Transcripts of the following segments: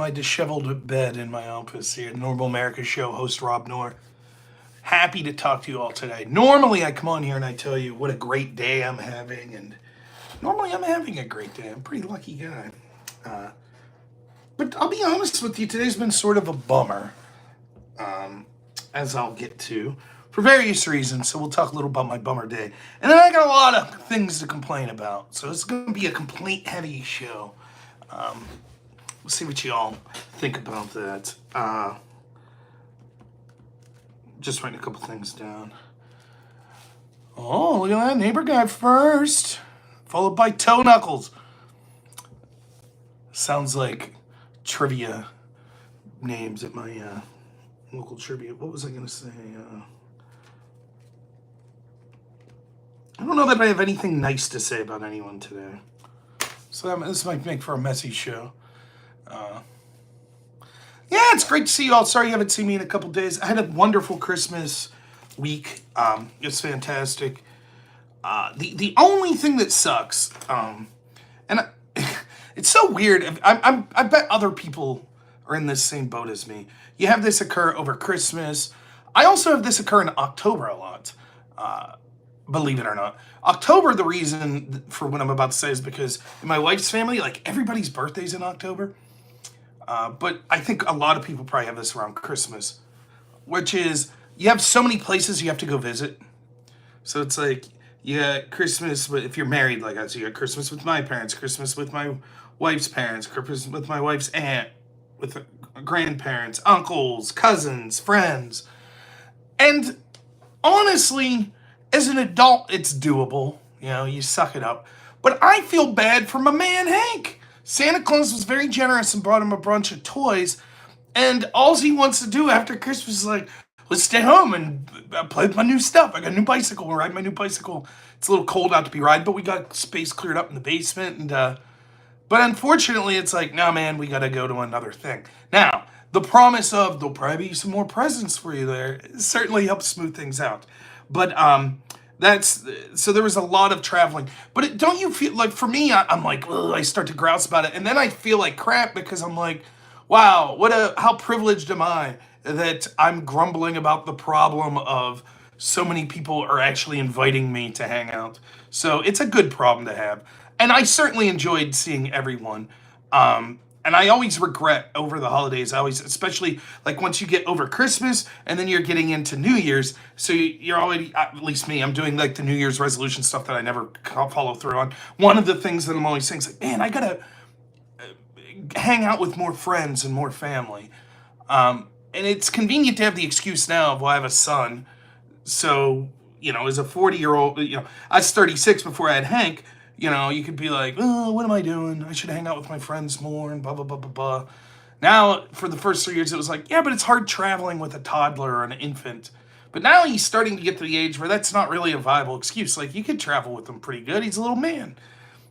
my disheveled bed in my office here, Normal America Show, host Rob Noor. Happy to talk to you all today. Normally I come on here and I tell you what a great day I'm having, and normally I'm having a great day. I'm a pretty lucky guy. But I'll be honest with you, today's been sort of a bummer, as I'll get to, for various reasons. So we'll talk a little about my bummer day. And then I got a lot of things to complain about. So it's going to be a complaint-heavy show. We'll see what you all think about that. Just writing a couple things down. Oh, look at that neighbor guy first, followed by Toe Knuckles. Sounds like trivia names at my local trivia. What was I going to say? I don't know that I have anything nice to say about anyone today. So this might make for a messy show. Yeah, it's great to see you all. Sorry you haven't seen me in a couple days. I had a wonderful Christmas week. It's fantastic. The only thing that sucks, it's so weird. I bet other people are in this same boat as me. You have this occur over Christmas. I also have this occur in October a lot. Believe it or not. October, the reason for what I'm about to say is because in my wife's family, like everybody's birthday's in October. But I think a lot of people probably have this around Christmas, which is you have so many places you have to go visit. So it's like, you got Christmas, if you're married like us, you got Christmas with my parents, Christmas with my wife's parents, Christmas with my wife's aunt, with grandparents, uncles, cousins, friends. And honestly, as an adult, it's doable. You know, you suck it up. But I feel bad for my man, Hank. Santa Claus was very generous and brought him a bunch of toys. And all he wants to do after Christmas is like, let's stay home and play with my new stuff. I got a new bicycle. We'll ride my new bicycle. It's a little cold out to be riding, but we got space cleared up in the basement. And but unfortunately, it's like, no, man, we got to go to another thing. Now, the promise of there'll probably be some more presents for you there certainly helps smooth things out. But so there was a lot of traveling. But don't you feel like, for me, I'm like, ugh, I start to grouse about it. And then I feel like crap because I'm like, wow, how privileged am I that I'm grumbling about the problem of so many people are actually inviting me to hang out. So it's a good problem to have. And I certainly enjoyed seeing everyone. And I always regret over the holidays, especially like once you get over Christmas and then you're getting into New Year's. So you're already, at least me, I'm doing like the New Year's resolution stuff that I never follow through on. One of the things that I'm always saying is like, man, I gotta hang out with more friends and more family. And it's convenient to have the excuse now of, well, I have a son. So, as a 40-year-old, I was 36 before I had Hank. You could be like, oh, what am I doing? I should hang out with my friends more and blah, blah, blah, blah, blah. Now, for the first 3 years, it was like, yeah, but it's hard traveling with a toddler or an infant. But now he's starting to get to the age where that's not really a viable excuse. Like, you could travel with him pretty good. He's a little man.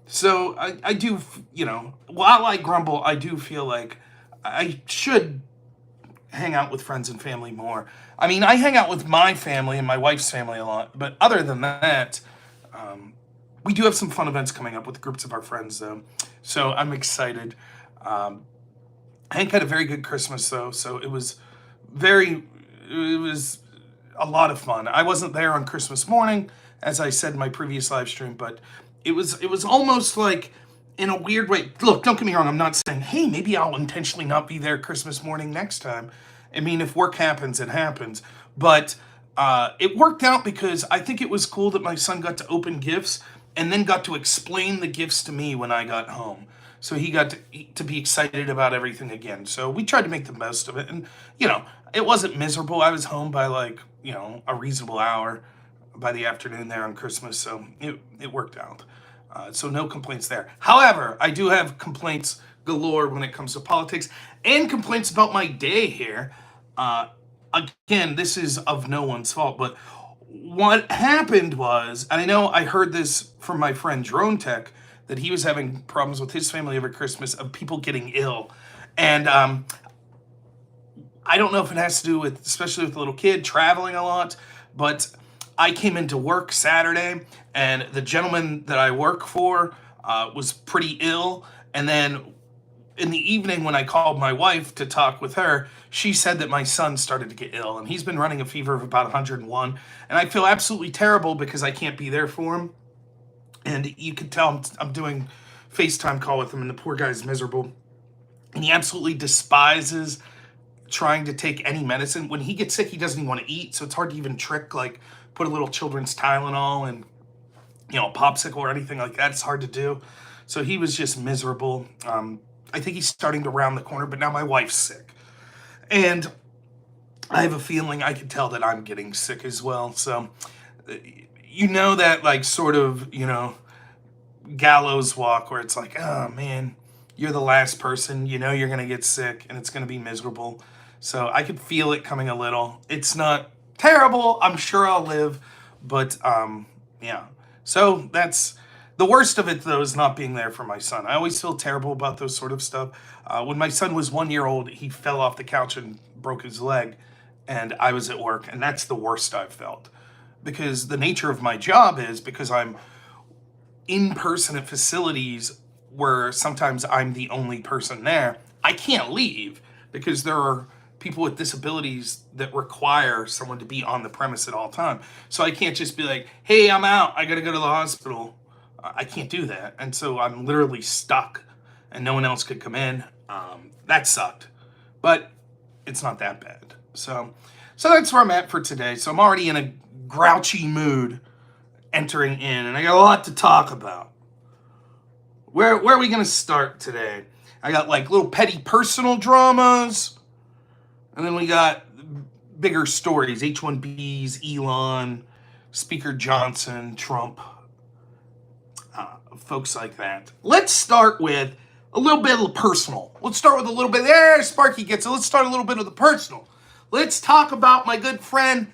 So I do, while I grumble, I do feel like I should hang out with friends and family more. I mean, I hang out with my family and my wife's family a lot. But other than that, we do have some fun events coming up with groups of our friends, though. So I'm excited. Hank had a very good Christmas, though. So it was a lot of fun. I wasn't there on Christmas morning, as I said in my previous live stream, but it was almost like, in a weird way. Look, don't get me wrong. I'm not saying, hey, maybe I'll intentionally not be there Christmas morning next time. I mean, if work happens, it happens. But it worked out because I think it was cool that my son got to open gifts and then got to explain the gifts to me when I got home. So he got to be excited about everything again. So we tried to make the most of it. And, it wasn't miserable. I was home by a reasonable hour by the afternoon there on Christmas. So it worked out. So no complaints there. However, I do have complaints galore when it comes to politics and complaints about my day here. Again, this is of no one's fault, but what happened was, and I know I heard this from my friend Drone Tech, that he was having problems with his family over Christmas of people getting ill. And I don't know if it has to do with, especially with a little kid, traveling a lot, but I came into work Saturday, and the gentleman that I work for was pretty ill, and then in the evening when I called my wife to talk with her, she said that my son started to get ill, and he's been running a fever of about 101, and I feel absolutely terrible because I can't be there for him. And you can tell I'm doing FaceTime call with him, and the poor guy's miserable. And he absolutely despises trying to take any medicine. When he gets sick, he doesn't even want to eat, so it's hard to even trick, like, put a little children's Tylenol and, a popsicle or anything like that. It's hard to do. So he was just miserable. I think he's starting to round the corner, but now my wife's sick. And I have a feeling I can tell that I'm getting sick as well. So, that, like, sort of, gallows walk where it's like, oh, man, you're the last person. You're going to get sick and it's going to be miserable. So I could feel it coming a little. It's not terrible. I'm sure I'll live. But, yeah. So that's the worst of it, though, is not being there for my son. I always feel terrible about those sort of stuff. When my son was 1 year old, he fell off the couch and broke his leg. And I was at work. And that's the worst I've felt. Because the nature of my job is because I'm in person at facilities where sometimes I'm the only person there, I can't leave because there are people with disabilities that require someone to be on the premise at all time. So I can't just be like, hey, I'm out, I gotta go to the hospital. I can't do that. And so I'm literally stuck and no one else could come in. That sucked, but it's not that bad. So that's where I'm at for today. So I'm already in a grouchy mood entering in, and I got a lot to talk about. Where are we going to start today? I got like little petty personal dramas, and then we got bigger stories, H-1Bs, Elon, Speaker Johnson, Trump, folks like that. Let's start with a little bit of the personal. Let's start with a little bit, Sparky gets it. Let's start a little bit of the personal. Let's talk about my good friend,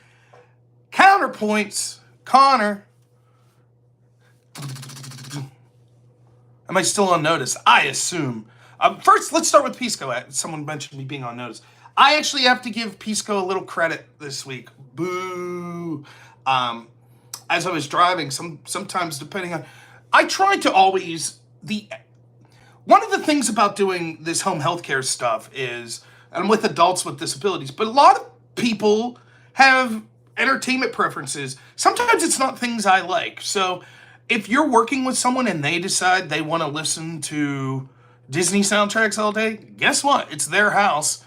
CounterPoints, Conor. Am I still on notice? I assume. First, let's start with Pisco. Someone mentioned me being on notice. I actually have to give Pisco a little credit this week. Boo. As I was driving, sometimes depending on... I try to always... One of the things about doing this home healthcare stuff is, and I'm with adults with disabilities, but a lot of people have entertainment preferences. Sometimes it's not things I like. So if you're working with someone and they decide they want to listen to Disney soundtracks all day, guess what? It's their house.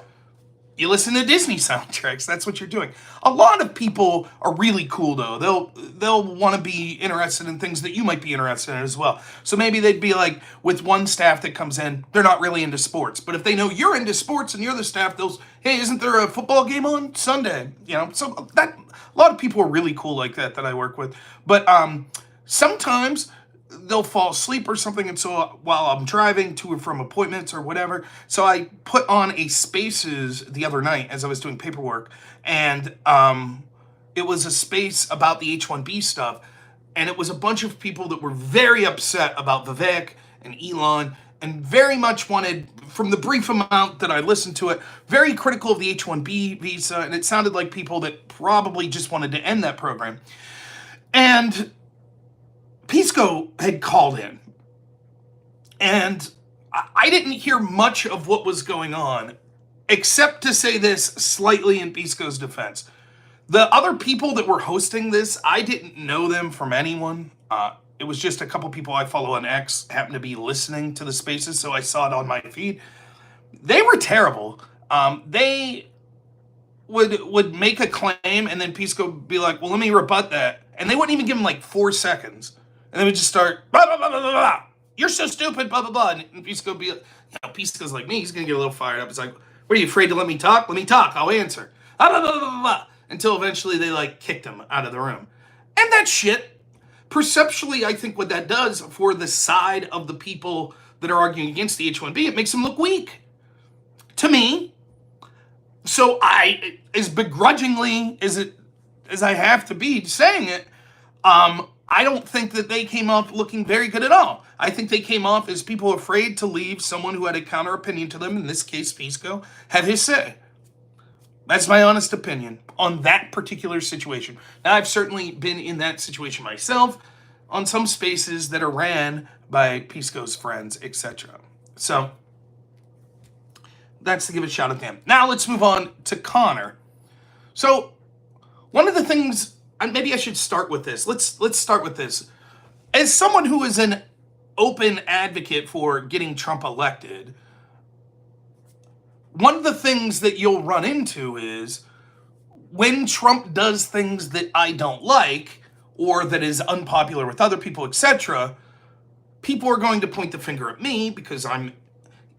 You listen to Disney soundtracks. That's what you're doing. A lot of people are really cool, though. They'll want to be interested in things that you might be interested in as well. So maybe they'd be like, with one staff that comes in, they're not really into sports. But if they know you're into sports and you're the staff, they'll, hey, isn't there a football game on Sunday? So that a lot of people are really cool like that I work with. But sometimes they'll fall asleep or something, and so while I'm driving to and from appointments or whatever, so I put on a Spaces the other night as I was doing paperwork, and it was a space about the H-1B stuff, and it was a bunch of people that were very upset about Vivek and Elon, and very much wanted, from the brief amount that I listened to it, very critical of the H-1B visa, and it sounded like people that probably just wanted to end that program. And Pisco had called in, and I didn't hear much of what was going on, except to say this slightly in Pisco's defense. The other people that were hosting this, I didn't know them from anyone. It was just a couple people I follow on X happened to be listening to the Spaces, so I saw it on my feed. They were terrible. They would make a claim, and then Pisco would be like, well, let me rebut that. And they wouldn't even give him like 4 seconds. And they would just start, blah, blah, blah, blah, blah, blah. You're so stupid, blah, blah, blah. And Pisco would be like, Pisco's like me. He's going to get a little fired up. It's like, what, are you afraid to let me talk? Let me talk. I'll answer. Blah, blah, blah, blah, blah. Until eventually they, like, kicked him out of the room. And that shit, perceptually, I think what that does for the side of the people that are arguing against the H-1B, it makes them look weak. To me. So I, as begrudgingly as I have to be saying it, I don't think that they came off looking very good at all. I think they came off as people afraid to leave someone who had a counter opinion to them, in this case Pisco, had his say. That's my honest opinion on that particular situation. Now, I've certainly been in that situation myself on some spaces that are ran by Pisco's friends, etc. So, That's to give a shout at them. Now let's move on to Conor. So one of the things, and maybe I should start with this. Let's start with this. As someone who is an open advocate for getting Trump elected, one of the things that you'll run into is when Trump does things that I don't like or that is unpopular with other people, etc., people are going to point the finger at me because I'm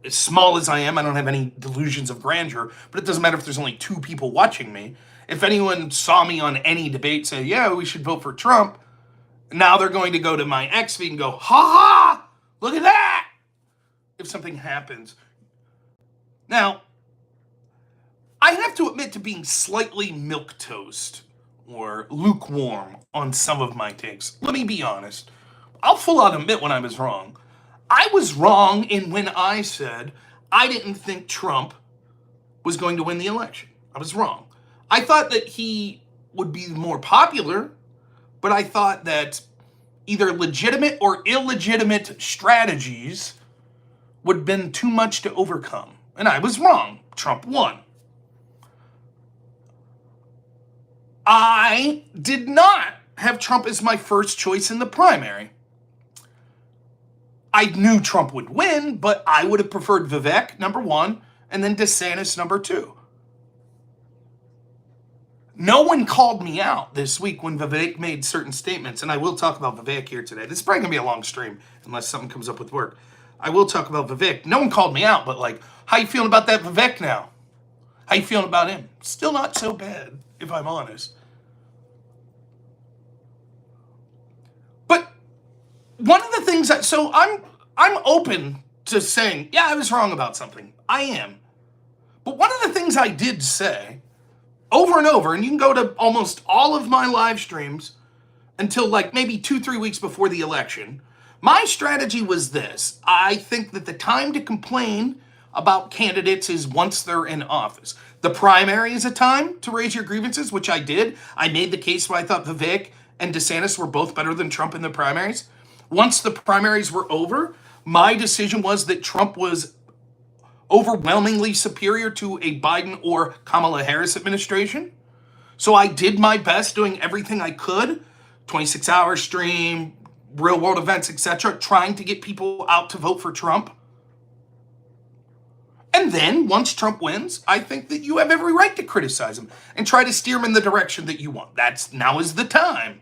as small as I am. I don't have any delusions of grandeur, but it doesn't matter if there's only 2 people watching me. If anyone saw me on any debate say, yeah, we should vote for Trump, now they're going to go to my X feed and go, ha ha, look at that, if something happens. Now, I have to admit to being slightly milquetoast or lukewarm on some of my takes. Let me be honest. I'll full out admit when I was wrong. I was wrong in when I said I didn't think Trump was going to win the election. I was wrong. I thought that he would be more popular, but I thought that either legitimate or illegitimate strategies would have been too much to overcome. And I was wrong. Trump won. I did not have Trump as my first choice in the primary. I knew Trump would win, but I would have preferred Vivek, number 1, and then DeSantis, number 2. No one called me out this week when Vivek made certain statements, and I will talk about Vivek here today. This is probably going to be a long stream, unless something comes up with work. I will talk about Vivek. No one called me out, but like, how you feeling about that Vivek now? How you feeling about him? Still not so bad, if I'm honest. But one of the things that, so I'm open to saying, yeah, I was wrong about something. I am. But one of the things I did say over and over, and you can go to almost all of my live streams until like maybe 2-3 weeks before the election, my strategy was this. I think that the time to complain about candidates is once they're in office. The primary is a time to raise your grievances, which I did. I made the case where I thought Vivek and DeSantis were both better than Trump in the primaries. Once the primaries were over, my decision was that Trump was overwhelmingly superior to a Biden or Kamala Harris administration. So I did my best doing everything I could, 26-hour stream, real world events, etc., trying to get people out to vote for Trump. And then, once Trump wins, I think that you have every right to criticize him and try to steer him in the direction that you want. Now is the time.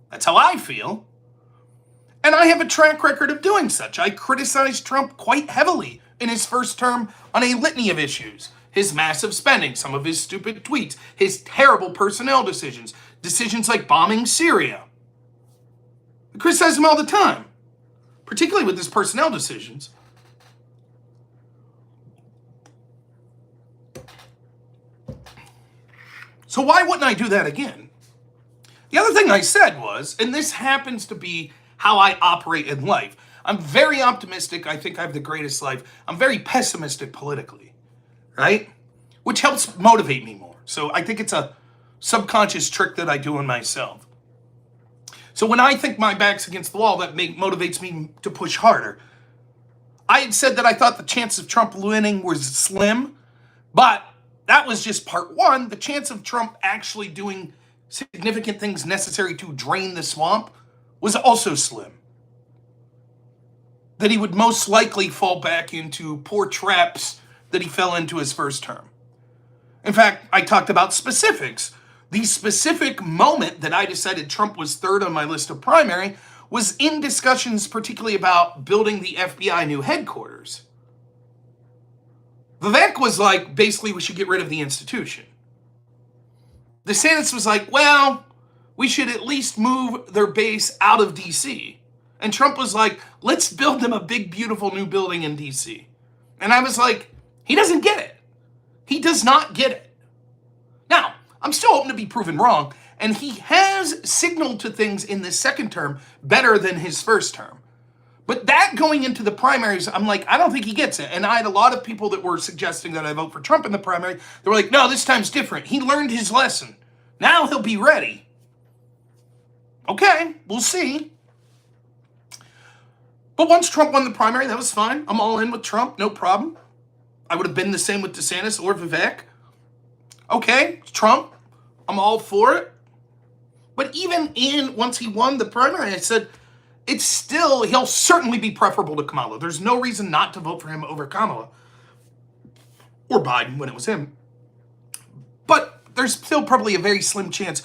That's how I feel. And I have a track record of doing such. I criticized Trump quite heavily in his first term on a litany of issues. His massive spending, some of his stupid tweets, his terrible personnel decisions, decisions like bombing Syria. I criticize him all the time, particularly with his personnel decisions. So why wouldn't I do that again? The other thing I said was, and this happens to be how I operate in life, I'm very optimistic. I think I have the greatest life. I'm very pessimistic politically, right? Which helps motivate me more. So I think it's a subconscious trick that I do on myself. So when I think my back's against the wall, that motivates me to push harder. I had said that I thought the chance of Trump winning was slim, but that was just part one. The chance of Trump actually doing significant things necessary to drain the swamp was also slim. That he would most likely fall back into poor traps that he fell into his first term. In fact, I talked about specifics. The specific moment that I decided Trump was third on my list of primary was in discussions particularly about building the FBI new headquarters. Vivek was like, basically, we should get rid of the institution. DeSantis was like, well, we should at least move their base out of D.C. And Trump was like, let's build them a big, beautiful new building in D.C. And I was like, he doesn't get it. He does not get it. Now, I'm still hoping to be proven wrong, and he has signaled to things in this second term better than his first term. But that going into the primaries, I'm like, I don't think he gets it. And I had a lot of people that were suggesting that I vote for Trump in the primary. They were like, no, this time's different. He learned his lesson. Now he'll be ready. Okay, we'll see. But once Trump won the primary, that was fine. I'm all in with Trump, no problem. I would have been the same with DeSantis or Vivek. Okay, Trump, I'm all for it. But even once he won the primary, I said, he'll certainly be preferable to Kamala. There's no reason not to vote for him over Kamala. Or Biden when it was him. But there's still probably a very slim chance.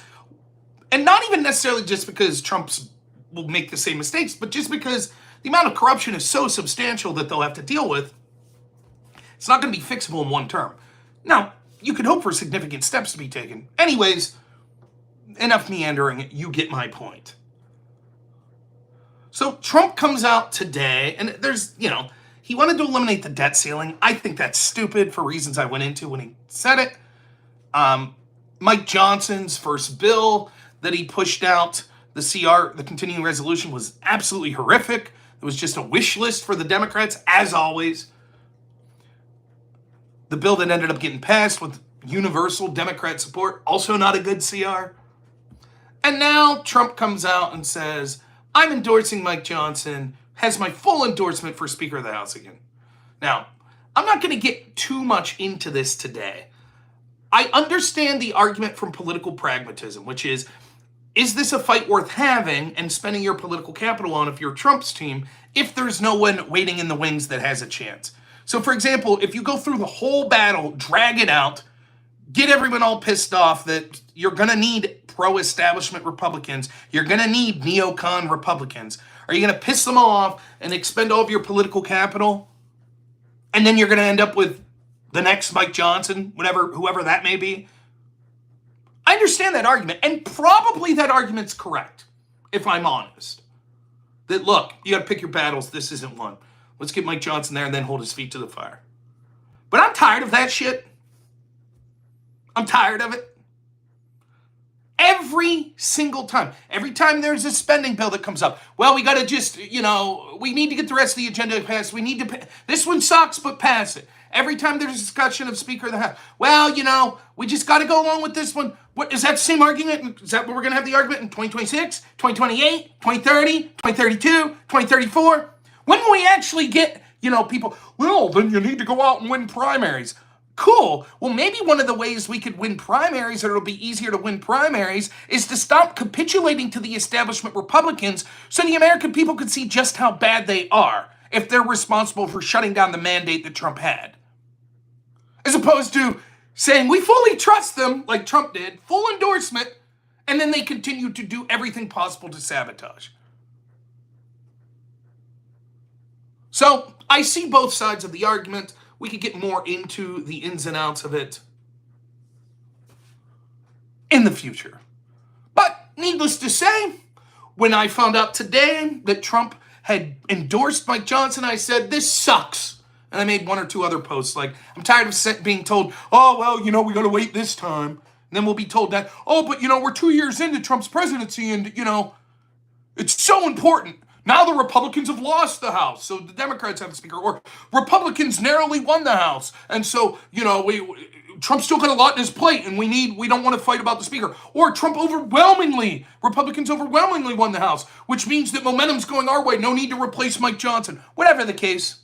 And not even necessarily just because Trump's will make the same mistakes, but just because the amount of corruption is so substantial that they'll have to deal with. It's not going to be fixable in one term. Now, you could hope for significant steps to be taken. Anyways, enough meandering. You get my point. So Trump comes out today, and he wanted to eliminate the debt ceiling. I think that's stupid for reasons I went into when he said it. Mike Johnson's first bill that he pushed out, the CR, the continuing resolution, was absolutely horrific. It was just a wish list for the Democrats, as always. The bill that ended up getting passed with universal Democrat support, also not a good CR. And now Trump comes out and says, I'm endorsing Mike Johnson, has my full endorsement for Speaker of the House again. Now, I'm not going to get too much into this today. I understand the argument from political pragmatism, which is this a fight worth having and spending your political capital on if you're Trump's team, if there's no one waiting in the wings that has a chance? So, for example, if you go through the whole battle, drag it out, get everyone all pissed off that you're going to need pro-establishment Republicans, you're going to need neocon Republicans, are you going to piss them all off and expend all of your political capital? And then you're going to end up with the next Mike Johnson, whoever that may be? I understand that argument, and probably that argument's correct, if I'm honest. That, look, you got to pick your battles, this isn't one. Let's get Mike Johnson there and then hold his feet to the fire. But I'm tired of that shit. I'm tired of it. Every single time. Every time there's a spending bill that comes up. Well, we got to just, we need to get the rest of the agenda passed. We need to, this one sucks, but pass it. Every time there's a discussion of Speaker of the House. Well, we just got to go along with this one. What, is that the same argument? Is that what we're going to have the argument in 2026, 2028, 2030, 2032, 2034? When will we actually get, people, well, then you need to go out and win primaries. Cool. Well, maybe one of the ways we could win primaries, or it'll be easier to win primaries, is to stop capitulating to the establishment Republicans so the American people could see just how bad they are if they're responsible for shutting down the mandate that Trump had. As opposed to saying we fully trust them, like Trump did, full endorsement, and then they continue to do everything possible to sabotage. So I see both sides of the argument. We could get more into the ins and outs of it in the future. But needless to say, when I found out today that Trump had endorsed Mike Johnson, I said, this sucks. And I made one or two other posts like, I'm tired of being told, oh, well, we got to wait this time. And then we'll be told that, oh, but, we're 2 years into Trump's presidency and, it's so important. Now the Republicans have lost the House, so the Democrats have the Speaker. Or Republicans narrowly won the House, and so, Trump's still got a lot in his plate, and we don't want to fight about the Speaker. Or Republicans overwhelmingly won the House, which means that momentum's going our way. No need to replace Mike Johnson. Whatever the case.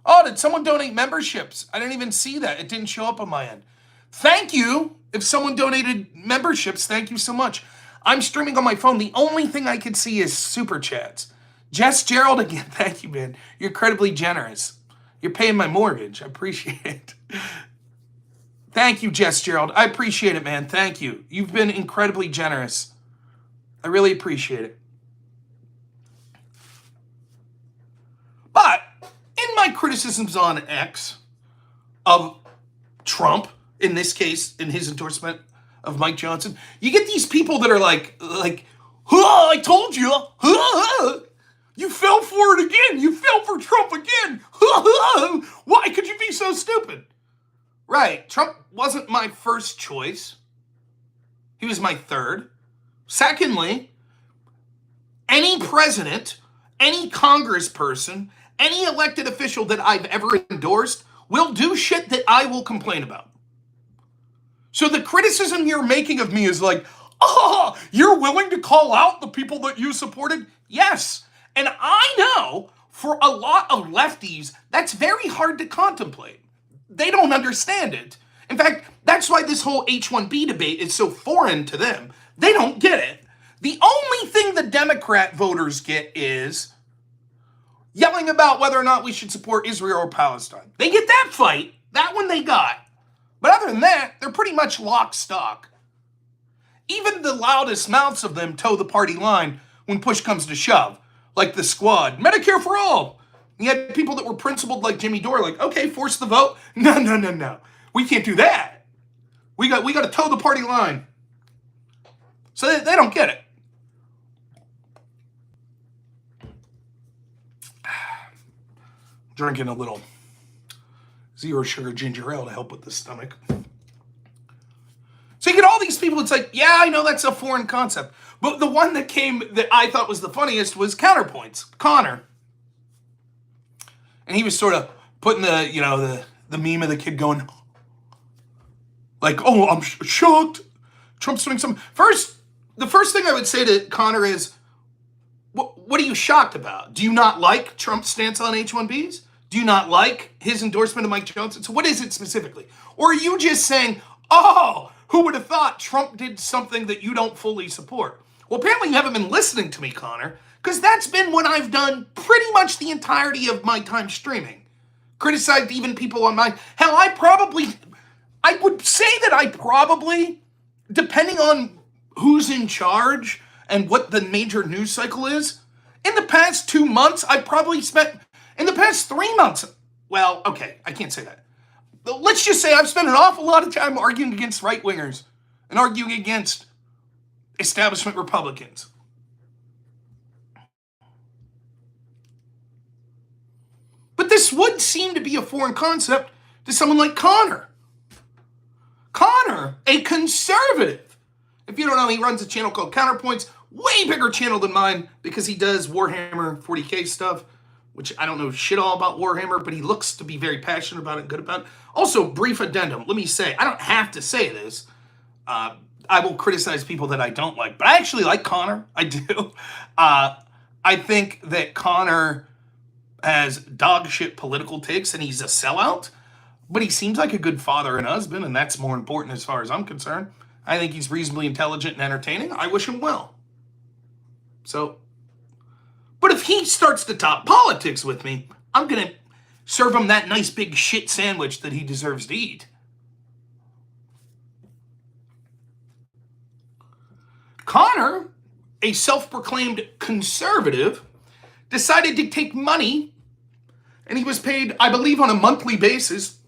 Oh, did someone donate memberships? I didn't even see that. It didn't show up on my end. Thank you. If someone donated memberships, thank you so much. I'm streaming on my phone. The only thing I can see is super chats. Jess Gerald again. Thank you, man. You're incredibly generous. You're paying my mortgage. I appreciate it. Thank you, Jess Gerald. I appreciate it, man. Thank you. You've been incredibly generous. I really appreciate it. But in my criticisms on X of Trump, in this case, in his endorsement of Mike Johnson, you get these people that are like, I told you, you fell for it again. You fell for Trump again. Why could you be so stupid? Right, Trump wasn't my first choice. He was my third. Secondly, any president, any congressperson, any elected official that I've ever endorsed will do shit that I will complain about. So the criticism you're making of me is like, you're willing to call out the people that you supported? Yes. And I know For a lot of lefties, that's very hard to contemplate. They don't understand it. In fact, that's why this whole H-1B debate is so foreign to them. They don't get it. The only thing the Democrat voters get is yelling about whether or not we should support Israel or Palestine. They get that fight. That one they got. But other than that, they're pretty much lock stock. Even the loudest mouths of them toe the party line when push comes to shove. Like the Squad, Medicare for all. You had people that were principled like Jimmy Dore, like, okay, force the vote. No. We can't do that. We got to toe the party line. So they don't get it. Drinking a little zero sugar ginger ale to help with the stomach. So you get all these people, it's like, yeah, I know that's a foreign concept. But the one that came that I thought was the funniest was CounterPoints, Conor. And he was sort of putting the meme of the kid going, like, oh, I'm shocked. Trump's doing something. The first thing I would say to Conor is, what are you shocked about? Do you not like Trump's stance on H-1Bs? Do you not like his endorsement of Mike Johnson? So what is it specifically? Or are you just saying, oh, who would have thought Trump did something that you don't fully support? Well, apparently you haven't been listening to me, Conor, because that's been what I've done pretty much the entirety of my time streaming. Criticized even people on my... Hell, I would say that I probably, depending on who's in charge and what the major news cycle is, in the past 2 months, I probably spent... In the past 3 months... Well, okay, I can't say that. Let's just say I've spent an awful lot of time arguing against right-wingers and arguing against establishment Republicans. But this would seem to be a foreign concept to someone like Conor. Conor, a conservative. If you don't know, he runs a channel called CounterPoints, way bigger channel than mine because he does Warhammer 40K stuff, which I don't know shit all about Warhammer, but he looks to be very passionate about it and good about it. Also, brief addendum. Let me say, I don't have to say this. I will criticize people that I don't like, but I actually like Conor. I do. I think that Conor has dog shit political takes and he's a sellout, but he seems like a good father and husband, and that's more important as far as I'm concerned. I think he's reasonably intelligent and entertaining. I wish him well. So, but if he starts to talk politics with me, I'm going to serve him that nice big shit sandwich that he deserves to eat. Conor, a self-proclaimed conservative, decided to take money, and he was paid, I believe, on a monthly basis.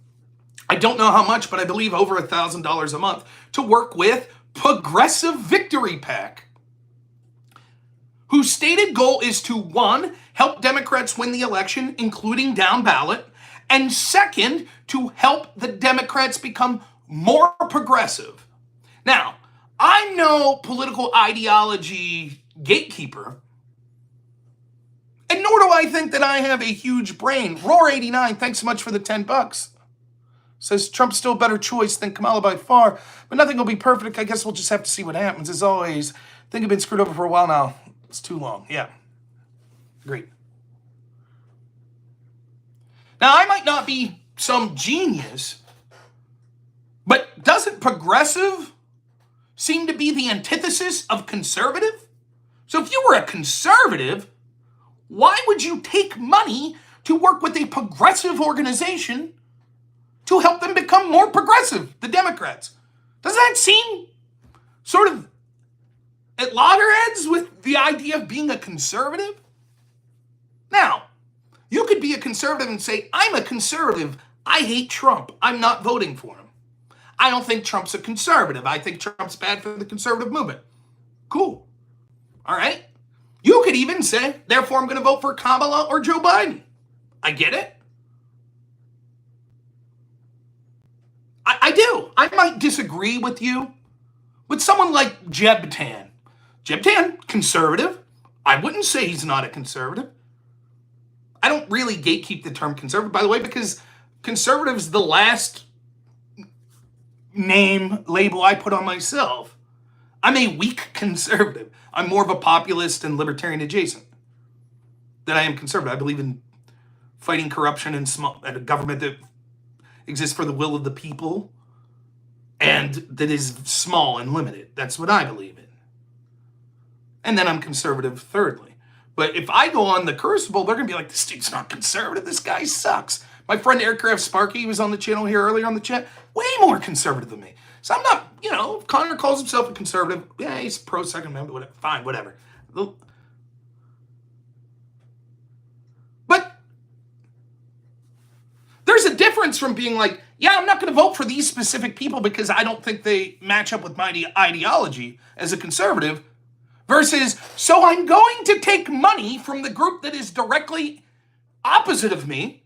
I don't know how much, but I believe over $1,000 a month to work with Progressive Victory PAC, whose stated goal is to, 1, help Democrats win the election, including down ballot, and 2, to help the Democrats become more progressive. Now, I'm no political ideology gatekeeper, and nor do I think that I have a huge brain. Roar89, thanks so much for the $10. Says Trump's still a better choice than Kamala by far, but nothing will be perfect. I guess we'll just have to see what happens. As always, I think I've been screwed over for a while now. It's too long. Yeah. Agreed. Now, I might not be some genius, but doesn't progressive seem to be the antithesis of conservative? So if you were a conservative, why would you take money to work with a progressive organization to help them become more progressive, the Democrats? Doesn't that seem sort of at loggerheads with the idea of being a conservative? Now, you could be a conservative and say, I'm a conservative. I hate Trump. I'm not voting for him. I don't think Trump's a conservative. I think Trump's bad for the conservative movement. Cool. All right. You could even say, therefore, I'm going to vote for Kamala or Joe Biden. I get it. I do. I might disagree with you, but someone like Jeb Tan, conservative. I wouldn't say he's not a conservative. I don't really gatekeep the term conservative, by the way, because conservative's the last label I put on myself. I'm a weak conservative. I'm more of a populist and libertarian adjacent. that I am conservative. I believe in fighting corruption and a government that exists for the will of the people and that is small and limited. That's what I believe in. And then I'm conservative thirdly. But if I go on the Crucible, they're going to be like, this dude's not conservative. This guy sucks. My friend Aircraft Sparky was on the channel here earlier on the chat. Way more conservative than me. So I'm not, if Conor calls himself a conservative, yeah, he's pro Second Amendment, whatever, fine, whatever. But there's a difference from being like, yeah, I'm not going to vote for these specific people because I don't think they match up with my ideology as a conservative, versus, so I'm going to take money from the group that is directly opposite of me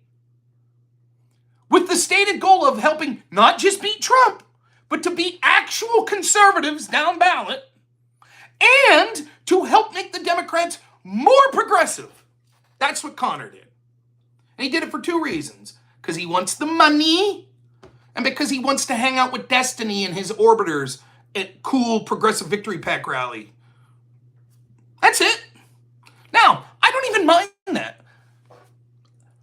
with the stated goal of helping not just beat Trump, but to beat actual conservatives down ballot and to help make the Democrats more progressive. That's what Conor did. And he did it for two reasons. Because he wants the money and because he wants to hang out with Destiny and his orbiters at cool Progressive Victory Pack rally. That's it. Now, I don't even mind that.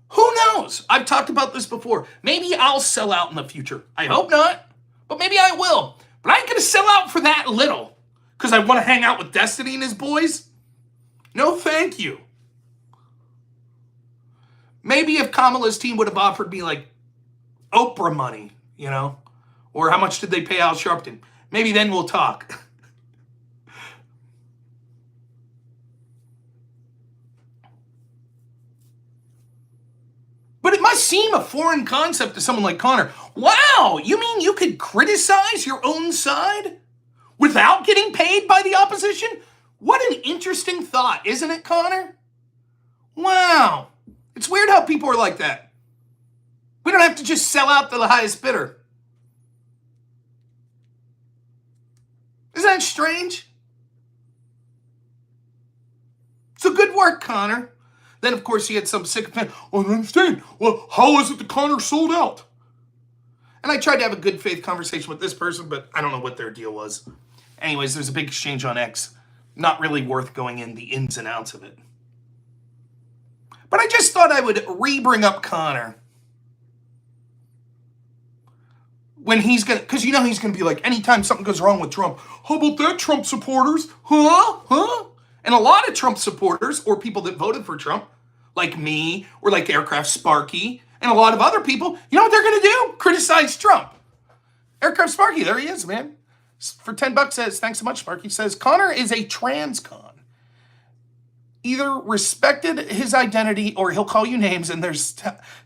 Who knows? I've talked about this before. Maybe I'll sell out in the future. I hope not, but maybe I will. But I ain't going to sell out for that little because I want to hang out with Destiny and his boys. No, thank you. Maybe if Kamala's team would have offered me like Oprah money, or how much did they pay Al Sharpton? Maybe then we'll talk. But it must seem a foreign concept to someone like Conor. Wow, you mean you could criticize your own side without getting paid by the opposition? What an interesting thought, isn't it, Conor? Wow. It's weird how people are like that. We don't have to just sell out to the highest bidder. Isn't that strange? So good work, Conor. Then, of course, he had some sycophant. I don't understand. Well, how is it that Conor sold out? And I tried to have a good faith conversation with this person, but I don't know what their deal was. Anyways, there's a big exchange on X. Not really worth going in the ins and outs of it. But I just thought I would re-bring up Conor. When he's going to, because he's going to be like, anytime something goes wrong with Trump, how about that, Trump supporters? Huh? And a lot of Trump supporters, or people that voted for Trump, like me, or like Aircraft Sparky, and a lot of other people, you know what they're going to do? Criticize Trump. Aircraft Sparky, there he is, man. For $10 says, thanks so much, Sparky, says, Conor is a transcon. Either respected his identity or he'll call you names and there's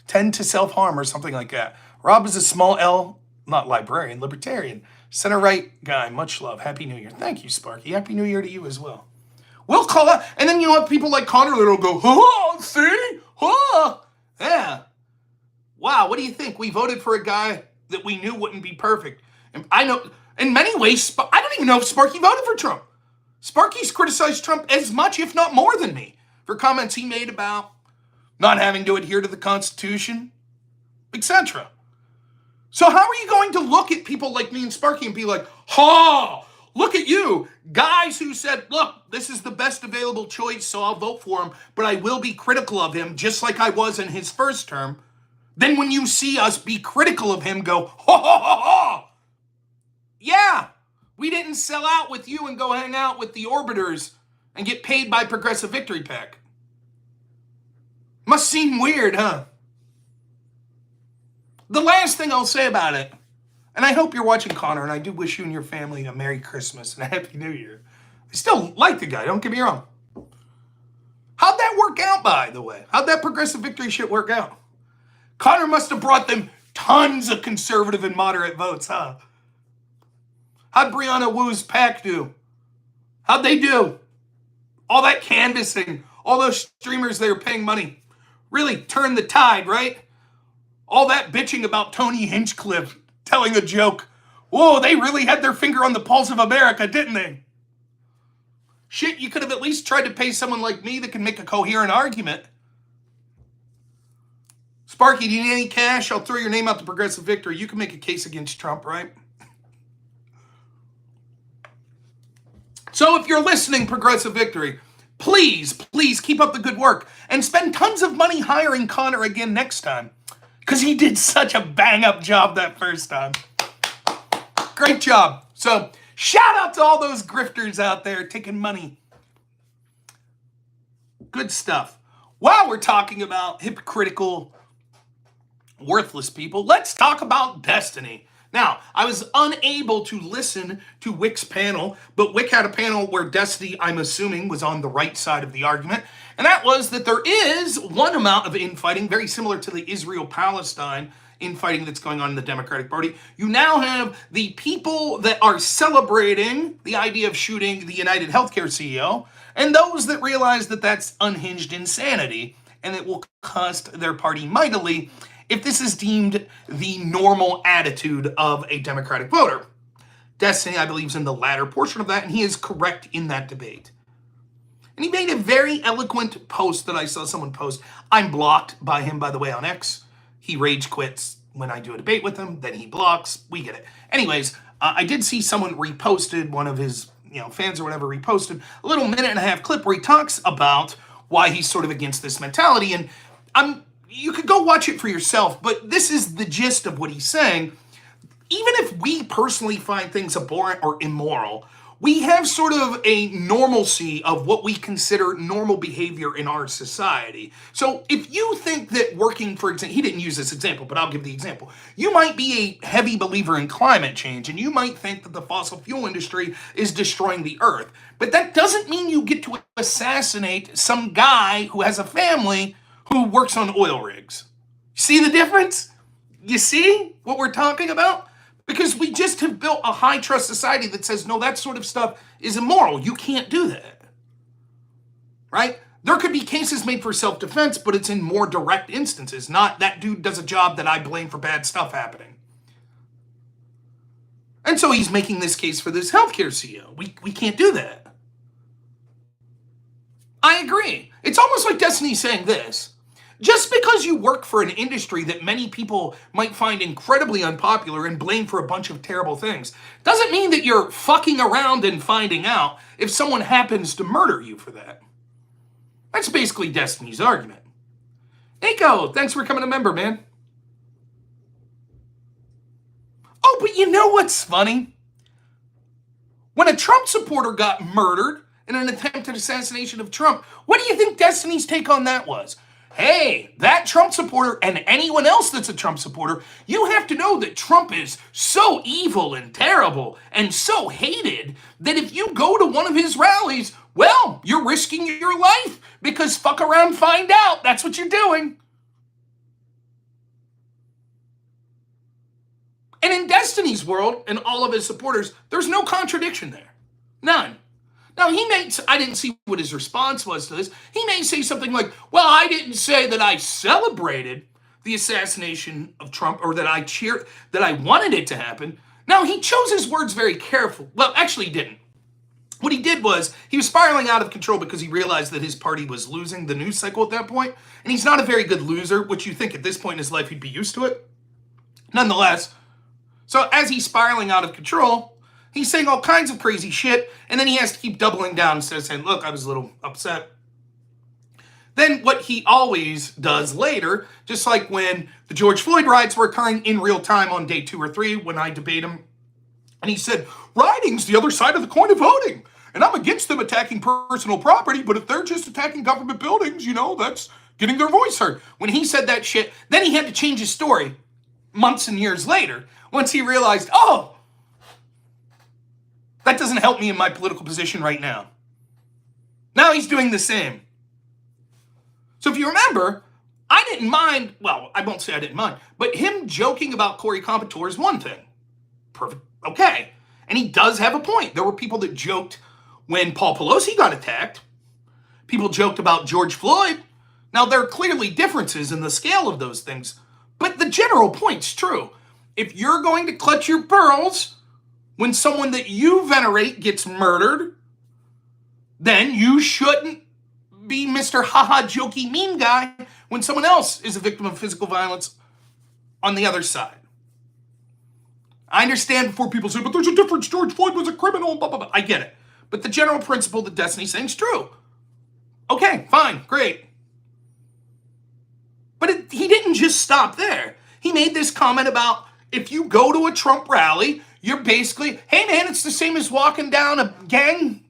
tend to self-harm or something like that. Rob is a small L, not librarian, libertarian. Center-right guy, much love. Happy New Year. Thank you, Sparky. Happy New Year to you as well. We'll call out, and then you have people like Conor that'll go, see? Yeah. Wow, what do you think? We voted for a guy that we knew wouldn't be perfect. And I know, in many ways, I don't even know if Sparky voted for Trump. Sparky's criticized Trump as much, if not more than me, for comments he made about not having to adhere to the Constitution, etc. So how are you going to look at people like me and Sparky and be like, look at you, guys who said, look, this is the best available choice, so I'll vote for him, but I will be critical of him, just like I was in his first term. Then when you see us be critical of him, go, yeah. We didn't sell out with you and go hang out with the orbiters and get paid by Progressive Victory Pack. Must seem weird, huh? The last thing I'll say about it, and I hope you're watching, Conor, and I do wish you and your family a Merry Christmas and a Happy New Year. I still like the guy, don't get me wrong. How'd that work out, by the way? How'd that Progressive Victory shit work out? Conor must have brought them tons of conservative and moderate votes, huh? How'd Brianna Wu's pack do? How'd they do? All that canvassing, all those streamers they were paying money, really turned the tide, right? All that bitching about Tony Hinchcliffe telling a joke. Whoa, they really had their finger on the pulse of America, didn't they? Shit, you could have at least tried to pay someone like me that can make a coherent argument. Sparky, do you need any cash? I'll throw your name out to Progressive Victory. You can make a case against Trump, right? So if you're listening, Progressive Victory, Please, please keep up the good work and spend tons of money hiring Conor again next time, because he did such a bang-up job that first time. Great job. So shout out to all those grifters out there taking money. Good stuff. While we're talking about hypocritical, worthless people, let's talk about destiny. Now, I was unable to listen to Wick's panel, but Wick had a panel where Destiny, I'm assuming, was on the right side of the argument, and that was that there is one amount of infighting, very similar to the Israel-Palestine infighting that's going on in the Democratic Party. You now have the people that are celebrating the idea of shooting the UnitedHealthcare CEO, and those that realize that that's unhinged insanity, and it will cost their party mightily if this is deemed the normal attitude of a Democratic voter. Destiny, I believe, is in the latter portion of that, and he is correct in that debate. And he made a very eloquent post that I saw someone post. I'm blocked by him, by the way, on X. He rage quits when I do a debate with him, then he blocks. We get it. Anyways, I did see someone reposted, one of his fans or whatever reposted, a little minute-and-a-half clip where he talks about why he's sort of against this mentality, and you could go watch it for yourself, but this is the gist of what he's saying. Even if we personally find things abhorrent or immoral, we have sort of a normalcy of what we consider normal behavior in our society. So if you think that working, for example, he didn't use this example, but I'll give the example. You might be a heavy believer in climate change, and you might think that the fossil fuel industry is destroying the earth. But that doesn't mean you get to assassinate some guy who has a family who works on oil rigs. See the difference? You see what we're talking about? Because we just have built a high-trust society that says, no, that sort of stuff is immoral. You can't do that. Right? There could be cases made for self-defense, but it's in more direct instances, not that dude does a job that I blame for bad stuff happening. And so he's making this case for this healthcare CEO. We can't do that. I agree. It's almost like Destiny saying this. Just because you work for an industry that many people might find incredibly unpopular and blame for a bunch of terrible things doesn't mean that you're fucking around and finding out if someone happens to murder you for that. That's basically Destiny's argument. Nico, thanks for becoming a member, man. Oh, but you know what's funny? When a Trump supporter got murdered in an attempted assassination of Trump, what do you think Destiny's take on that was? Hey, that Trump supporter and anyone else that's a Trump supporter, you have to know that Trump is so evil and terrible and so hated that if you go to one of his rallies, well, you're risking your life because fuck around, find out. That's what you're doing. And in Destiny's world and all of his supporters, there's no contradiction there. None. Now, I didn't see what his response was to this. He may say something like, well, I didn't say that I celebrated the assassination of Trump or that I wanted it to happen. Now, he chose his words very carefully. Well, actually, he didn't. What he did was he was spiraling out of control because he realized that his party was losing the news cycle at that point, and he's not a very good loser, which you think at this point in his life he'd be used to it. Nonetheless, so as he's spiraling out of control, he's saying all kinds of crazy shit, and then he has to keep doubling down instead of saying, look, I was a little upset. Then what he always does later, just like when the George Floyd riots were occurring in real time on day 2 or 3 when I debate him, and he said, rioting's the other side of the coin of voting, and I'm against them attacking personal property, but if they're just attacking government buildings, that's getting their voice heard. When he said that shit, then he had to change his story months and years later once he realized, oh, that doesn't help me in my political position right now. Now he's doing the same. So if you remember, I didn't mind, well, I won't say I didn't mind, but him joking about Corey Competore is one thing. Perfect. Okay. And he does have a point. There were people that joked when Paul Pelosi got attacked. People joked about George Floyd. Now, there are clearly differences in the scale of those things, but the general point's true. If you're going to clutch your pearls when someone that you venerate gets murdered, then you shouldn't be Mr. haha jokey meme guy when someone else is a victim of physical violence on the other side. I understand before people say, but there's a difference, George Floyd was a criminal, blah, blah, blah. I get it. But the general principle that Destiny's saying is true. Okay, fine, great. But he didn't just stop there. He made this comment about if you go to a Trump rally, you're basically, hey man, it's the same as walking down a gang,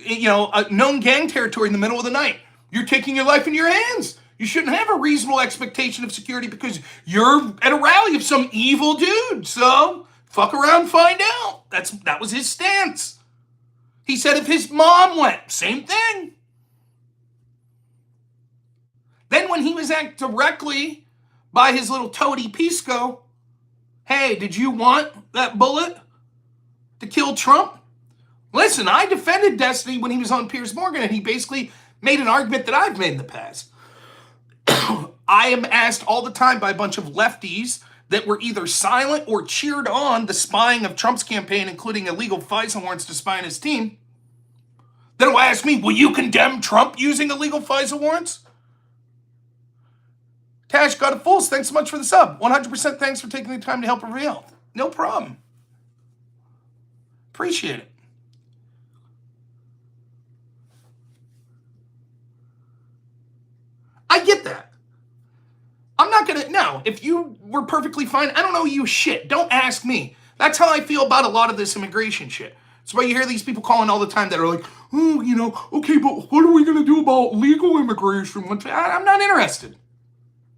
a known gang territory in the middle of the night. You're taking your life in your hands. You shouldn't have a reasonable expectation of security because you're at a rally of some evil dude. So fuck around, find out. That was his stance. He said if his mom went, same thing. Then when he was asked directly by his little toady Pisco, hey, did you want that bullet to kill Trump? Listen, I defended Destiny when he was on Piers Morgan, and he basically made an argument that I've made in the past. I am asked all the time by a bunch of lefties that were either silent or cheered on the spying of Trump's campaign, including illegal FISA warrants to spy on his team. Then will ask me, will you condemn Trump using illegal FISA warrants? Tash got a Fools, thanks so much for the sub. 100% thanks for taking the time to help reveal. No problem. Appreciate it. I get that. I'm not gonna, no, if you were perfectly fine, I don't know you shit. Don't ask me. That's how I feel about a lot of this immigration shit. That's why you hear these people calling all the time that are like, oh, okay, but what are we gonna do about legal immigration? I'm not interested.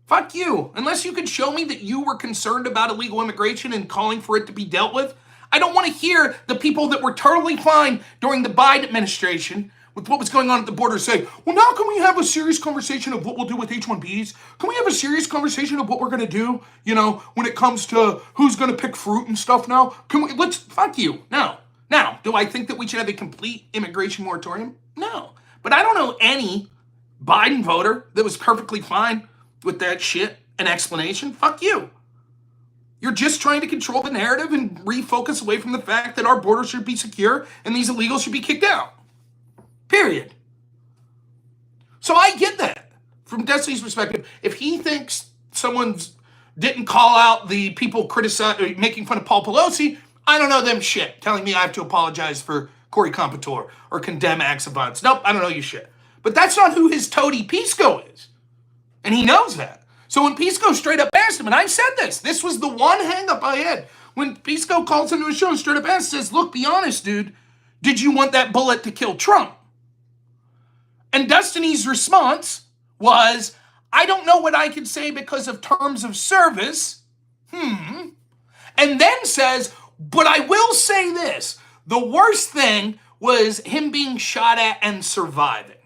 Fuck you. Unless you could show me that you were concerned about illegal immigration and calling for it to be dealt with, I don't want to hear the people that were totally fine during the Biden administration with what was going on at the border say, well, now can we have a serious conversation of what we'll do with H-1Bs? Can we have a serious conversation of what we're going to do, when it comes to who's going to pick fruit and stuff now? Fuck you. No. Now, do I think that we should have a complete immigration moratorium? No. But I don't know any Biden voter that was perfectly fine with that shit and explanation. Fuck you. You're just trying to control the narrative and refocus away from the fact that our borders should be secure and these illegals should be kicked out. Period. So I get that from Destiny's perspective. If he thinks someone didn't call out the people making fun of Paul Pelosi, I don't know them shit, telling me I have to apologize for Cory Compouture or condemn acts of violence. Nope, I don't know you shit. But that's not who his toady Pisco is. And he knows that. So when Pisco straight up asked him, and I said this was the one hang up I had. When Pisco calls him to a show and straight up asks, says, look, be honest, dude. Did you want that bullet to kill Trump? And Destiny's response was, I don't know what I can say because of terms of service. And then says, but I will say this. The worst thing was him being shot at and surviving.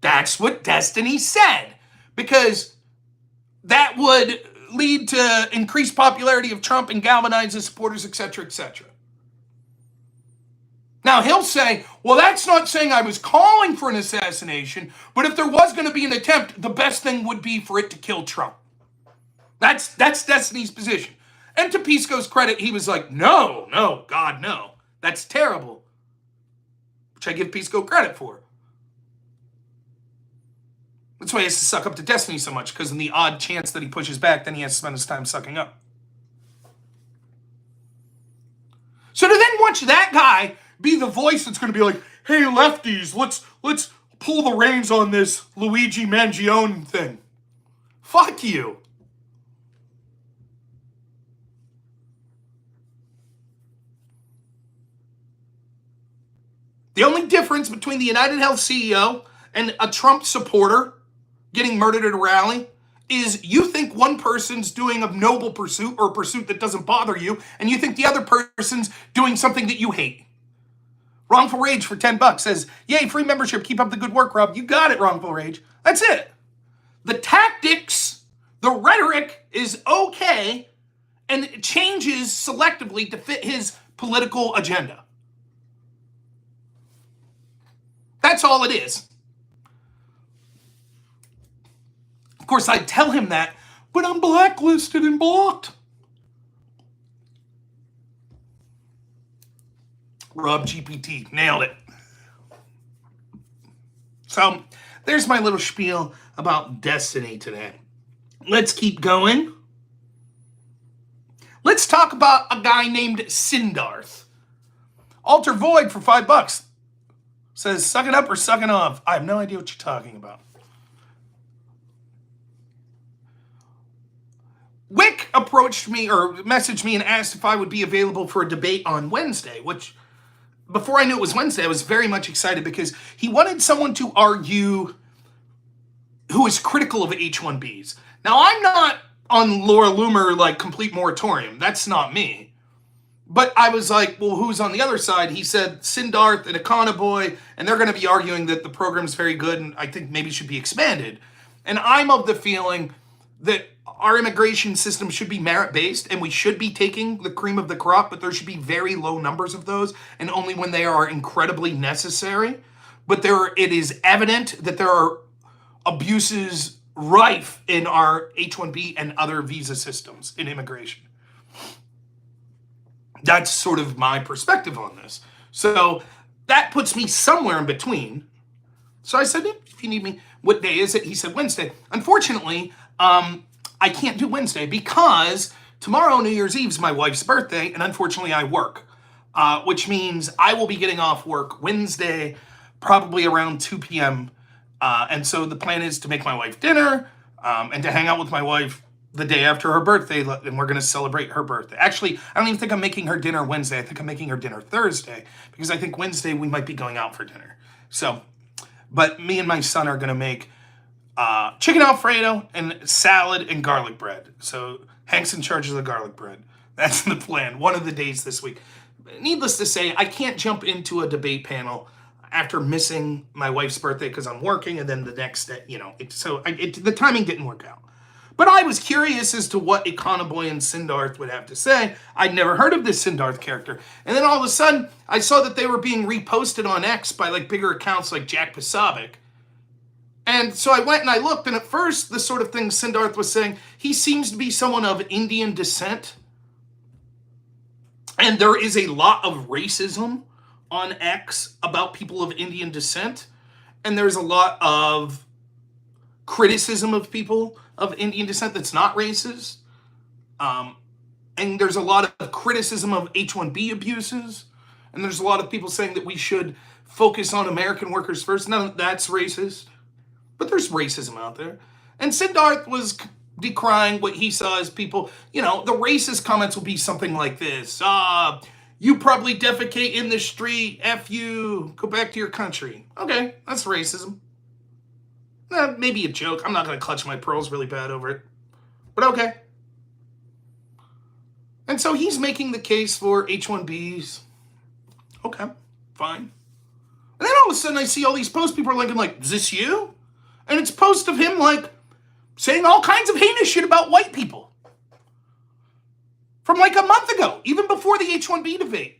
That's what Destiny said. Because that would lead to increased popularity of Trump and galvanize his supporters, etc., etc. Now, he'll say, well, that's not saying I was calling for an assassination, but if there was going to be an attempt, the best thing would be for it to kill Trump. That's Destiny's position. And to Pisco's credit, he was like, no, God, no. That's terrible. Which I give Pisco credit for. That's why he has to suck up to Destiny so much, because in the odd chance that he pushes back, then he has to spend his time sucking up. So to then watch that guy be the voice that's going to be like, hey, lefties, let's pull the reins on this Luigi Mangione thing. Fuck you. The only difference between the UnitedHealth CEO and a Trump supporter getting murdered at a rally is you think one person's doing a noble pursuit or a pursuit that doesn't bother you, and you think the other person's doing something that you hate. Wrongful Rage for $10 says, yay, free membership. Keep up the good work, Rob. You got it, Wrongful Rage. That's it. The tactics, the rhetoric is okay, and it changes selectively to fit his political agenda. That's all it is. Of course, I tell him that, but I'm blacklisted and blocked. Rob GPT, nailed it. So, there's my little spiel about Destiny today. Let's keep going. Let's talk about a guy named Sindarth. Alter Void for $5. Says, suck it up or suck it off. I have no idea what you're talking about. Wick approached me or messaged me and asked if I would be available for a debate on Wednesday, which before I knew it was Wednesday, I was very much excited because he wanted someone to argue who is critical of H-1Bs. Now, I'm not on Laura Loomer, like, complete moratorium. That's not me. But I was like, well, who's on the other side? He said Sindarth and Econoboy, and they're going to be arguing that the program's very good and I think maybe should be expanded. And I'm of the feeling that our immigration system should be merit-based and we should be taking the cream of the crop, but there should be very low numbers of those and only when they are incredibly necessary. But it is evident that there are abuses rife in our H-1B and other visa systems in immigration. That's sort of my perspective on this. So that puts me somewhere in between. So I said, if you need me, what day is it? He said Wednesday. Unfortunately, I can't do Wednesday because tomorrow, New Year's Eve, is my wife's birthday, and unfortunately I work, which means I will be getting off work Wednesday, probably around 2 p.m. And so the plan is to make my wife dinner and to hang out with my wife the day after her birthday, and we're going to celebrate her birthday. Actually, I don't even think I'm making her dinner Wednesday. I think I'm making her dinner Thursday because I think Wednesday we might be going out for dinner. So, but me and my son are going to make chicken Alfredo and salad and garlic bread. So Hank's in charge of the garlic bread. That's the plan. One of the days this week. Needless to say, I can't jump into a debate panel after missing my wife's birthday because I'm working, and then the next day, the timing didn't work out. But I was curious as to what Econoboy and Sindarth would have to say. I'd never heard of this Sindarth character. And then all of a sudden, I saw that they were being reposted on X by like bigger accounts like Jack Posobiec. And so I went and I looked, and at first, the sort of thing Sindarth was saying, he seems to be someone of Indian descent. And there is a lot of racism on X about people of Indian descent. And there's a lot of criticism of people of Indian descent that's not racist. And there's a lot of criticism of H-1B abuses. And there's a lot of people saying that we should focus on American workers first. None of that's racist. But there's racism out there. And Sindarth was decrying what he saw as people, the racist comments will be something like this. You probably defecate in the street. F you. Go back to your country. Okay, that's racism. Maybe a joke. I'm not going to clutch my pearls really bad over it. But okay. And so he's making the case for H-1Bs. Okay, fine. And then all of a sudden I see all these posts. People are linking like, is this you? And it's posts of him like saying all kinds of heinous shit about white people. From like a month ago, even before the H-1B debate.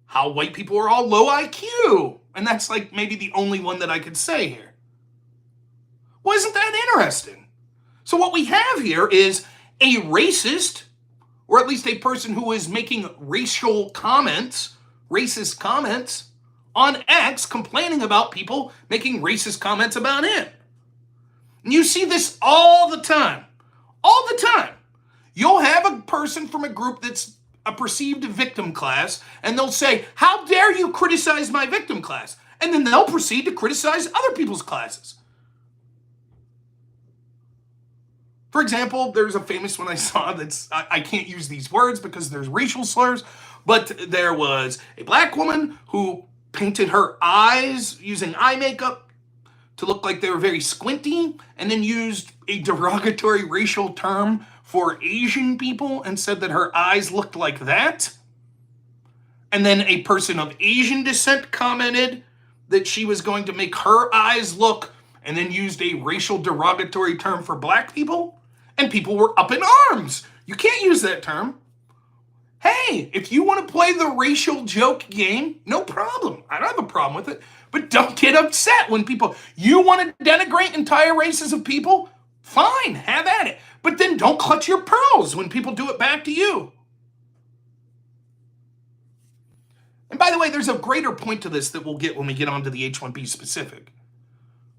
How white people are all low IQ. And that's like maybe the only one that I could say here. Well, isn't that interesting? So what we have here is a racist, or at least a person who is making racist comments on X, complaining about people making racist comments about him. And you see this all the time. All the time. You'll have a person from a group that's a perceived victim class, and they'll say, how dare you criticize my victim class? And then they'll proceed to criticize other people's classes. For example, there's a famous one I saw that's, I can't use these words because there's racial slurs, but there was a black woman who painted her eyes using eye makeup to look like they were very squinty, and then used a derogatory racial term for Asian people and said that her eyes looked like that. And then a person of Asian descent commented that she was going to make her eyes look, and then used a racial derogatory term for black people. And people were up in arms. You can't use that term. Hey, if you want to play the racial joke game, no problem. I don't have a problem with it. But don't get upset when you want to denigrate entire races of people? Fine, have at it. But then don't clutch your pearls when people do it back to you. And by the way, there's a greater point to this that we'll get when we get onto the H-1B specific.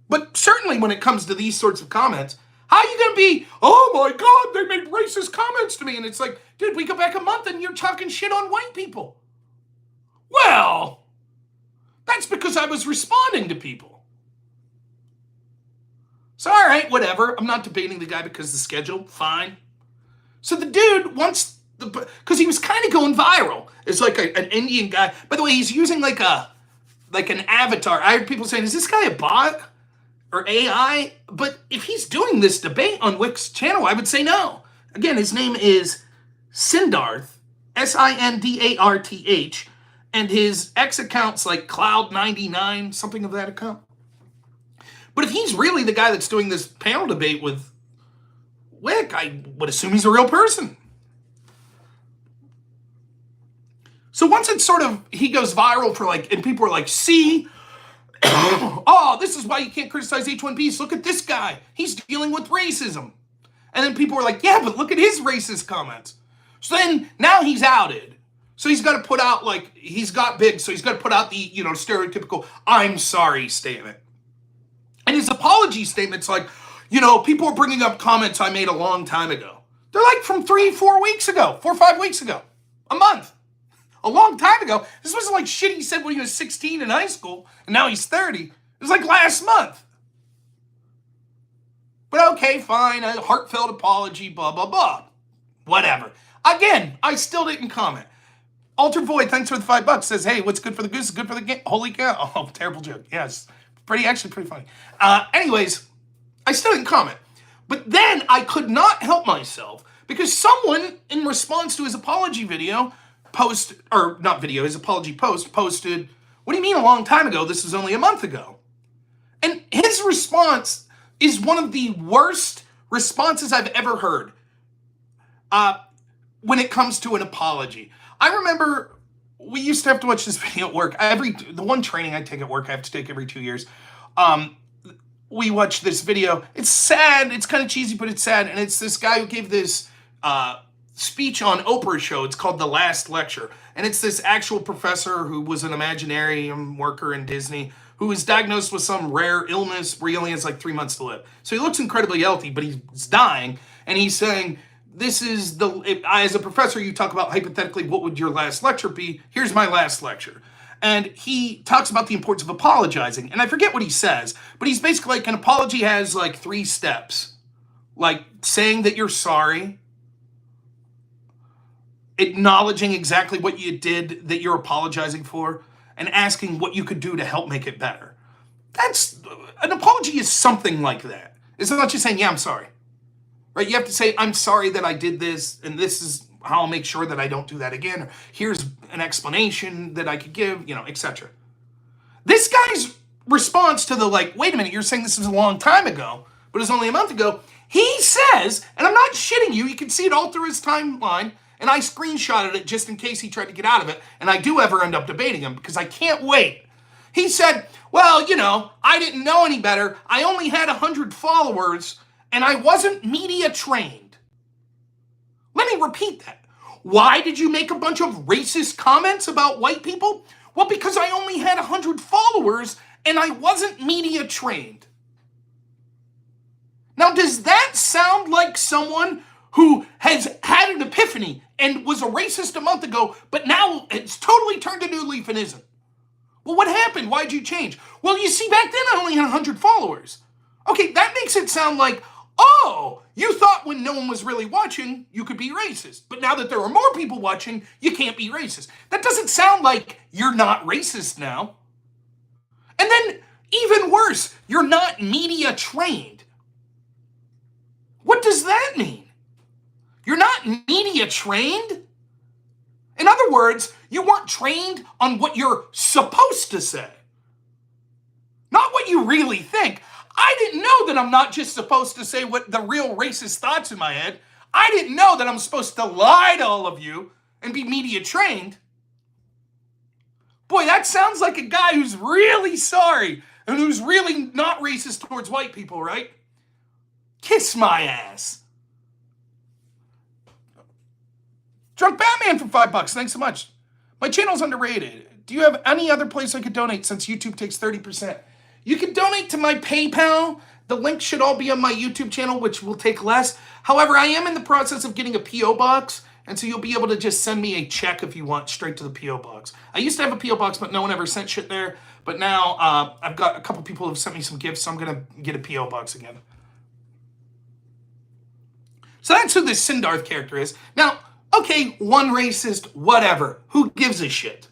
But certainly when it comes to these sorts of comments, how are you going to be, oh my God, they made racist comments to me? And it's like, dude, we go back a month and you're talking shit on white people. Well, That's because I was responding to people. So, all right, whatever. I'm not debating the guy because of the schedule. Fine. So the dude wants because he was kind of going viral. It's like an Indian guy. By the way, he's using like an avatar. I heard people saying, is this guy a bot or AI? But if he's doing this debate on Wick's channel, I would say no. Again, his name is Sindarth, Sindarth, and his X account's like Cloud99, something of that account. But if he's really the guy that's doing this panel debate with Wick, I would assume he's a real person. So once it's sort of, he goes viral for like, and people are like, see, oh, this is why you can't criticize H1Bs. Look at this guy. He's dealing with racism. And then people are like, yeah, but look at his racist comments. So then now he's outed. So he's got to put out like, he's got big. So he's got to put out the, stereotypical, I'm sorry statement. And his apology statement's like, people are bringing up comments I made a long time ago. They're like from 4 weeks ago, 4 or 5 weeks ago, a month. A long time ago. This wasn't like shit he said when he was 16 in high school, and now he's 30. It was like last month. But okay, fine, a heartfelt apology, blah, blah, blah. Whatever. Again, I still didn't comment. Altered Void, thanks for the $5, says, hey, what's good for the goose is good for the game. Holy cow. Oh, terrible joke. Yes. Actually pretty funny. Anyways, I still didn't comment. But then I could not help myself because someone, in response to his apology video, his apology post, posted, what do you mean a long time ago? This was only a month ago. And his response is one of the worst responses I've ever heard when it comes to an apology. I remember we used to have to watch this video at work. The one training I take at work, I have to take every 2 years. We watched this video. It's sad. It's kind of cheesy, but it's sad. And it's this guy who gave this speech on Oprah's show. It's called The Last Lecture. And it's this actual professor who was an Imaginarium worker in Disney who was diagnosed with some rare illness where he only has like 3 months to live. So he looks incredibly healthy, but he's dying. And he's saying, as a professor, you talk about hypothetically, what would your last lecture be? Here's my last lecture. And he talks about the importance of apologizing. And I forget what he says, but he's basically like, an apology has like 3 steps. Like saying that you're sorry, acknowledging exactly what you did that you're apologizing for, and asking what you could do to help make it better. An apology is something like that. It's not just saying, yeah, I'm sorry. Right? You have to say, I'm sorry that I did this, and this is how I'll make sure that I don't do that again. Or here's an explanation that I could give, etc. This guy's response to the wait a minute, you're saying this was a long time ago, but it was only a month ago. He says, and I'm not shitting you can see it all through his timeline, and I screenshotted it just in case he tried to get out of it, and I do ever end up debating him because I can't wait. He said, well, I didn't know any better. I only had 100 followers, and I wasn't media trained. Let me repeat that. Why did you make a bunch of racist comments about white people? Well, because I only had 100 followers, and I wasn't media trained. Now, does that sound like someone who has had an epiphany and was a racist a month ago, but now it's totally turned a new leaf and isn't? Well, what happened? Why'd you change? Well, you see, back then I only had 100 followers. Okay, that makes it sound like, oh, you thought when no one was really watching, you could be racist. But now that there are more people watching, you can't be racist. That doesn't sound like you're not racist now. And then, even worse, you're not media trained. What does that mean? You're not media trained? In other words, you weren't trained on what you're supposed to say. Not what you really think. I didn't know that I'm not just supposed to say what the real racist thoughts in my head. I didn't know that I'm supposed to lie to all of you and be media trained. Boy, that sounds like a guy who's really sorry and who's really not racist towards white people, right? Kiss my ass. Drunk Batman for $5. Thanks so much. My channel's underrated. Do you have any other place I could donate since YouTube takes 30%? You can donate to my PayPal. The links should all be on my YouTube channel, which will take less. However, I am in the process of getting a P.O. box, and so you'll be able to just send me a check if you want straight to the P.O. box. I used to have a P.O. box, but no one ever sent shit there. But now I've got a couple people who have sent me some gifts, so I'm going to get a P.O. box again. So that's who this Sindarth character is. Now, okay, one racist, whatever. Who gives a shit?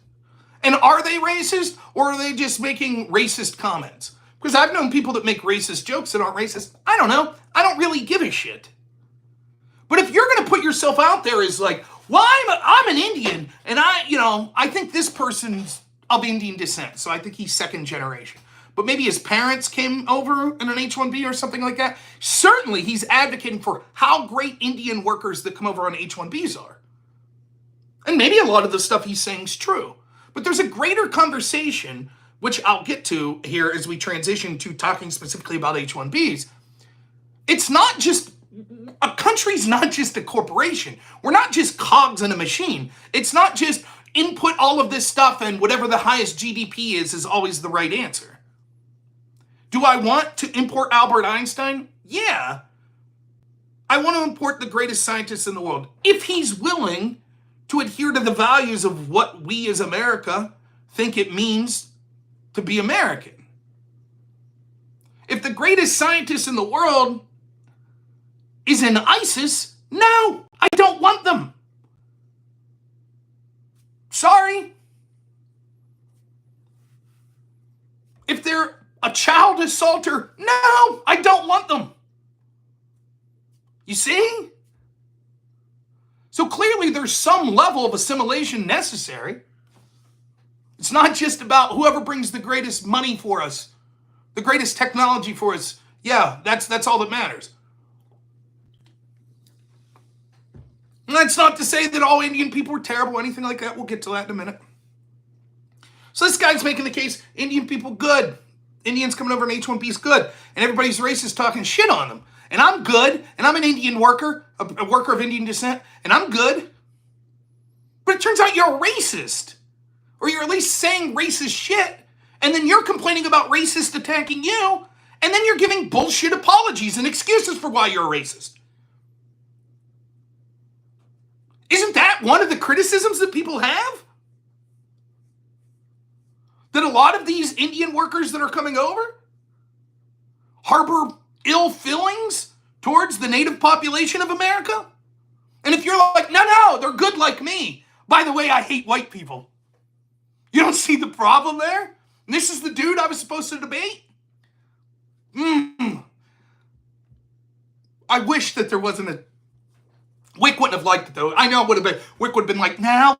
And are they racist, or are they just making racist comments? Because I've known people that make racist jokes that aren't racist. I don't know. I don't really give a shit. But if you're going to put yourself out there as like, well, I'm an Indian, and I think this person's of Indian descent, so I think he's second generation. But maybe his parents came over in an H-1B or something like that. Certainly, he's advocating for how great Indian workers that come over on H-1Bs are. And maybe a lot of the stuff he's saying is true. But there's a greater conversation, which I'll get to here as we transition to talking specifically about H-1Bs. It's not just, a country's not just a corporation. We're not just cogs in a machine. It's not just input all of this stuff and whatever the highest GDP is always the right answer. Do I want to import Albert Einstein? Yeah. I want to import the greatest scientist in the world. If he's willing to adhere to the values of what we as America think it means to be American. If the greatest scientist in the world is in ISIS, no, I don't want them. Sorry. If they're a child assaulter, no, I don't want them. You see? So clearly there's some level of assimilation necessary. It's not just about whoever brings the greatest money for us, the greatest technology for us. Yeah, that's all that matters. And that's not to say that all Indian people are terrible or anything like that. We'll get to that in a minute. So this guy's making the case, Indian people good. Indians coming over in H-1B is good. And everybody's racist talking shit on them. And I'm good. And I'm an Indian worker, a worker of Indian descent. And I'm good. But it turns out you're a racist. Or you're at least saying racist shit. And then you're complaining about racists attacking you. And then you're giving bullshit apologies and excuses for why you're a racist. Isn't that one of the criticisms that people have? That a lot of these Indian workers that are coming over harbor ill feelings towards the native population of America? And if you're like, no, they're good like me. By the way, I hate white people. You don't see the problem there? And this is the dude I was supposed to debate? I wish that there wasn't a... Wick wouldn't have liked it, though. I know it would have been... Wick would have been like, now,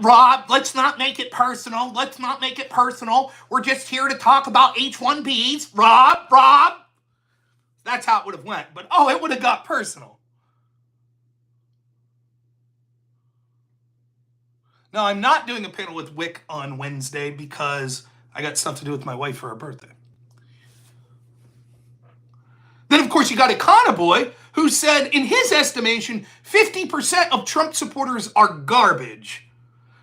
Rob, let's not make it personal. Let's not make it personal. We're just here to talk about H-1Bs. Rob. That's how it would have went. But, it would have got personal. Now, I'm not doing a panel with Wick on Wednesday because I got stuff to do with my wife for her birthday. Then, of course, you got a Conor boy who said, in his estimation, 50% of Trump supporters are garbage.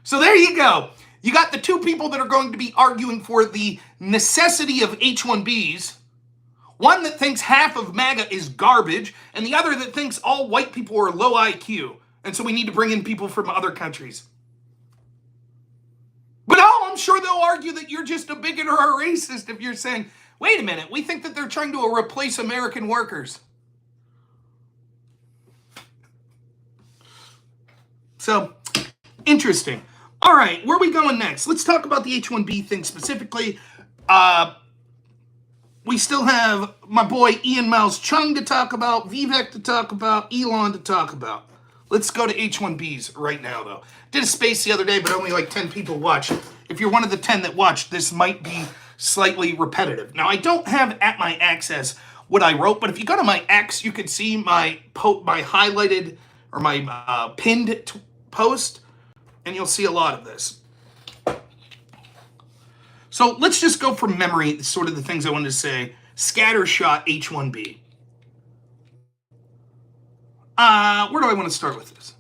So there you go. You got the two people that are going to be arguing for the necessity of H-1Bs. One that thinks half of MAGA is garbage, and the other that thinks all white people are low IQ, and so we need to bring in people from other countries. But I'm sure they'll argue that you're just a bigot or a racist if you're saying, wait a minute, we think that they're trying to replace American workers. So, interesting. All right, where are we going next? Let's talk about the H-1B thing specifically. We still have my boy Ian Miles Chung to talk about, Vivek to talk about, Elon to talk about. Let's go to H-1Bs right now, though. Did a space the other day, but only like 10 people watched. If you're one of the 10 that watched, this might be slightly repetitive. Now, I don't have at my access what I wrote, but if you go to my X, you can see my highlighted or my pinned post, and you'll see a lot of this. So let's just go from memory, sort of the things I wanted to say. Scattershot H-1B. Where do I want to start with this?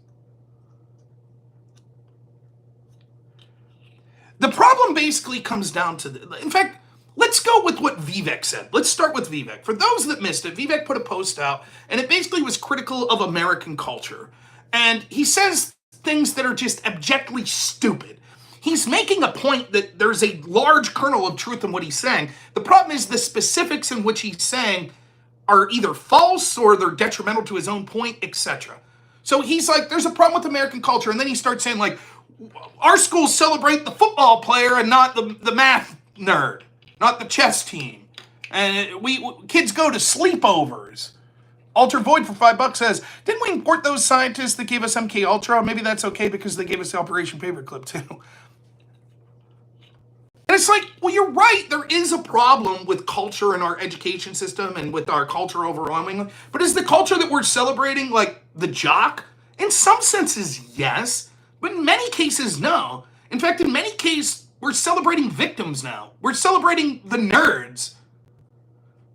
The problem basically comes down to, in fact, let's go with what Vivek said. Let's start with Vivek. For those that missed it, Vivek put a post out, and it basically was critical of American culture. And he says things that are just abjectly stupid. he's making a point that there's a large kernel of truth in what he's saying. The problem is the specifics in which he's saying are either false or they're detrimental to his own point, etc. So he's like, there's a problem with American culture. And then he starts saying, like, our schools celebrate the football player and not the math nerd, not the chess team. And kids go to sleepovers. Alter Void for $5 says, didn't we import those scientists that gave us MK Ultra? Maybe that's okay because they gave us the Operation Paperclip too. And it's like, well, you're right. There is a problem with culture in our education system and with our culture overwhelmingly. But is the culture that we're celebrating like the jock? In some senses, yes. But in many cases, no. In fact, in many cases, we're celebrating victims now. We're celebrating the nerds.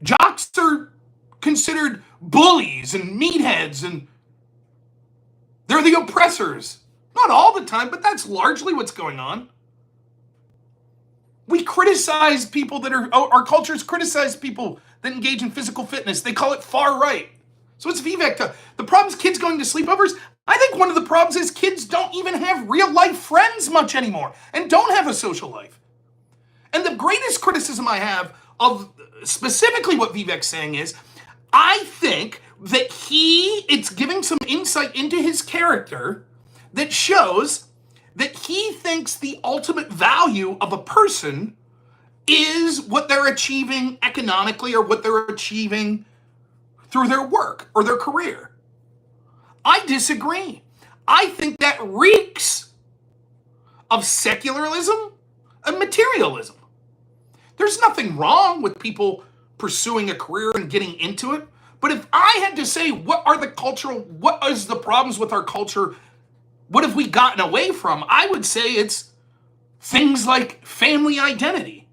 Jocks are considered bullies and meatheads, and they're the oppressors. Not all the time, but that's largely what's going on. We criticize people that are, our cultures criticize people that engage in physical fitness. They call it far right. So it's Vivek. The problem is kids going to sleepovers. I think one of the problems is kids don't even have real life friends much anymore and don't have a social life. And the greatest criticism I have of specifically what Vivek's saying is, I think that it's giving some insight into his character that shows that he thinks the ultimate value of a person is what they're achieving economically or what they're achieving through their work or their career. I disagree. I think that reeks of secularism and materialism. There's nothing wrong with people pursuing a career and getting into it. But if I had to say what is the problems with our culture, what have we gotten away from? I would say it's things like family identity.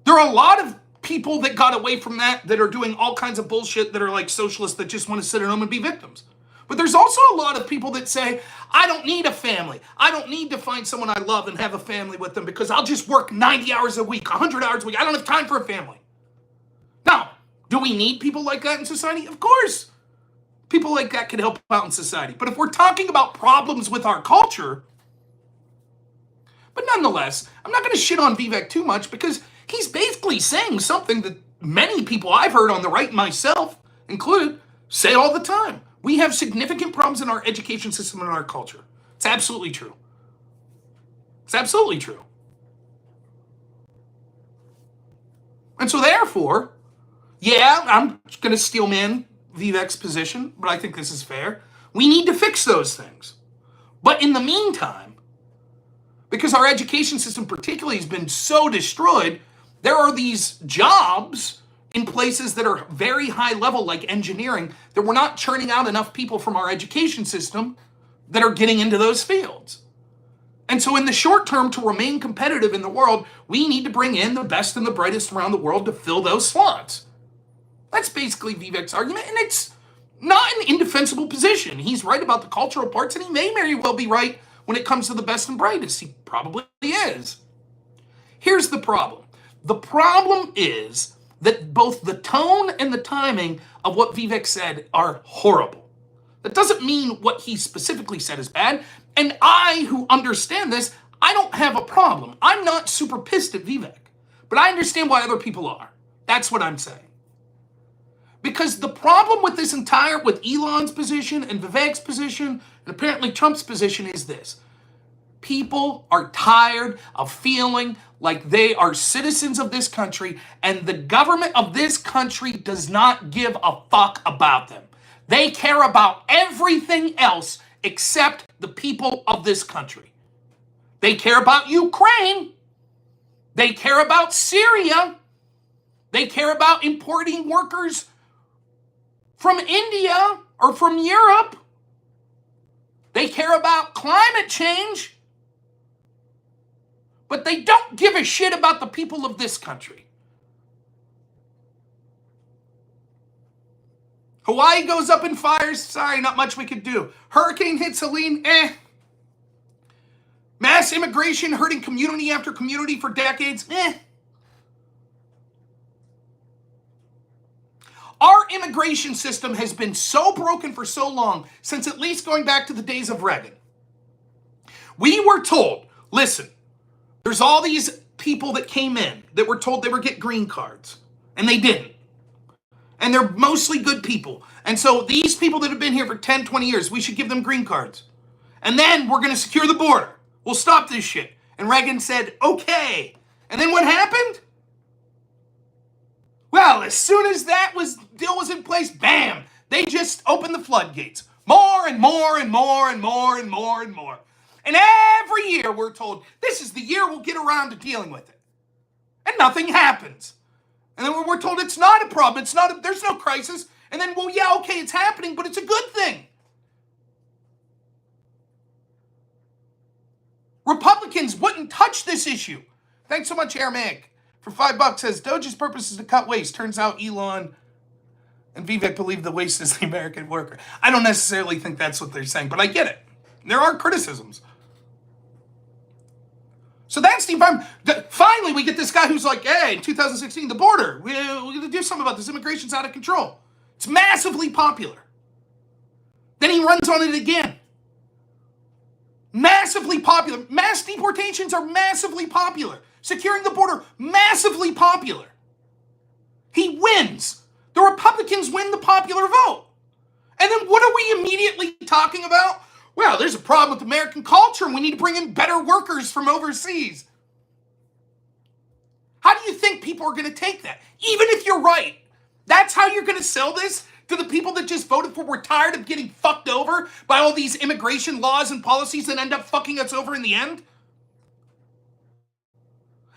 There are a lot of people that got away from that are doing all kinds of bullshit that are like socialists that just want to sit at home and be victims. But there's also a lot of people that say, I don't need a family. I don't need to find someone I love and have a family with them because I'll just work 90 hours a week, 100 hours a week. I don't have time for a family. Now, do we need people like that in society? Of course. People like that can help out in society. But if we're talking about problems with our culture, but nonetheless, I'm not going to shit on Vivek too much because he's basically saying something that many people I've heard on the right, myself included, say all the time. We have significant problems in our education system and our culture. It's absolutely true. It's absolutely true. And so therefore, yeah, I'm going to steel man Vivek's position, but I think this is fair. We need to fix those things. But in the meantime, because our education system particularly has been so destroyed, there are these jobs in places that are very high level, like engineering, that we're not churning out enough people from our education system that are getting into those fields. And so in the short term, to remain competitive in the world, we need to bring in the best and the brightest around the world to fill those slots. That's basically Vivek's argument, and it's not an indefensible position. He's right about the cultural parts, and he may very well be right when it comes to the best and brightest. He probably is. Here's the problem. The problem is that both the tone and the timing of what Vivek said are horrible. That doesn't mean what he specifically said is bad. And I, who understand this, I don't have a problem. I'm not super pissed at Vivek, but I understand why other people are. That's what I'm saying. Because the problem with with Elon's position and Vivek's position, and apparently Trump's position is this. People are tired of feeling like they are citizens of this country and the government of this country does not give a fuck about them. They care about everything else except the people of this country. They care about Ukraine. They care about Syria. They care about importing workers from India or from Europe. They care about climate change. But they don't give a shit about the people of this country. Hawaii goes up in fires. Sorry, not much we could do. Hurricane hits Helene. Mass immigration hurting community after community for decades. Our Our immigration system has been so broken for so long, since at least going back to the days of Reagan. We were told, listen, there's all these people that came in that were told they would get green cards, and they didn't. And they're mostly good people. And so these people that have been here for 10, 20 years, we should give them green cards. And then we're going to secure the border. We'll stop this shit. And Reagan said, okay. And then what happened? Well, as soon as that deal was in place, bam, they just opened the floodgates. More and more and more and more and more and more. And every year we're told, this is the year we'll get around to dealing with it. And nothing happens. And then we're told it's not a problem, there's no crisis. And then, well, yeah, okay, it's happening, but it's a good thing. Republicans wouldn't touch this issue. Thanks so much, Aramaic. For $5 says, Doge's purpose is to cut waste. Turns out Elon and Vivek believe the waste is the American worker. I don't necessarily think that's what they're saying, but I get it. There are criticisms. So that's the environment. Finally, we get this guy who's like, hey, in 2016, the border, we're going to do something about this. Immigration's out of control. It's massively popular. Then he runs on it again. Massively popular. Mass deportations are massively popular. Securing the border, massively popular. He wins. The Republicans win the popular vote. And then what are we immediately talking about? Well, there's a problem with American culture and we need to bring in better workers from overseas. How do you think people are going to take that? Even if you're right, that's how you're going to sell this to the people that just voted for, we're tired of getting fucked over by all these immigration laws and policies that end up fucking us over in the end?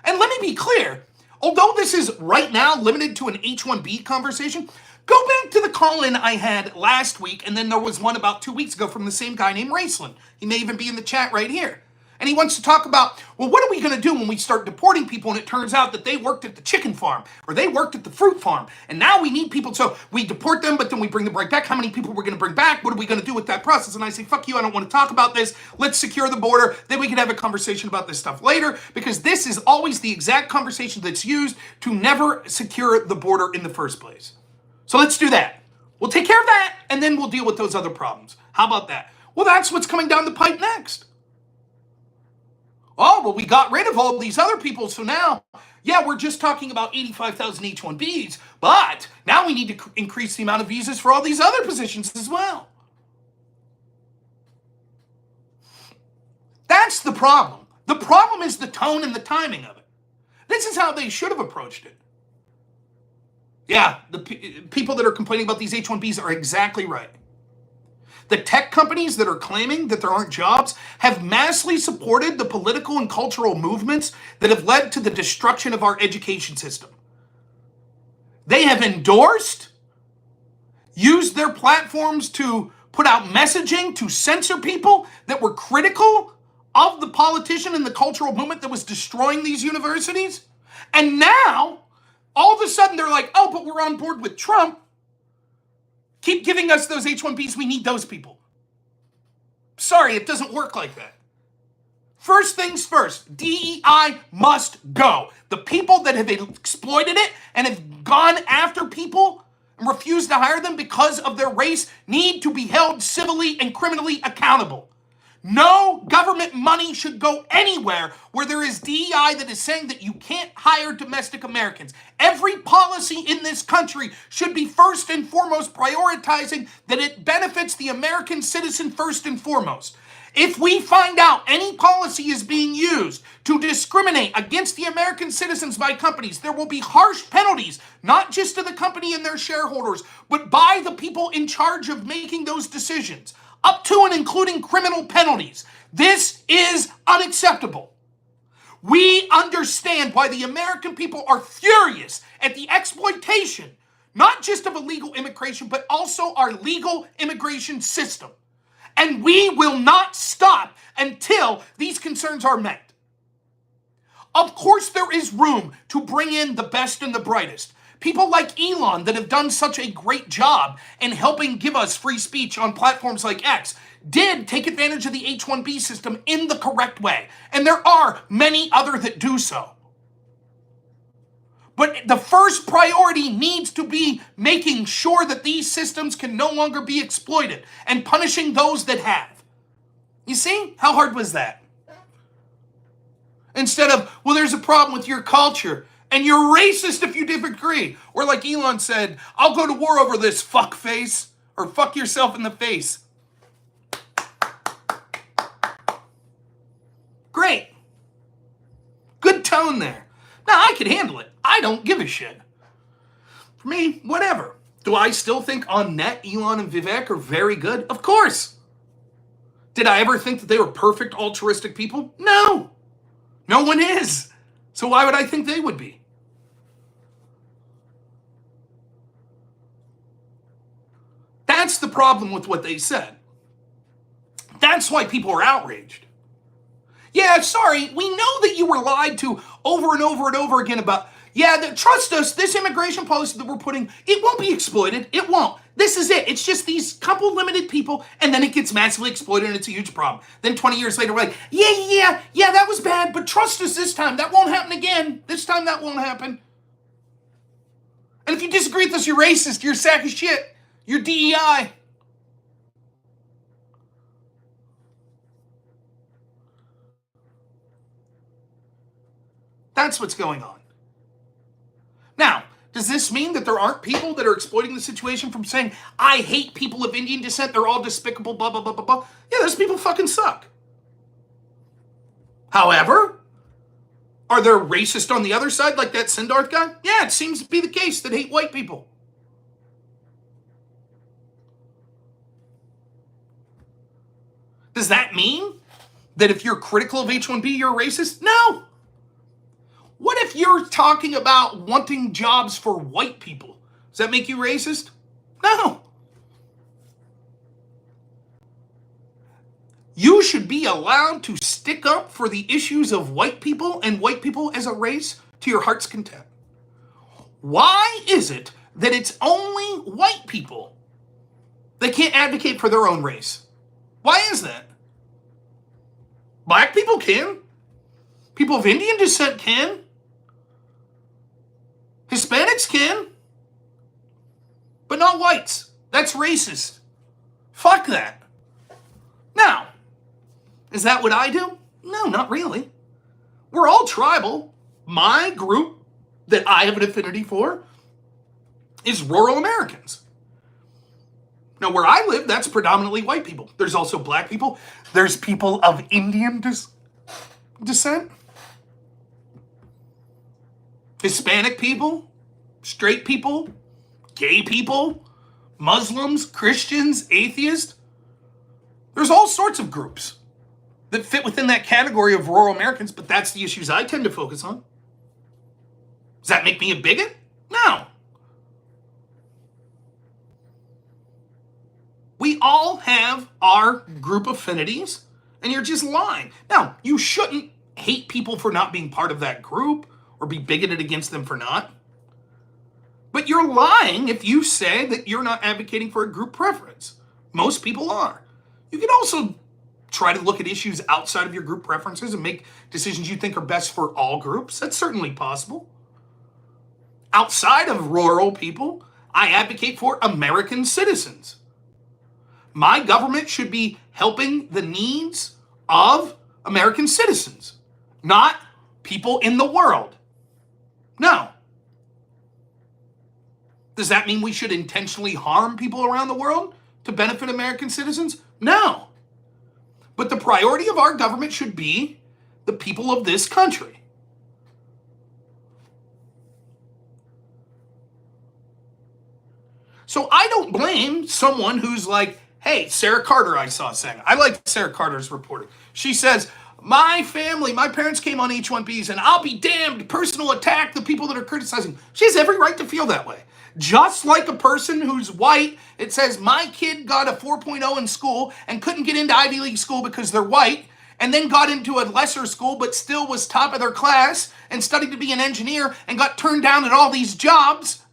And let me be clear, although this is right now limited to an H-1B conversation, go back to the call-in I had last week, and then there was one about 2 weeks ago from the same guy named Raicelin. He may even be in the chat right here. And he wants to talk about, well, what are we going to do when we start deporting people and it turns out that they worked at the chicken farm or they worked at the fruit farm and now we need people, so we deport them but then we bring them right back. How many people we're going to bring back? What are we going to do with that process? And I say, fuck you, I don't want to talk about this. Let's secure the border. Then we can have a conversation about this stuff later, because this is always the exact conversation that's used to never secure the border in the first place. So let's do that. We'll take care of that and then we'll deal with those other problems. How about that? Well, that's what's coming down the pipe next. Oh, well, we got rid of all these other people, so now, yeah, we're just talking about 85,000 H-1Bs, but now we need to increase the amount of visas for all these other positions as well. That's the problem. The problem is the tone and the timing of it. This is how they should have approached it. Yeah, the people that are complaining about these H-1Bs are exactly right. The tech companies that are claiming that there aren't jobs have massively supported the political and cultural movements that have led to the destruction of our education system. They have endorsed, used their platforms to put out messaging to censor people that were critical of the politician and the cultural movement that was destroying these universities. And now, all of a sudden, they're like, oh, but we're on board with Trump. Keep giving us those H-1Bs, we need those people. Sorry, it doesn't work like that. First things first, DEI must go. The people that have exploited it and have gone after people and refused to hire them because of their race need to be held civilly and criminally accountable. No government money should go anywhere where there is DEI that is saying that you can't hire domestic Americans. Every policy in this country should be first and foremost prioritizing that it benefits the American citizen first and foremost. If we find out any policy is being used to discriminate against the American citizens by companies, there will be harsh penalties, not just to the company and their shareholders, but by the people in charge of making those decisions, up to and including criminal penalties. This is unacceptable. We understand why the American people are furious at the exploitation, not just of illegal immigration, but also our legal immigration system. And we will not stop until these concerns are met. Of course, there is room to bring in the best and the brightest. People like Elon that have done such a great job in helping give us free speech on platforms like X did take advantage of the H-1B system in the correct way. And there are many other that do so. But the first priority needs to be making sure that these systems can no longer be exploited and punishing those that have. You see? How hard was that? Instead of, well, there's a problem with your culture and you're racist if you disagree. Or like Elon said, I'll go to war over this fuck face, or fuck yourself in the face. Great. Good tone there. Now, I could handle it. I don't give a shit. For me, whatever. Do I still think on net Elon and Vivek are very good? Of course. Did I ever think that they were perfect altruistic people? No. No one is. So why would I think they would be? That's the problem with what they said. That's why people are outraged. Yeah, sorry, we know that you were lied to over and over and over again about, trust us, this immigration policy that we're putting, it won't be exploited. It won't. This is it. It's just these couple limited people, and then it gets massively exploited, and it's a huge problem. Then 20 years later, we're like, yeah, that was bad, but trust us this time. That won't happen again. This time that won't happen. And if you disagree with us, you're racist, you're a sack of shit, you're DEI. That's what's going on. Now, does this mean that there aren't people that are exploiting the situation from saying, I hate people of Indian descent, they're all despicable, blah, blah, blah, blah, blah? Yeah, those people fucking suck. However, are there racists on the other side like that Sindarth guy? Yeah, it seems to be the case that hate white people. Does that mean that if you're critical of H-1B, you're a racist? No. What if you're talking about wanting jobs for white people? Does that make you racist? No. You should be allowed to stick up for the issues of white people and white people as a race to your heart's content. Why is it that it's only white people that can't advocate for their own race? Why is that? Black people can. People of Indian descent can. Hispanics can. But not whites. That's racist. Fuck that. Now, is that what I do? No, not really. We're all tribal. My group that I have an affinity for is rural Americans. Now, where I live, that's predominantly white people. There's also black people. There's people of Indian descent. Hispanic people, straight people, gay people, Muslims, Christians, atheists. There's all sorts of groups that fit within that category of rural Americans, but that's the issues I tend to focus on. Does that make me a bigot? No. We all have our group affinities, and you're just lying. Now, you shouldn't hate people for not being part of that group or be bigoted against them for not. But you're lying if you say that you're not advocating for a group preference. Most people are. You can also try to look at issues outside of your group preferences and make decisions you think are best for all groups. That's certainly possible. Outside of rural people, I advocate for American citizens. My government should be helping the needs of American citizens, not people in the world. No. Does that mean we should intentionally harm people around the world to benefit American citizens? No. But the priority of our government should be the people of this country. So I don't blame someone who's like, hey, Sarah Carter, I saw saying. I like Sarah Carter's reporting. She says, my family, my parents came on H-1Bs, and I'll be damned, personal attack the people that are criticizing. She has every right to feel that way. Just like a person who's white, it says, my kid got a 4.0 in school and couldn't get into Ivy League school because they're white, and then got into a lesser school but still was top of their class and studied to be an engineer and got turned down at all these jobs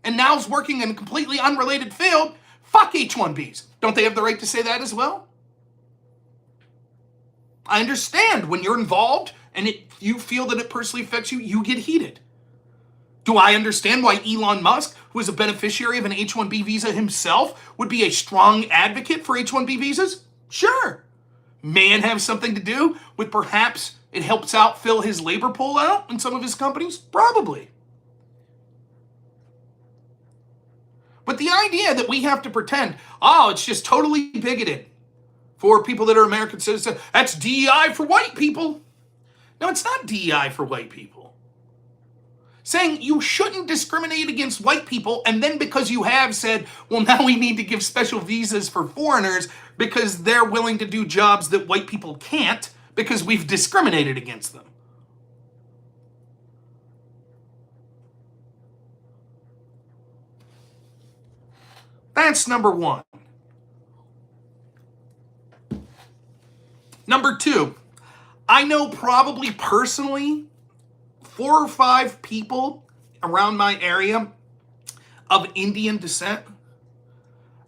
and now is working in a completely unrelated field. Fuck H-1Bs. Don't they have the right to say that as well? I understand when you're involved and you feel that it personally affects you, you get heated. Do I understand why Elon Musk, who is a beneficiary of an H-1B visa himself, would be a strong advocate for H-1B visas? Sure. May it have something to do with perhaps it helps out fill his labor pool out in some of his companies? Probably. But the idea that we have to pretend, oh, it's just totally bigoted for people that are American citizens, that's DEI for white people. No, it's not DEI for white people. Saying you shouldn't discriminate against white people, and then because you have said, well, now we need to give special visas for foreigners because they're willing to do jobs that white people can't because we've discriminated against them. That's number one. Number two, I know probably personally 4 or 5 people around my area of Indian descent,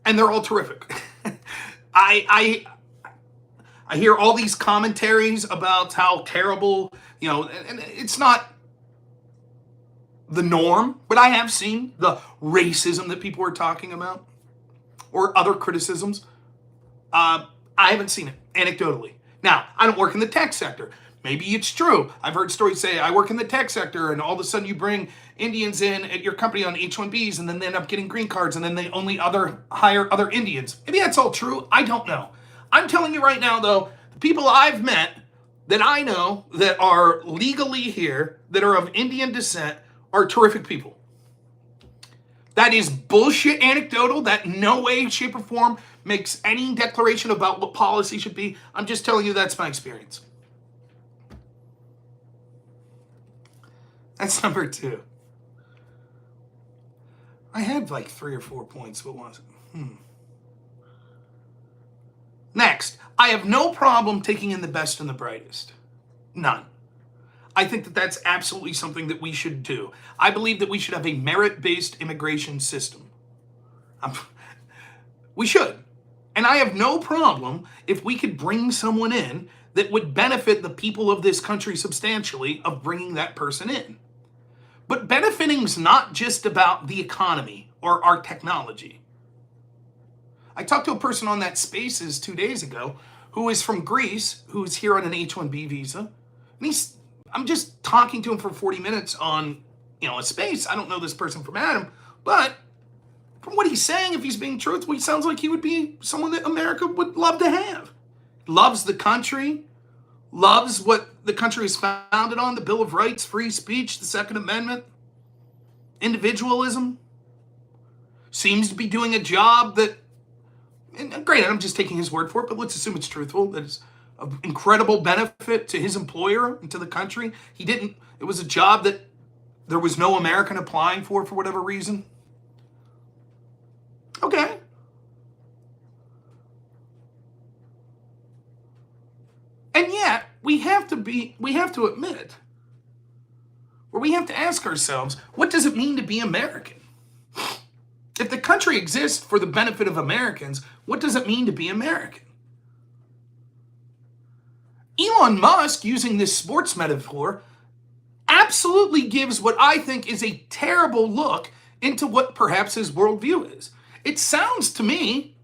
and they're all terrific. I hear all these commentaries about how terrible, and it's not the norm, but I have seen the racism that people are talking about or other criticisms. I haven't seen it anecdotally. Now, I don't work in the tech sector. Maybe it's true. I've heard stories say, I work in the tech sector, and all of a sudden you bring Indians in at your company on H-1Bs, and then they end up getting green cards, and then they only hire other Indians. Maybe that's all true. I don't know. I'm telling you right now, though, the people I've met that I know that are legally here, that are of Indian descent, are terrific people. That is bullshit anecdotal. That in no way, shape, or form makes any declaration about what policy should be. I'm just telling you that's my experience. That's number 2. I had like 3 or 4 points. What was it? Next, I have no problem taking in the best and the brightest. None. I think that that's absolutely something that we should do. I believe that we should have a merit-based immigration system. We should. And I have no problem if we could bring someone in that would benefit the people of this country substantially of bringing that person in. But benefiting is not just about the economy or our technology. I talked to a person on that Spaces 2 days ago who is from Greece, who is here on an H-1B visa. And I'm just talking to him for 40 minutes on, a space. I don't know this person from Adam, but from what he's saying, if he's being truthful, he sounds like he would be someone that America would love to have. Loves the country, loves what the country is founded on, the Bill of Rights, free speech, the Second Amendment, individualism. Seems to be doing a job that, and granted, I'm just taking his word for it, but let's assume it's truthful, that it's of incredible benefit to his employer and to the country. It was a job that there was no American applying for whatever reason. Okay. And yet, we have to admit, or we have to ask ourselves, what does it mean to be American? If the country exists for the benefit of Americans, what does it mean to be American? Elon Musk, using this sports metaphor, absolutely gives what I think is a terrible look into what perhaps his worldview is. It sounds to me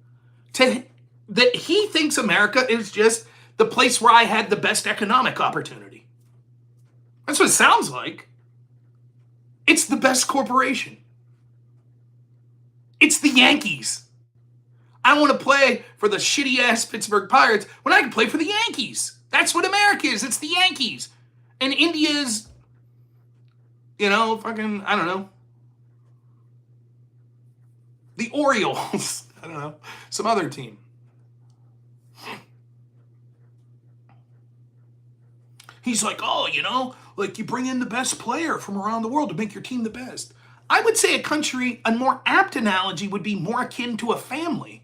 that he thinks America is just the place where I had the best economic opportunity. That's what it sounds like. It's the best corporation. It's the Yankees. I want to play for the shitty-ass Pittsburgh Pirates when I can play for the Yankees. That's what America is. It's the Yankees. And India's, I don't know. The Orioles. I don't know. Some other team. He's like, you bring in the best player from around the world to make your team the best. I would say a more apt analogy would be more akin to a family.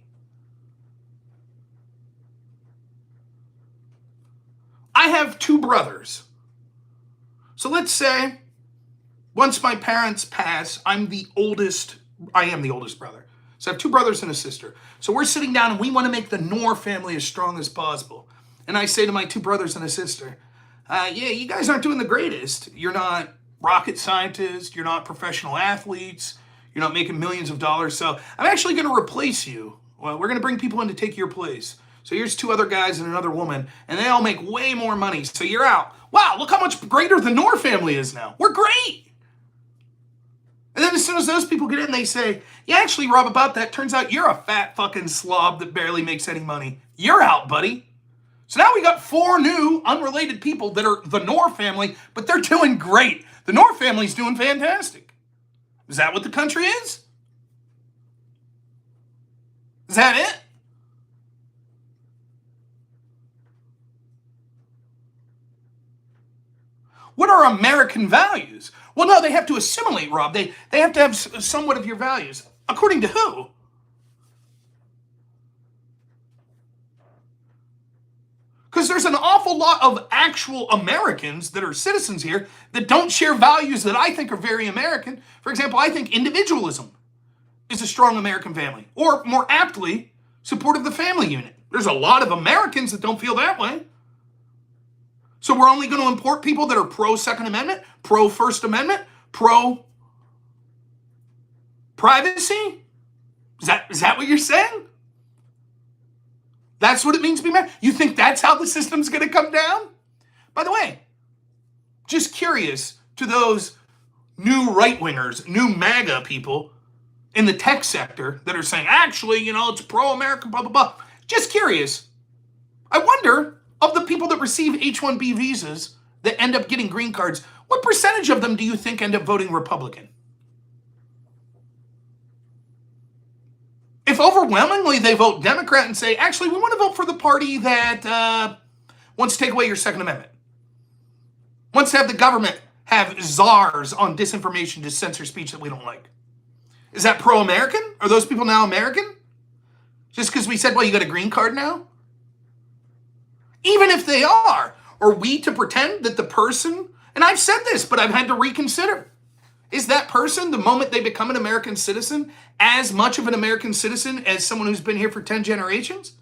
I have 2 brothers. So let's say once my parents pass, I am the oldest brother. So I have 2 brothers and a sister. So we're sitting down and we want to make the Knorr family as strong as possible. And I say to my 2 brothers and a sister, you guys aren't doing the greatest. You're not rocket scientists, you're not professional athletes, you're not making millions of dollars. So I'm actually going to replace you. Well, we're going to bring people in to take your place. So here's 2 other guys and another woman, and they all make way more money. So you're out. Wow, look how much greater the Knorr family is now. We're great. And then as soon as those people get in, they say, yeah, actually, Rob, about that, turns out you're a fat fucking slob that barely makes any money. You're out, buddy. So now we got 4 new unrelated people that are the Knorr family, but they're doing great. The Knorr family's doing fantastic. Is that what the country is? Is that it? What are American values? Well, no, they have to assimilate, Rob. They have to have somewhat of your values. According to who? Because there's an awful lot of actual Americans that are citizens here that don't share values that I think are very American. For example, I think individualism is a strong American family, or more aptly, support of the family unit. There's a lot of Americans that don't feel that way. So we're only going to import people that are pro-Second Amendment, pro-First Amendment, pro-privacy? Is that what you're saying? That's what it means to be mad? You think that's how the system's going to come down? By the way, just curious to those new right-wingers, new MAGA people in the tech sector that are saying, actually, it's pro-American, blah, blah, blah. Just curious. I wonder, of the people that receive H-1B visas that end up getting green cards, what percentage of them do you think end up voting Republican? If overwhelmingly they vote Democrat and say, actually, we want to vote for the party that wants to take away your Second Amendment, wants to have the government have czars on disinformation to censor speech that we don't like. Is that pro-American? Are those people now American? Just because we said, well, you got a green card now? Even if they are we to pretend that the person, and I've said this, but I've had to reconsider, is that person, the moment they become an American citizen, as much of an American citizen as someone who's been here for 10 generations?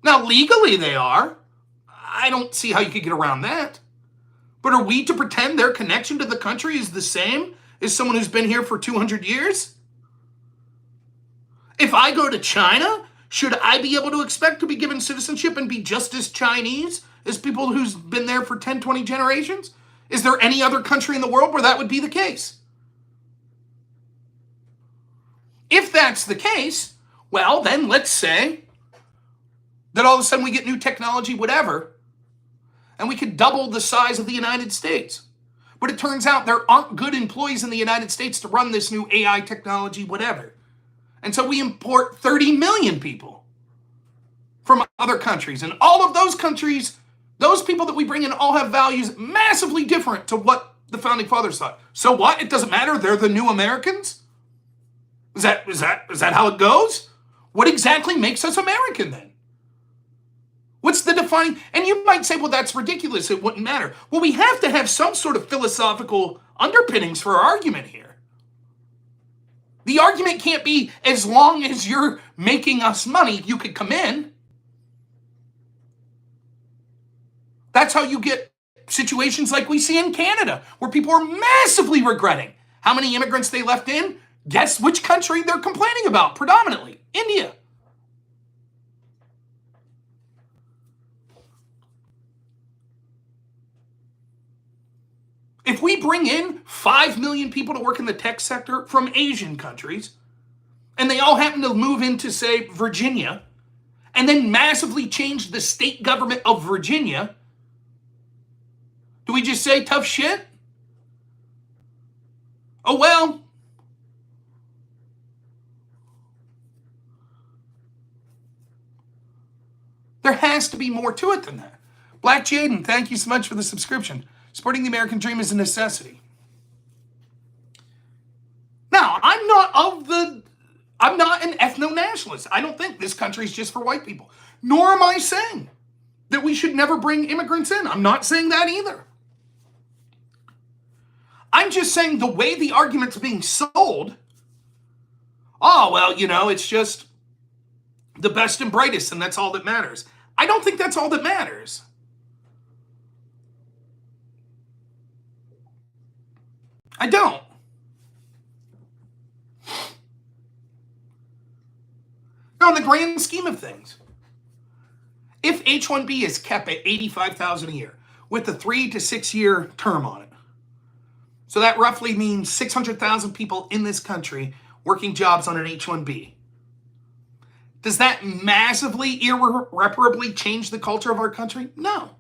Now, legally they are. I don't see how you could get around that. But are we to pretend their connection to the country is the same as someone who's been here for 200 years? If I go to China, should I be able to expect to be given citizenship and be just as Chinese as people who's been there for 10, 20 generations? Is there any other country in the world where that would be the case? If that's the case, well, then let's say that all of a sudden we get new technology, whatever, and we could double the size of the United States. But it turns out there aren't good employees in the United States to run this new AI technology, whatever. And so we import 30 million people from other countries. And all of those countries, those people that we bring in all have values massively different to what the Founding Fathers thought. So what? It doesn't matter. They're the new Americans? Is that how it goes? What exactly makes us American then? What's the defining? And you might say, well, that's ridiculous. It wouldn't matter. Well, we have to have some sort of philosophical underpinnings for our argument here. The argument can't be, as long as you're making us money, you could come in. That's how you get situations like we see in Canada, where people are massively regretting how many immigrants they left in. Guess which country they're complaining about predominantly? India. If we bring in 5 million people to work in the tech sector from Asian countries, and they all happen to move into, say, Virginia, and then massively change the state government of Virginia, do we just say tough shit? Oh, well. There has to be more to it than that. Black Jaden, thank you so much for the subscription. Supporting the American dream is a necessity. Now, I'm not an ethno-nationalist. I don't think this country is just for white people. Nor am I saying that we should never bring immigrants in. I'm not saying that either. I'm just saying the way the argument's being sold, oh, well, it's just the best and brightest, and that's all that matters. I don't think that's all that matters. I don't. Now, in the grand scheme of things, if H-1B is kept at $85,000 a year with a 3 to 6 year term on it, so that roughly means 600,000 people in this country working jobs on an H-1B. Does that massively, irreparably change the culture of our country? No.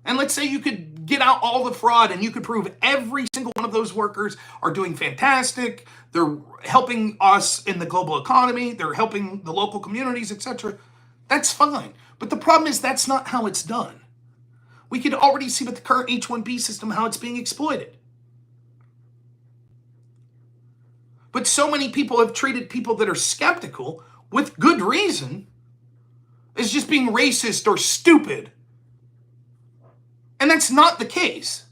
And let's say you could get out all the fraud and you could prove every single one of those workers are doing fantastic. They're helping us in the global economy. They're helping the local communities, etc. That's fine. But the problem is that's not how it's done. We could already see with the current H-1B system how it's being exploited. But so many people have treated people that are skeptical, with good reason, as just being racist or stupid. And that's not the case.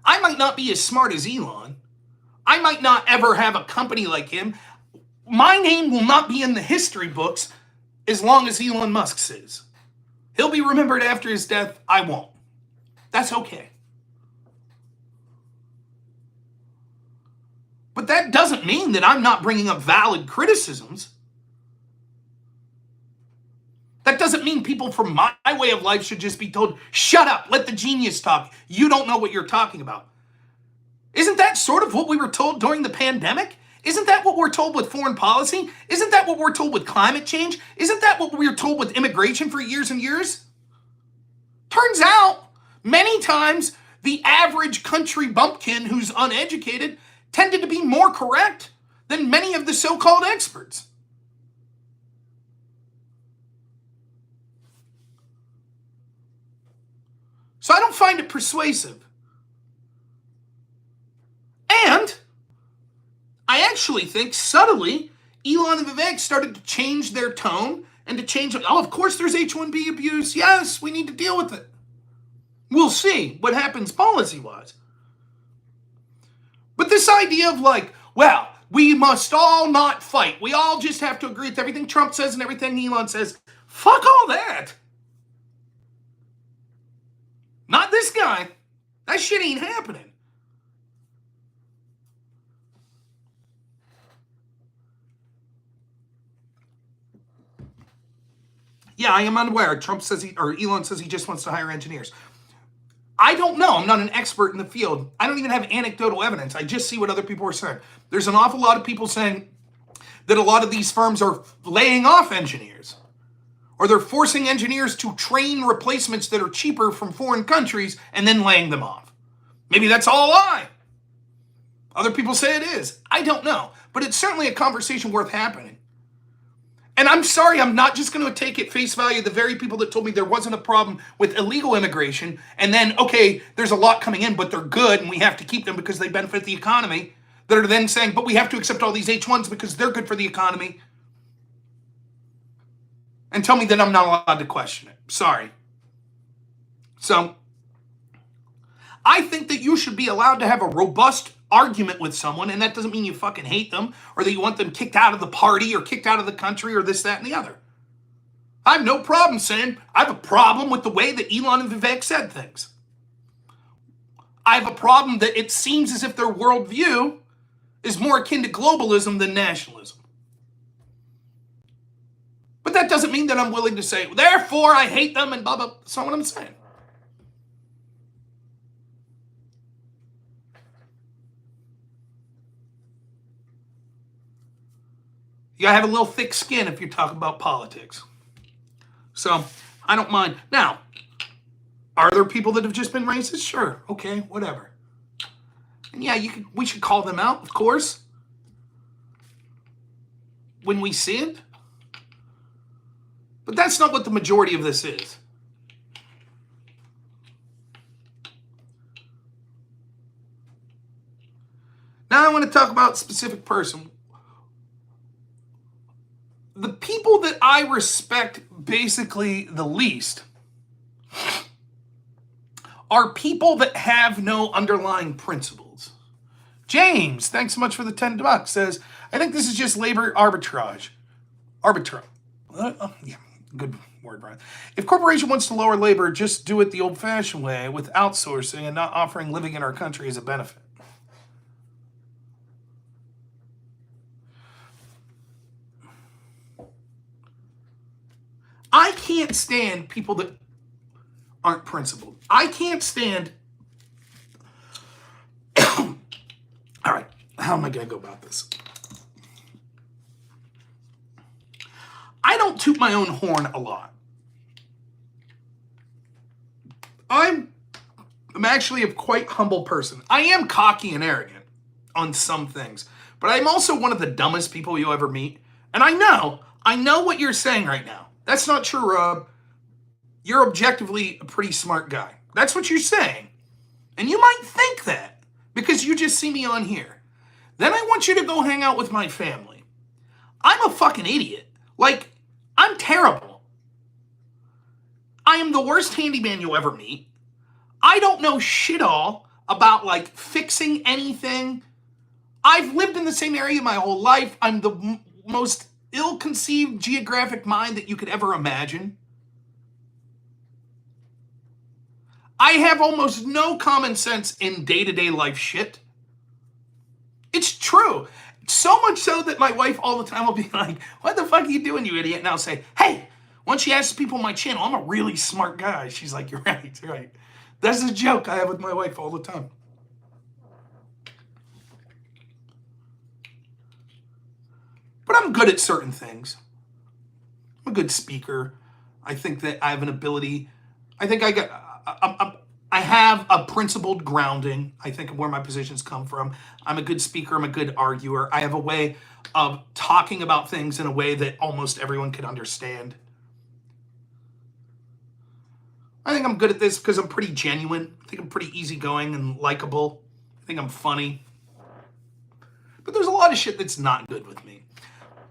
I might not be as smart as Elon. I might not ever have a company like him. My name will not be in the history books as long as Elon Musk's is. He'll be remembered after his death. I won't. That's okay. But that doesn't mean that I'm not bringing up valid criticisms. That doesn't mean people from my way of life should just be told, shut up, let the genius talk. You don't know what you're talking about. Isn't that sort of what we were told during the pandemic? Isn't that what we're told with foreign policy? Isn't that what we're told with climate change? Isn't that what we were told with immigration for years and years? Turns out, many times, the average country bumpkin who's uneducated tended to be more correct than many of the so-called experts. So I don't find it persuasive. And I actually think subtly Elon and Vivek started to change their tone and to change, oh, of course there's H-1B abuse. Yes, we need to deal with it. We'll see what happens policy-wise. But this idea of like, well, we must all not fight. We all just have to agree with everything Trump says and everything Elon says. Fuck all that. Not this guy. That shit ain't happening. Yeah, I am unaware. Trump says Elon says he just wants to hire engineers. I don't know. I'm not an expert in the field. I don't even have anecdotal evidence. I just see what other people are saying. There's an awful lot of people saying that a lot of these firms are laying off engineers, or they're forcing engineers to train replacements that are cheaper from foreign countries and then laying them off. Maybe that's all a lie. Other people say it is. I don't know. But it's certainly a conversation worth happening. And I'm sorry, I'm not just going to take at face value the very people that told me there wasn't a problem with illegal immigration, and then, okay, there's a lot coming in, but they're good, and we have to keep them because they benefit the economy, that are then saying, but we have to accept all these H-1s because they're good for the economy, and tell me that I'm not allowed to question it. Sorry. So, I think that you should be allowed to have a robust argument with someone, and that doesn't mean you fucking hate them or that you want them kicked out of the party or kicked out of the country or this, that, and the other. I have no problem saying I have a problem with the way that Elon and Vivek said things. I have a problem that it seems as if their worldview is more akin to globalism than nationalism. But that doesn't mean that I'm willing to say, therefore I hate them and blah, blah. That's not what I'm saying. You gotta have a little thick skin if you're talking about politics. So, I don't mind. Now, are there people that have just been racist? Sure. Okay, whatever. And yeah, we should call them out, of course, when we see it. But that's not what the majority of this is. Now I want to talk about a specific person. The people that I respect basically the least are people that have no underlying principles. James, thanks so much for the $10, says, I think this is just labor arbitrage. Yeah, Good word, Brian. If corporation wants to lower labor, just do it the old-fashioned way with outsourcing and not offering living in our country as a benefit. I can't stand people that aren't principled. I can't stand... All right, how am I going to go about this? I don't toot my own horn a lot. I'm actually a quite humble person. I am cocky and arrogant on some things, but I'm also one of the dumbest people you'll ever meet. And I know what you're saying right now. That's not true, Rob. You're objectively a pretty smart guy. That's what you're saying. And you might think that because you just see me on here. Then I want you to go hang out with my family. I'm a fucking idiot. Like, I'm terrible. I am the worst handyman you'll ever meet. I don't know shit all about, like, fixing anything. I've lived in the same area my whole life. I'm the most ill-conceived geographic mind that you could ever imagine. I have almost no common sense in day-to-day life shit. It's true. So much so that my wife all the time will be like, what the fuck are you doing, you idiot? And I'll say, hey, once she asks people on my channel, I'm a really smart guy. She's like, you're right, you're right. That's a joke I have with my wife all the time. But I'm good at certain things. I'm a good speaker. I think that I have an ability. I think I have a principled grounding, I think, of where my positions come from. I'm a good speaker. I'm a good arguer. I have a way of talking about things in a way that almost everyone can understand. I think I'm good at this because I'm pretty genuine. I think I'm pretty easygoing and likable. I think I'm funny. But there's a lot of shit that's not good with me.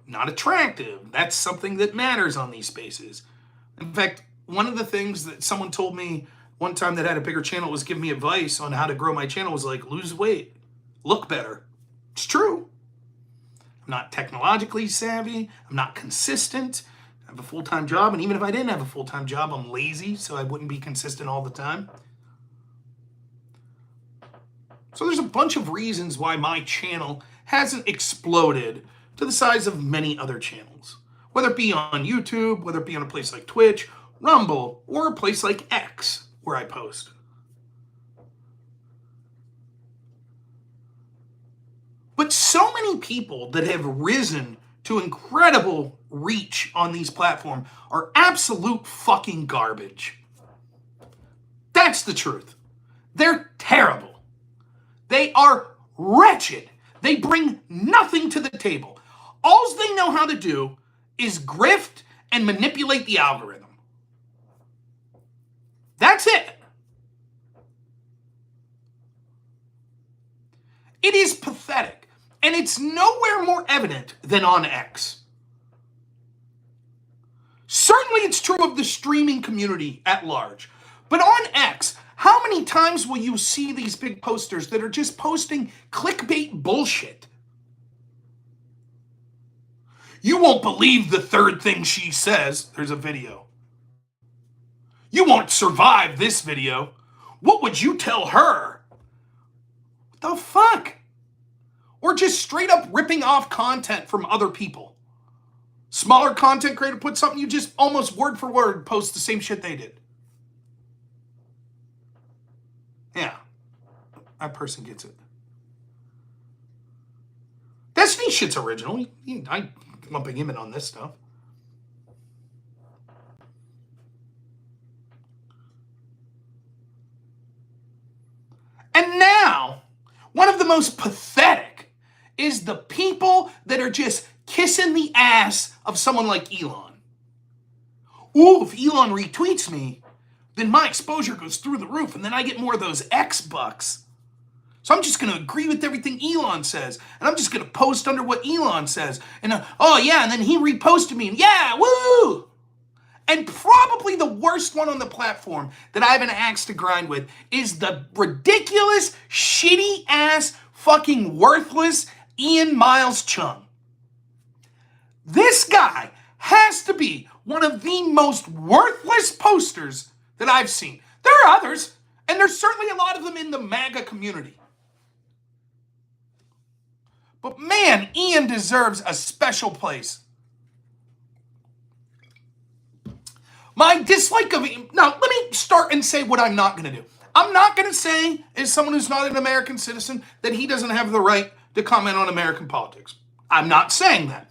Not attractive. That's something that matters on these spaces. In fact, one of the things that someone told me one time that had a bigger channel was give me advice on how to grow my channel was like, lose weight, look better. It's true. I'm not technologically savvy. I'm not consistent. I have a full-time job. And even if I didn't have a full-time job, I'm lazy, so I wouldn't be consistent all the time. So there's a bunch of reasons why my channel hasn't exploded to the size of many other channels. Whether it be on YouTube, whether it be on a place like Twitch, Rumble, or a place like X, where I post. But so many people that have risen to incredible reach on these platforms are absolute fucking garbage. That's the truth. They're terrible. They are wretched. They bring nothing to the table. All they know how to do is grift and manipulate the algorithm. That's it. It is pathetic, and it's nowhere more evident than on X. Certainly it's true of the streaming community at large, but on X, how many times will you see these big posters that are just posting clickbait bullshit? You won't believe the third thing she says. There's a video. You won't survive this video. What would you tell her? What the fuck? Or just straight up ripping off content from other people. Smaller content creator put something, you just almost word for word post the same shit they did. Yeah, that person gets it. Destiny shit's original. I'm lumping him in on this stuff. And now, one of the most pathetic is the people that are just kissing the ass of someone like Elon. Ooh, if Elon retweets me, then my exposure goes through the roof, and then I get more of those X bucks. So I'm just going to agree with everything Elon says, and I'm just going to post under what Elon says. And oh yeah, and then he reposted me, and yeah, woo! And probably the worst one on the platform that I have an axe to grind with is the ridiculous, shitty-ass, fucking worthless Ian Miles Chung. This guy has to be one of the most worthless posters that I've seen. There are others, and there's certainly a lot of them in the MAGA community. But man, Ian deserves a special place. My dislike of him. Now, let me start and say what I'm not going to do. I'm not going to say, as someone who's not an American citizen, that he doesn't have the right to comment on American politics. I'm not saying that.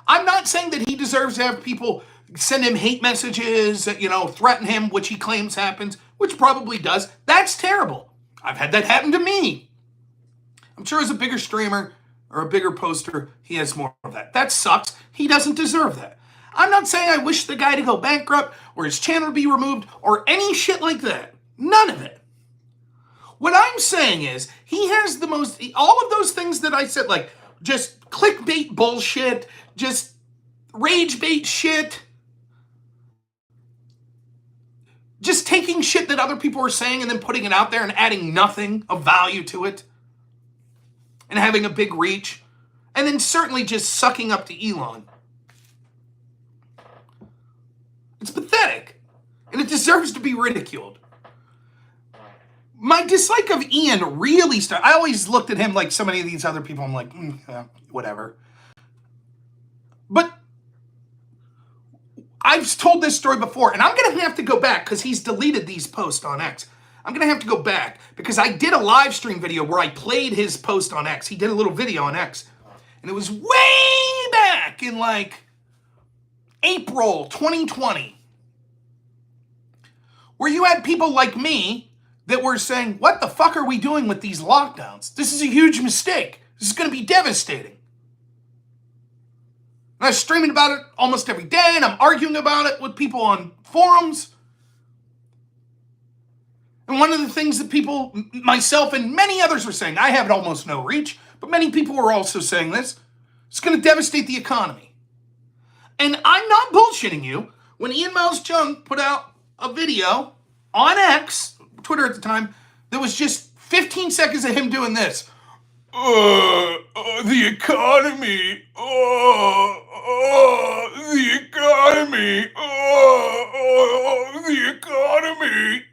I'm not saying that he deserves to have people send him hate messages, threaten him, which he claims happens, which probably does. That's terrible. I've had that happen to me. I'm sure as a bigger streamer or a bigger poster, he has more of that. That sucks. He doesn't deserve that. I'm not saying I wish the guy to go bankrupt or his channel to be removed or any shit like that. None of it. What I'm saying is he has the most, all of those things that I said, like just clickbait bullshit, just rage bait shit, just taking shit that other people are saying and then putting it out there and adding nothing of value to it and having a big reach, and then certainly just sucking up to Elon. It's pathetic, and it deserves to be ridiculed. My dislike of Ian really started. I always looked at him like so many of these other people. I'm like, whatever. But I've told this story before, and I'm going to have to go back because he's deleted these posts on X. I'm going to have to go back because I did a live stream video where I played his post on X. He did a little video on X, and it was way back in like April 2020, where you had people like me that were saying, what the fuck are we doing with these lockdowns? This is a huge mistake. This is going to be devastating. And I was streaming about it almost every day, and I'm arguing about it with people on forums. And one of the things that people, myself and many others were saying, I have almost no reach, but many people were also saying this, it's going to devastate the economy. And I'm not bullshitting you. When Ian Miles Chung put out a video on X, Twitter at the time, that was just 15 seconds of him doing this. The economy. The economy. The economy.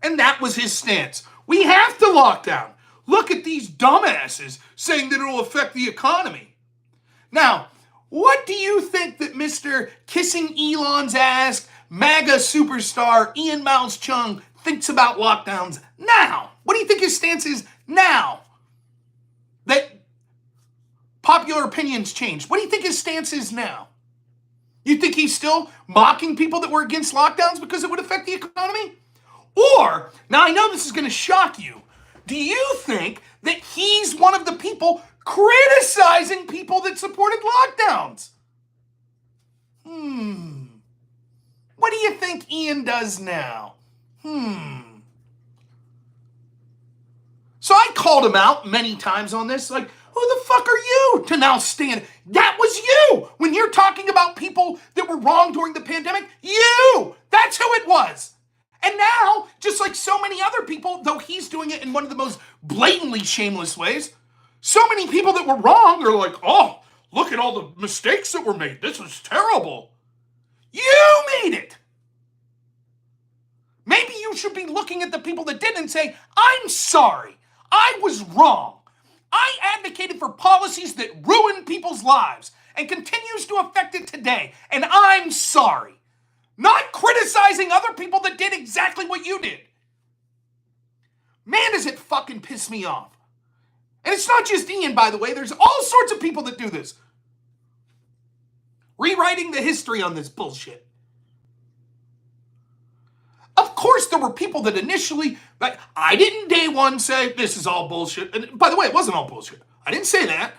And that was his stance. We have to lock down. Look at these dumbasses saying that it'll affect the economy. Now, what do you think that Mr. Kissing Elon's ass, MAGA superstar Ian Miles Chung thinks about lockdowns now? What do you think his stance is now that popular opinions changed? What do you think his stance is now? You think he's still mocking people that were against lockdowns because it would affect the economy? Or, now I know this is going to shock you, do you think that he's one of the people criticizing people that supported lockdowns? What do you think Ian does now? So I called him out many times on this, like, who the fuck are you to now stand? That was you! When you're talking about people that were wrong during the pandemic, you! That's who it was! And now, just like so many other people, though he's doing it in one of the most blatantly shameless ways, so many people that were wrong are like, oh, look at all the mistakes that were made. This was terrible. You made it. Maybe you should be looking at the people that did and say, I'm sorry. I was wrong. I advocated for policies that ruined people's lives and continues to affect it today. And I'm sorry. Not criticizing other people that did exactly what you did. Man, does it fucking piss me off. And it's not just Ian, by the way. There's all sorts of people that do this. Rewriting the history on this bullshit. Of course, there were people that initially, like, I didn't day one say this is all bullshit. And by the way, it wasn't all bullshit. I didn't say that.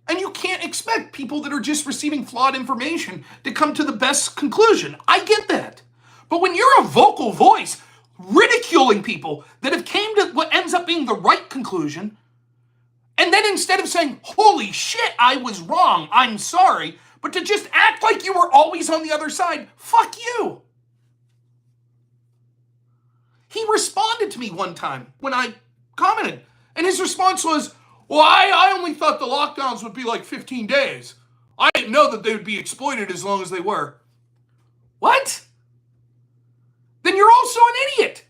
And you can't expect people that are just receiving flawed information to come to the best conclusion. I get that. But when you're a vocal voice ridiculing people that have came to what ends up being the right conclusion, and then instead of saying, holy shit, I was wrong, I'm sorry, but to just act like you were always on the other side, fuck you. He responded to me one time when I commented, and his response was, well, I only thought the lockdowns would be like 15 days. I didn't know that they would be exploited as long as they were. What? Then you're also an idiot.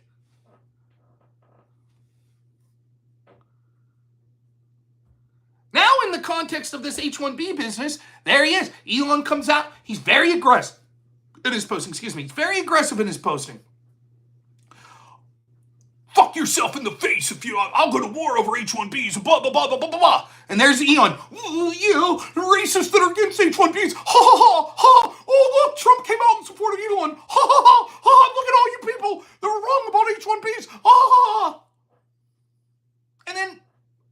Now, in the context of this H-1B business, there he is. Elon comes out. He's very aggressive in his posting. He's very aggressive in his posting. Fuck yourself in the face if I'll go to war over H-1Bs, blah, blah, blah, blah, blah, blah. And there's Elon. You racists that are against H-1Bs. Ha, ha, ha, ha. Oh, look, Trump came out and supported Elon. Ha, ha, ha, ha. Look at all you people that were wrong about H-1Bs. Ha, ha, ha. And then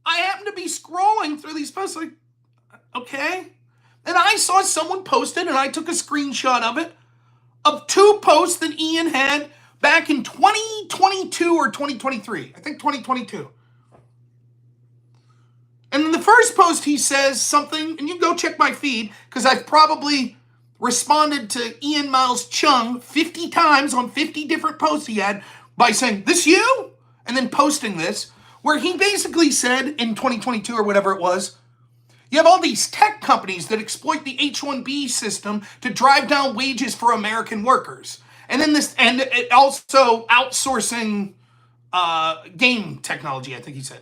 I happened to be scrolling through these posts like, okay. And I saw someone posted, and I took a screenshot of it, of 2 posts that Ian had back in 2022 or 2023. I think 2022. And in the first post, he says something, and you can go check my feed, because I've probably responded to Ian Miles Chung 50 times on 50 different posts he had by saying, this you? And then posting this, where he basically said in 2022 or whatever it was, you have all these tech companies that exploit the H-1B system to drive down wages for American workers. And then and it also outsourcing game technology, I think he said.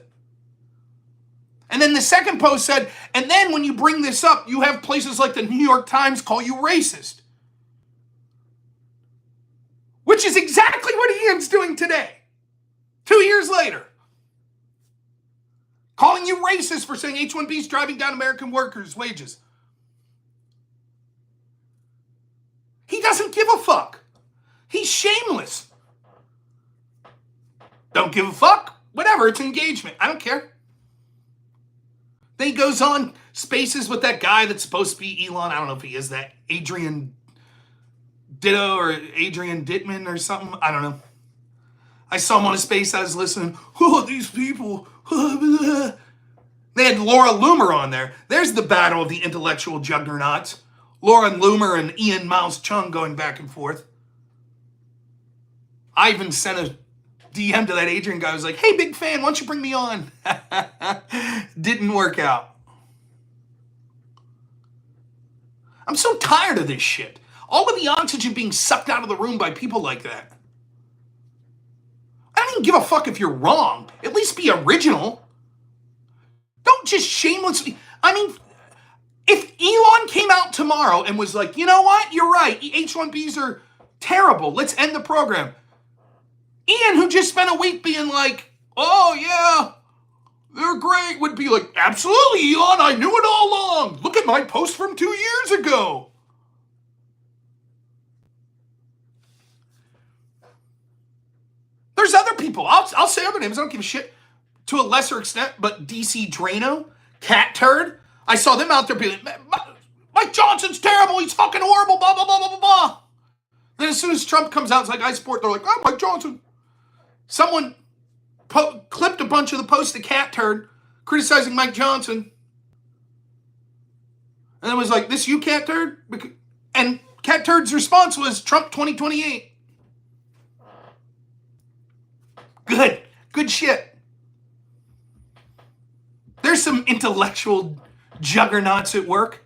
And then the second post said, and then when you bring this up, you have places like the New York Times call you racist. Which is exactly what Ian's doing today. 2 years later. Calling you racist for saying H-1B's driving down American workers' wages. He doesn't give a fuck. He's shameless. Don't give a fuck. Whatever, it's engagement. I don't care. Then he goes on spaces with that guy that's supposed to be Elon. I don't know if he is that. Adrian Ditto or Adrian Dittman or something. I don't know. I saw him on a space. I was listening. Oh, these people. They had Laura Loomer on there. There's the battle of the intellectual juggernauts. Laura Loomer and Ian Miles Chung going back and forth. I even sent a DM to that Adrian guy. I was like, hey, big fan, why don't you bring me on? Didn't work out. I'm so tired of this shit. All of the oxygen being sucked out of the room by people like that. I don't even give a fuck if you're wrong. At least be original. Don't just shamelessly... I mean, if Elon came out tomorrow and was like, you know what? You're right. H-1Bs are terrible. Let's end the program. Ian, who just spent a week being like, oh, yeah, they're great, would be like, absolutely, Elon, I knew it all along. Look at my post from 2 years ago. There's other people. I'll say other names. I don't give a shit. To a lesser extent, but DC Drano, Cat Turd. I saw them out there being like, Mike Johnson's terrible. He's fucking horrible, blah, blah, blah, blah, blah, blah. Then as soon as Trump comes out, it's like, I support. They're like, oh, Mike Johnson. Someone clipped a bunch of the posts to Cat Turd criticizing Mike Johnson. And it was like, this you, Cat Turd? And Cat Turd's response was, Trump 2028. Good shit. There's some intellectual juggernauts at work.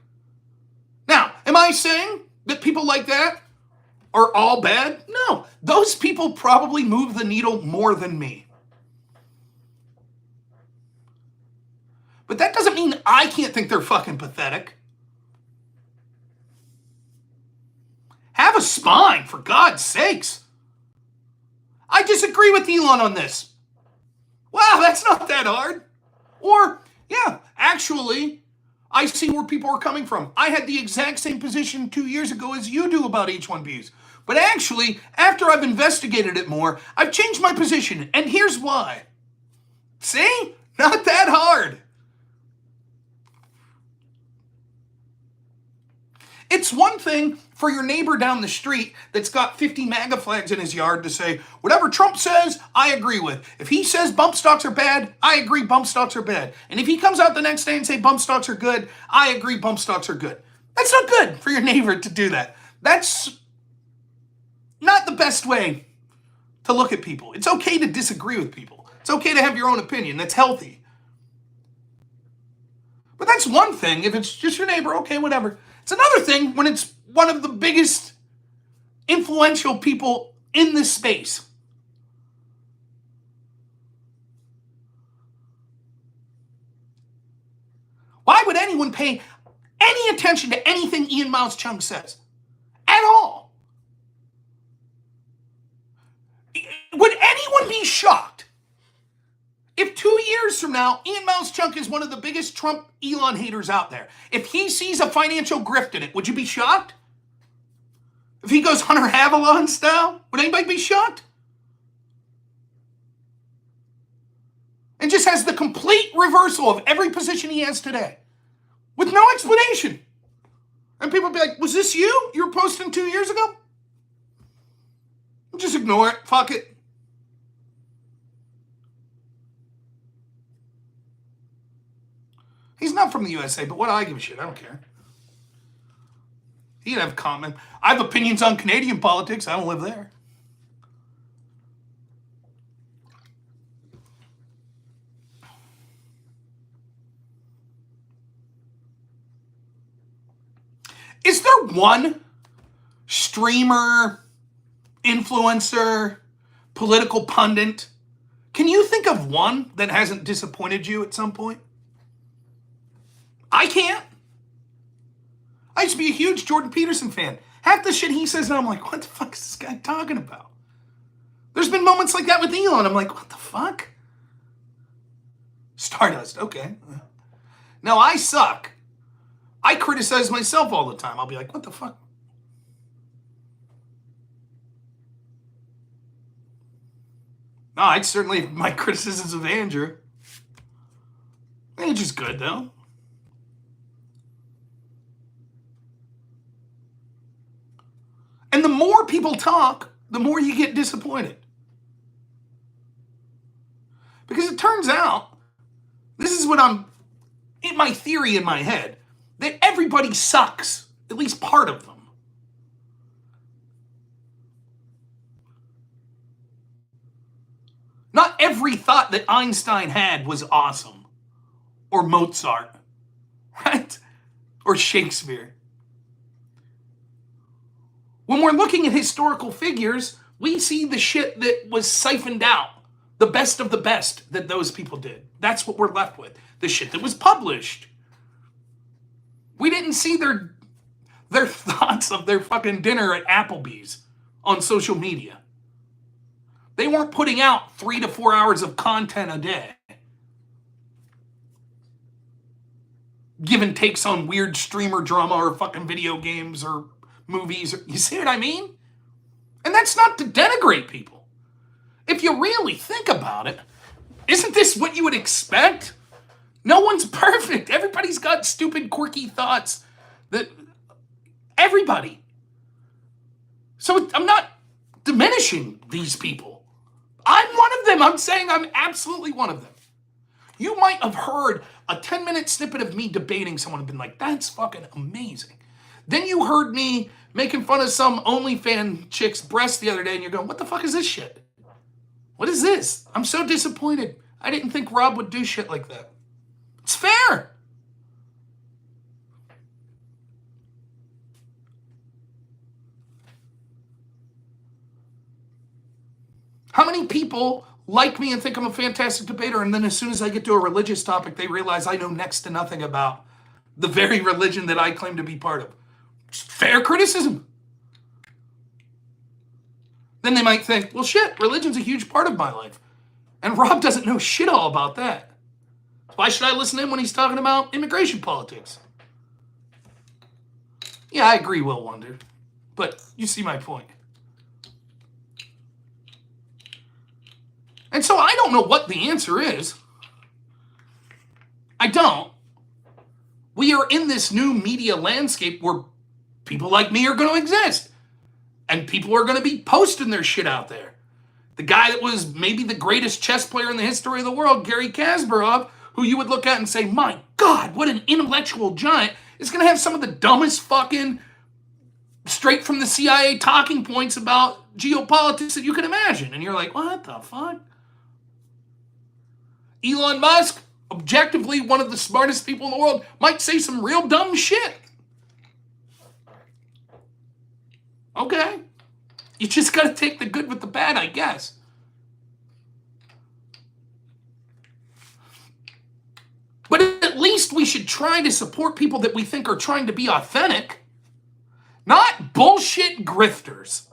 Now, am I saying that people like that are all bad? No. Those people probably move the needle more than me. But that doesn't mean I can't think they're fucking pathetic. Have a spine, for God's sakes. I disagree with Elon on this. Wow, that's not that hard. Or, yeah, actually, I see where people are coming from. I had the exact same position 2 years ago as you do about H-1Bs. But actually, after I've investigated it more, I've changed my position. And here's why. See? Not that hard. It's one thing for your neighbor down the street that's got 50 MAGA flags in his yard to say, whatever Trump says, I agree with. If he says bump stocks are bad, I agree bump stocks are bad. And if he comes out the next day and say bump stocks are good, I agree bump stocks are good. That's not good for your neighbor to do that. That's not the best way to look at people. It's okay to disagree with people. It's okay to have your own opinion. That's healthy. But that's that's one thing. If it's just your neighbor, okay, whatever. It's another thing when it's one of the biggest influential people in this space. Why would anyone pay any attention to anything Ian Miles Chung says? At all? Would anyone be shocked if 2 years from now, Ian Miles Chung is one of the biggest Trump Elon haters out there? If he sees a financial grift in it, would you be shocked? If he goes Hunter Haviland style, would anybody be shocked? And just has the complete reversal of every position he has today. With no explanation. And people would be like, was this you? You were posting 2 years ago? Just ignore it. Fuck it. He's not from the USA, but what do I give a shit? I don't care. He can have comment. I have opinions on Canadian politics. I don't live there. Is there one streamer, influencer, political pundit? Can you think of one that hasn't disappointed you at some point? I can't. I used to be a huge Jordan Peterson fan. Half the shit he says now, I'm like, what the fuck is this guy talking about? There's been moments like that with Elon. I'm like, what the fuck? Stardust, okay. Now I suck. I criticize myself all the time. I'll be like, what the fuck? No, I'd certainly my criticisms of Andrew. Andrew's good though. And the more people talk, the more you get disappointed. Because it turns out, this is what in my theory in my head, that everybody sucks, at least part of them. Not every thought that Einstein had was awesome. Or Mozart, right? Or Shakespeare. When we're looking at historical figures, we see the shit that was siphoned out. The best of the best that those people did. That's what we're left with. The shit that was published. We didn't see their thoughts of their fucking dinner at Applebee's on social media. They weren't putting out 3 to 4 hours of content a day. Giving takes on weird streamer drama or fucking video games or movies. You see what I mean? And that's not to denigrate people. If you really think about it, isn't this what you would expect? No one's perfect. Everybody's got stupid, quirky thoughts. Everybody. So I'm not diminishing these people. I'm one of them. I'm saying I'm absolutely one of them. You might have heard a 10-minute snippet of me debating someone and been like, that's fucking amazing. Then you heard me making fun of some OnlyFans chick's breast the other day and you're going, what the fuck is this shit? What is this? I'm so disappointed. I didn't think Rob would do shit like that. It's fair. How many people like me and think I'm a fantastic debater, and then as soon as I get to a religious topic, they realize I know next to nothing about the very religion that I claim to be part of? Fair criticism. Then they might think, well, shit, religion's a huge part of my life. And Rob doesn't know shit all about that. Why should I listen to him when he's talking about immigration politics? Yeah, I agree, Will Wonder. But you see my point. And so I don't know what the answer is. I don't. We are in this new media landscape where people like me are going to exist. And people are going to be posting their shit out there. The guy that was maybe the greatest chess player in the history of the world, Garry Kasparov, who you would look at and say, my God, what an intellectual giant, is going to have some of the dumbest fucking straight from the CIA talking points about geopolitics that you can imagine. And you're like, what the fuck? Elon Musk, objectively one of the smartest people in the world, might say some real dumb shit. Okay. You just got to take the good with the bad, I guess. But at least we should try to support people that we think are trying to be authentic, not bullshit grifters.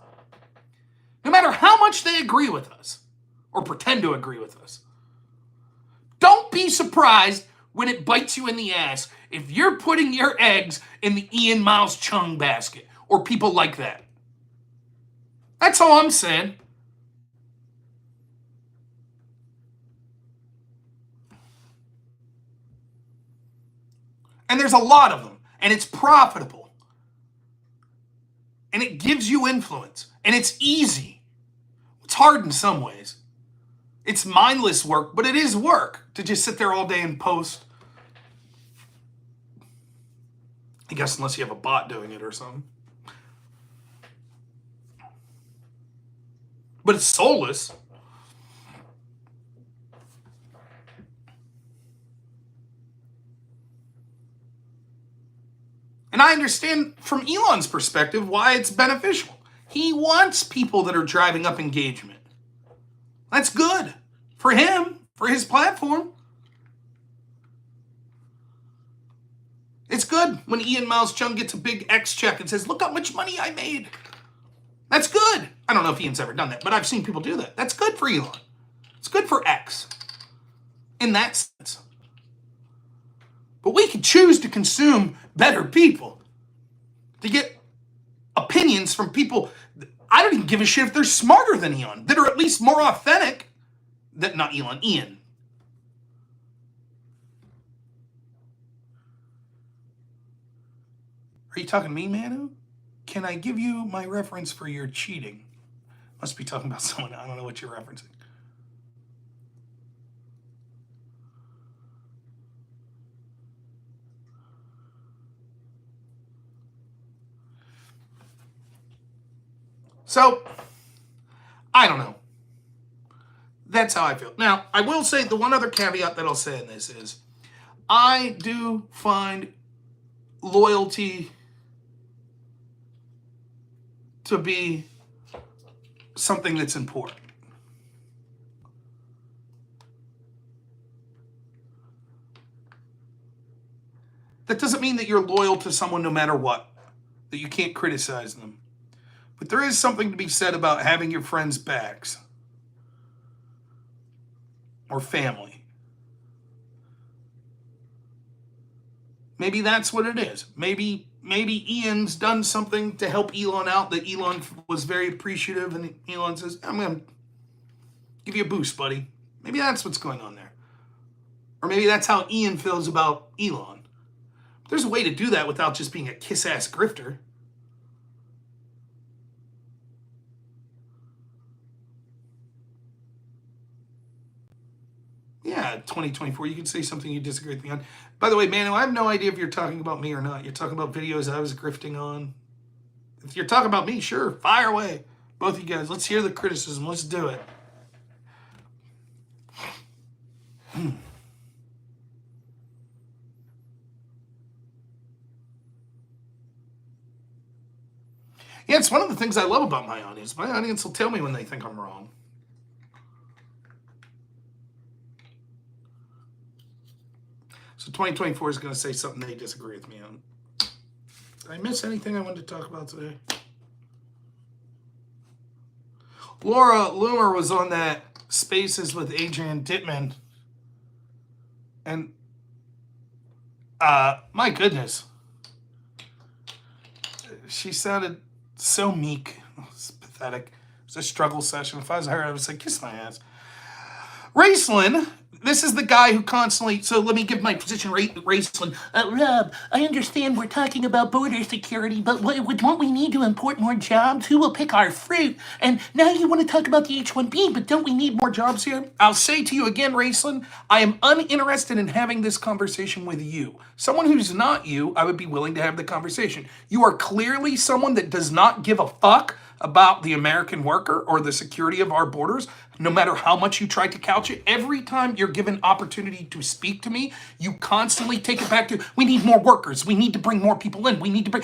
No matter how much they agree with us or pretend to agree with us. Don't be surprised when it bites you in the ass if you're putting your eggs in the Ian Miles Chung basket or people like that. That's all I'm saying. And there's a lot of them. And it's profitable. And it gives you influence. And it's easy. It's hard in some ways. It's mindless work, but it is work to just sit there all day and post. I guess unless you have a bot doing it or something. But it's soulless. And I understand from Elon's perspective why it's beneficial. He wants people that are driving up engagement. That's good for him, for his platform. It's good when Ian Miles Chung gets a big X check and says, look how much money I made. That's good. I don't know if Ian's ever done that, but I've seen people do that. That's good for Elon. It's good for X in that sense. But we can choose to consume better people, to get opinions from people. I don't even give a shit if they're smarter than Elon, that are at least more authentic. Not Elon, Ian. Are you talking to me, Manu? Can I give you my reference for your cheating? Must be talking about someone. I don't know what you're referencing. So, I don't know. That's how I feel. Now, I will say the one other caveat that I'll say in this is, I do find loyalty to be something that's important. That doesn't mean that you're loyal to someone no matter what, that you can't criticize them. But there is something to be said about having your friends' backs or family. Maybe that's what it is. Maybe Ian's done something to help Elon out that Elon was very appreciative, and Elon says, I'm going to give you a boost, buddy. Maybe that's what's going on there. Or maybe that's how Ian feels about Elon. There's a way to do that without just being a kiss-ass grifter. Yeah, 2024, you can say something you disagree with me on. By the way, Manu, I have no idea if you're talking about me or not. You're talking about videos I was grifting on. If you're talking about me, sure, fire away. Both of you guys, let's hear the criticism. Let's do it. Yeah, it's one of the things I love about my audience. My audience will tell me when they think I'm wrong. So 2024 is going to say something they disagree with me on. Did I miss anything I wanted to talk about today? Laura Loomer was on that Spaces with Adrian Dittman. And, my goodness. She sounded so meek. It's pathetic. It was a struggle session. If I was her, I was like, kiss my ass. Raicelin, this is the guy who constantly, so let me give my position, Raicelin. Rob, I understand we're talking about border security, but won't we need to import more jobs? Who will pick our fruit? And now you want to talk about the H-1B, but don't we need more jobs here? I'll say to you again, Raicelin, I am uninterested in having this conversation with you. Someone who's not you, I would be willing to have the conversation. You are clearly someone that does not give a fuck about the American worker or the security of our borders, no matter how much you try to couch it, every time you're given opportunity to speak to me, you constantly take it back to, we need more workers. We need to bring more people in. We need to bring,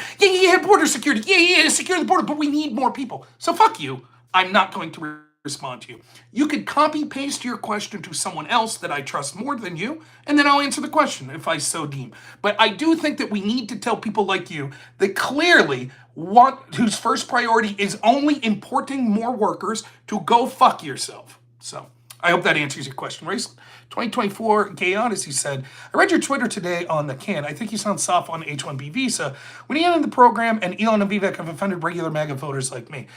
border security. Secure the border, but we need more people. So fuck you. I'm not going to respond to you. You could copy paste your question to someone else that I trust more than you, and then I'll answer the question if I so deem. But I do think that we need to tell people like you that clearly whose first priority is only importing more workers to go fuck yourself. So I hope that answers your question, Raicelin. 2024 Gay Odyssey said, I read your Twitter today on the can. I think you sound soft on H-1B visa. When you ended the program, and Elon and Vivek have offended regular MAGA voters like me.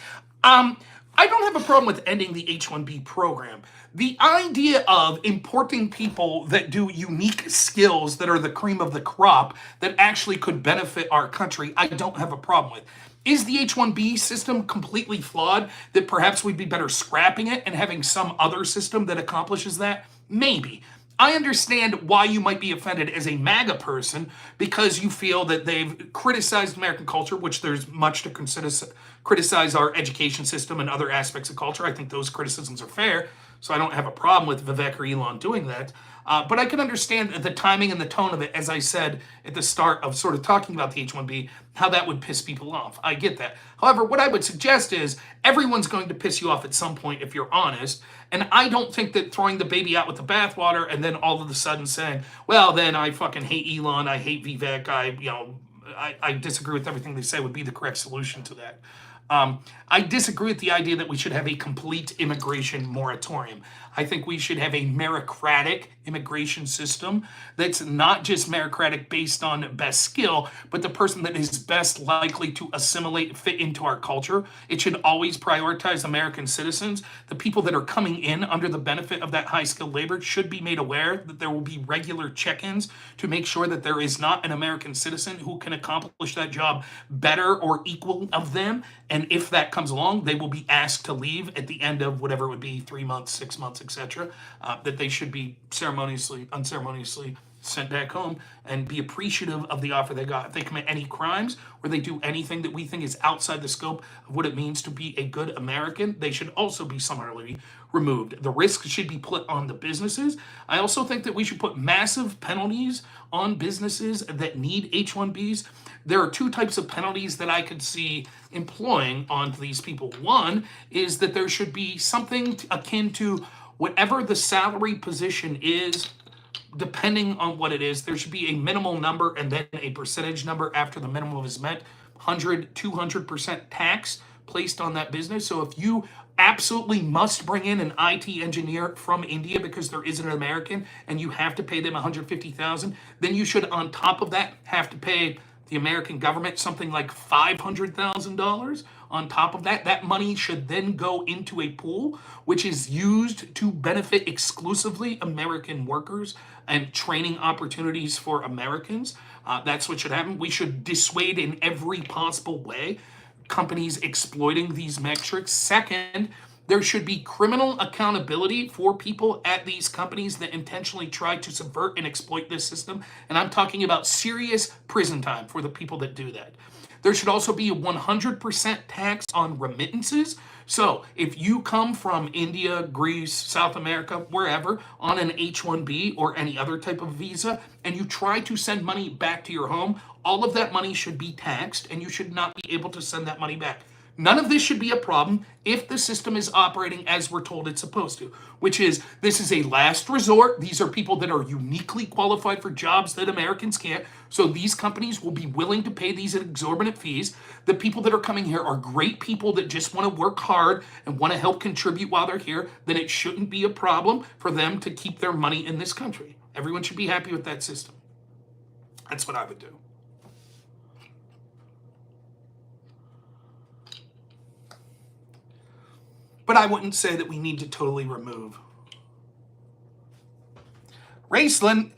I don't have a problem with ending the H-1B program. The idea of importing people that do unique skills that are the cream of the crop that actually could benefit our country, I don't have a problem with. Is the H-1B system completely flawed, that perhaps we'd be better scrapping it and having some other system that accomplishes that? Maybe. I understand why you might be offended as a MAGA person because you feel that they've criticized American culture, which there's much to criticize our education system and other aspects of culture. I think those criticisms are fair, so I don't have a problem with Vivek or Elon doing that. But I can understand the timing and the tone of it, as I said at the start of sort of talking about the H-1B, how that would piss people off. I get that. However, what I would suggest is everyone's going to piss you off at some point if you're honest. And I don't think that throwing the baby out with the bathwater and then all of a sudden saying, well, then I fucking hate Elon, I hate Vivek, I disagree with everything they say would be the correct solution to that. I disagree with the idea that we should have a complete immigration moratorium. I think we should have a meritocratic immigration system that's not just meritocratic based on best skill, but the person that is best likely to assimilate, fit into our culture. It should always prioritize American citizens. The people that are coming in under the benefit of that high-skilled labor should be made aware that there will be regular check-ins to make sure that there is not an American citizen who can accomplish that job better or equal of them. And if that comes along, they will be asked to leave at the end of whatever it would be, 3 months, 6 months, etc. That they should be unceremoniously sent back home and be appreciative of the offer they got. If they commit any crimes or they do anything that we think is outside the scope of what it means to be a good American, they should also be summarily removed. The risk should be put on the businesses. I also think that we should put massive penalties on businesses that need H-1Bs. There are two types of penalties that I could see employing onto these people. One is that there should be something akin to whatever the salary position is, depending on what it is, there should be a minimal number and then a percentage number after the minimum is met, 100, 200% tax placed on that business. So if you absolutely must bring in an IT engineer from India because there isn't an American and you have to pay them $150,000, then you should on top of that have to pay the American government something like $500,000 on top of that. That money should then go into a pool which is used to benefit exclusively American workers and training opportunities for Americans. That's what should happen. We should dissuade in every possible way companies exploiting these metrics. Second, there should be criminal accountability for people at these companies that intentionally try to subvert and exploit this system. And I'm talking about serious prison time for the people that do that. There should also be a 100% tax on remittances. So if you come from India, Greece, South America, wherever, on an H-1B or any other type of visa, and you try to send money back to your home, all of that money should be taxed and you should not be able to send that money back. None of this should be a problem if the system is operating as we're told it's supposed to, which is this is a last resort. These are people that are uniquely qualified for jobs that Americans can't. So these companies will be willing to pay these exorbitant fees. The people that are coming here are great people that just want to work hard and want to help contribute while they're here. Then it shouldn't be a problem for them to keep their money in this country. Everyone should be happy with that system. That's what I would do. But I wouldn't say that we need to totally remove. Raicelin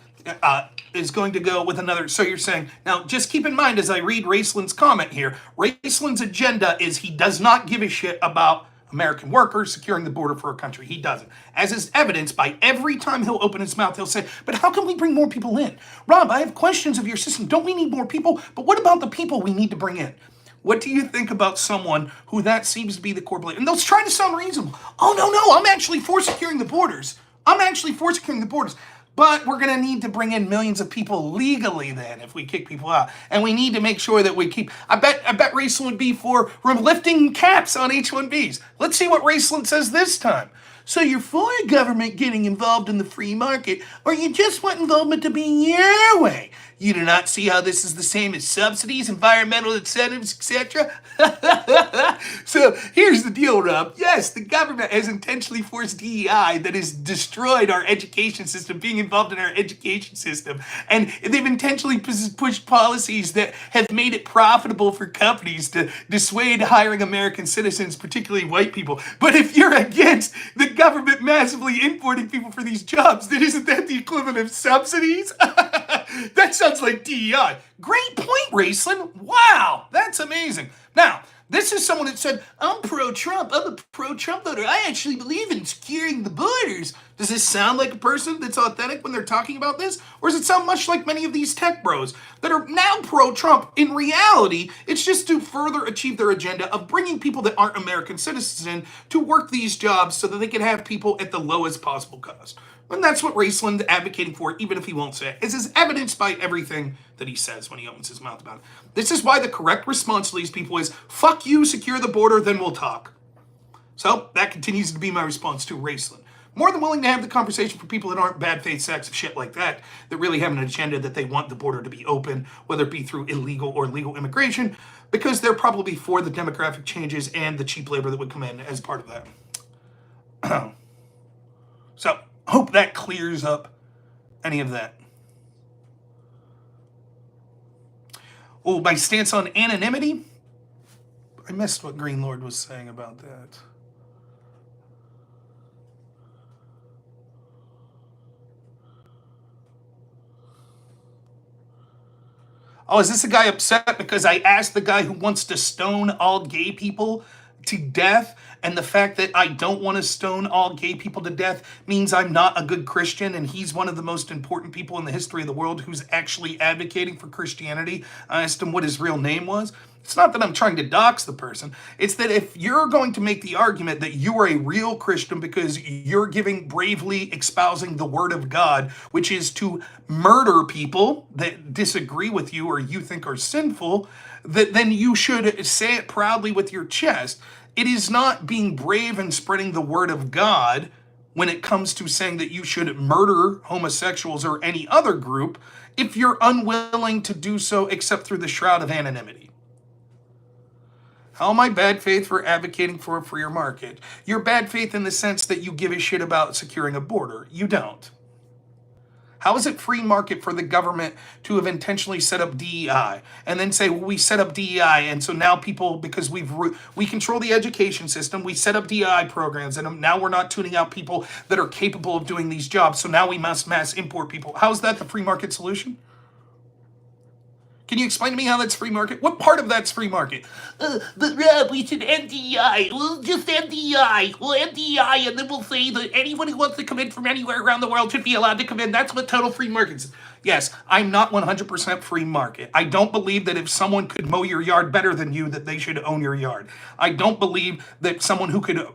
is going to go with another. So you're saying, now just keep in mind as I read Raicelin's comment here, Raicelin's agenda is he does not give a shit about American workers securing the border for a country. He doesn't. As is evidenced by every time he'll open his mouth, he'll say, but how can we bring more people in? Rob, I have questions of your system. Don't we need more people? But what about the people we need to bring in? What do you think about someone who that seems to be the core belief? And they'll try to sound reasonable. Oh, no, I'm actually for securing the borders. But we're going to need to bring in millions of people legally then if we kick people out. And we need to make sure that we keep... I bet Raicelin would be for lifting caps on H-1Bs. Let's see what Raicelin says this time. So you're for government getting involved in the free market, or you just want involvement to be your way? You do not see how this is the same as subsidies, environmental incentives, etc.? So here's the deal, Rob. Yes, the government has intentionally forced DEI that has destroyed our education system, being involved in our education system. And they've intentionally pushed policies that have made it profitable for companies to dissuade hiring American citizens, particularly white people. But if you're against the government massively importing people for these jobs, then isn't that the equivalent of subsidies? That sounds like DEI. Great point, Raicelin. Wow, that's amazing. Now, this is someone that said, I'm pro-Trump. I'm a pro-Trump voter. I actually believe in securing the borders. Does this sound like a person that's authentic when they're talking about this? Or does it sound much like many of these tech bros that are now pro-Trump? In reality, it's just to further achieve their agenda of bringing people that aren't American citizens in to work these jobs so that they can have people at the lowest possible cost. And that's what Raicelin's advocating for, even if he won't say it. This is evidenced by everything that he says when he opens his mouth about it. This is why the correct response to these people is, fuck you, secure the border, then we'll talk. So that continues to be my response to Raicelin. More than willing to have the conversation for people that aren't bad faith sacks of shit like that really have an agenda that they want the border to be open, whether it be through illegal or legal immigration, because they're probably for the demographic changes and the cheap labor that would come in as part of that. So, hope that clears up any of that. Oh, my stance on anonymity? I missed what Green Lord was saying about that. Oh, is this a guy upset because I asked the guy who wants to stone all gay people to death, and the fact that I don't want to stone all gay people to death means I'm not a good Christian, and he's one of the most important people in the history of the world who's actually advocating for Christianity? I asked him what his real name was. It's not that I'm trying to dox the person. It's that if you're going to make the argument that you are a real Christian because you're bravely espousing the word of God, which is to murder people that disagree with you or you think are sinful, that then you should say it proudly with your chest. It is not being brave and spreading the word of God when it comes to saying that you should murder homosexuals or any other group if you're unwilling to do so except through the shroud of anonymity. How am I bad faith for advocating for a freer market? You're bad faith in the sense that you give a shit about securing a border. You don't. How is it free market for the government to have intentionally set up DEI and then say, well, we set up DEI, and so now people, because we control the education system, we set up DEI programs, and now we're not tuning out people that are capable of doing these jobs, so now we must mass import people. How is that the free market solution? Can you explain to me how that's free market? What part of that's free market? But Rob, we should end DEI. We'll just end DEI. We'll end DEI, and then we'll say that anyone who wants to come in from anywhere around the world should be allowed to come in. That's what total free market is. Yes, I'm not 100% free market. I don't believe that if someone could mow your yard better than you, that they should own your yard. I don't believe that someone who could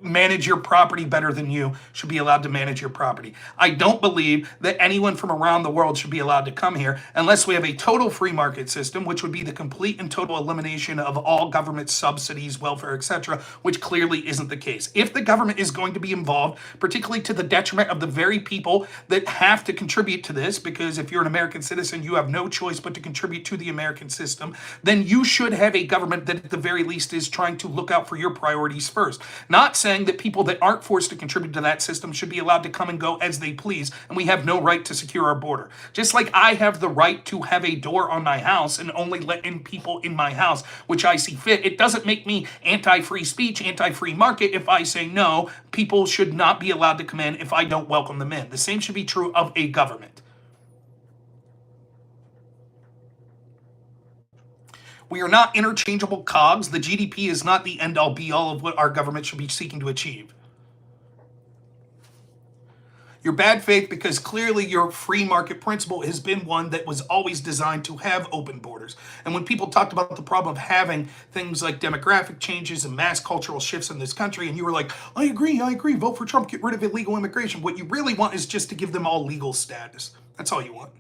manage your property better than you should be allowed to manage your property. I don't believe that anyone from around the world should be allowed to come here unless we have a total free market system, which would be the complete and total elimination of all government subsidies, welfare, etc., which clearly isn't the case. If the government is going to be involved, particularly to the detriment of the very people that have to contribute to this, because if you're an American citizen, you have no choice but to contribute to the American system, then you should have a government that at the very least is trying to look out for your priorities first. Not saying that people that aren't forced to contribute to that system should be allowed to come and go as they please, and we have no right to secure our border. Just like I have the right to have a door on my house and only let in people in my house which I see fit, it doesn't make me anti-free speech, anti-free market if I say no, people should not be allowed to come in if I don't welcome them in. The same should be true of a government. We are not interchangeable cogs. The GDP is not the end-all be-all of what our government should be seeking to achieve. Your bad faith because clearly your free market principle has been one that was always designed to have open borders. And when people talked about the problem of having things like demographic changes and mass cultural shifts in this country, and you were like, I agree, vote for Trump, get rid of illegal immigration. What you really want is just to give them all legal status. That's all you want.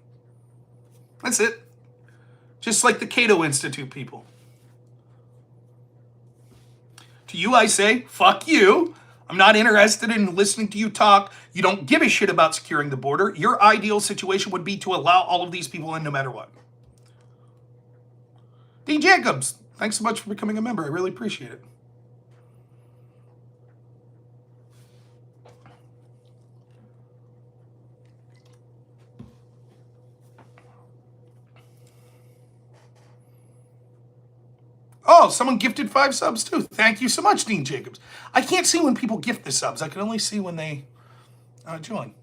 That's it. Just like the Cato Institute people. To you, I say, fuck you. I'm not interested in listening to you talk. You don't give a shit about securing the border. Your ideal situation would be to allow all of these people in no matter what. Dean Jacobs, thanks so much for becoming a member. I really appreciate it. Oh, someone gifted 5 subs too. Thank you so much, Dean Jacobs. I can't see when people gift the subs. I can only see when they join.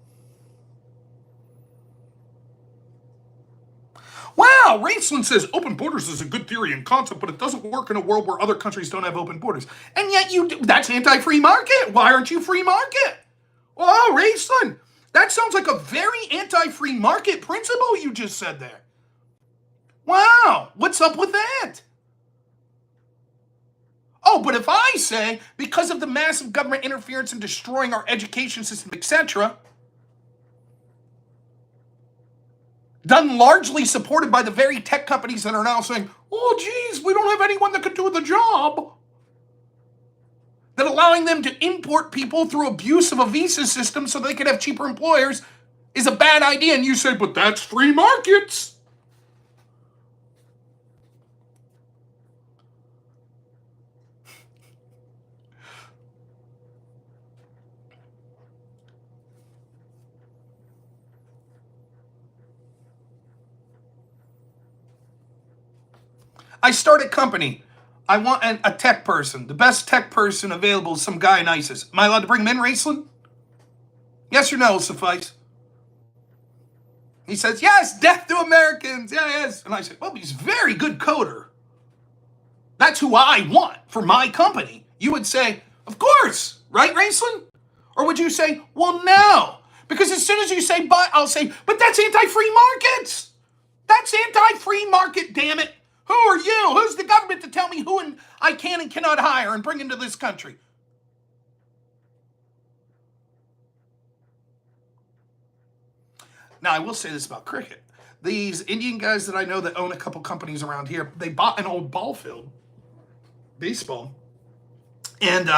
Wow, Raicelin says open borders is a good theory and concept, but it doesn't work in a world where other countries don't have open borders. And yet you do. That's anti-free market. Why aren't you free market? Oh, Raicelin, that sounds like a very anti-free market principle you just said there. Wow, what's up with that? Oh, but if I say, because of the massive government interference in destroying our education system, etc., done largely supported by the very tech companies that are now saying, oh, geez, we don't have anyone that could do the job, that allowing them to import people through abuse of a visa system so they could have cheaper employers is a bad idea. And you say, but that's free markets. I start a company. I want a tech person. The best tech person available is some guy in ISIS. Am I allowed to bring him in, Raicelin? Yes or no will suffice. He says, yes, death to Americans. Yeah, yes. And I say, well, he's a very good coder. That's who I want for my company. You would say, of course, right, Raicelin? Or would you say, well, no. Because as soon as you say but, I'll say, but that's anti-free markets. That's anti-free market, damn it. Who are you? Who's the government to tell me who I can and cannot hire and bring into this country? Now, I will say this about cricket. These Indian guys that I know that own a couple companies around here, they bought an old ball field, baseball, and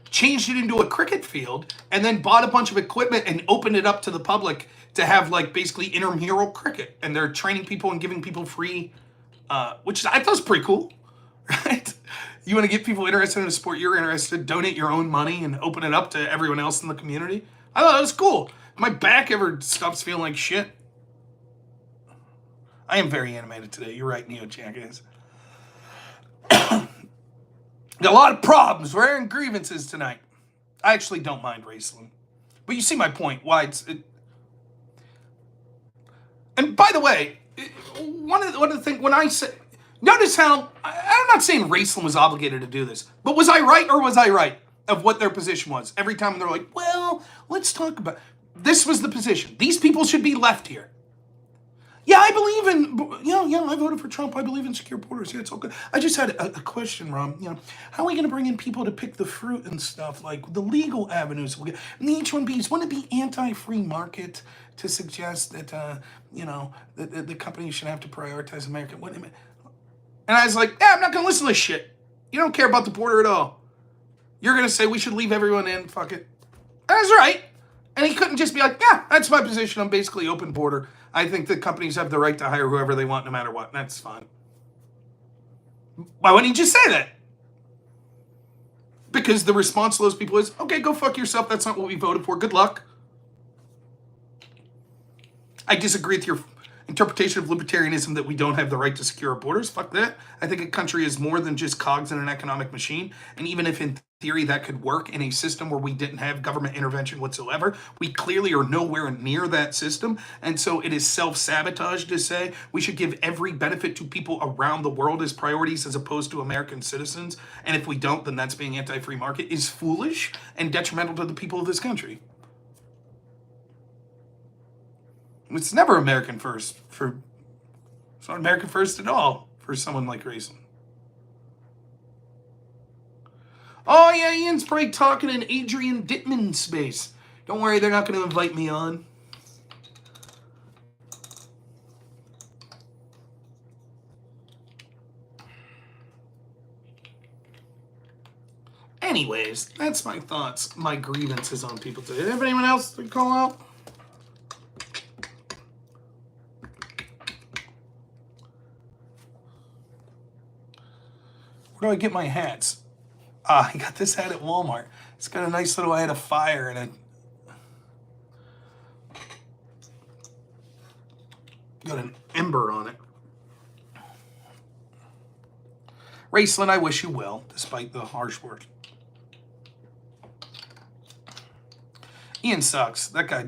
changed it into a cricket field, and then bought a bunch of equipment and opened it up to the public to have, like, basically intramural cricket. And they're training people and giving people free... which I thought was pretty cool, right? You want to get people interested in a sport you're interested, donate your own money and open it up to everyone else in the community. I thought it was cool. If my back ever stops feeling like shit. I am very animated today. You're right, Neo Jackass. Got a lot of problems. We're airing grievances tonight. I actually don't mind Raicelin. But you see my point, why And by the way, one of the things, when I say, notice how, I'm not saying Raicelin was obligated to do this, but was I right or was I right of what their position was? Every time they're like, well, let's talk about, this was the position. These people should be left here. Yeah, I believe in, I voted for Trump. I believe in secure borders. Yeah, it's all good. I just had a question, Rom. How are we going to bring in people to pick the fruit and stuff, like the legal avenues? And the H-1Bs, wouldn't it be anti-free market to suggest that, that the company should have to prioritize American? And I was like, I'm not going to listen to this shit. You don't care about the border at all. You're going to say we should leave everyone in, fuck it. And I was right. And he couldn't just be like, yeah, that's my position. I'm basically open border. I think the companies have the right to hire whoever they want no matter what. That's fine. Why wouldn't he just say that? Because the response to those people is, okay, go fuck yourself. That's not what we voted for. Good luck. I disagree with your interpretation of libertarianism that we don't have the right to secure our borders. Fuck that. I think a country is more than just cogs in an economic machine. And even if in theory that could work in a system where we didn't have government intervention whatsoever, we clearly are nowhere near that system. And so it is self-sabotage to say we should give every benefit to people around the world as priorities as opposed to American citizens. And if we don't, then that's being anti-free market, is foolish and detrimental to the people of this country. It's never American first for. It's not American first at all for someone like Raicelin. Oh yeah, Ian's probably talking in Adrian Dittman space. Don't worry, they're not going to invite me on. Anyways, that's my thoughts, my grievances on people today. Do you have anyone else to call out? Where do I get my hats? I got this hat at Walmart. It's got a nice little head of fire in it. Got an ember on it. Raicelin, I wish you well, despite the harsh words. Ian sucks. That guy,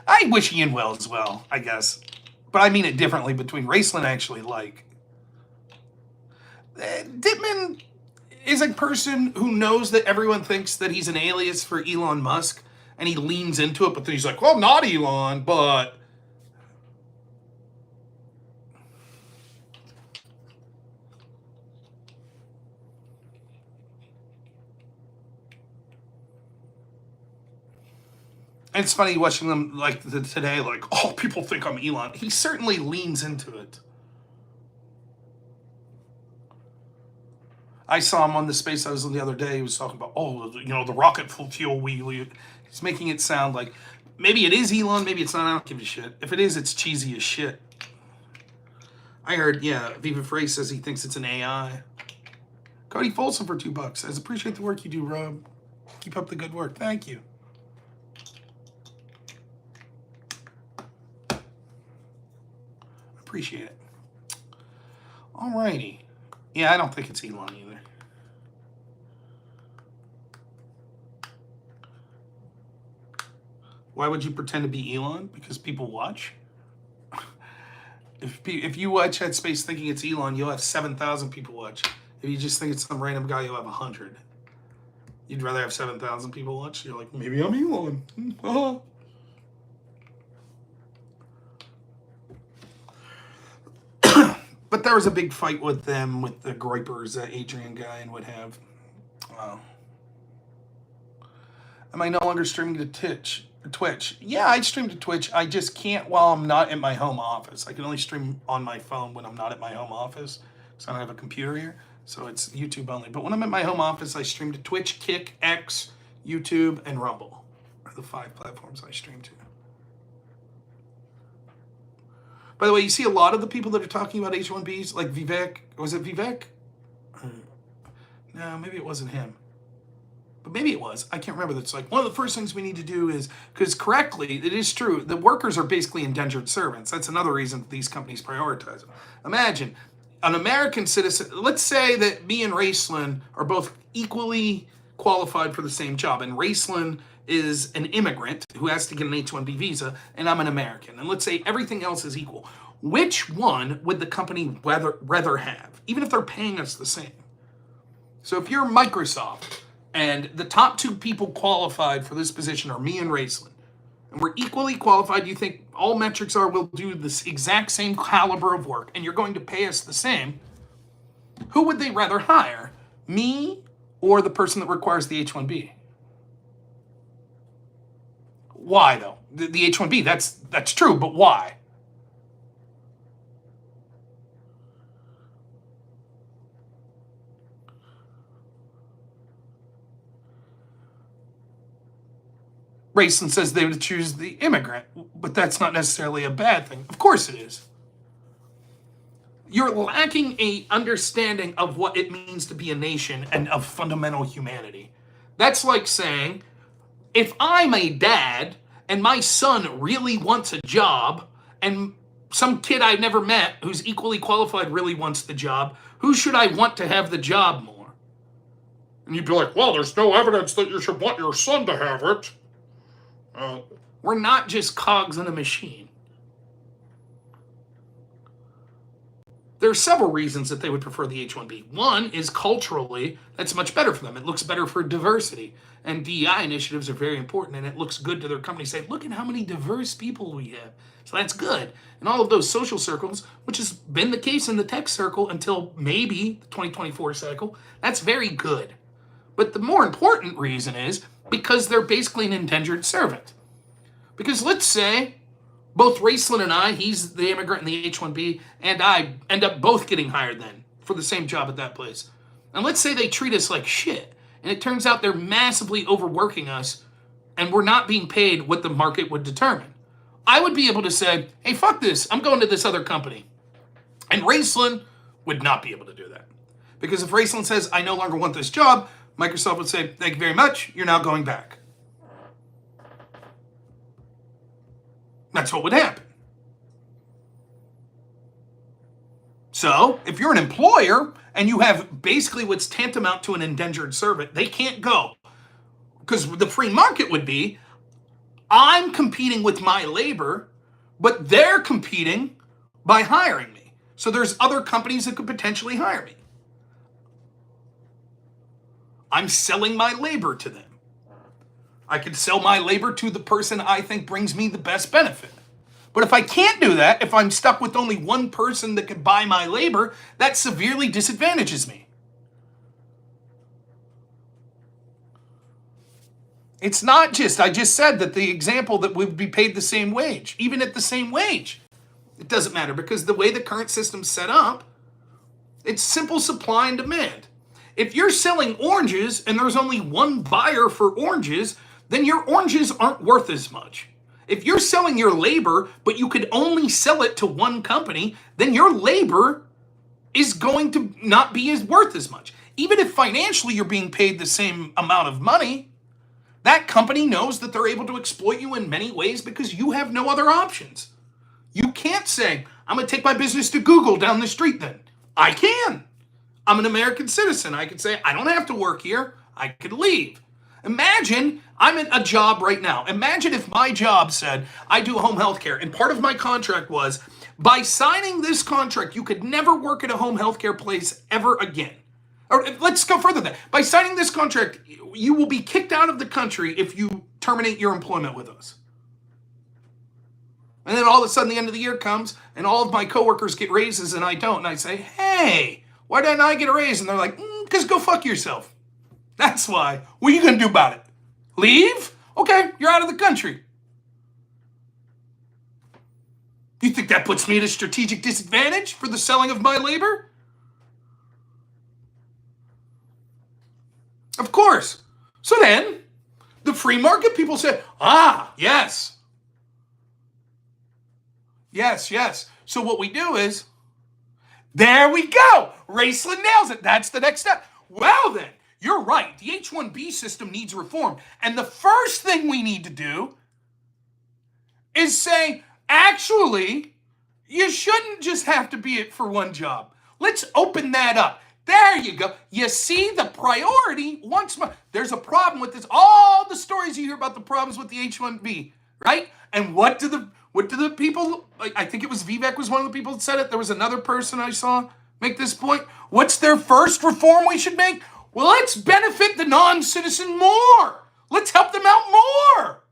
I wish Ian well as well, I guess. But I mean it differently between Raicelin I actually like. Dittman is a person who knows that everyone thinks that he's an alias for Elon Musk, and he leans into it, but then he's like, well, not Elon, but... And it's funny watching them today, oh, people think I'm Elon. He certainly leans into it. I saw him on the space I was in the other day. He was talking about, the rocket fuel he's making it sound like maybe it is Elon, maybe it's not. I don't give a shit. If it is, it's cheesy as shit. I heard, Viva Frey says he thinks it's an AI. Cody Folsom for $2. I appreciate the work you do, Rob. Keep up the good work. Thank you. Appreciate it. Alrighty. Yeah, I don't think it's Elon either. Why would you pretend to be Elon? Because people watch? If you watch that space thinking it's Elon, you'll have 7,000 people watch. If you just think it's some random guy, you'll have 100. You'd rather have 7,000 people watch? You're like, maybe I'm Elon. But there was a big fight with them, with the gripers that Adrian guy and would have. Am I no longer streaming to Twitch? Yeah, I stream to Twitch. I just can't while I'm not in my home office. I can only stream on my phone when I'm not at my home office, because I don't have a computer here. So it's YouTube only. But when I'm at my home office, I stream to Twitch, Kick, X, YouTube, and Rumble are the 5 platforms I stream to. By the way, you see a lot of the people that are talking about H-1Bs, like Vivek. Was it Vivek? No, maybe it wasn't him. But maybe it was. I can't remember. That's like one of the first things we need to do is, because correctly, it is true, the workers are basically indentured servants. That's another reason these companies prioritize them. Imagine an American citizen, let's say that me and Raicelin are both equally qualified for the same job, and Raicelin is an immigrant who has to get an H-1B visa, and I'm an American. And let's say everything else is equal. Which one would the company rather have, even if they're paying us the same? So if you're Microsoft, and the top 2 people qualified for this position are me and Raicelin, and we're equally qualified, you think all metrics are we'll do this exact same caliber of work, and you're going to pay us the same, who would they rather hire? Me or the person that requires the H-1B? Why, though? The H-1B, that's true, but why? Raicelin says they would choose the immigrant, but that's not necessarily a bad thing. Of course it is. You're lacking a understanding of what it means to be a nation and of fundamental humanity. That's like saying, if I'm a dad and my son really wants a job and some kid I've never met who's equally qualified really wants the job, who should I want to have the job more? And you'd be like, well, there's no evidence that you should want your son to have it. We're not just cogs in a machine. There are several reasons that they would prefer the H-1B. One is culturally, that's much better for them. It looks better for diversity. And DEI initiatives are very important, and it looks good to their company. Say, look at how many diverse people we have. So that's good. And all of those social circles, which has been the case in the tech circle until maybe the 2024 cycle, that's very good. But the more important reason is because they're basically an indentured servant. Because let's say both Raicelin and I, he's the immigrant in the H-1B, and I end up both getting hired then for the same job at that place. And let's say they treat us like shit, and it turns out they're massively overworking us, and we're not being paid what the market would determine. I would be able to say, hey, fuck this, I'm going to this other company. And Raicelin would not be able to do that. Because if Raicelin says, I no longer want this job, Microsoft would say, thank you very much, you're now going back. That's what would happen. So, if you're an employer and you have basically what's tantamount to an indentured servant, they can't go. Because the free market would be, I'm competing with my labor, but they're competing by hiring me. So there's other companies that could potentially hire me. I'm selling my labor to them. I could sell my labor to the person I think brings me the best benefit. But if I can't do that, if I'm stuck with only one person that can buy my labor, that severely disadvantages me. It's not just, I just said that the example that would be paid the same wage, even at the same wage. It doesn't matter because the way the current system's set up, it's simple supply and demand. If you're selling oranges and there's only one buyer for oranges, then your oranges aren't worth as much. If you're selling your labor, but you could only sell it to one company, then your labor is going to not be as worth as much. Even if financially you're being paid the same amount of money, that company knows that they're able to exploit you in many ways because you have no other options. You can't say, I'm going to take my business to Google down the street then. I can. I'm an American citizen. I could say, I don't have to work here. I could leave. Imagine I'm in a job right now. Imagine if my job said I do home health care and part of my contract was by signing this contract, you could never work at a home health care place ever again. Or let's go further than that. By signing this contract, you will be kicked out of the country if you terminate your employment with us. And then all of a sudden the end of the year comes and all of my coworkers get raises and I don't. And I say, hey, why didn't I get a raise? And they're like, because go fuck yourself. That's why. What are you going to do about it? Leave? Okay, you're out of the country. You think that puts me at a strategic disadvantage for the selling of my labor? Of course. So then, the free market people say, yes. Yes. So what we do is, there we go. Raicelin nails it. That's the next step. Well then, you're right. The H-1B system needs reform. And the first thing we need to do is say, actually, you shouldn't just have to be it for one job. Let's open that up. There you go. You see the priority once more. There's a problem with this. All the stories you hear about the problems with the H-1B, right? And what do the people, like, I think it was Vivek was one of the people that said it. There was another person I saw make this point. What's their first reform we should make? Well, let's benefit the non-citizen more. Let's help them out more.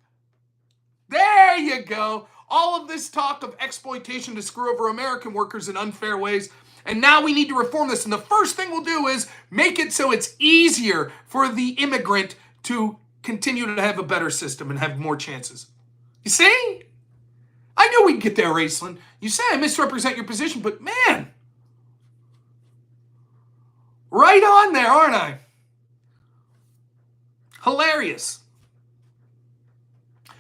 There you go. All of this talk of exploitation to screw over American workers in unfair ways. And now we need to reform this. And the first thing we'll do is make it so it's easier for the immigrant to continue to have a better system and have more chances. You see? I knew we'd get there, Raicelin. You say I misrepresent your position, but man, right on there, aren't I? Hilarious.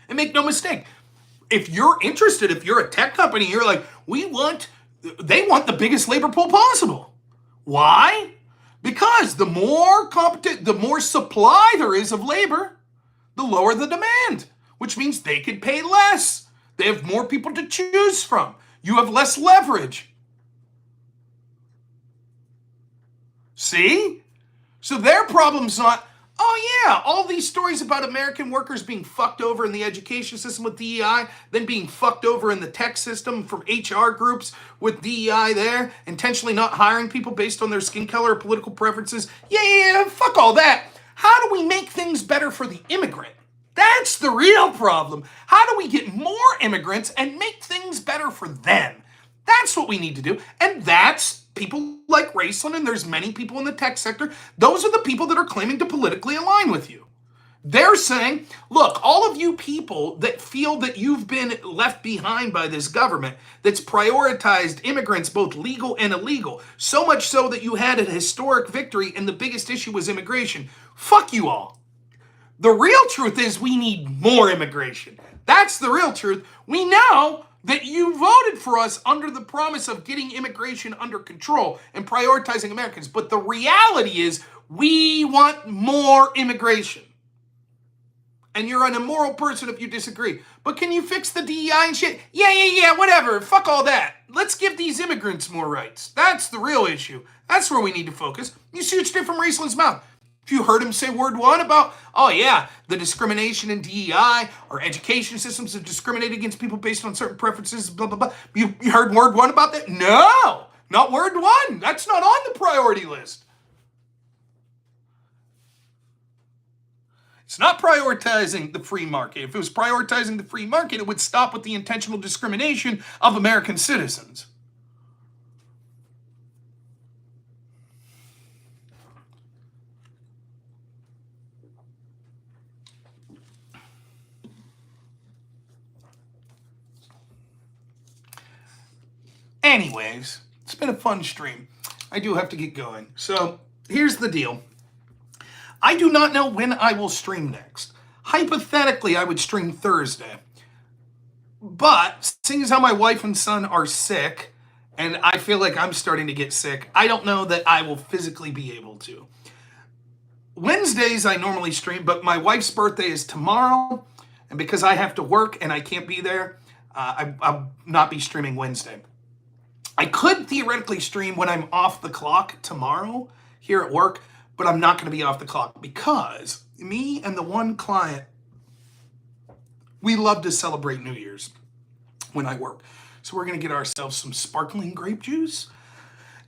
And make no mistake, if you're interested, if you're a tech company, you're like, they want the biggest labor pool possible. Why? Because the more supply there is of labor, the lower the demand, which means they can pay less. They have more people to choose from. You have less leverage. See? So their problem's not, Oh yeah, all these stories about American workers being fucked over in the education system with DEI, then being fucked over in the tech system from HR groups with DEI there, intentionally not hiring people based on their skin color or political preferences. Yeah, fuck all that. How do we make things better for the immigrant? That's the real problem. How do we get more immigrants and make things better for them? That's what we need to do. And that's people like Raicelin, and there's many people in the tech sector. Those are the people that are claiming to politically align with you. They're saying, look, all of you people that feel that you've been left behind by this government that's prioritized immigrants, both legal and illegal, so much so that you had a historic victory and the biggest issue was immigration. Fuck you all. The real truth is we need more immigration. That's the real truth. We know that you voted for us under the promise of getting immigration under control and prioritizing Americans. But the reality is we want more immigration. And you're an immoral person if you disagree. But can you fix the DEI and shit? Yeah, whatever. Fuck all that. Let's give these immigrants more rights. That's the real issue. That's where we need to focus. You see it straight from Raicelin's mouth. If you heard him say word one about, oh yeah, the discrimination in DEI, our education systems have discriminated against people based on certain preferences, blah, blah, blah. You heard word one about that? No, not word one. That's not on the priority list. It's not prioritizing the free market. If it was prioritizing the free market, it would stop with the intentional discrimination of American citizens. Anyways, it's been a fun stream. I do have to get going. So here's the deal. I do not know when I will stream next. Hypothetically, I would stream Thursday. But seeing as how my wife and son are sick, and I feel like I'm starting to get sick, I don't know that I will physically be able to. Wednesdays I normally stream, but my wife's birthday is tomorrow, and because I have to work and I can't be there, I'll not be streaming Wednesday. I could theoretically stream when I'm off the clock tomorrow here at work, but I'm not going to be off the clock because me and the one client, we love to celebrate New Year's when I work. So we're going to get ourselves some sparkling grape juice,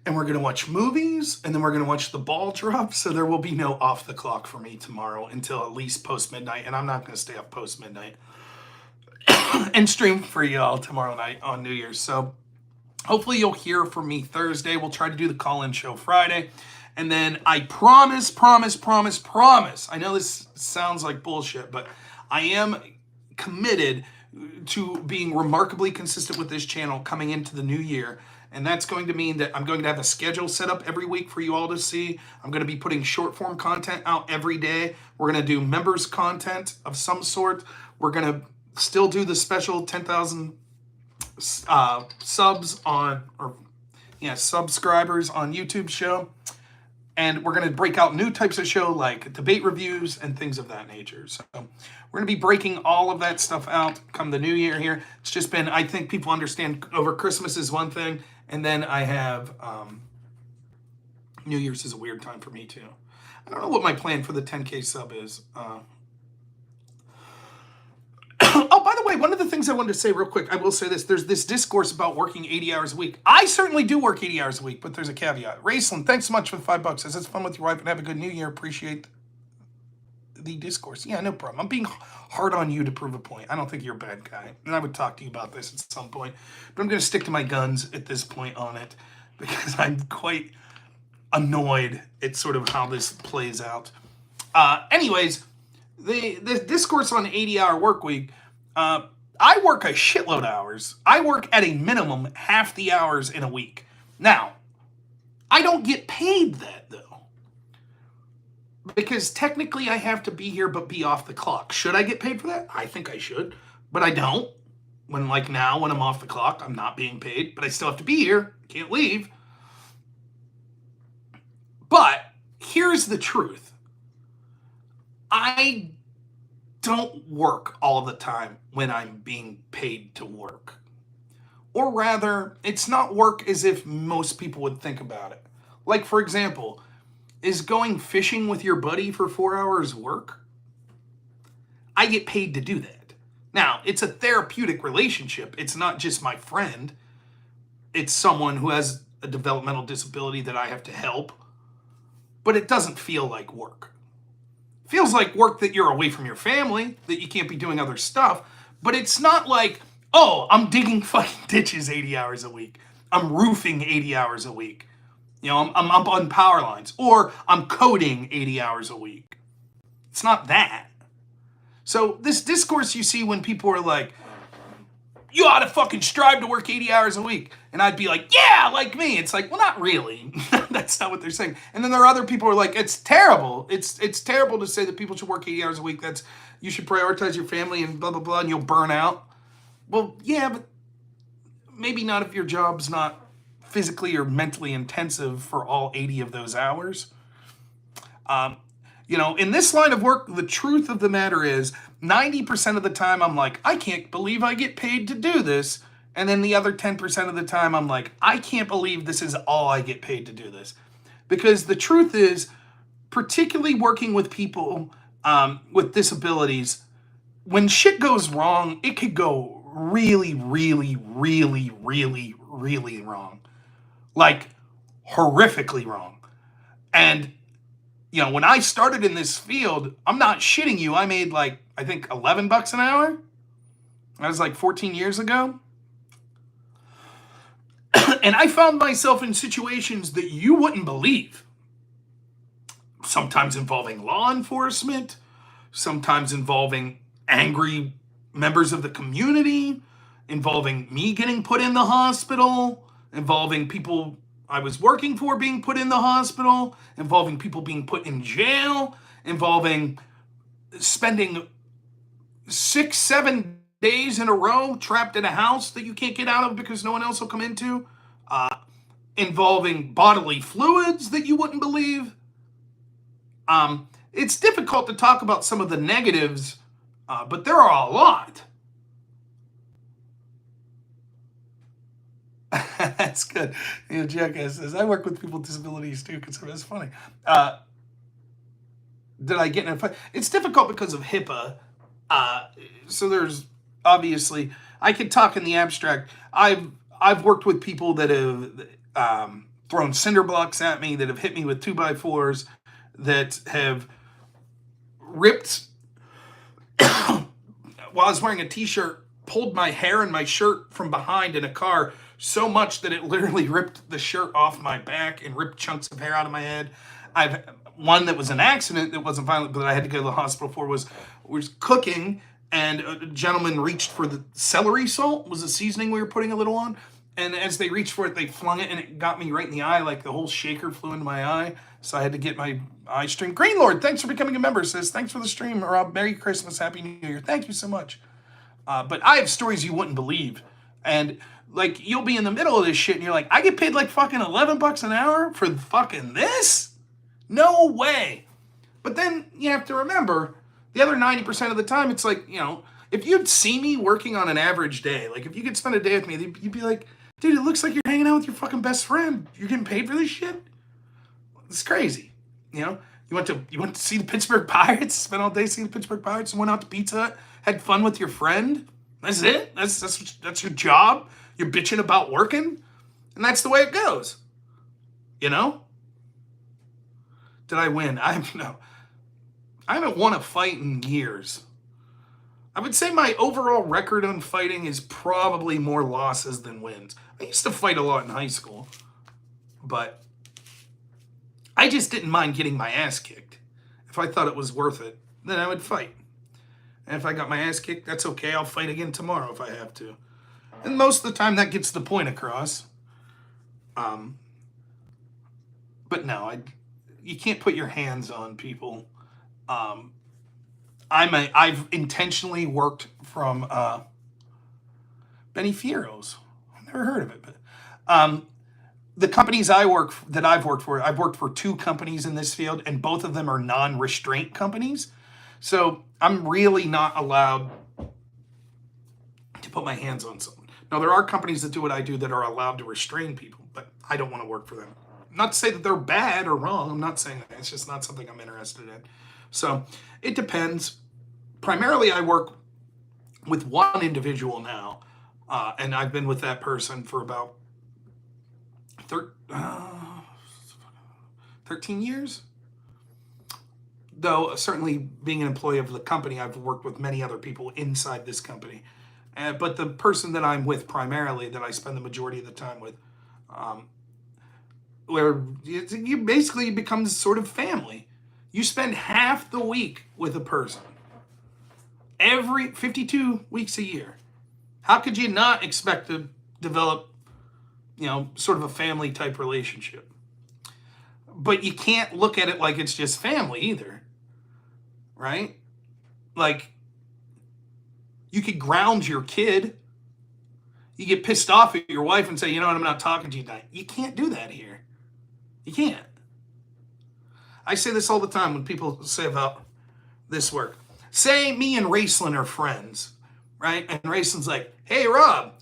and we're going to watch movies, and then we're going to watch the ball drop. So there will be no off the clock for me tomorrow until at least post midnight, and I'm not going to stay up post midnight and stream for y'all tomorrow night on New Year's. So hopefully you'll hear from me Thursday. We'll try to do the call-in show Friday. And then I promise, I know this sounds like bullshit, but I am committed to being remarkably consistent with this channel coming into the new year. And that's going to mean that I'm going to have a schedule set up every week for you all to see. I'm going to be putting short form content out every day. We're going to do members content of some sort. We're going to still do the special 10,000 subs on, or subscribers on YouTube show. And we're going to break out new types of show like debate reviews and things of that nature. So we're going to be breaking all of that stuff out come the new year here. It's just been, I think people understand over Christmas is one thing. And then I have New Year's is a weird time for me too. I don't know what my plan for the 10K sub is. Oh, by the way, one of the things I wanted to say real quick, I will say this. There's this discourse about working 80 hours a week. I certainly do work 80 hours a week, but there's a caveat. Raicelin, thanks so much for the $5. Says it's fun with your wife and have a good new year. Appreciate the discourse. Yeah, no problem. I'm being hard on you to prove a point. I don't think you're a bad guy. And I would talk to you about this at some point. But I'm going to stick to my guns at this point on it because I'm quite annoyed at sort of how this plays out. Anyways, the discourse on 80-hour work week, I work a shitload of hours. I work at a minimum half the hours in a week. Now, I don't get paid that though. Because technically I have to be here but be off the clock. Should I get paid for that? I think I should. But I don't. When now when I'm off the clock, I'm not being paid. But I still have to be here. Can't leave. But here's the truth. I don't work all the time when I'm being paid to work. Or rather, it's not work as if most people would think about it. Like, for example, is going fishing with your buddy for 4 hours work. I get paid to do that. Now, it's a therapeutic relationship. It's not just my friend. It's someone who has a developmental disability that I have to help. But it doesn't feel like work. It feels like work that you're away from your family, that you can't be doing other stuff. But it's not like, oh, I'm digging fucking ditches 80 hours a week. I'm roofing 80 hours a week. You know, I'm up on power lines. Or I'm coding 80 hours a week. It's not that. So this discourse you see when people are like, you ought to fucking strive to work 80 hours a week. And I'd be like, yeah, like me. It's like, well, not really. That's not what they're saying. And then there are other people who are like, it's terrible. It's terrible to say that people should work 80 hours a week. You should prioritize your family and blah, blah, blah, and you'll burn out. Well, yeah, but maybe not if your job's not physically or mentally intensive for all 80 of those hours. You know, in this line of work, the truth of the matter is 90% of the time I'm like, I can't believe I get paid to do this. And then the other 10% of the time I'm like, I can't believe this is all I get paid to do this. Because the truth is, particularly working with people with disabilities, when shit goes wrong, it could go really, really, really, really, really wrong. Like horrifically wrong. And you know, when I started in this field, I'm not shitting you. I made like, I think $11 an hour. That was like 14 years ago. And I found myself in situations that you wouldn't believe. Sometimes involving law enforcement, sometimes involving angry members of the community, involving me getting put in the hospital, involving people I was working for being put in the hospital, involving people being put in jail, involving spending 6-7 days in a row trapped in a house that you can't get out of because no one else will come into, involving bodily fluids that you wouldn't believe. It's difficult to talk about some of the negatives, but there are a lot. That's good. You know, Jackass says, I work with people with disabilities too, because it's funny. Did I get in a fight? It's difficult because of HIPAA. So there's obviously, I could talk in the abstract. I've worked with people that have thrown cinder blocks at me, that have hit me with 2x4s, that have ripped, while I was wearing a t-shirt, pulled my hair and my shirt from behind in a car so much that it literally ripped the shirt off my back and ripped chunks of hair out of my head. I've one that was an accident that wasn't violent, but I had to go to the hospital for was cooking, and a gentleman reached for the celery salt, was the seasoning we were putting a little on, and as they reached for it, they flung it, and it got me right in the eye, like the whole shaker flew into my eye, so I had to get my eye stream. Green Lord, thanks for becoming a member, says, thanks for the stream, Rob, Merry Christmas, Happy New Year, thank you so much. But I have stories you wouldn't believe, and like, you'll be in the middle of this shit and you're like, I get paid like fucking $11 an hour for fucking this? No way. But then you have to remember, the other 90% of the time, it's like, you know, if you'd see me working on an average day, like if you could spend a day with me, you'd be like, dude, it looks like you're hanging out with your fucking best friend. You're getting paid for this shit? It's crazy. You know, you went to see the Pittsburgh Pirates, spent all day seeing the Pittsburgh Pirates, and went out to Pizza Hut, had fun with your friend. That's it? That's your job? You're bitching about working? And that's the way it goes. You know? Did I win? I haven't won a fight in years. I would say my overall record on fighting is probably more losses than wins. I used to fight a lot in high school, but I just didn't mind getting my ass kicked. If I thought it was worth it, then I would fight. And if I got my ass kicked, that's okay. I'll fight again tomorrow if I have to. And most of the time that gets the point across. But no, you can't put your hands on people. I've intentionally worked from Benny Fierro's. I've never heard of it, but the companies I've worked for, I've worked for 2 companies in this field, and both of them are non-restraint companies. So I'm really not allowed to put my hands on someone. Now, there are companies that do what I do that are allowed to restrain people, but I don't want to work for them. Not to say that they're bad or wrong. I'm not saying that. It's just not something I'm interested in. So it depends. Primarily, I work with one individual now, and I've been with that person for about 13 years. Though certainly being an employee of the company, I've worked with many other people inside this company. But the person that I'm with primarily, that I spend the majority of the time with, where you basically become sort of family. You spend half the week with a person. Every 52 weeks a year. How could you not expect to develop, sort of a family type relationship? But you can't look at it like it's just family either. Right? Like, you could ground your kid. You get pissed off at your wife and say, you know what, I'm not talking to you tonight. You can't do that here. You can't. I say this all the time when people say about this work. Say me and Raicelin are friends, right? And Raicelin's like, hey, Rob,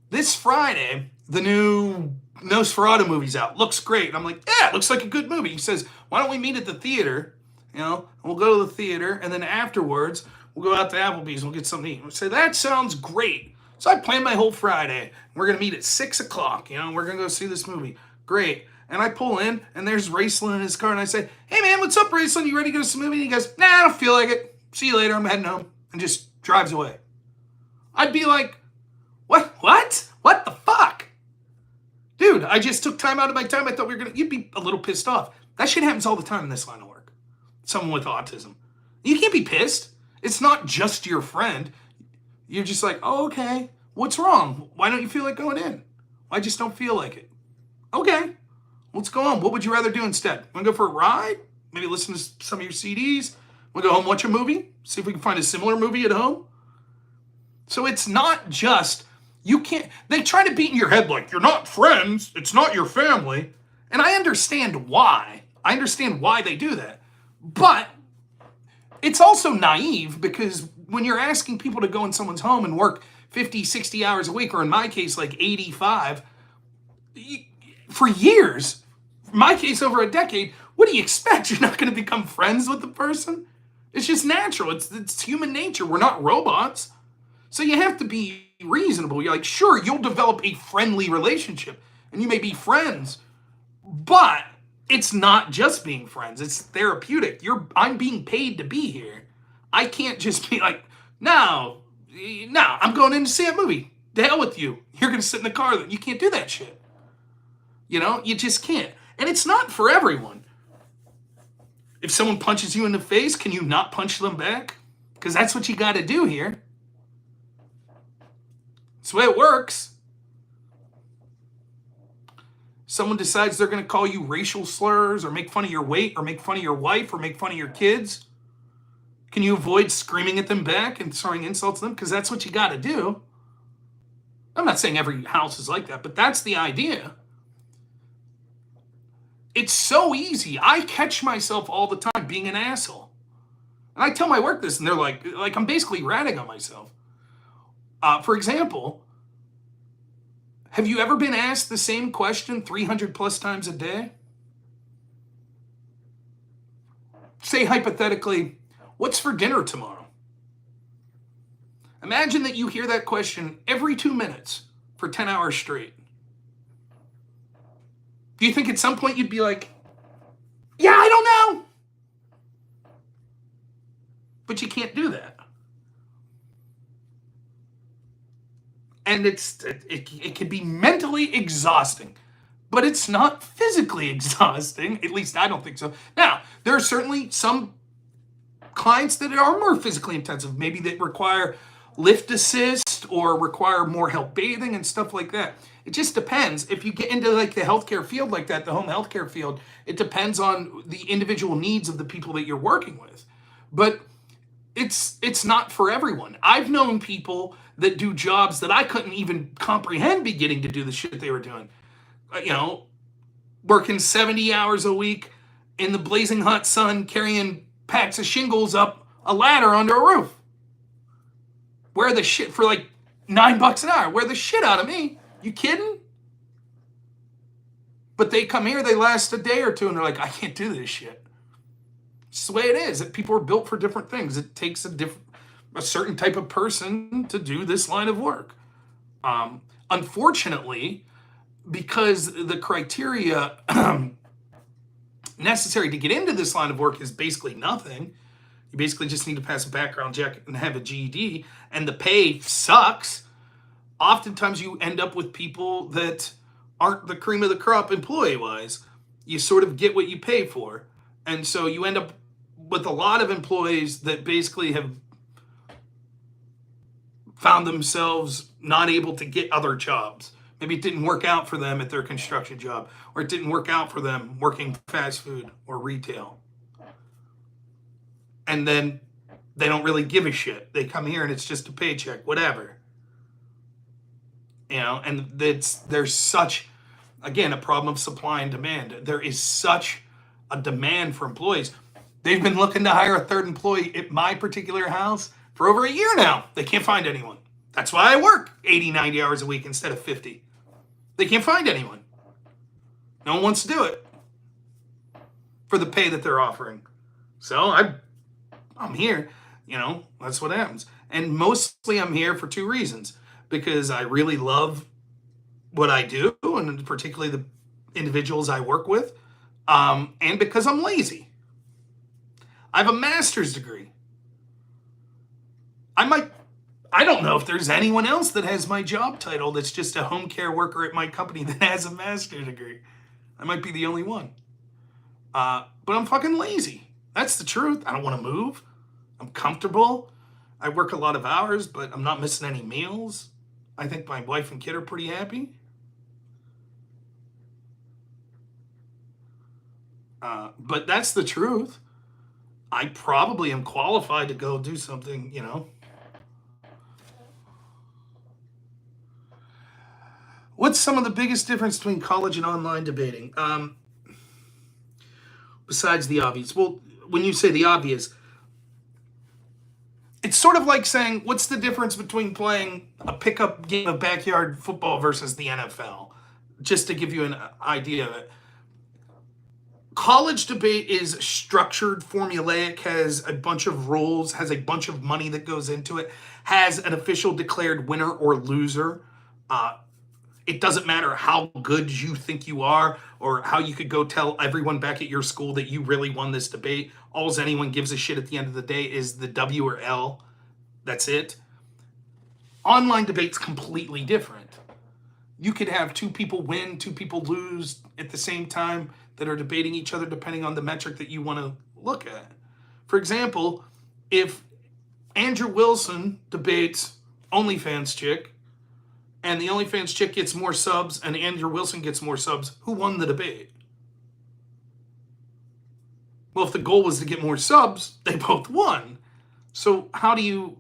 this Friday, the new Nosferatu movie's out. Looks great. And I'm like, yeah, it looks like a good movie. He says, why don't we meet at the theater? And we'll go to the theater, and then afterwards, we'll go out to Applebee's and we'll get something to eat. I say, that sounds great. So I plan my whole Friday. We're going to meet at 6 o'clock. We're going to go see this movie. Great. And I pull in, and there's Raicelin in his car, and I say, hey, man, what's up, Raicelin? You ready to go to some movie? And he goes, nah, I don't feel like it. See you later. I'm heading home. And just drives away. I'd be like, what? What the fuck? Dude, I just took time out of my time. I thought you'd be a little pissed off. That shit happens all the time in this line of work. Someone with autism. You can't be pissed. It's not just your friend. You're just like, oh, okay. What's wrong? Why don't you feel like going in? I just don't feel like it. Okay. Let's go on. What would you rather do instead? Want to go for a ride? Maybe listen to some of your CDs? Want to go home, watch a movie? See if we can find a similar movie at home? So it's not just, you can't, they try to beat in your head like, you're not friends, it's not your family. And I understand why. I understand why they do that. But it's also naive, because when you're asking people to go in someone's home and work 50, 60 hours a week, or in my case, like 85, for years, in my case, over a decade, what do you expect? You're not going to become friends with the person? It's just natural. It's human nature. We're not robots. So you have to be reasonable. You're like, sure, you'll develop a friendly relationship, and you may be friends, but it's not just being friends. It's therapeutic. I'm being paid to be here. I can't just be like, no, I'm going in to see a movie. The hell with you. You're going to sit in the car. You can't do that shit. You just can't. And it's not for everyone. If someone punches you in the face, can you not punch them back? Because that's what you got to do here. That's the way it works. Someone decides they're going to call you racial slurs, or make fun of your weight, or make fun of your wife, or make fun of your kids. Can you avoid screaming at them back and throwing insults at them? Because that's what you got to do. I'm not saying every house is like that, but that's the idea. It's so easy. I catch myself all the time being an asshole. And I tell my work this, and they're like I'm basically ratting on myself. For example, have you ever been asked the same question 300 plus times a day? Say hypothetically, what's for dinner tomorrow? Imagine that you hear that question every 2 minutes for 10 hours straight. Do you think at some point you'd be like, yeah, I don't know? But you can't do that. And it can be mentally exhausting, but it's not physically exhausting. At least I don't think so. Now, there are certainly some clients that are more physically intensive, maybe that require lift assist or require more help bathing and stuff like that. It just depends. If you get into like the healthcare field like that, the home healthcare field, it depends on the individual needs of the people that you're working with. But it's not for everyone. I've known people that do jobs that I couldn't even comprehend beginning to do the shit they were doing. Working 70 hours a week in the blazing hot sun, carrying packs of shingles up a ladder under a roof. Wear the shit for like $9 an hour. Wear the shit out of me. You kidding? But they come here, they last a day or two, and they're like, I can't do this shit. It's the way it is. People are built for different things. It takes a certain type of person to do this line of work. Unfortunately, because the criteria necessary to get into this line of work is basically nothing. You basically just need to pass a background check and have a GED, and the pay sucks. Oftentimes you end up with people that aren't the cream of the crop employee-wise. You sort of get what you pay for. And so you end up with a lot of employees that basically have found themselves not able to get other jobs. Maybe it didn't work out for them at their construction job, or it didn't work out for them working fast food or retail. And then they don't really give a shit. They come here and it's just a paycheck, whatever. And there's such, again, a problem of supply and demand. There is such a demand for employees. They've been looking to hire a third employee at my particular house for over a year now. They can't find anyone. That's why I work 80, 90 hours a week instead of 50. They can't find anyone. No one wants to do it for the pay that they're offering. So I'm here, that's what happens. And mostly I'm here for two reasons. Because I really love what I do, and particularly the individuals I work with, and because I'm lazy. I have a master's degree. I don't know if there's anyone else that has my job title that's just a home care worker at my company that has a master's degree. I might be the only one. But I'm fucking lazy. That's the truth. I don't want to move. I'm comfortable. I work a lot of hours, but I'm not missing any meals. I think my wife and kid are pretty happy. But that's the truth. I probably am qualified to go do something, What's some of the biggest difference between college and online debating? Besides the obvious. Well, when you say the obvious, it's sort of like saying, what's the difference between playing a pickup game of backyard football versus the NFL? Just to give you an idea of it. College debate is structured, formulaic, has a bunch of rules, has a bunch of money that goes into it, has an official declared winner or loser. It doesn't matter how good you think you are or how you could go tell everyone back at your school that you really won this debate. All anyone gives a shit at the end of the day is the W or L. That's it. Online debate's completely different. You could have two people win, two people lose at the same time that are debating each other depending on the metric that you want to look at. For example, if Andrew Wilson debates OnlyFans chick, and the OnlyFans chick gets more subs and Andrew Wilson gets more subs, who won the debate? Well, if the goal was to get more subs, they both won. So how do you,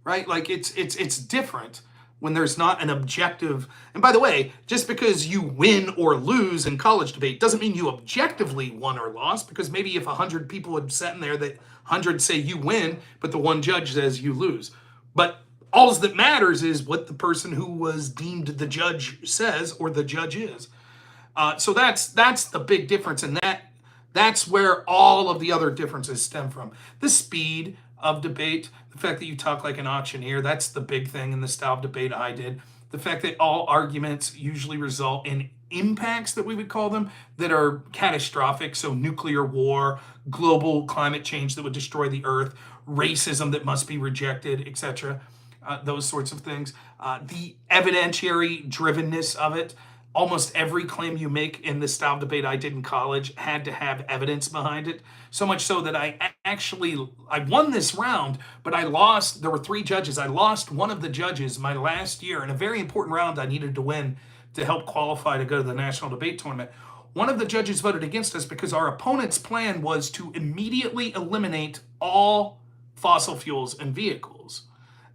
right? Like it's different when there's not an objective. And by the way, just because you win or lose in college debate doesn't mean you objectively won or lost, because maybe if 100 people had sat in there, that 100 say you win, but the one judge says you lose. But all that matters is what the person who was deemed the judge says or the judge is. So that's the big difference, and that's where all of the other differences stem from. The speed of debate, the fact that you talk like an auctioneer, that's the big thing in the style of debate I did. The fact that all arguments usually result in impacts, that we would call them, that are catastrophic. So nuclear war, global climate change that would destroy the earth, racism that must be rejected, etc. Those sorts of things. The evidentiary drivenness of it. Almost every claim you make in the style of debate I did in college had to have evidence behind it. So much so that I won this round, but I lost. There were 3 judges. I lost one of the judges my last year in a very important round I needed to win to help qualify to go to the national debate tournament. One of the judges voted against us because our opponent's plan was to immediately eliminate all fossil fuels and vehicles.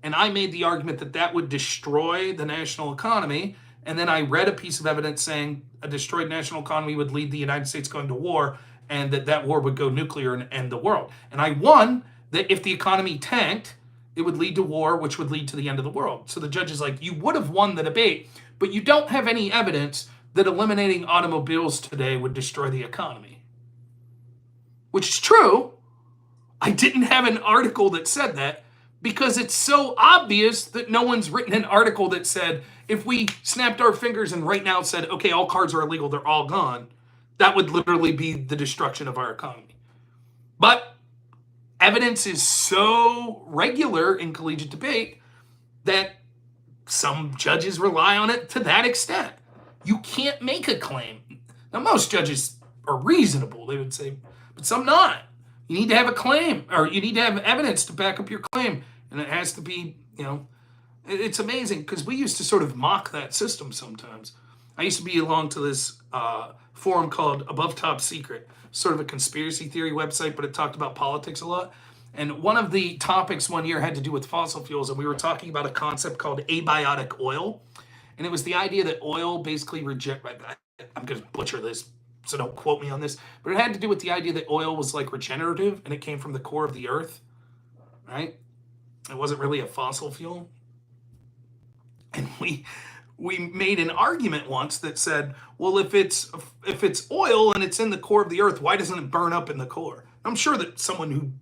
And I made the argument that that would destroy the national economy. And then I read a piece of evidence saying a destroyed national economy would lead the United States going to war, and that war would go nuclear and end the world. And I won that if the economy tanked, it would lead to war, which would lead to the end of the world. So the judge is like, you would have won the debate, but you don't have any evidence that eliminating automobiles today would destroy the economy. Which is true. I didn't have an article that said that because it's so obvious that no one's written an article that said, if we snapped our fingers and right now said, okay, all cars are illegal, they're all gone, that would literally be the destruction of our economy. But evidence is so regular in collegiate debate that some judges rely on it to that extent. You can't make a claim. Now, most judges are reasonable, they would say, but some not. You need to have a claim, or you need to have evidence to back up your claim. And it has to be, it's amazing because we used to sort of mock that system sometimes. I used to belong to this forum called Above Top Secret, sort of a conspiracy theory website, but it talked about politics a lot. And one of the topics one year had to do with fossil fuels, and we were talking about a concept called abiotic oil. And it was the idea that oil basically I'm going to butcher this, so don't quote me on this, but it had to do with the idea that oil was like regenerative and it came from the core of the earth, right? It wasn't really a fossil fuel. And we made an argument once that said, well, if it's oil and it's in the core of the earth, why doesn't it burn up in the core? I'm sure that someone who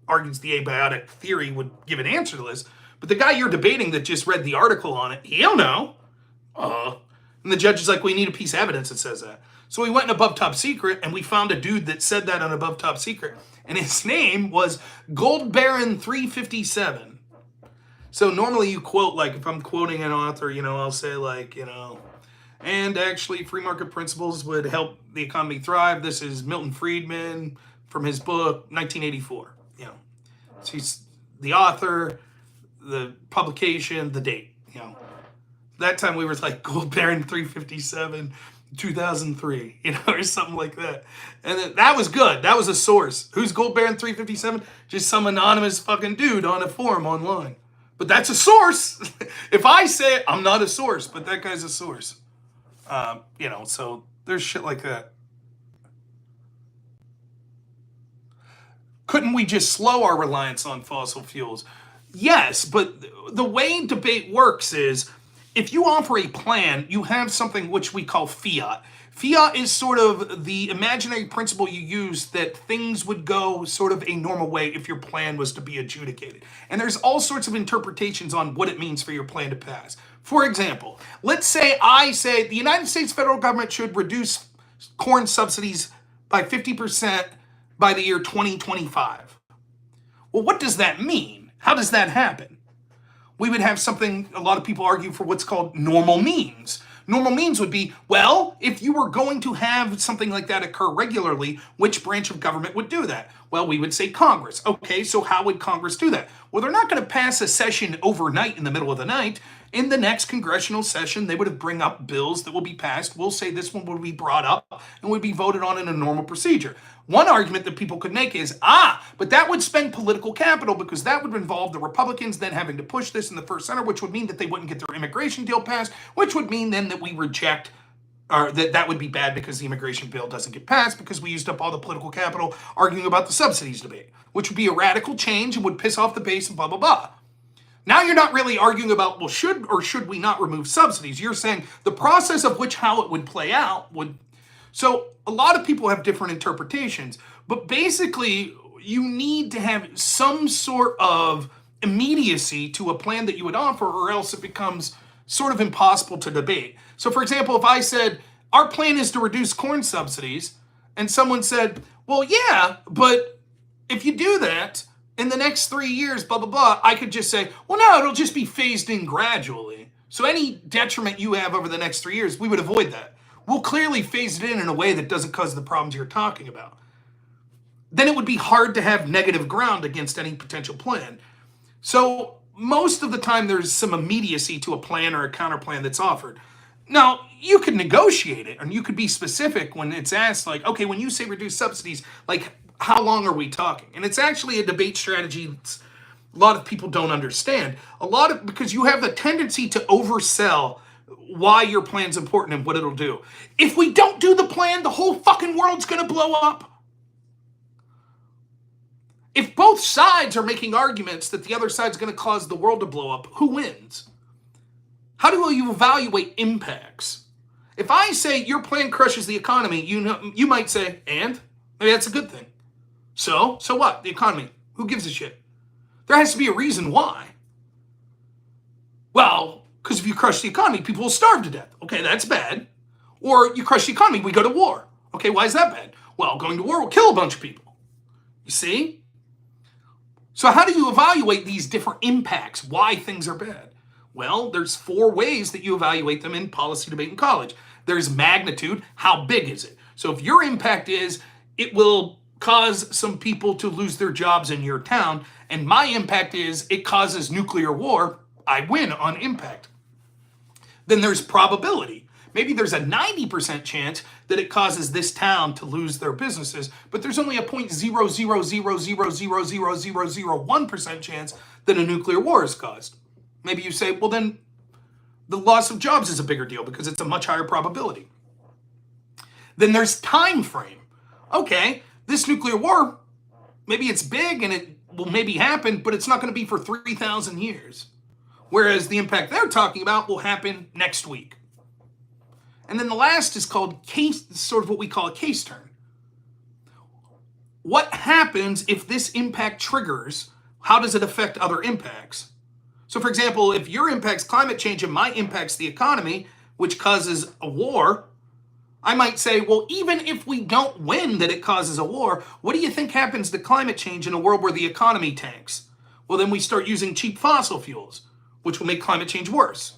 argues the abiotic theory would give an answer to this, but the guy you're debating that just read the article on it, he'll know. And the judge is like, we need a piece of evidence that says that. So we went in Above Top Secret and we found a dude that said that on Above Top Secret. And his name was Gold Baron 357. So normally you quote, like if I'm quoting an author, I'll say like, and actually free market principles would help the economy thrive. This is Milton Friedman from his book, 1984. So he's the author, the publication, the date, That time we were like Gold Baron 357, 2003, or something like that. And that was good. That was a source. Who's Gold Baron 357? Just some anonymous fucking dude on a forum online. But that's a source. If I say it, I'm not a source, but that guy's a source. So there's shit like that. Couldn't we just slow our reliance on fossil fuels? Yes, but the way debate works is if you offer a plan, you have something which we call fiat. Fiat is sort of the imaginary principle you use that things would go sort of a normal way if your plan was to be adjudicated. And there's all sorts of interpretations on what it means for your plan to pass. For example, let's say I say the United States federal government should reduce corn subsidies by 50% by the year 2025. Well, what does that mean? How does that happen? We would have something, a lot of people argue for what's called normal means. Normal means would be, well, if you were going to have something like that occur regularly, which branch of government would do that? Well, we would say Congress. Okay, so how would Congress do that? Well, they're not going to pass a session overnight in the middle of the night. In the next congressional session, they would bring up bills that will be passed. We'll say this one would be brought up and would be voted on in a normal procedure. One argument that people could make is, but that would spend political capital because that would involve the Republicans then having to push this in the first center, which would mean that they wouldn't get their immigration deal passed, which would mean then that we reject, or that would be bad because the immigration bill doesn't get passed because we used up all the political capital arguing about the subsidies debate, which would be a radical change and would piss off the base and blah, blah, blah. Now you're not really arguing about, well, should or should we not remove subsidies? You're saying the process of how it would play out would. So a lot of people have different interpretations, but basically you need to have some sort of immediacy to a plan that you would offer, or else it becomes sort of impossible to debate. So for example, if I said, our plan is to reduce corn subsidies, and someone said, well, yeah, but if you do that, in the next 3 years, blah, blah, blah, I could just say, well, no, it'll just be phased in gradually. So any detriment you have over the next 3 years, we would avoid that. We'll clearly phase it in a way that doesn't cause the problems you're talking about. Then it would be hard to have negative ground against any potential plan. So most of the time, there's some immediacy to a plan or a counterplan that's offered. Now, you could negotiate it, and you could be specific when it's asked, like, okay, when you say reduce subsidies, like, how long are we talking? And it's actually a debate strategy that's a lot of people don't understand. Because you have the tendency to oversell why your plan's important and what it'll do. If we don't do the plan, the whole fucking world's gonna blow up. If both sides are making arguments that the other side's gonna cause the world to blow up, who wins? How do you evaluate impacts? If I say your plan crushes the economy, you might say, and? Maybe that's a good thing. So what? The economy. Who gives a shit? There has to be a reason why. Well, because if you crush the economy, people will starve to death. Okay, that's bad. Or you crush the economy, we go to war. Okay, why is that bad? Well, going to war will kill a bunch of people. You see? So how do you evaluate these different impacts, why things are bad? Well, there's 4 ways that you evaluate them in policy debate in college. There's magnitude, how big is it? So if your impact is, it will cause some people to lose their jobs in your town, and my impact is, it causes nuclear war, I win on impact. Then there's probability. Maybe there's a 90% chance that it causes this town to lose their businesses, but there's only a 0.000000001% chance that a nuclear war is caused. Maybe you say, well, then the loss of jobs is a bigger deal because it's a much higher probability. Then there's time frame. Okay, this nuclear war, maybe it's big and it will maybe happen, but it's not going to be for 3,000 years. Whereas the impact they're talking about will happen next week. And then the last is called case, sort of what we call a case turn. What happens if this impact triggers? How does it affect other impacts? So for example, if your impact's climate change and my impact's the economy, which causes a war, I might say, well, even if we don't win that it causes a war, what do you think happens to climate change in a world where the economy tanks? Well, then we start using cheap fossil fuels, which will make climate change worse.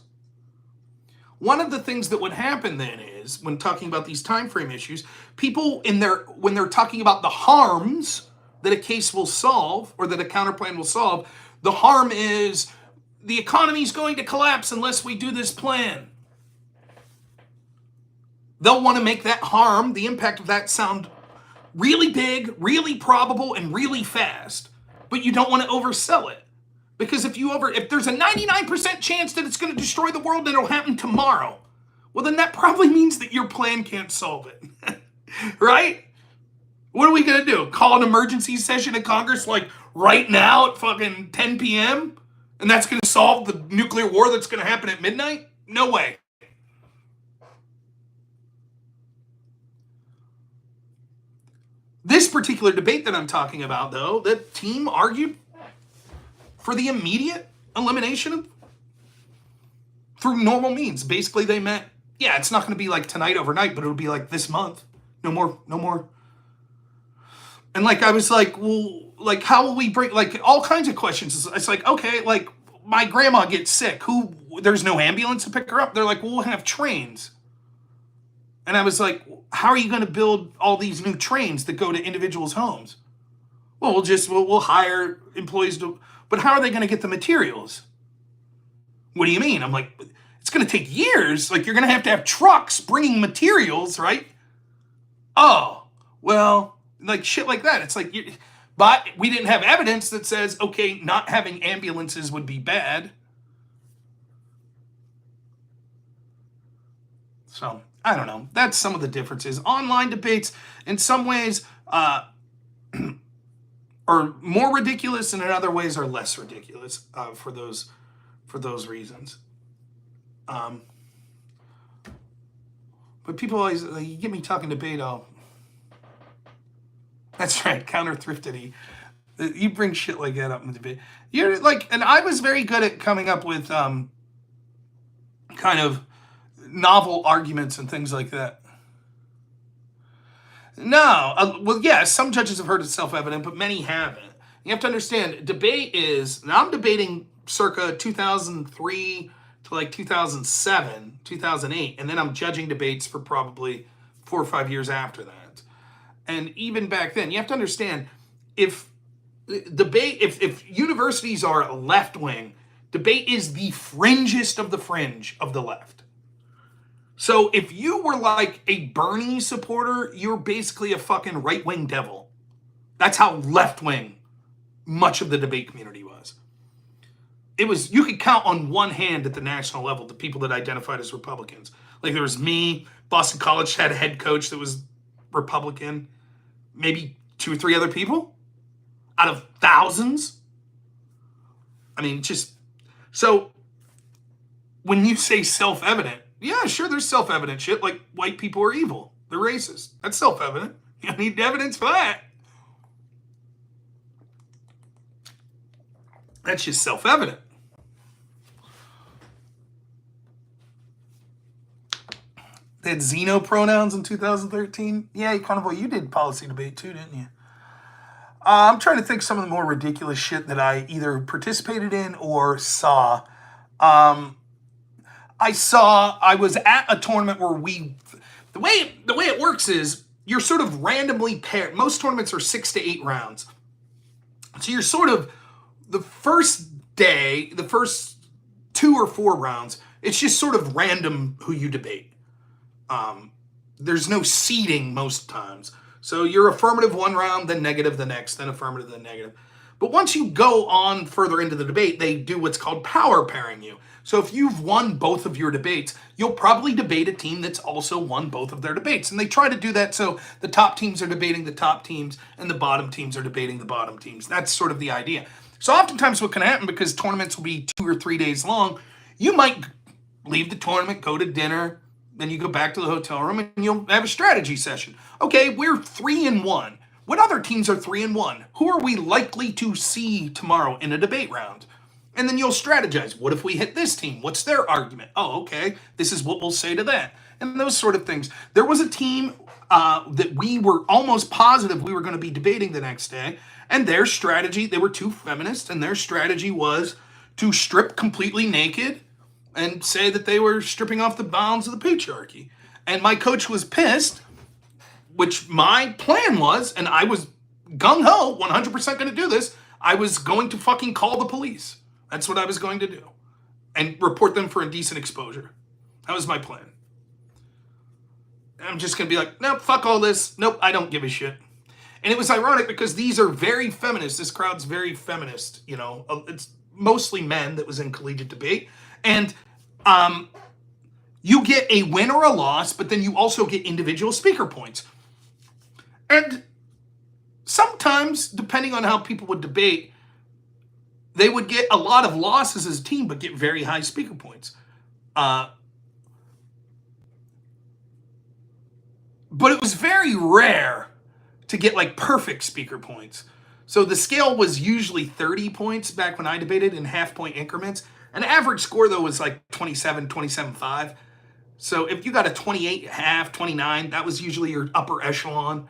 One of the things that would happen then is, when talking about these time frame issues, people when they're talking about the harms that a case will solve or that a counterplan will solve, the harm is the economy is going to collapse unless we do this plan. They'll want to make that harm, the impact of that, sound really big, really probable, and really fast, but you don't want to oversell it. Because if there's a 99% chance that it's going to destroy the world and it'll happen tomorrow, well, then that probably means that your plan can't solve it. Right? What are we going to do? Call an emergency session in Congress like right now at fucking 10 p.m.? And that's going to solve the nuclear war that's going to happen at midnight? No way. This particular debate that I'm talking about, though, the team argued for the immediate elimination through normal means. Basically, they meant, yeah, it's not going to be like tonight, overnight, but it'll be like this month. No more. And like, I was like, well, like, how will we bring, like, all kinds of questions. It's like, okay, like, my grandma gets sick. There's no ambulance to pick her up. They're like, well, we'll have trains. And I was like, how are you going to build all these new trains that go to individuals' homes? Well, we'll hire employees to, but how are they going to get the materials? What do you mean? I'm like, it's going to take years. Like, you're going to have trucks bringing materials, right? Oh, well, like shit like that. It's like, but we didn't have evidence that says, okay, not having ambulances would be bad. So, I don't know. That's some of the differences. Online debates, in some ways, are more ridiculous, and in other ways are less ridiculous for those reasons. But people always, like, you get me talking debate, that's right, counter thriftity. You bring shit like that up in the debate. You're like, and I was very good at coming up with kind of novel arguments and things like that. No, well, yes, some judges have heard it's self-evident, but many haven't. You have to understand, debate is, now I'm debating circa 2003 to like 2007, 2008, and then I'm judging debates for probably 4 or 5 years after that. And even back then, you have to understand, if universities are left-wing, debate is the fringest of the fringe of the left. So if you were like a Bernie supporter, you're basically a fucking right-wing devil. That's how left-wing much of the debate community was. You could count on one hand at the national level the people that identified as Republicans. Like, there was me, Boston College had a head coach that was Republican, maybe 2 or 3 other people out of thousands. I mean, just, so when you say self-evident, Yeah, sure, there's self-evident shit, like white people are evil. They're racist. That's self-evident. You need evidence for that. That's just self-evident. They had xeno pronouns in 2013. Yeah, Carnival, you did policy debate too, didn't you? I'm trying to think some of the more ridiculous shit that I either participated in or saw. I was at a tournament where the way it works is you're sort of randomly paired. Most tournaments are 6 to 8 rounds. So you're sort of, the first day, the first 2 or 4 rounds, it's just sort of random who you debate. There's no seeding most times. So you're affirmative one round, then negative the next, then affirmative, then negative. But once you go on further into the debate, they do what's called power pairing you. So if you've won both of your debates, you'll probably debate a team that's also won both of their debates. And they try to do that so the top teams are debating the top teams and the bottom teams are debating the bottom teams. That's sort of the idea. So oftentimes what can happen, because tournaments will be 2 or 3 days long, you might leave the tournament, go to dinner, then you go back to the hotel room and you'll have a strategy session. Okay, we're 3-1. What other teams are 3-1? Who are we likely to see tomorrow in a debate round? And then you'll strategize. What if we hit this team? What's their argument? Oh, okay, this is what we'll say to that. And those sort of things. There was a team that we were almost positive we were going to be debating the next day. And their strategy, they were 2 feminists, and their strategy was to strip completely naked and say that they were stripping off the bounds of the patriarchy. And my coach was pissed, which my plan was, and I was gung-ho, 100% going to do this, I was going to fucking call the police. That's what I was going to do. And report them for indecent exposure. That was my plan. I'm just going to be like, nope, fuck all this. Nope, I don't give a shit. And it was ironic because these are very feminist. This crowd's very feminist, you know. It's mostly men that was in collegiate debate. And you get a win or a loss, but then you also get individual speaker points. And sometimes, depending on how people would debate, they would get a lot of losses as a team, but get very high speaker points. But it was very rare to get like perfect speaker points. So the scale was usually 30 points back when I debated in half-point increments. An average score, though, was like 27, 27.5. So if you got a 28.5, 29, that was usually your upper echelon.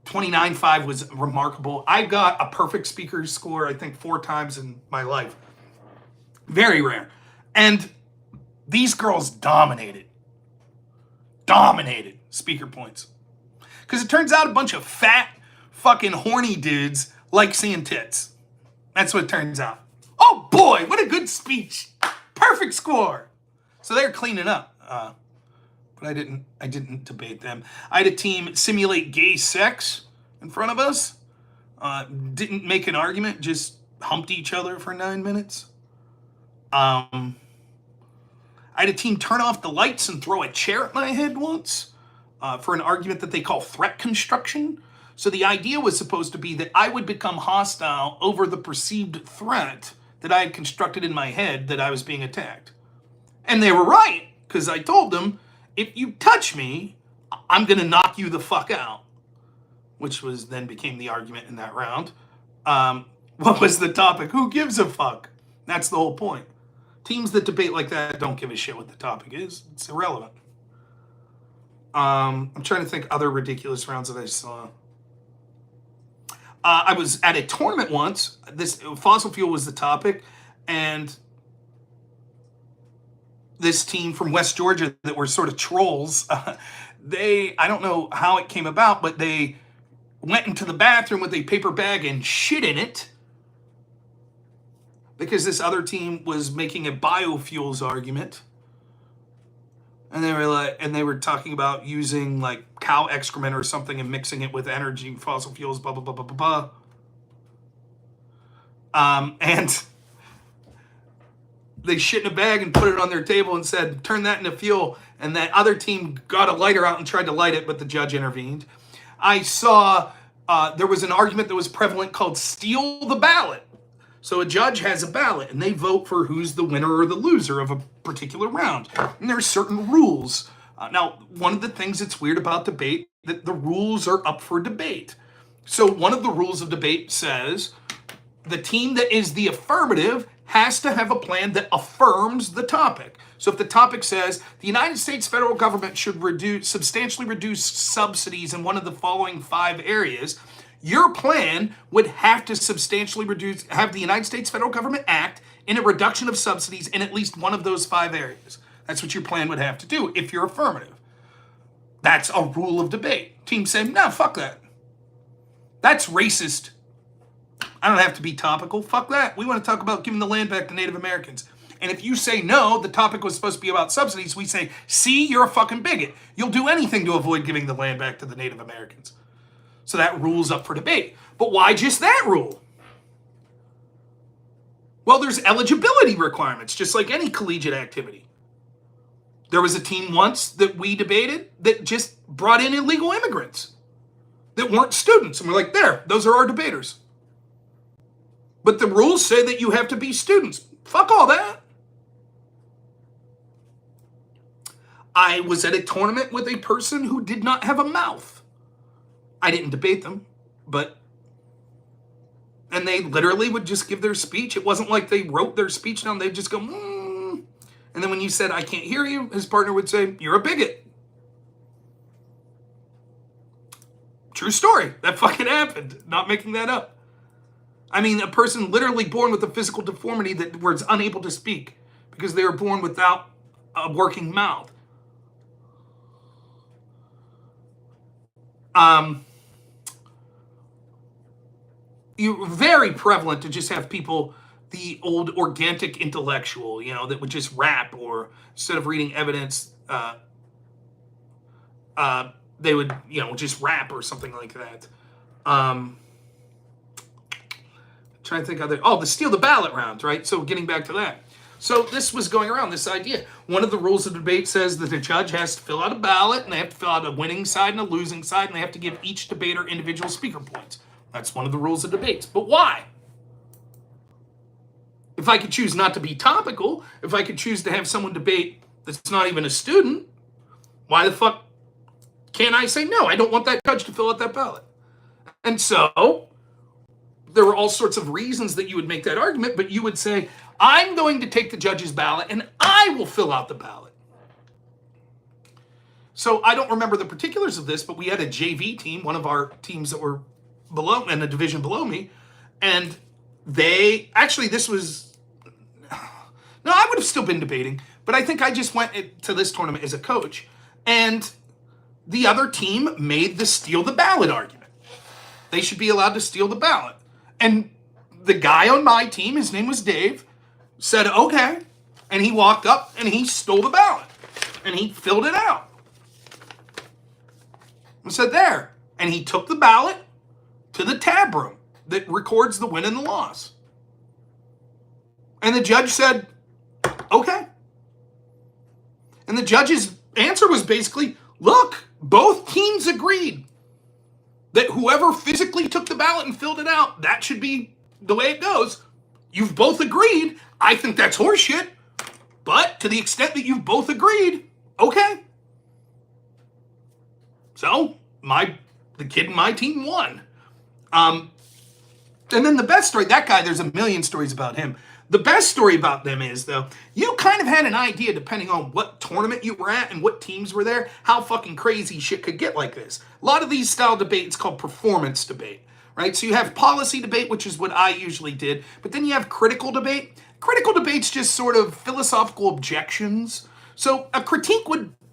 29.5 was remarkable. I got a perfect speaker score, I think, 4 times in my life. Very rare. And these girls dominated speaker points. Because it turns out a bunch of fat, fucking horny dudes like seeing tits. That's what it turns out. Oh boy, what a good speech. Perfect score. So they're cleaning up. But I didn't debate them. I had a team simulate gay sex in front of us. Didn't make an argument, just humped each other for 9 minutes. I had a team turn off the lights and throw a chair at my head once for an argument that they call threat construction. So the idea was supposed to be that I would become hostile over the perceived threat that I had constructed in my head that I was being attacked. And they were right, because I told them, if you touch me, I'm going to knock you the fuck out. Which was then became the argument in that round. What was the topic? Who gives a fuck? That's the whole point. Teams that debate like that don't give a shit what the topic is. It's irrelevant. I'm trying to think other ridiculous rounds that I saw. I was at a tournament once. This fossil fuel was the topic, and this team from West Georgia that were sort of trolls, I don't know how it came about, but they went into the bathroom with a paper bag and shit in it because this other team was making a biofuels argument. And they were talking about using like cow excrement or something and mixing it with energy, fossil fuels, blah, blah, blah, blah, blah, blah. And they shit in a bag and put it on their table and said, turn that into fuel. And that other team got a lighter out and tried to light it, but the judge intervened. I saw there was an argument that was prevalent called steal the ballot. So a judge has a ballot and they vote for who's the winner or the loser of a particular round. And there's certain rules. Now, one of the things that's weird about debate, that the rules are up for debate. So one of the rules of debate says the team that is the affirmative has to have a plan that affirms the topic. So if the topic says the United States federal government should substantially reduce subsidies in one of the following 5 areas, your plan would have to substantially have the United States federal government act in a reduction of subsidies in at least one of those 5 areas. That's what your plan would have to do if you're affirmative. That's a rule of debate. Teams say, no, fuck that. That's racist. I don't have to be topical. Fuck that. We want to talk about giving the land back to Native Americans. And if you say no, the topic was supposed to be about subsidies, we say, see, you're a fucking bigot. You'll do anything to avoid giving the land back to the Native Americans. So that rule's up for debate. But why just that rule? Well, there's eligibility requirements, just like any collegiate activity. There was a team once that we debated that just brought in illegal immigrants that weren't students. And we're like, there, those are our debaters. But the rules say that you have to be students. Fuck all that. I was at a tournament with a person who did not have a mouth. I didn't debate them, and they literally would just give their speech. It wasn't like they wrote their speech down. They'd just go, And then when you said, I can't hear you, his partner would say, you're a bigot. True story. That fucking happened. Not making that up. I mean, a person literally born with a physical deformity that was unable to speak because they were born without a working mouth. You're very prevalent to just have people, the old organic intellectual, that would just rap, or instead of reading evidence, they would, just rap or something like that. Trying to think the steal the ballot round, right? So getting back to that. So this was going around, this idea. One of the rules of debate says that the judge has to fill out a ballot, and they have to fill out a winning side and a losing side, and they have to give each debater individual speaker points. That's one of the rules of debates. But why? If I could choose not to be topical, if I could choose to have someone debate that's not even a student, why the fuck can't I say, no, I don't want that judge to fill out that ballot? And so there were all sorts of reasons that you would make that argument, but you would say, I'm going to take the judge's ballot and I will fill out the ballot. So I don't remember the particulars of this, but we had a JV team, one of our teams that were below, in a division below me, and this was, no, I would have still been debating, but I think I just went to this tournament as a coach, and the other team made the steal the ballot argument. They should be allowed to steal the ballot. And the guy on my team, his name was Dave, said, okay. And he walked up and he stole the ballot. And he filled it out. And said, there. And he took the ballot to the tab room that records the win and the loss. And the judge said, okay. And the judge's answer was basically, look, both teams agreed that whoever physically took the ballot and filled it out, that should be the way it goes. You've both agreed. I think that's horseshit. But to the extent that you've both agreed, okay. So the kid in my team won. And then the best story, that guy, there's a million stories about him. The best story about them is, though, you kind of had an idea, depending on what tournament you were at and what teams were there, how fucking crazy shit could get like this. A lot of these style debates called performance debate, right? So you have policy debate, which is what I usually did, but then you have critical debate. Critical debate's just sort of philosophical objections. So a critique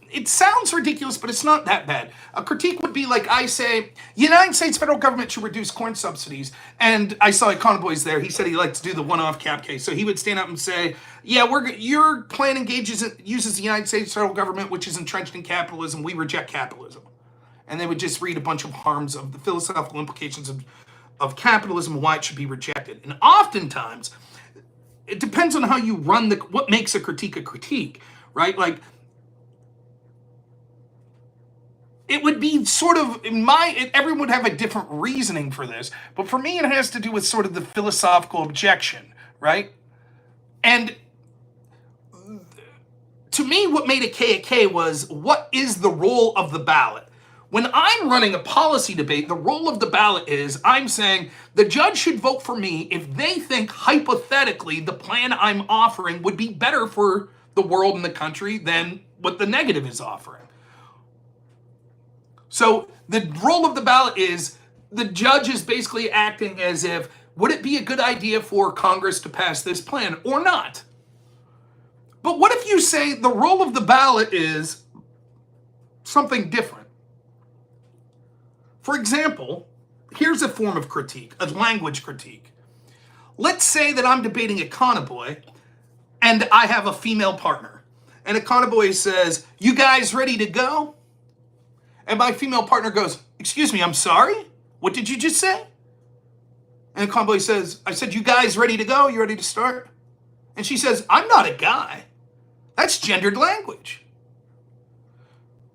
it sounds ridiculous, but it's not that bad. A critique would be like, I say, United States federal government should reduce corn subsidies. And I saw Conor Boys there. He said he liked to do the one-off cap case. So he would stand up and say, yeah, your plan uses the United States federal government, which is entrenched in capitalism. We reject capitalism. And they would just read a bunch of harms of the philosophical implications of capitalism and why it should be rejected. And oftentimes, it depends on how you run what makes a critique, right? Like, it would be sort of, everyone would have a different reasoning for this, but for me it has to do with sort of the philosophical objection, right? And to me, what made a K was, what is the role of the ballot? When I'm running a policy debate, the role of the ballot is, I'm saying the judge should vote for me if they think hypothetically the plan I'm offering would be better for the world and the country than what the negative is offering. So the role of the ballot is, the judge is basically acting as if, would it be a good idea for Congress to pass this plan or not? But what if you say the role of the ballot is something different? For example, here's a form of critique, a language critique. Let's say that I'm debating a Conor and I have a female partner. And a Conor says, you guys ready to go? And my female partner goes, excuse me, I'm sorry? What did you just say? And the Conor says, I said, you guys ready to go? You ready to start? And she says, I'm not a guy. That's gendered language.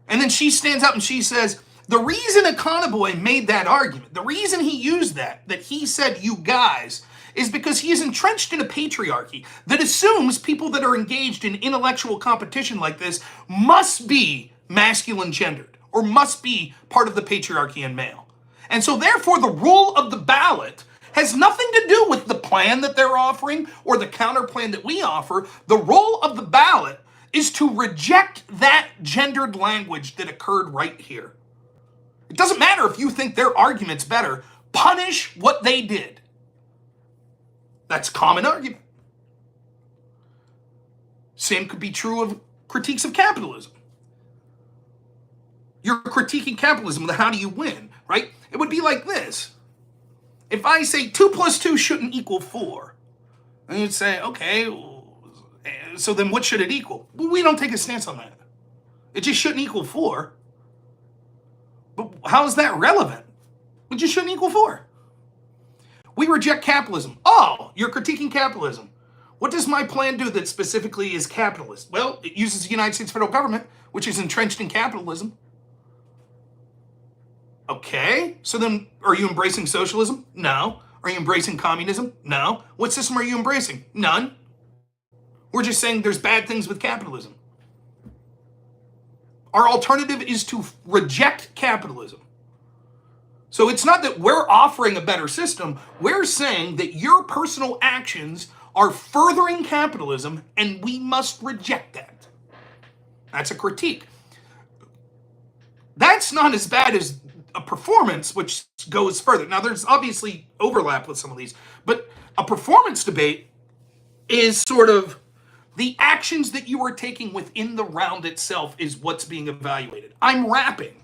And then she stands up and she says, the reason a Conor made that argument, the reason he used that he said you guys, is because he is entrenched in a patriarchy that assumes people that are engaged in intellectual competition like this must be masculine gendered or must be part of the patriarchy and male. And so therefore the role of the ballot has nothing to do with the plan that they're offering or the counter plan that we offer. The role of the ballot is to reject that gendered language that occurred right here. It doesn't matter if you think their argument's better. Punish what they did. That's a common argument. Same could be true of critiques of capitalism. You're critiquing capitalism, how do you win, right? It would be like this. If I say 2 plus 2 shouldn't equal 4, and you'd say, okay, so then what should it equal? Well, we don't take a stance on that. It just shouldn't equal 4. But how is that relevant? It just shouldn't equal 4. We reject capitalism. Oh, you're critiquing capitalism. What does my plan do that specifically is capitalist? Well, it uses the United States federal government, which is entrenched in capitalism. Okay, so then are you embracing socialism? No. Are you embracing communism? No. What system are you embracing? None. We're just saying there's bad things with capitalism. Our alternative is to reject capitalism. So it's not that we're offering a better system. We're saying that your personal actions are furthering capitalism and we must reject that. That's a critique. That's not as bad as a performance, which goes further. Now, there's obviously overlap with some of these, but a performance debate is sort of the actions that you are taking within the round itself is what's being evaluated. I'm rapping.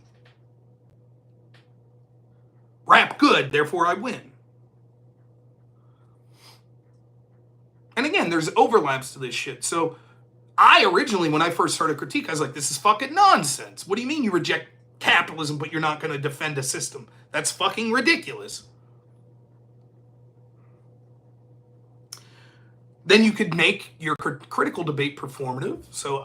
Rap good, therefore I win. And again, there's overlaps to this shit. So I originally, when I first started critique, I was like, this is fucking nonsense. What do you mean you reject capitalism, but you're not going to defend a system? That's fucking ridiculous. Then you could make your critical debate performative. So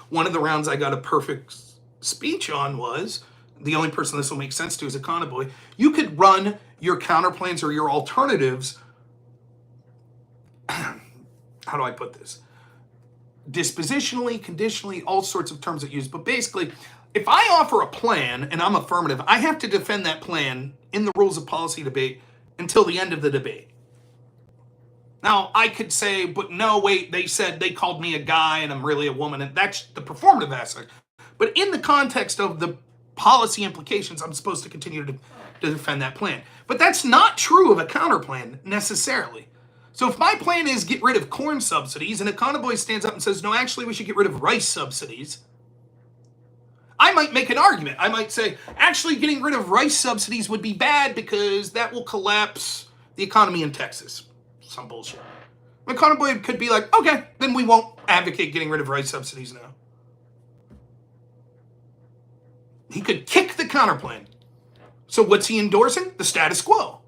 one of the rounds I got a perfect speech on was, the only person this will make sense to is a Conor. You could run your counterplans or your alternatives. How do I put this? Dispositionally, conditionally, all sorts of terms that use. But basically, if I offer a plan and I'm affirmative, I have to defend that plan in the rules of policy debate until the end of the debate. Now, I could say, but no, wait, they called me a guy and I'm really a woman, and that's the performative aspect. But in the context of the policy implications, I'm supposed to continue to defend that plan. But that's not true of a counterplan necessarily. So if my plan is get rid of corn subsidies and a Conor stands up and says, no, actually we should get rid of rice subsidies, I might make an argument. I might say, actually getting rid of rice subsidies would be bad because that will collapse the economy in Texas. Some bullshit. But Conor could be like, okay, then we won't advocate getting rid of rice subsidies now. He could kick the counterplan. So what's he endorsing? The status quo.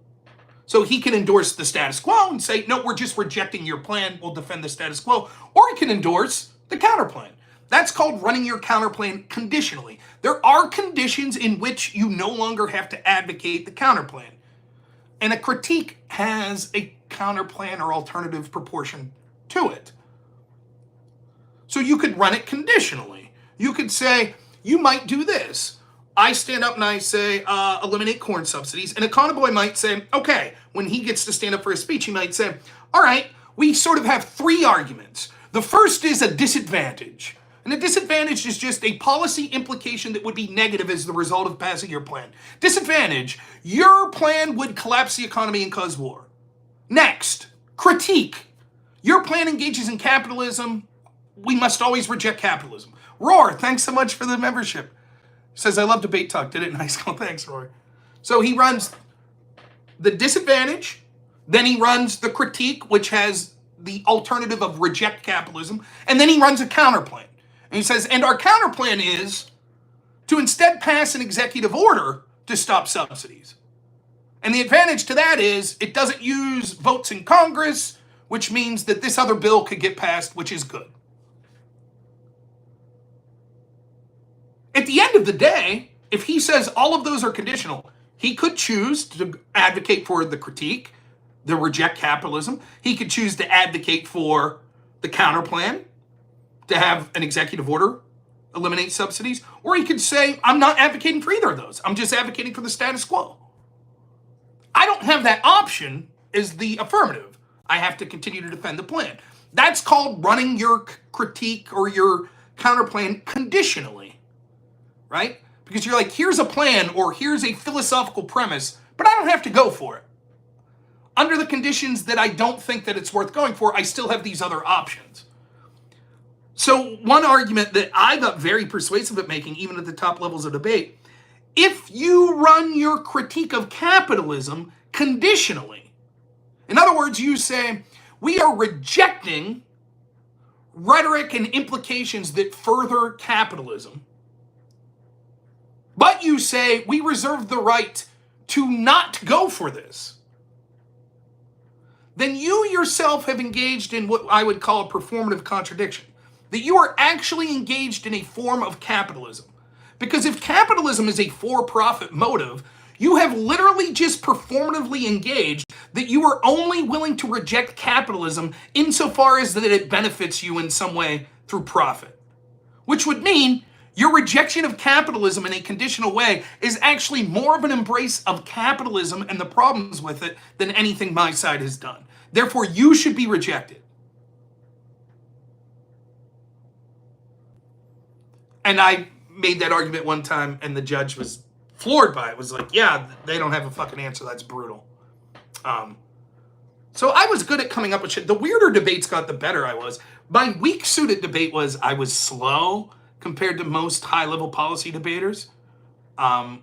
So he can endorse the status quo and say, no, we're just rejecting your plan. We'll defend the status quo. Or he can endorse the counterplan. That's called running your counterplan conditionally. There are conditions in which you no longer have to advocate the counterplan. And a critique has a counterplan or alternative proportion to it. So you could run it conditionally. You could say, you might do this. I stand up and I say, eliminate corn subsidies. And a Conor might say, okay, when he gets to stand up for a speech, he might say, all right, we sort of have three arguments. The first is a disadvantage. And a disadvantage is just a policy implication that would be negative as the result of passing your plan. Disadvantage, your plan would collapse the economy and cause war. Next, critique. Your plan engages in capitalism. We must always reject capitalism. Roar, thanks so much for the membership. Says, I love debate talk. Did it nice. Oh, thanks, Roy. So he runs the disadvantage. Then he runs the critique, which has the alternative of reject capitalism. And then he runs a counterplan. And he says, and our counterplan is to instead pass an executive order to stop subsidies. And the advantage to that is it doesn't use votes in Congress, which means that this other bill could get passed, which is good. At the end of the day, if he says all of those are conditional, he could choose to advocate for the critique, the reject capitalism. He could choose to advocate for the counterplan, to have an executive order eliminate subsidies. Or he could say, I'm not advocating for either of those. I'm just advocating for the status quo. I don't have that option as the affirmative. I have to continue to defend the plan. That's called running your critique or your counterplan conditionally. Right? Because you're like, here's a plan or here's a philosophical premise, but I don't have to go for it. Under the conditions that I don't think that it's worth going for, I still have these other options. So one argument that I got very persuasive at making, even at the top levels of debate, if you run your critique of capitalism conditionally, in other words, you say, we are rejecting rhetoric and implications that further capitalism, but you say, we reserve the right to not go for this, then you yourself have engaged in what I would call a performative contradiction. That you are actually engaged in a form of capitalism. Because if capitalism is a for-profit motive, you have literally just performatively engaged that you are only willing to reject capitalism insofar as that it benefits you in some way through profit. Which would mean your rejection of capitalism in a conditional way is actually more of an embrace of capitalism and the problems with it than anything my side has done. Therefore, you should be rejected. And I made that argument one time and the judge was floored by it. Was like, yeah, they don't have a fucking answer. That's brutal. So I was good at coming up with shit. The weirder debates got, the better I was. My weak suit at debate was I was slow compared to most high-level policy debaters. I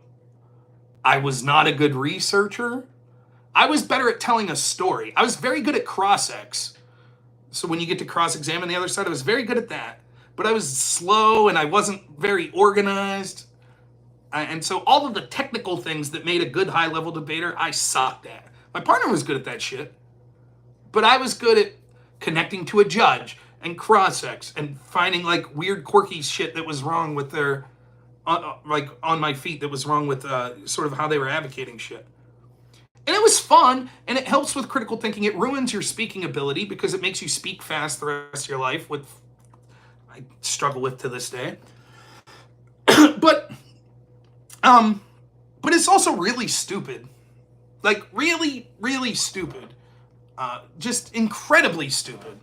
was not a good researcher. I was better at telling a story. I was very good at cross-ex. So when you get to cross-examine the other side, I was very good at that. But I was slow and I wasn't very organized. And so all of the technical things that made a good high-level debater, I sucked at. My partner was good at that shit. But I was good at connecting to a judge and cross-ex and finding like weird quirky shit that was wrong with their, like on my feet that was wrong with sort of how they were advocating shit. And it was fun and it helps with critical thinking. It ruins your speaking ability because it makes you speak fast the rest of your life, which I struggle with to this day. But it's also really stupid. Like really, really stupid. Just incredibly stupid.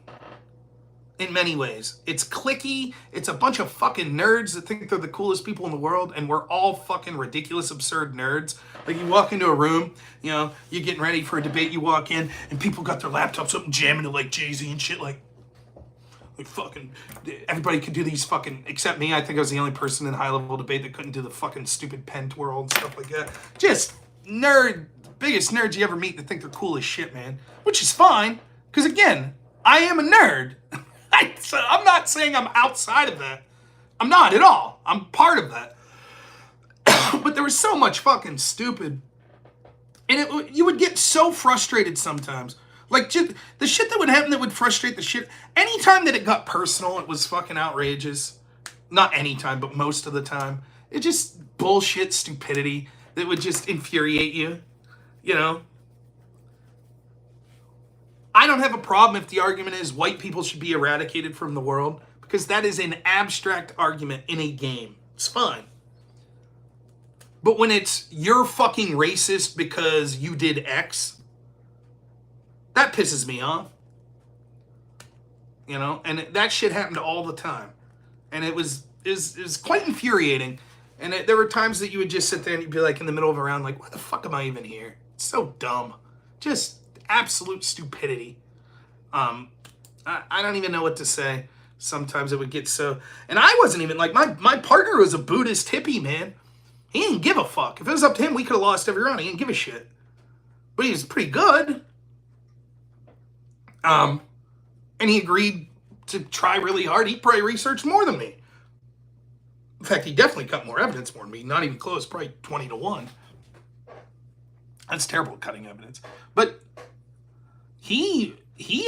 In many ways. It's cliquey. It's a bunch of fucking nerds that think they're the coolest people in the world, and we're all fucking ridiculous, absurd nerds. Like you walk into a room, you know, you're getting ready for a debate, you walk in, and people got their laptops up and jamming to like Jay-Z and shit, like fucking, everybody could do these fucking, except me. I think I was the only person in high-level debate that couldn't do the fucking stupid pen twirl and stuff like that. Just nerd, biggest nerds you ever meet that think they're cool as shit, man. Which is fine, because again, I am a nerd. So I'm not saying I'm outside of that. I'm not at all. I'm part of that. But there was so much fucking stupid. And you would get so frustrated sometimes. Like, just, the shit that would happen that would frustrate the shit. Anytime that it got personal, it was fucking outrageous. Not anytime, but most of the time. It's just bullshit stupidity that would just infuriate you, you know? I don't have a problem if the argument is white people should be eradicated from the world, because that is an abstract argument in a game. It's fine. But when it's you're fucking racist because you did X, that pisses me off. You know, and that shit happened all the time. And it was quite infuriating. And there were times that you would just sit there and you'd be like in the middle of a round, like, why the fuck am I even here? It's so dumb. Just absolute stupidity. I don't even know what to say. Sometimes it would get so... And I wasn't even, like, my partner was a Buddhist hippie, man. He didn't give a fuck. If it was up to him, we could have lost every round. He didn't give a shit. But he was pretty good. And he agreed to try really hard. He probably researched more than me. In fact, he definitely got more evidence more than me. Not even close, probably 20-1. That's terrible, cutting evidence. But he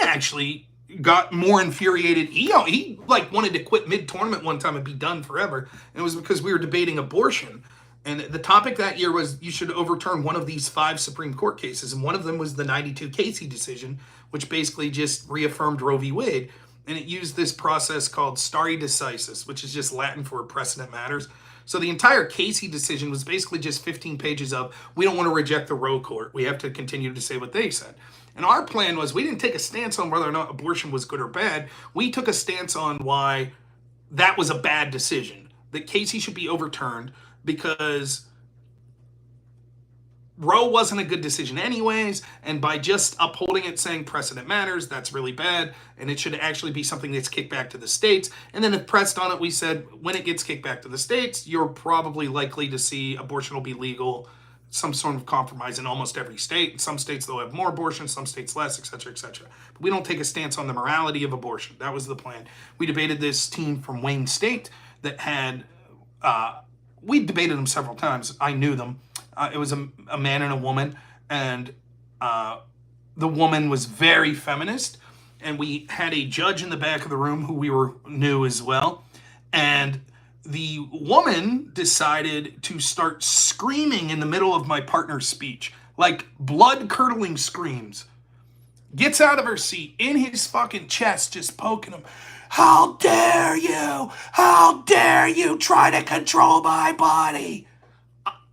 actually got more infuriated. He like wanted to quit mid-tournament one time and be done forever. And it was because we were debating abortion. And the topic that year was you should overturn one of these 5 Supreme Court cases. And one of them was the 92 Casey decision, which basically just reaffirmed Roe v. Wade. And it used this process called stare decisis, which is just Latin for precedent matters. So the entire Casey decision was basically just 15 pages of, we don't want to reject the Roe court. We have to continue to say what they said. And our plan was, we didn't take a stance on whether or not abortion was good or bad. We took a stance on why that was a bad decision, that Casey should be overturned because Roe wasn't a good decision anyways, and by just upholding it, saying precedent matters, that's really bad, and it should actually be something that's kicked back to the states. And then if pressed on it, we said, when it gets kicked back to the states, you're probably likely to see abortion will be legal, some sort of compromise in almost every state. In some states, they'll have more abortion, some states less, etc., etc. But we don't take a stance on the morality of abortion. That was the plan. We debated this team from Wayne State that had... we debated them several times. I knew them. It was a man and a woman, and the woman was very feminist, and we had a judge in the back of the room who we knew as well, and the woman decided to start screaming in the middle of my partner's speech, like blood-curdling screams. Gets out of her seat, in his fucking chest, just poking him. How dare you? How dare you try to control my body?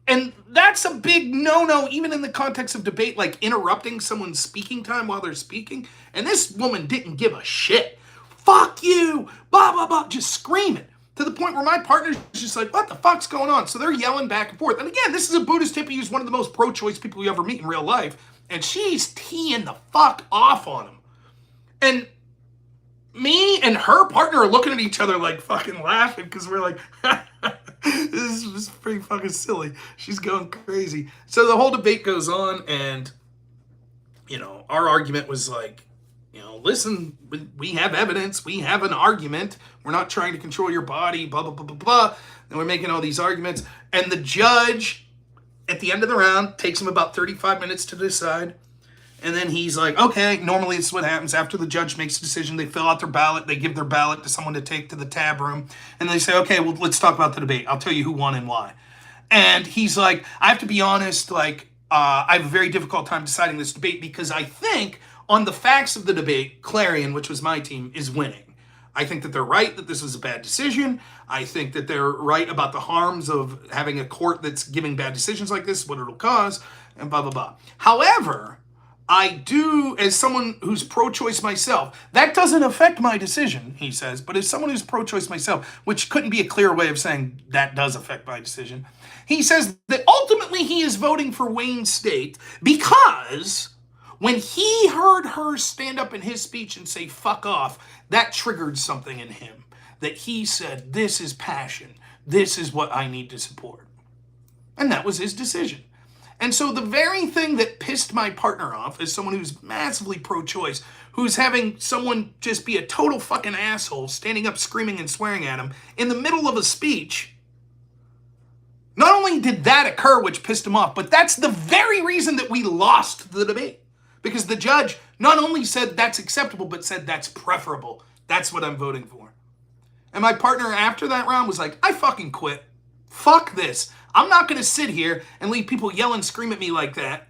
And that's a big no-no, even in the context of debate, like interrupting someone's speaking time while they're speaking. And this woman didn't give a shit. Fuck you, blah, blah, blah, just screaming. To the point where my partner's just like, what the fuck's going on? So they're yelling back and forth. And again, this is a Buddhist hippie who's one of the most pro-choice people you ever meet in real life. And she's teeing the fuck off on him. And me and her partner are looking at each other like fucking laughing because we're like, this is pretty fucking silly. She's going crazy. So the whole debate goes on, and, you know, our argument was like, you know, listen, we have evidence. We have an argument. We're not trying to control your body, blah, blah, blah, blah, blah. And we're making all these arguments. And the judge, at the end of the round, takes him about 35 minutes to decide. And then he's like, okay, normally it's what happens. After the judge makes a decision, they fill out their ballot. They give their ballot to someone to take to the tab room. And they say, okay, well, let's talk about the debate. I'll tell you who won and why. And he's like, I have to be honest, like, I have a very difficult time deciding this debate because I think on the facts of the debate, Clarion, which was my team, is winning. I think that they're right that this was a bad decision. I think that they're right about the harms of having a court that's giving bad decisions like this, what it'll cause, and blah, blah, blah. However, I do, as someone who's pro-choice myself, that doesn't affect my decision, he says, but as someone who's pro-choice myself, which couldn't be a clear way of saying that does affect my decision, he says that ultimately he is voting for Wayne State because when he heard her stand up in his speech and say, fuck off, that triggered something in him. That he said, this is passion. This is what I need to support. And that was his decision. And so the very thing that pissed my partner off as someone who's massively pro-choice, who's having someone just be a total fucking asshole, standing up screaming and swearing at him in the middle of a speech, not only did that occur, which pissed him off, but that's the very reason that we lost the debate. Because the judge not only said that's acceptable, but said that's preferable. That's what I'm voting for. And my partner after that round was like, I fucking quit. Fuck this. I'm not going to sit here and leave people yell and scream at me like that.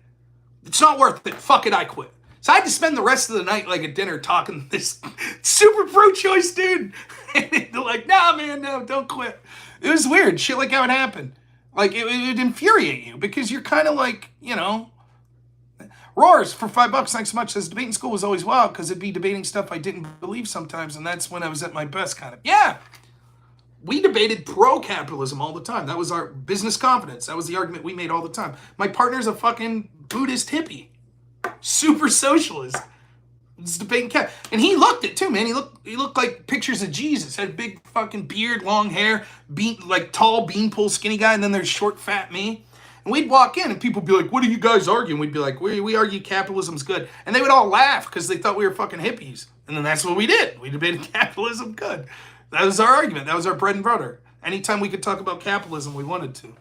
It's not worth it. Fuck it, I quit. So I had to spend the rest of the night like at dinner talking to this super pro-choice dude. And they're like, nah, man, no, don't quit. It was weird. Shit like that would happen. Like, it would infuriate you because you're kind of like, you know, Roars for $5. Thanks so much. Says debating school was always wild because it'd be debating stuff I didn't believe sometimes, and that's when I was at my best, kind of. Yeah, we debated pro-capitalism all the time. That was our business confidence. That was the argument we made all the time. My partner's a fucking Buddhist hippie, super socialist. It's debating cap, and he looked it too, man. He looked like pictures of Jesus. Had a big fucking beard, long hair, like tall beanpole skinny guy, and then there's short fat me. And we'd walk in and people would be like, what are you guys arguing? We'd be like, we argue capitalism's good. And they would all laugh because they thought we were fucking hippies. And then that's what we did. We debated capitalism good. That was our argument. That was our bread and butter. Anytime we could talk about capitalism, we wanted to.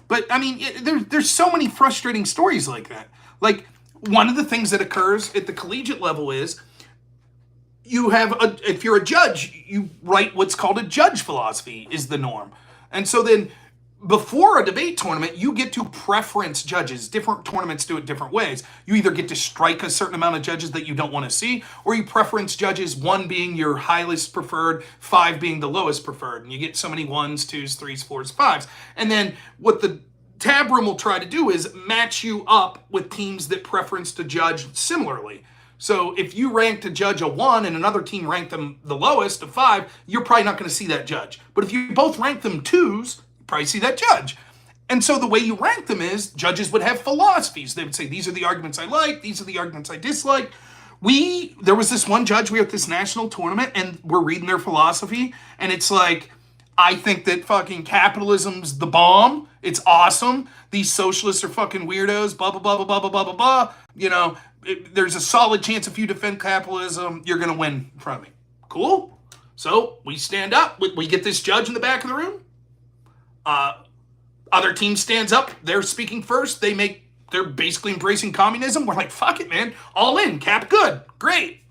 But I mean, there's so many frustrating stories like that. Like, one of the things that occurs at the collegiate level is if you're a judge, you write what's called a judge philosophy is the norm. And so then before a debate tournament, you get to preference judges. Different tournaments do it different ways. You either get to strike a certain amount of judges that you don't want to see, or you preference judges, 1 being your highest preferred, 5 being the lowest preferred. And you get so many 1s, 2s, 3s, 4s, 5s. And then what the tab room will try to do is match you up with teams that preference to judge similarly. So if you ranked a judge a 1 and another team ranked them the lowest, a 5, you're probably not going to see that judge. But if you both rank them 2s, probably see that judge. And so the way you rank them is judges would have philosophies. They would say, these are the arguments I like, these are the arguments I dislike. There was this one judge, we were at this national tournament, and we're reading their philosophy, and it's like, I think that fucking capitalism's the bomb. It's awesome. These socialists are fucking weirdos, blah, blah, blah, blah, blah, blah, blah, blah, blah. You know, there's a solid chance if you defend capitalism, you're going to win in front of me. Cool. So we stand up. We get this judge in the back of the room. Other team stands up. They're speaking first. They're basically embracing communism. We're like, fuck it, man. All in. Cap good. Great.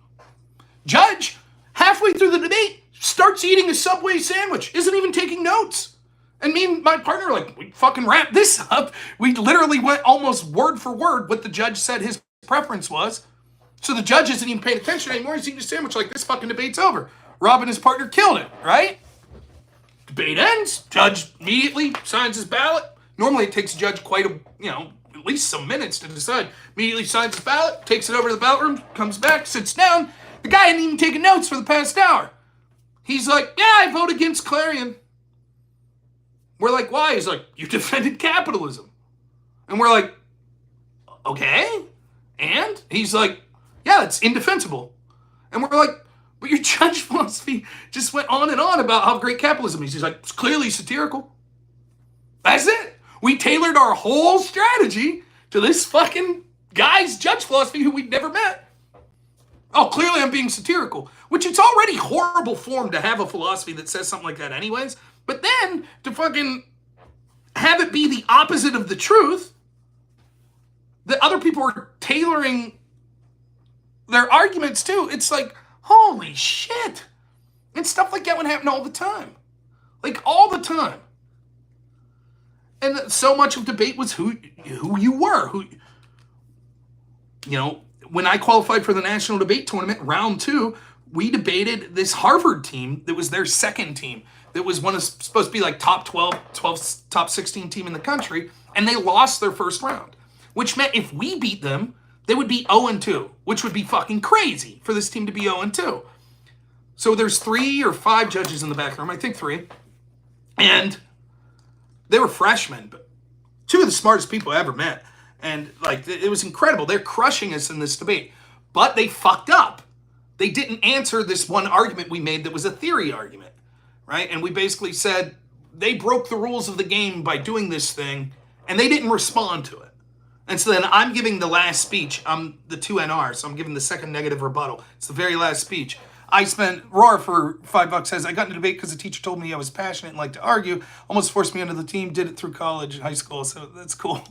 Judge, halfway through the debate, starts eating a Subway sandwich. Isn't even taking notes. And me and my partner are like, we fucking wrap this up. We literally went almost word for word what the judge said his preference was. So the judge isn't even paying attention anymore. He's eating a sandwich like this fucking debate's over. Rob and his partner killed it, right? Debate ends. Judge immediately signs his ballot. Normally it takes a judge at least some minutes to decide. Immediately signs his ballot, takes it over to the ballot room, comes back, sits down. The guy hadn't even taken notes for the past hour. He's like, yeah, I vote against Clarion. We're like, why? He's like, you defended capitalism. And we're like, okay. And? He's like, yeah, it's indefensible. And we're like, but your judge philosophy just went on and on about how great capitalism is. He's like, it's clearly satirical. That's it. We tailored our whole strategy to this fucking guy's judge philosophy who we'd never met. Oh, clearly I'm being satirical. Which it's already horrible form to have a philosophy that says something like that anyways. But then to fucking have it be the opposite of the truth, that other people are tailoring their arguments to, it's like, holy shit. And stuff like that would happen all the time. Like, all the time. And so much of debate was who you were. When I qualified for the National Debate Tournament, round 2, we debated this Harvard team that was their second team. That was supposed to be like top 12, top 16 team in the country. And they lost their first round. Which meant if we beat them, they would be 0-2, which would be fucking crazy for this team to be 0-2. So there's 3 or 5 judges in the back room, I think 3. And they were freshmen, but 2 of the smartest people I ever met. And like, it was incredible. They're crushing us in this debate. But they fucked up. They didn't answer this one argument we made that was a theory argument, right? And we basically said they broke the rules of the game by doing this thing, and they didn't respond to it. And so then I'm giving the last speech. I'm the 2NR, so I'm giving the second negative rebuttal. It's the very last speech. Roar for $5 says, I got into debate because the teacher told me I was passionate and liked to argue, almost forced me onto the team, did it through college and high school, so that's cool.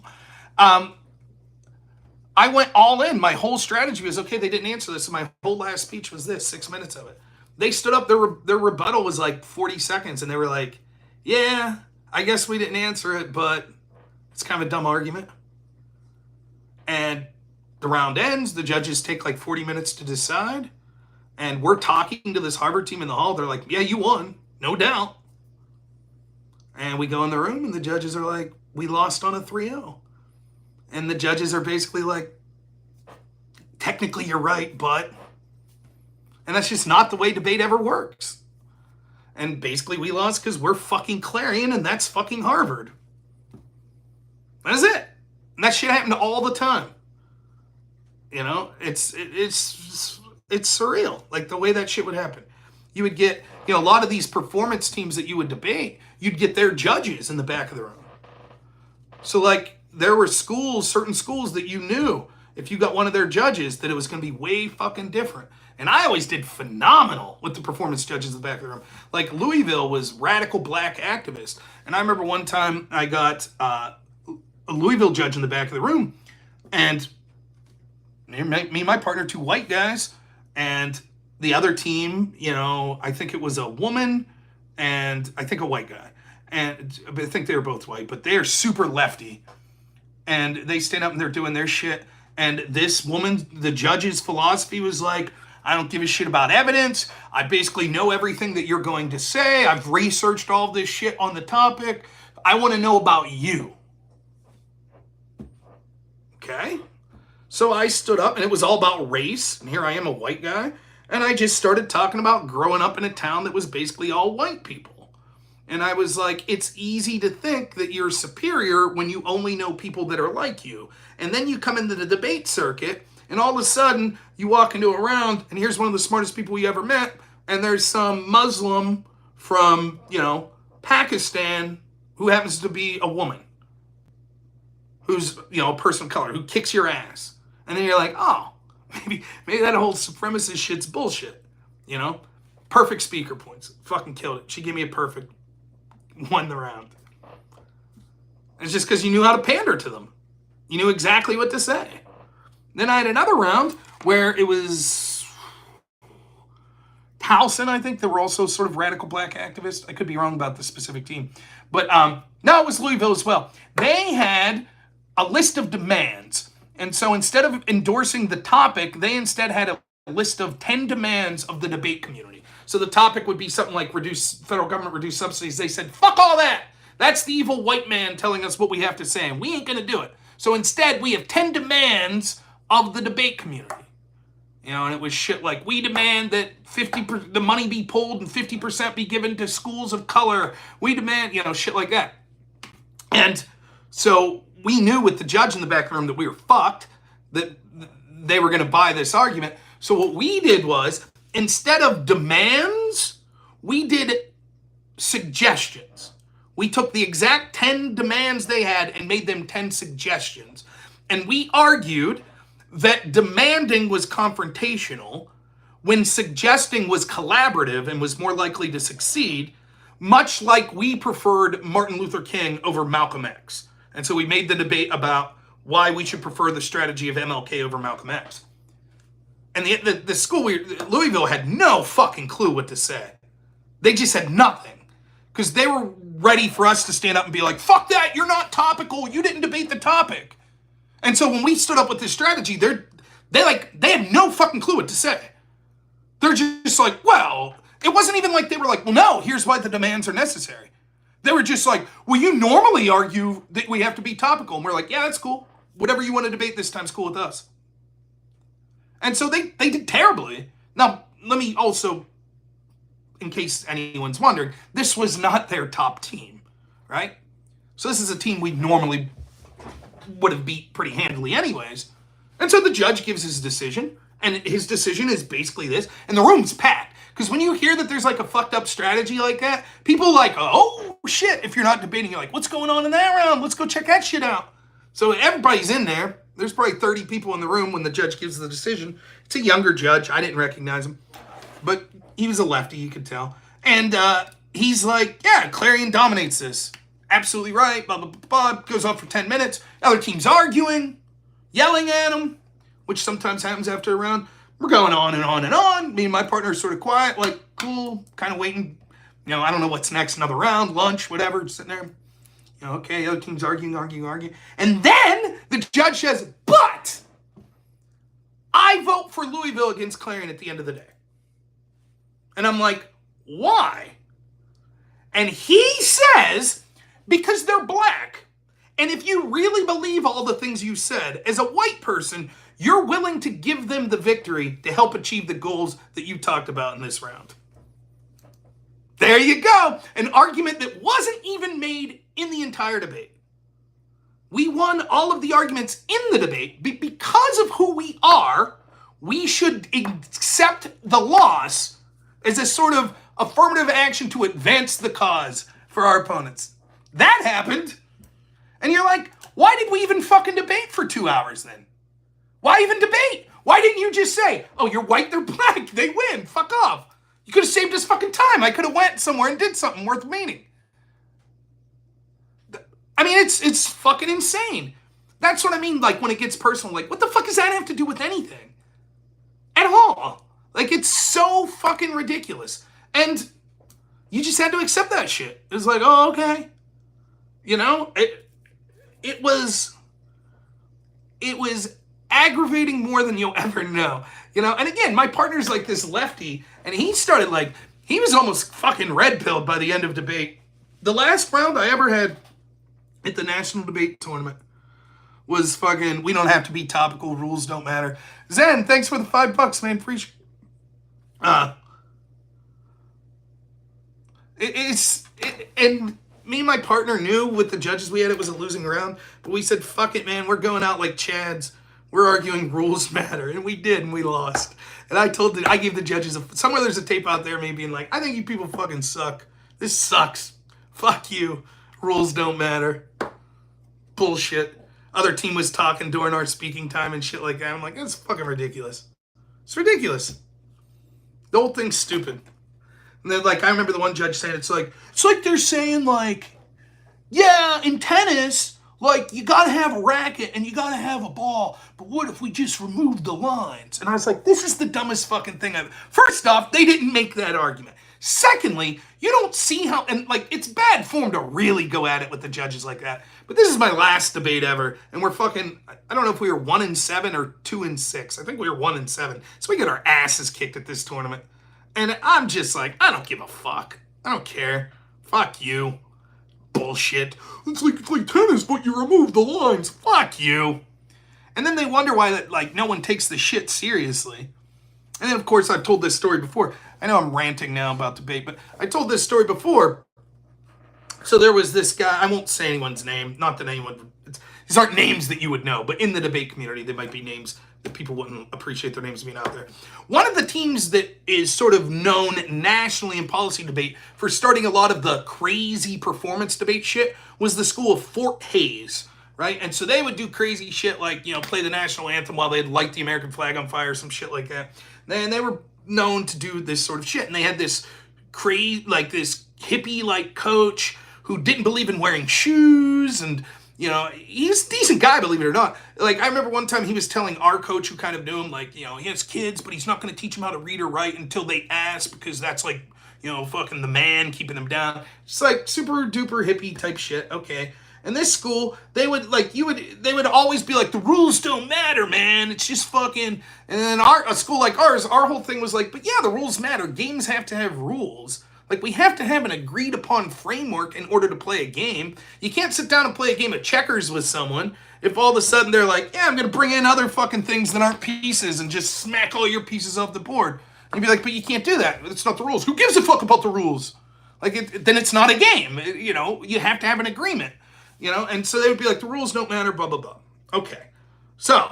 I went all in. My whole strategy was, okay, they didn't answer this, and my whole last speech was this, 6 minutes of it. They stood up, their rebuttal was like 40 seconds, and they were like, yeah, I guess we didn't answer it, but it's kind of a dumb argument. And the round ends, the judges take like 40 minutes to decide, and we're talking to this Harvard team in the hall. They're like, yeah, you won, no doubt. And we go in the room, and the judges are like, we lost on a 3-0. And the judges are basically like, technically you're right, but... And that's just not the way debate ever works. And basically we lost because we're fucking Clarion, and that's fucking Harvard. That's it. And that shit happened all the time. You know, it's surreal, like the way that shit would happen. You would get, you know, a lot of these performance teams that you would debate, you'd get their judges in the back of the room. So like there were schools, certain schools that you knew if you got one of their judges that it was going to be way fucking different. And I always did phenomenal with the performance judges in the back of the room. Like Louisville was radical black activist. And I remember one time I got a Louisville judge in the back of the room, and me and my partner, two white guys, and the other team, you know, I think it was a woman and I think a white guy. And I think they were both white, but they are super lefty. And they stand up and they're doing their shit. And this woman, the judge's philosophy was like, I don't give a shit about evidence. I basically know everything that you're going to say. I've researched all this shit on the topic. I want to know about you. Okay? So I stood up, and it was all about race. And here I am, a white guy. And I just started talking about growing up in a town that was basically all white people. And I was like, it's easy to think that you're superior when you only know people that are like you. And then you come into the debate circuit, and all of a sudden, you walk into a round, and here's one of the smartest people you ever met, and there's some Muslim from, you know, Pakistan who happens to be a woman, who's, you know, a person of color, who kicks your ass. And then you're like, oh, maybe that whole supremacist shit's bullshit, you know? Perfect speaker points. Fucking killed it. She gave me a perfect, won the round. It's just because you knew how to pander to them. You knew exactly what to say. Then I had another round where it was Towson, I think. They were also sort of radical black activists. I could be wrong about the specific team. But no, it was Louisville as well. They had a list of demands. And so instead of endorsing the topic, they instead had a list of 10 demands of the debate community. So the topic would be something like federal government reduce subsidies. They said, fuck all that. That's the evil white man telling us what we have to say, and we ain't going to do it. So instead, we have 10 demands of the debate community. You know, and it was shit like, we demand that the money be pulled and 50% be given to schools of color. We demand, you know, shit like that. And so we knew with the judge in the back room that we were fucked, that they were going to buy this argument. So what we did was, instead of demands, we did suggestions. We took the exact 10 demands they had and made them 10 suggestions. And we argued that demanding was confrontational when suggesting was collaborative and was more likely to succeed, much like we preferred Martin Luther King over Malcolm X. And so we made the debate about why we should prefer the strategy of MLK over Malcolm X. And the school, Louisville, had no fucking clue what to say. They just had nothing. Because they were ready for us to stand up and be like, fuck that, you're not topical, you didn't debate the topic. And so when we stood up with this strategy, they had no fucking clue what to say. They're just like, well, it wasn't even like they were like, well, no, here's why the demands are necessary. They were just like, well, you normally argue that we have to be topical. And we're like, yeah, that's cool. Whatever you want to debate this time's cool with us. And so they did terribly. Now, let me also, in case anyone's wondering, this was not their top team, right? So this is a team we normally would have beat pretty handily anyways. And so the judge gives his decision, and his decision is basically this, and the room's packed. Because when you hear that there's like a fucked up strategy like that, people like, oh shit, if you're not debating, you're like, what's going on in that round? Let's go check that shit out. So everybody's in there. There's probably 30 people in the room when the judge gives the decision. It's a younger judge. I didn't recognize him. But he was a lefty, you could tell. And he's like, yeah, Clarion dominates this. Absolutely right, blah, blah, blah, blah. Goes on for 10 minutes. Other team's arguing, yelling at him, which sometimes happens after a round. We're going on and on and on. Me and my partner are sort of quiet, like, cool, kind of waiting, I don't know what's next, another round, lunch, whatever, sitting there. Okay, the other team's arguing. And then the judge says, but I vote for Louisville against Clarion at the end of the day. And I'm like, why? And he says, because they're black. And if you really believe all the things you said, as a white person, you're willing to give them the victory to help achieve the goals that you talked about in this round. There you go. An argument that wasn't even made in the entire debate. We won all of the arguments in the debate. Because of who we are, we should accept the loss as a sort of affirmative action to advance the cause for our opponents. That happened. And you're like, why did we even fucking debate for 2 hours then? Why even debate? Why didn't you just say, oh, you're white, they're black, they win, fuck off. You could have saved us fucking time. I could have went somewhere and did something worth meaning. I mean, it's fucking insane. That's what I mean, like, when it gets personal. Like, what the fuck does that have to do with anything? At all. Like, it's so fucking ridiculous. And you just had to accept that shit. It was like, oh, okay. It was aggravating more than you'll ever know. And again, my partner's like this lefty, and he was almost fucking red-pilled by the end of debate. The last round I ever had at the national debate tournament was fucking, we don't have to be topical, rules don't matter. Zen, thanks for the $5, man. Appreciate and me and my partner knew with the judges we had it was a losing round, but we said, fuck it, man, we're going out like Chads. We're arguing rules matter, and we did, and we lost. And I gave the judges, somewhere there's a tape out there, maybe being like, I think you people fucking suck. This sucks. Fuck you. Rules don't matter. Bullshit. Other team was talking during our speaking time and shit like that. I'm like, that's fucking ridiculous. It's ridiculous. The whole thing's stupid. And then, I remember the one judge saying, it's like they're saying, yeah, in tennis, you gotta have a racket and you gotta have a ball, but what if we just remove the lines? And I was like, this is the dumbest fucking thing I've... First off, they didn't make that argument. Secondly, you don't see how... And, it's bad form to really go at it with the judges like that. But this is my last debate ever, and we're fucking... I don't know if we were 1-7 or 2-6. I think we were 1-7. So we get our asses kicked at this tournament. And I'm just like, I don't give a fuck. I don't care. Fuck you. Bullshit. It's like tennis, but you remove the lines. Fuck you. And then they wonder why that no one takes the shit seriously. And then, of course, I've told this story before. I know I'm ranting now about debate, but I told this story before. So there was this guy, I won't say anyone's name, not that anyone, these aren't names that you would know, but in the debate community, they might be names that people wouldn't appreciate their names being out there. One of the teams that is sort of known nationally in policy debate for starting a lot of the crazy performance debate shit was the school of Fort Hays, right? And so they would do crazy shit like, play the national anthem while they'd light the American flag on fire, some shit like that. And they were known to do this sort of shit. And they had this this hippie coach who didn't believe in wearing shoes, and he's a decent guy, believe it or not. I remember one time he was telling our coach, who kind of knew him, he has kids, but he's not going to teach them how to read or write until they ask, because that's fucking the man keeping them down. It's super duper hippie type shit. Okay. And this school, they would they would always be like, the rules don't matter, man. It's just fucking. And then a school like ours, our whole thing was but yeah, the rules matter. Games have to have rules. We have to have an agreed upon framework in order to play a game. You can't sit down and play a game of checkers with someone if all of a sudden they're like, yeah, I'm going to bring in other fucking things that aren't pieces and just smack all your pieces off the board. And you'd be like, but you can't do that. It's not the rules. Who gives a fuck about the rules? Then it's not a game. You have to have an agreement. And so they would be like, the rules don't matter, blah, blah, blah. Okay. So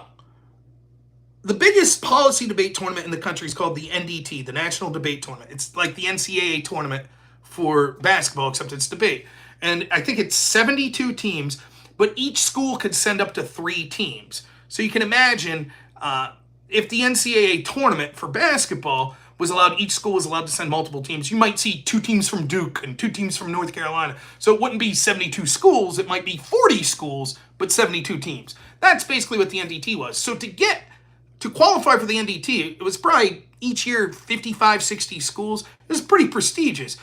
the biggest policy debate tournament in the country is called the NDT, the National Debate Tournament. It's like the NCAA tournament for basketball, except it's debate. And I think it's 72 teams, but each school could send up to 3 teams. So you can imagine if the NCAA tournament for basketball was allowed, each school was allowed to send multiple teams, you might see 2 teams from Duke and 2 teams from North Carolina. So it wouldn't be 72 schools, it might be 40 schools, but 72 teams. That's basically what the NDT was. So to qualify for the NDT, it was probably each year 55, 60 schools. It was pretty prestigious.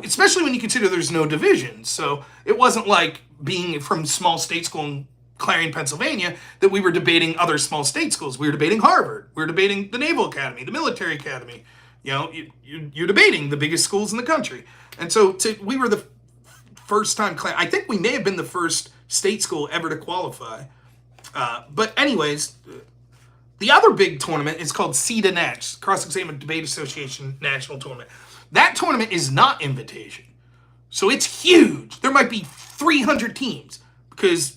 especially when you consider there's no division. So it wasn't like being from small state school in Clarion, Pennsylvania, that we were debating other small state schools. We were debating Harvard. We were debating the Naval Academy, the Military Academy. You know, you're debating the biggest schools in the country. And so we were the first time, I think we may have been the first state school ever to qualify. But anyways, the other big tournament is called CEDA Natch, Cross-Examined Debate Association National Tournament. That tournament is not invitation. So it's huge. There might be 300 teams because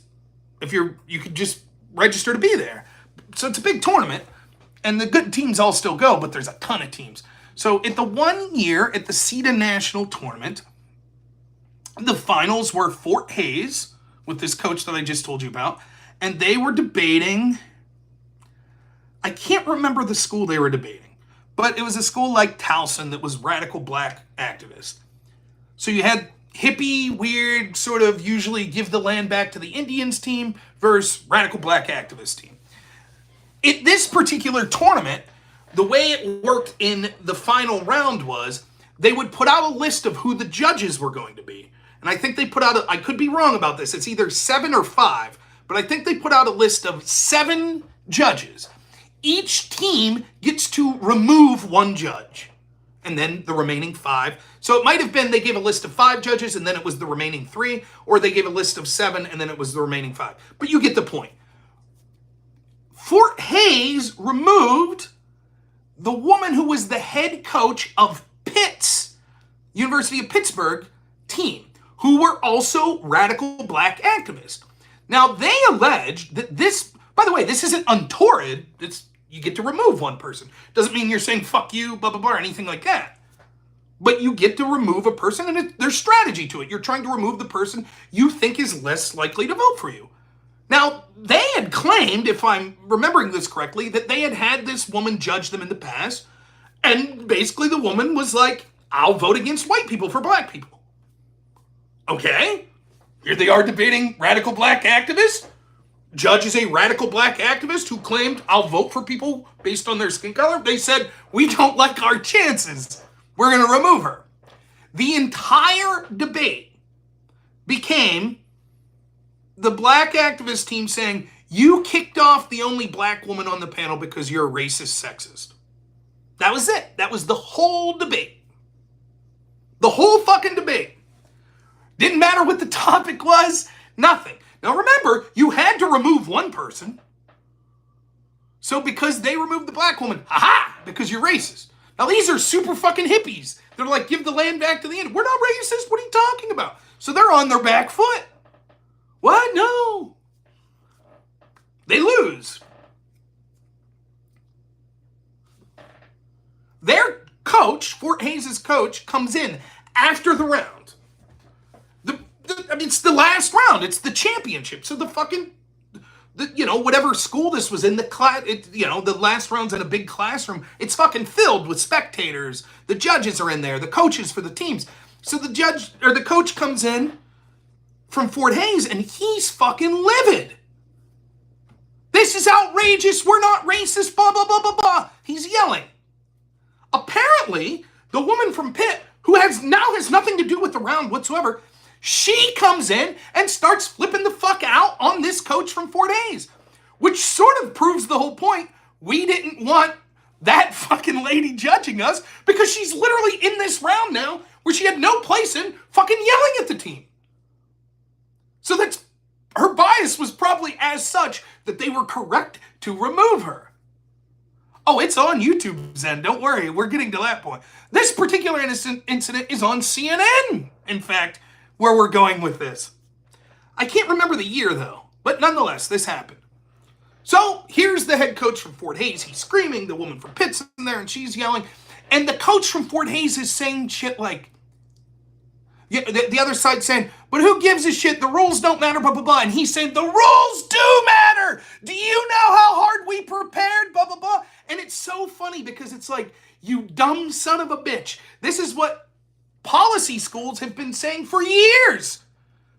you could just register to be there. So it's a big tournament and the good teams all still go, but there's a ton of teams. So at the 1 year at the CEDA National Tournament, the finals were Fort Hayes with this coach that I just told you about. And they were debating, I can't remember the school they were debating, but it was a school like Towson that was radical black activist. So you had hippie, weird, sort of usually give the land back to the Indians team versus radical black activist team. At this particular tournament, the way it worked in the final round was they would put out a list of who the judges were going to be. And I think they put out, I could be wrong about this, it's either 7 or 5, but I think they put out a list of 7 judges. Each team gets to remove 1 judge, and then the remaining 5. So it might have been they gave a list of 5 judges, and then it was the remaining 3, or they gave a list of 7, and then it was the remaining 5. But you get the point. Fort Hayes removed the woman who was the head coach of Pitt's, University of Pittsburgh team, who were also radical black activists. Now, they alleged that this, by the way, this isn't untoward. You get to remove 1 person. Doesn't mean you're saying, fuck you, blah, blah, blah, or anything like that. But you get to remove a person, and there's strategy to it. You're trying to remove the person you think is less likely to vote for you. Now, they had claimed, if I'm remembering this correctly, that they had this woman judge them in the past, and basically the woman was like, I'll vote against white people for black people. Okay, here they are debating radical black activists. Judge is a radical black activist who claimed, I'll vote for people based on their skin color. They said, we don't like our chances. We're going to remove her. The entire debate became the black activist team saying, you kicked off the only black woman on the panel because you're a racist sexist. That was it. That was the whole debate. The whole fucking debate. Didn't matter what the topic was, nothing. Now remember, you had to remove 1 person. So because they removed the black woman, because you're racist. Now these are super fucking hippies. They're like, give the land back to the Indians. We're not racist, what are you talking about? So they're on their back foot. What? No. They lose. Their coach, Fort Hayes' coach, comes in after the round. It's the last round. It's the championship. So whatever school this was in, the last round's in a big classroom. It's fucking filled with spectators. The judges are in there. The coaches for the teams. So the coach comes in from Fort Hayes and he's fucking livid. This is outrageous. We're not racist. Blah, blah, blah, blah, blah. He's yelling. Apparently, the woman from Pitt, who has nothing to do with the round whatsoever, she comes in and starts flipping the fuck out on this coach from Fort Hayes, which sort of proves the whole point. We didn't want that fucking lady judging us because she's literally in this round now where she had no place in fucking yelling at the team. So that's her bias was probably as such that they were correct to remove her. Oh, it's on YouTube, Zen. Don't worry. We're getting to that point. This particular incident is on CNN, in fact, where we're going with this. I can't remember the year, though. But nonetheless, this happened. So here's the head coach from Fort Hayes. He's screaming. The woman from Pitt's in there, and she's yelling. And the coach from Fort Hayes is saying shit like, the other side's saying, but who gives a shit? The rules don't matter, blah, blah, blah. And he's saying, the rules do matter. Do you know how hard we prepared, blah, blah, blah. And it's so funny because it's like, you dumb son of a bitch. This is what policy schools have been saying for years.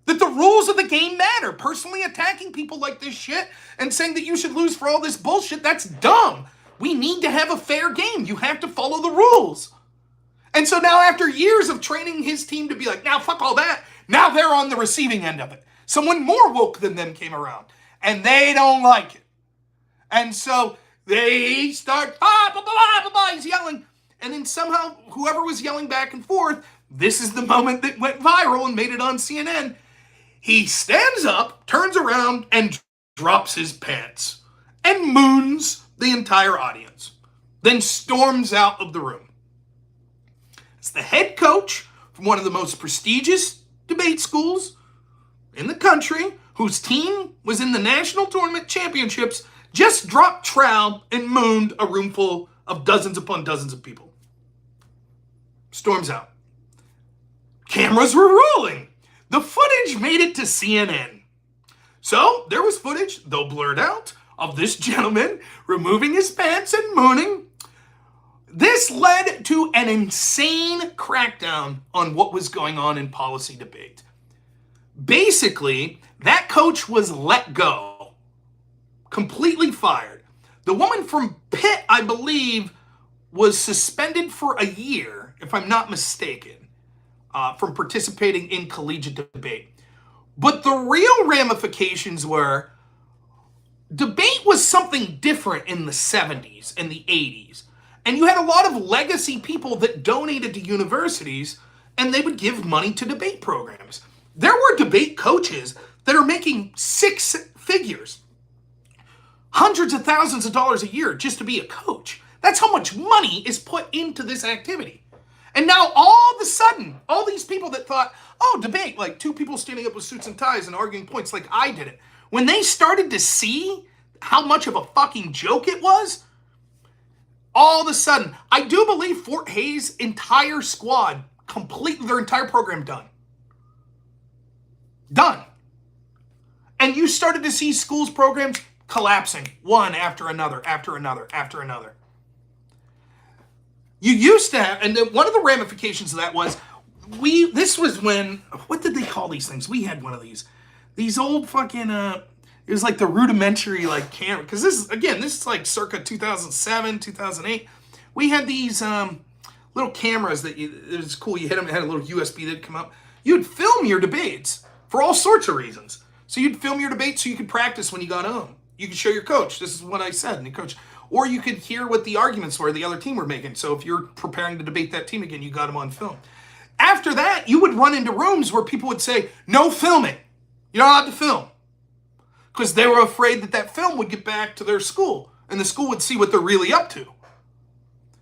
That the rules of the game matter. Personally attacking people like this shit and saying that you should lose for all this bullshit, that's dumb. We need to have a fair game. You have to follow the rules. And so now after years of training his team to be like, now fuck all that, now they're on the receiving end of it. Someone more woke than them came around, and they don't like it. And so they start, he's yelling. And then somehow, whoever was yelling back and forth, this is the moment that went viral and made it on CNN. He stands up, turns around, and drops his pants and moons the entire audience. Then storms out of the room. It's the head coach from one of the most prestigious debate schools in the country, whose team was in the national tournament championships, just dropped trowel and mooned a room full of dozens upon dozens of people. Storms out. Cameras were rolling. The footage made it to CNN. So there was footage, though blurred out, of this gentleman removing his pants and mooning. This led to an insane crackdown on what was going on in policy debate. Basically, that coach was let go, completely fired. The woman from Pitt, I believe, was suspended for a year, if I'm not mistaken, from participating in collegiate debate. But the real ramifications were, debate was something different in the 70s and the 80s. And you had a lot of legacy people that donated to universities, and they would give money to debate programs. There were debate coaches that are making six figures, hundreds of thousands of dollars a year just to be a coach. That's how much money is put into this activity. And now all of a sudden, all these people that thought, oh, debate, like two people standing up with suits and ties and arguing points like I did it. When they started to see how much of a fucking joke it was, all of a sudden, I do believe Fort Hays' entire squad, completely, their entire program done. Done. And you started to see schools' programs collapsing, one after another, after another, after another. You used to have, and one of the ramifications of that was, this was when, what did they call these things? We had one of these old fucking, it was like the rudimentary like camera, because this is like circa 2007, 2008. We had these little cameras that it was cool. You hit them, it had a little USB that'd come up. You'd film your debates for all sorts of reasons. So you'd film your debates so you could practice when you got home. You could show your coach, this is what I said, and the coach. Or you could hear what the arguments were the other team were making. So if you're preparing to debate that team again, you got them on film. After that, you would run into rooms where people would say, no filming. You're not allowed to film. Because they were afraid that that film would get back to their school, and the school would see what they're really up to.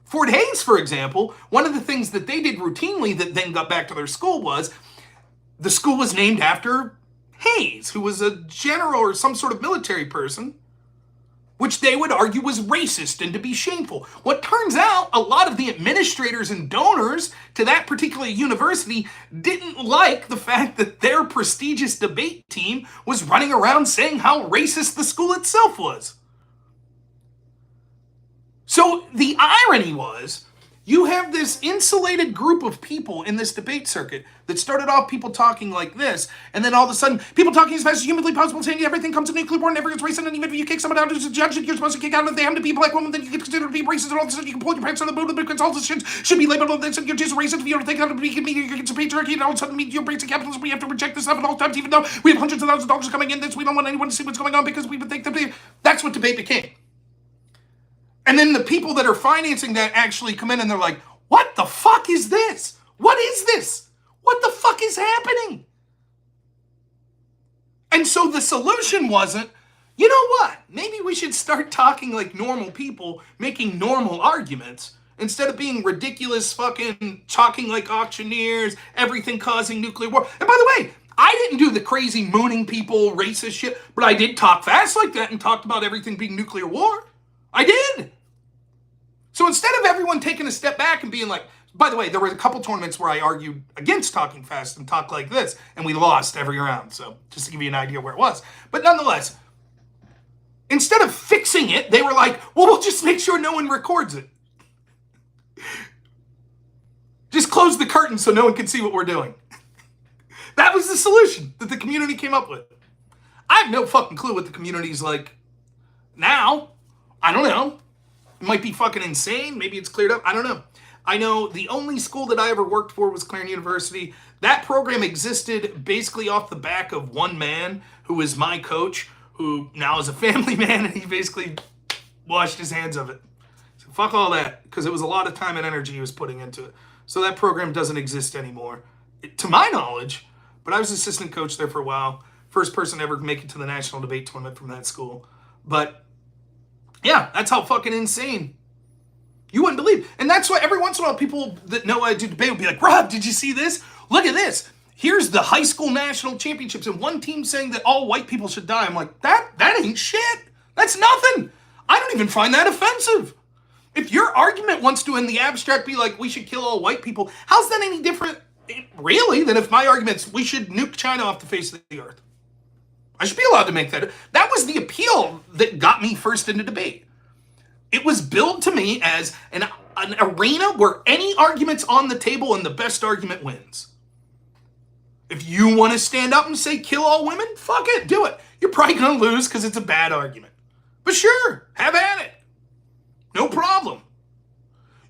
Fort Hays, for example, one of the things that they did routinely that then got back to their school was, the school was named after Hayes, who was a general or some sort of military person, which they would argue was racist and to be shameful. What turns out, a lot of the administrators and donors to that particular university didn't like the fact that their prestigious debate team was running around saying how racist the school itself was. So the irony was, you have this insulated group of people in this debate circuit that started off people talking like this, and then all of a sudden, people talking as fast as humanly possible, saying everything comes to nuclear war and everything is racist, and even if you kick someone out as a judge that you're supposed to kick out, if they happen to be a black woman, then you get considered to be racist, and all of a sudden you can pull your pants on the boot because all this shit should be labeled on this, and you're just racist if you don't think that it's a patriarchy, and all of a sudden you're basic capitalism, we have to reject this stuff at all times, even though we have hundreds of thousands of dollars coming in this, we don't want anyone to see what's going on because we would think that that's what debate became. And then the people that are financing that actually come in and they're like, what the fuck is this? What is this? What the fuck is happening? And so the solution wasn't, you know what? Maybe we should start talking like normal people, making normal arguments, instead of being ridiculous fucking talking like auctioneers, everything causing nuclear war. And by the way, I didn't do the crazy mooning people, racist shit, but I did talk fast like that and talked about everything being nuclear war. I did. So instead of everyone taking a step back and being like, by the way, there were a couple tournaments where I argued against talking fast and talk like this, and we lost every round. So just to give you an idea where it was. But nonetheless, instead of fixing it, they were like, well, we'll just make sure no one records it. Just close the curtain so no one can see what we're doing. That was the solution that the community came up with. I have no fucking clue what the community's like now. I don't know. It might be fucking insane. Maybe it's cleared up. I don't know. I know the only school that I ever worked for was Clarendon University. That program existed basically off the back of one man who was my coach, who now is a family man, and he basically washed his hands of it. So fuck all that, because it was a lot of time and energy he was putting into it. So that program doesn't exist anymore, to my knowledge. But I was assistant coach there for a while. First person ever to make it to the national debate tournament from that school. But yeah, that's how fucking insane. You wouldn't believe. And that's why every once in a while people that know I do debate will be like, Rob, did you see this? Look at this. Here's the high school national championships and one team saying that all white people should die. I'm like, that ain't shit. That's nothing. I don't even find that offensive. If your argument wants to in the abstract be like, we should kill all white people, how's that any different, really, than if my argument's we should nuke China off the face of the earth? I should be allowed to make that. That was the appeal that got me first into debate. It was billed to me as an arena where any argument's on the table and the best argument wins. If you want to stand up and say kill all women, fuck it, do it. You're probably going to lose because it's a bad argument. But sure, have at it. No problem.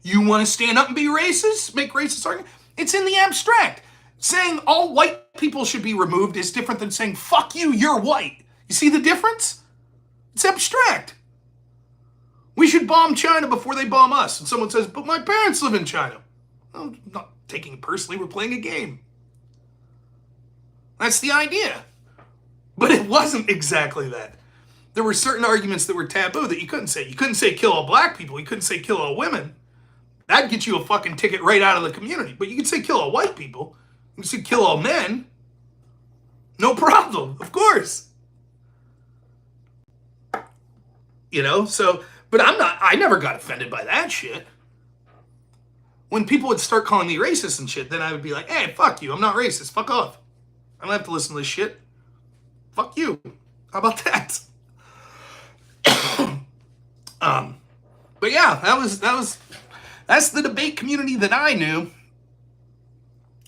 You want to stand up and be racist, make racist arguments? It's in the abstract. Saying all white people should be removed is different than saying fuck you, you're white. You see the difference? It's abstract. We should bomb China before they bomb us. And someone says, but my parents live in China. Well, I'm not taking it personally. We're playing a game. That's the idea. But it wasn't exactly that. There were certain arguments that were taboo that you couldn't say. You couldn't say kill all black people. You couldn't say kill all women. That'd get you a fucking ticket right out of the community. But you could say kill all white people. You could say kill all men. No problem. Of course. You know, so... But I never got offended by that shit. When people would start calling me racist and shit, then I would be like, hey, fuck you, I'm not racist, fuck off. I don't have to listen to this shit. Fuck you. How about that? But yeah, that's the debate community that I knew.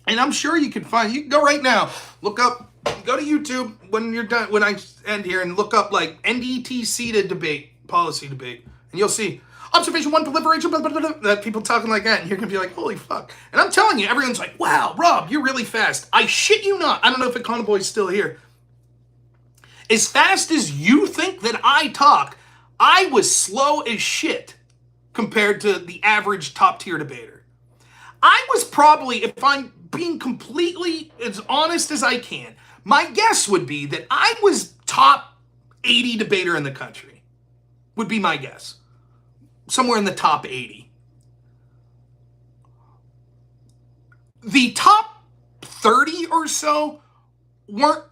And I'm sure you can can go right now, look up, go to YouTube when you're done, when I end here, and look up like NDTC to debate, policy debate. And you'll see observation one, proliferation, blah, blah, blah, blah, that people talking like that, and you're going to be like, holy fuck. And I'm telling you, everyone's like, wow, Rob, you're really fast. I shit you not. I don't know if Econoboy's still here. As fast as you think that I talk, I was slow as shit compared to the average top-tier debater. I was probably, if I'm being completely as honest as I can, my guess would be that I was top 80 debater in the country, would be my guess. Somewhere in the top 80. The top 30 or so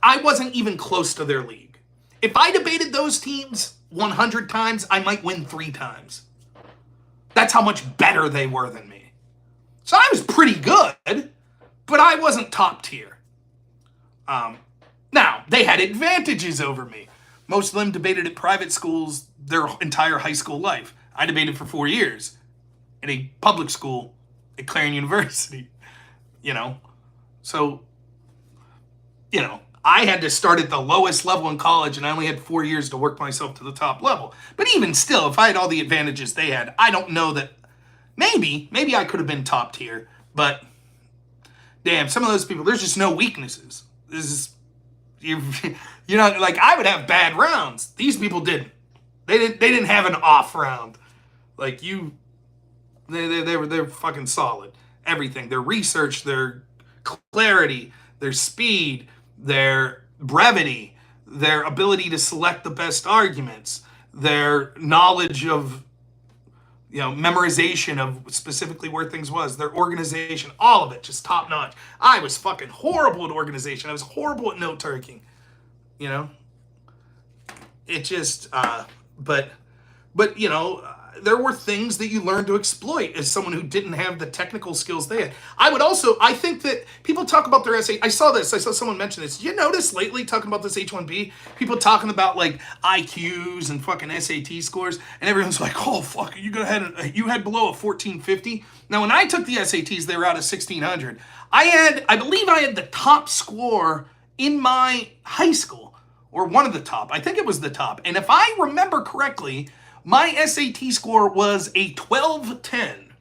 I wasn't even close to their league. If I debated those teams 100 times, I might win 3 times. That's how much better they were than me. So I was pretty good, but I wasn't top tier. Now, they had advantages over me. Most of them debated at private schools their entire high school life. I debated for 4 years in a public school at Clarendon University, you know. So, you know, I had to start at the lowest level in college, and I only had 4 years to work myself to the top level. But even still, if I had all the advantages they had, I don't know that, maybe I could have been top tier, but damn, some of those people, there's just no weaknesses. This is, you know, like I would have bad rounds. These people didn't. They didn't have an off round. Like they're fucking solid. Everything. Their research, their clarity, their speed, their brevity, their ability to select the best arguments, their knowledge of, you know, memorization of specifically where things was, their organization, all of it, just top notch. I was fucking horrible at organization. I was horrible at note taking. You know? It just, but you know, there were things that you learned to exploit as someone who didn't have the technical skills they had. I think that people talk about their SAT. I saw someone mention this. Did you notice lately, talking about this H-1B, people talking about like IQs and fucking SAT scores, and everyone's like, oh fuck, you had below a 1450. Now when I took the SATs, they were out of 1600. I believe I had the top score in my high school, or one of the top. I think it was the top. And if I remember correctly, my SAT score was a 1210,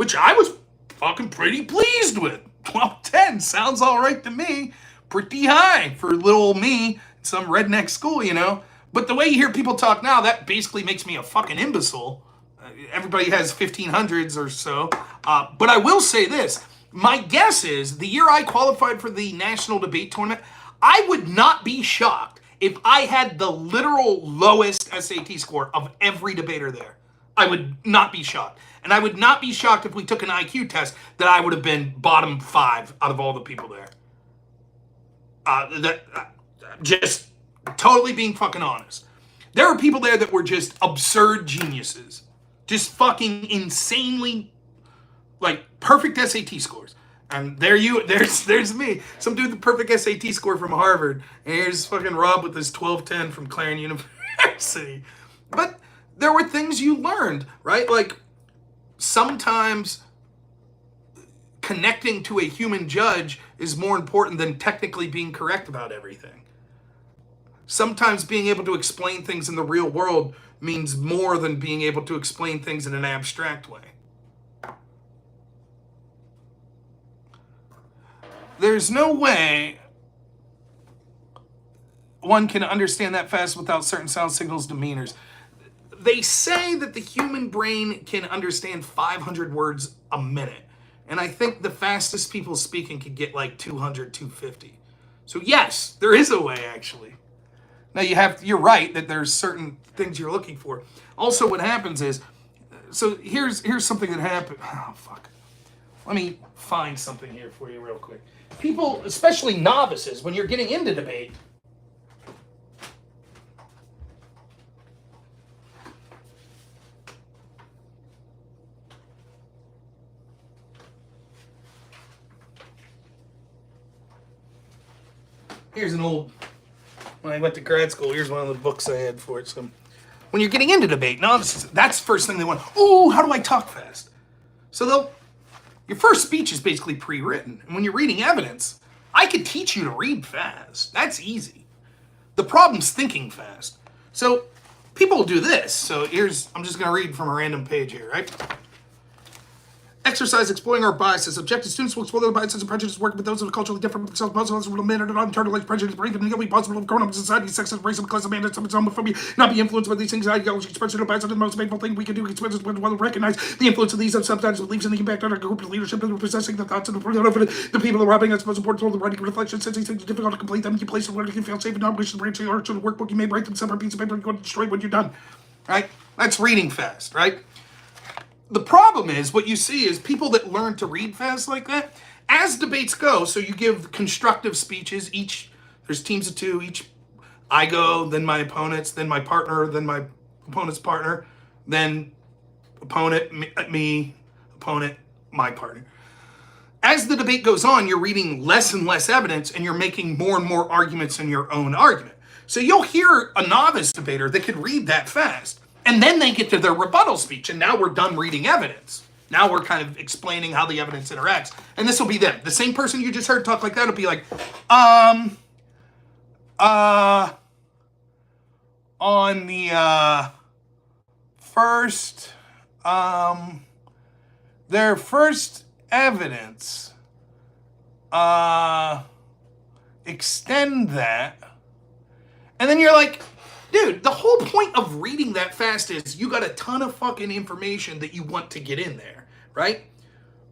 which I was fucking pretty pleased with. 12-10 sounds all right to me. Pretty high for little old me in some redneck school, you know? But the way you hear people talk now, that basically makes me a fucking imbecile. Everybody has 1500s or so. But I will say this. My guess is the year I qualified for the national debate tournament, I would not be shocked if I had the literal lowest SAT score of every debater there. I would not be shocked. And I would not be shocked if we took an IQ test that I would have been bottom 5 out of all the people there. Just totally being fucking honest. There are people there that were just absurd geniuses. Just fucking insanely, like, perfect SAT scores. And there's me. Some dude with the perfect SAT score from Harvard. And here's fucking Rob with his 12-10 from Clarendon University. But there were things you learned, right? Like, sometimes connecting to a human judge is more important than technically being correct about everything. Sometimes being able to explain things in the real world means more than being able to explain things in an abstract way. There's no way one can understand that fast without certain sound signals, demeanors. They say that the human brain can understand 500 words a minute. And I think the fastest people speaking could get like 200, 250. So yes, there is a way actually. Now you're right that there's certain things you're looking for. Also what happens is, so here's something that happened. Oh, fuck. Let me find something here for you real quick. People, especially novices, when you're getting into debate, here's an old, when I went to grad school, here's one of the books I had for it. So when you're getting into debate, novices, that's the first thing they want. Oh, how do I talk fast? So your first speech is basically pre-written. And when you're reading evidence, I could teach you to read fast. That's easy. The problem's thinking fast. So people will do this. So I'm just going to read from a random page here, right? Exercise exploring our biases. Objective students will explore their biases and prejudices, working with those who are culturally different from themselves, possible to manner and internalized prejudice, or even nearly possible of growing up in society, sexism, racism, classism, and homophobia, not be influenced by these things. Ideology, expression of bias is the most painful thing we can do. Express is well recognize the influence of these and sometimes believes in the impact on our group of leadership and possessing the thoughts and the people robbing us most important role, the writing reflection, since these things are difficult to complete them. You place them where you can feel safe and not wish to branch or to the workbook. You may write them separate piece of paper and go to destroy when you're done. Right? That's reading fast, right? The problem is, what you see is people that learn to read fast like that, as debates go, so you give constructive speeches, there's teams of 2, I go, then my opponents, then my partner, then my opponent's partner, then opponent, me, opponent, my partner. As the debate goes on, you're reading less and less evidence, and you're making more and more arguments in your own argument. So you'll hear a novice debater that could read that fast. And then they get to their rebuttal speech, and now we're done reading evidence. Now we're kind of explaining how the evidence interacts. And this will be them. The same person you just heard talk like that will be like, on the first, their first evidence, extend that. And then you're like, dude, the whole point of reading that fast is you got a ton of fucking information that you want to get in there, right?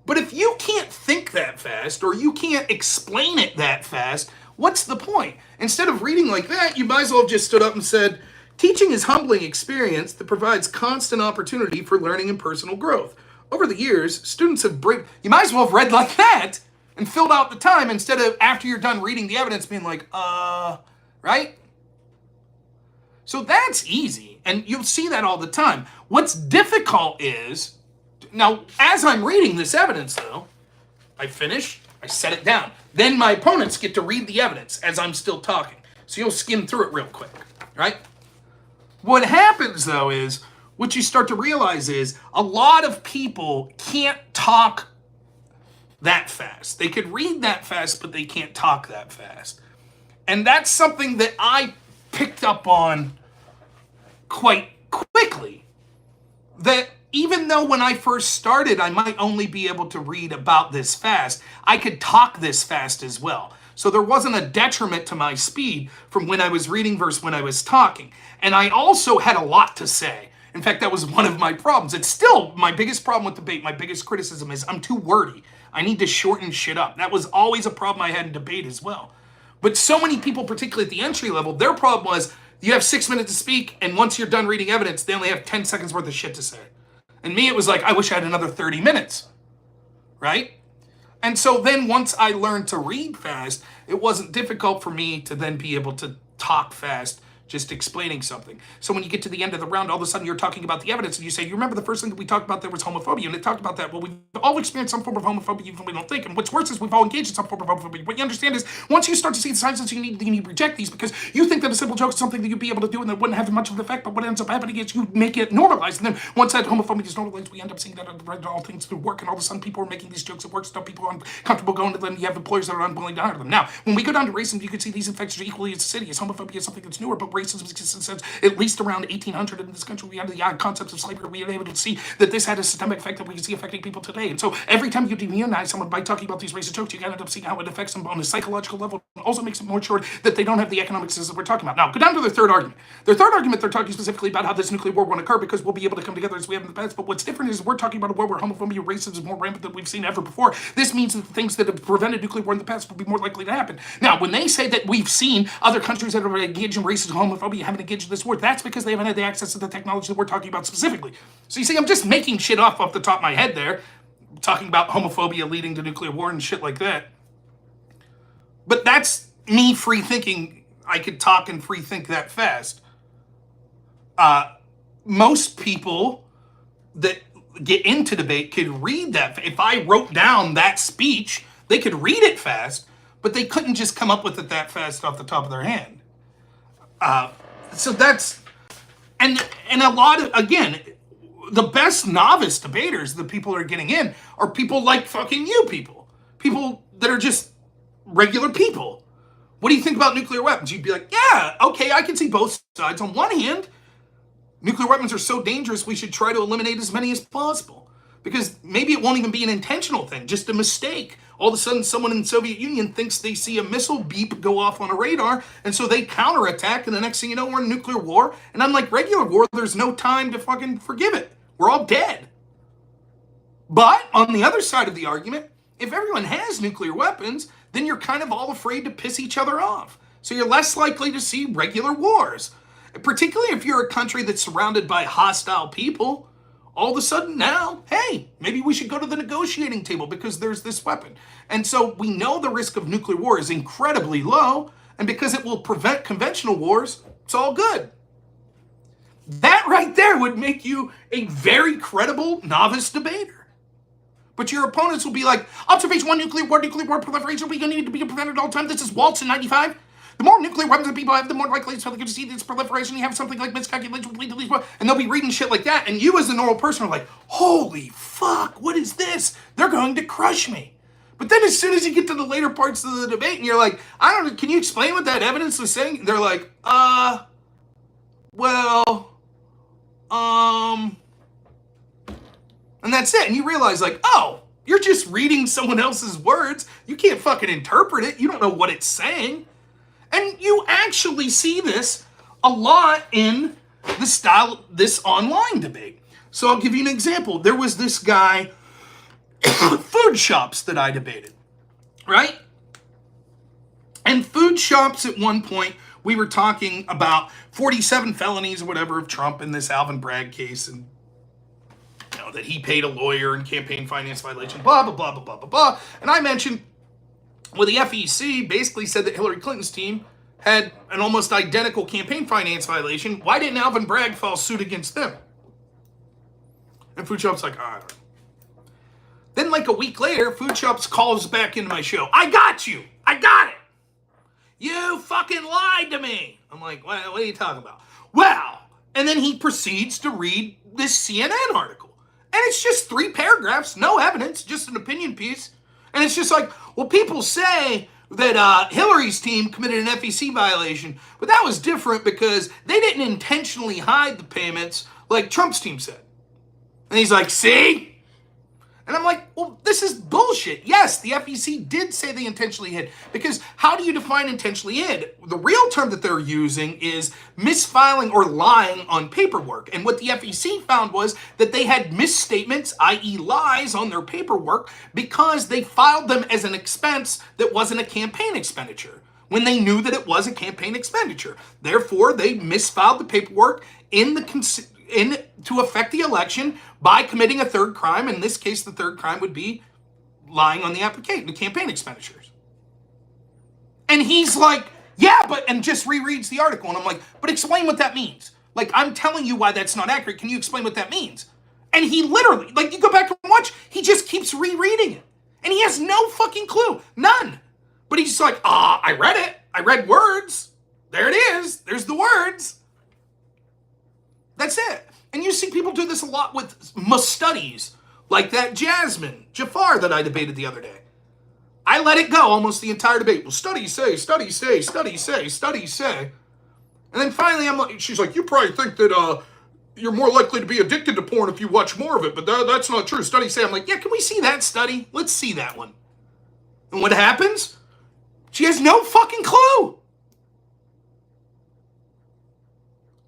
But if you can't think that fast or you can't explain it that fast, what's the point? Instead of reading like that, you might as well have just stood up and said, teaching is humbling experience that provides constant opportunity for learning and personal growth. Over the years, students have you might as well have read like that and filled out the time instead of after you're done reading the evidence being like, right? So that's easy, and you'll see that all the time. What's difficult is, now, as I'm reading this evidence, though, I finish, I set it down. Then my opponents get to read the evidence as I'm still talking. So you'll skim through it real quick, right? What happens, though, is what you start to realize is a lot of people can't talk that fast. They could read that fast, but they can't talk that fast. And that's something that I picked up on quite quickly, that even though when I first started, I might only be able to read about this fast, I could talk this fast as well. So there wasn't a detriment to my speed from when I was reading versus when I was talking. And I also had a lot to say. In fact, that was one of my problems. It's still my biggest problem with debate. My biggest criticism is I'm too wordy. I need to shorten shit up. That was always a problem I had in debate as well. But so many people, particularly at the entry level, their problem was you have 6 minutes to speak, and once you're done reading evidence, they only have 10 seconds worth of shit to say. And me, it was like, I wish I had another 30 minutes, right? And so then once I learned to read fast, it wasn't difficult for me to then be able to talk fast, just explaining something. So when you get to the end of the round, all of a sudden you're talking about the evidence and you say, you remember the first thing that we talked about there was homophobia, and it talked about that. Well, we've all experienced some form of homophobia even when we don't think. And what's worse is we've all engaged in some form of homophobia. What you understand is once you start to see the signs that you need to reject these because you think that a simple joke is something that you'd be able to do and that wouldn't have much of an effect, but what ends up happening is you make it normalized. And then once that homophobia is normalized, we end up seeing that all things through work, and all of a sudden people are making these jokes at work, stuff people are uncomfortable going to them. You have employers that are unwilling to hire them. Now, when we go down to racism, you can see these infections are equally as insidious. Homophobia is something that's newer, but racism is at least around 1800 in this country. We had the concepts of slavery. We were able to see that this had a systemic effect that we can see affecting people today. And so every time you demonize someone by talking about these racist jokes, you end up seeing how it affects them on a psychological level. It also makes it more sure that they don't have the economic system we're talking about. Now, go down to their third argument. Their third argument, they're talking specifically about how this nuclear war won't occur because we'll be able to come together as we have in the past. But what's different is we're talking about a world where homophobia and racism is more rampant than we've seen ever before. This means that the things that have prevented nuclear war in the past will be more likely to happen. Now, when they say that we've seen other countries that are engaged in racism and homophobia haven't engaged in this war, that's because they haven't had the access to the technology that we're talking about specifically. So you see, I'm just making shit off the top of my head there, talking about homophobia leading to nuclear war and shit like that. But that's me free thinking. I could talk and free think that fast. Most people that get into debate could read that. If I wrote down that speech, they could read it fast, but they couldn't just come up with it that fast off the top of their hand. So that's, and a lot of, again, the best novice debaters, the people that are getting in, are people like fucking you people. People that are just regular people. What do you think about nuclear weapons? You'd be like, yeah, okay, I can see both sides. On one hand, nuclear weapons are so dangerous, we should try to eliminate as many as possible. Because maybe it won't even be an intentional thing, just a mistake. All of a sudden, someone in the Soviet Union thinks they see a missile beep go off on a radar, and so they counterattack, and the next thing you know, we're in nuclear war. And unlike regular war, there's no time to fucking forgive it. We're all dead. But on the other side of the argument, if everyone has nuclear weapons, then you're kind of all afraid to piss each other off. So you're less likely to see regular wars. Particularly if you're a country that's surrounded by hostile people. All of a sudden now, hey, maybe we should go to the negotiating table because there's this weapon. And so we know the risk of nuclear war is incredibly low, and because it will prevent conventional wars, it's all good. That right there would make you a very credible novice debater. But your opponents will be like, observation one, nuclear war proliferation, we need to be prevented at all time. This is Waltz in 95. The more nuclear weapons that people have, the more likely it's going to see this proliferation. You have something like miscalculation, and they'll be reading shit like that. And you as a normal person are like, holy fuck, what is this? They're going to crush me. But then as soon as you get to the later parts of the debate and you're like, I don't know, can you explain what that evidence was saying? They're like, and that's it. And you realize like, oh, you're just reading someone else's words. You can't fucking interpret it. You don't know what it's saying. And you actually see this a lot in the style, this online debate. So I'll give you an example. There was this guy, food shops that I debated, right? And food shops at one point, we were talking about 47 felonies or whatever of Trump in this Alvin Bragg case, and you know, that he paid a lawyer and campaign finance violation, blah, blah, blah, blah, blah, blah, blah. And I mentioned, well, the FEC basically said that Hillary Clinton's team had an almost identical campaign finance violation. Why didn't Alvin Bragg file suit against them? And Food Shop's like, I don't know. Then like a week later, Food Shops calls back into my show. I got you. I got it. You fucking lied to me. I'm like, well, what are you talking about? Well, and then he proceeds to read this CNN article. And it's just 3 paragraphs, no evidence, just an opinion piece. And it's just like, well, people say that Hillary's team committed an FEC violation, but that was different because they didn't intentionally hide the payments like Trump's team said. And he's like, see? And I'm like, well, this is bullshit. Yes, the FEC did say they intentionally hid. Because how do you define intentionally hid? The real term that they're using is misfiling or lying on paperwork. And what the FEC found was that they had misstatements, i.e. lies, on their paperwork because they filed them as an expense that wasn't a campaign expenditure, when they knew that it was a campaign expenditure. Therefore, they misfiled the paperwork to affect the election by committing a third crime. In this case, the third crime would be lying on the campaign expenditures. And he's like, yeah, and just rereads the article. And I'm like, but explain what that means. Like, I'm telling you why that's not accurate. Can you explain what that means? And he literally, like, you go back and watch, he just keeps rereading it. And he has no fucking clue. None. But he's like, I read it. I read words. There it is. There's the words. That's it. And you see people do this a lot with studies, like that Jasmine Jafar that I debated the other day. I let it go almost the entire debate. Well, studies say, studies say, studies say, studies say. And then finally she's like, you probably think that you're more likely to be addicted to porn if you watch more of it, but that's not true. Studies say. I'm like, yeah, can we see that study? Let's see that one. And what happens? She has no fucking clue.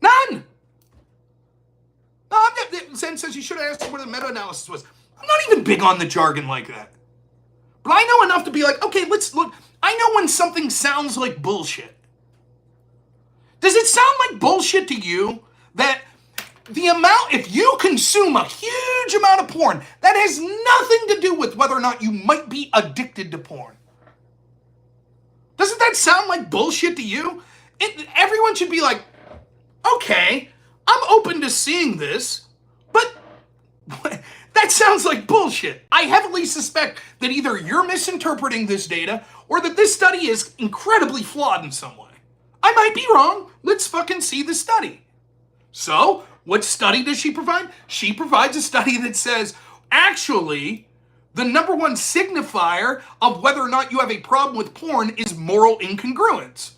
None. No, Zen says you should have asked what the meta-analysis was. I'm not even big on the jargon like that. But I know enough to be like, okay, let's look. I know when something sounds like bullshit. Does it sound like bullshit to you that if you consume a huge amount of porn, that has nothing to do with whether or not you might be addicted to porn? Doesn't that sound like bullshit to you? Everyone should be like, okay, I'm open to seeing this, but that sounds like bullshit. I heavily suspect that either you're misinterpreting this data or that this study is incredibly flawed in some way. I might be wrong. Let's fucking see the study. So, what study does she provide? She provides a study that says, actually, the number one signifier of whether or not you have a problem with porn is moral incongruence.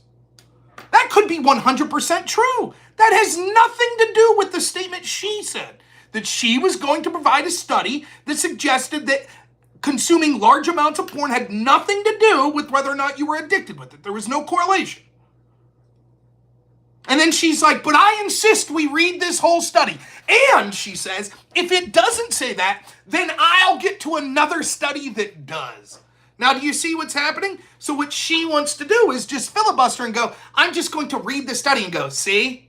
That could be 100% true. That has nothing to do with the statement she said, that she was going to provide a study that suggested that consuming large amounts of porn had nothing to do with whether or not you were addicted with it. There was no correlation. And then she's like, but I insist we read this whole study. And she says, if it doesn't say that, then I'll get to another study that does. Now, do you see what's happening? So what she wants to do is just filibuster and go, I'm just going to read the study and go, see?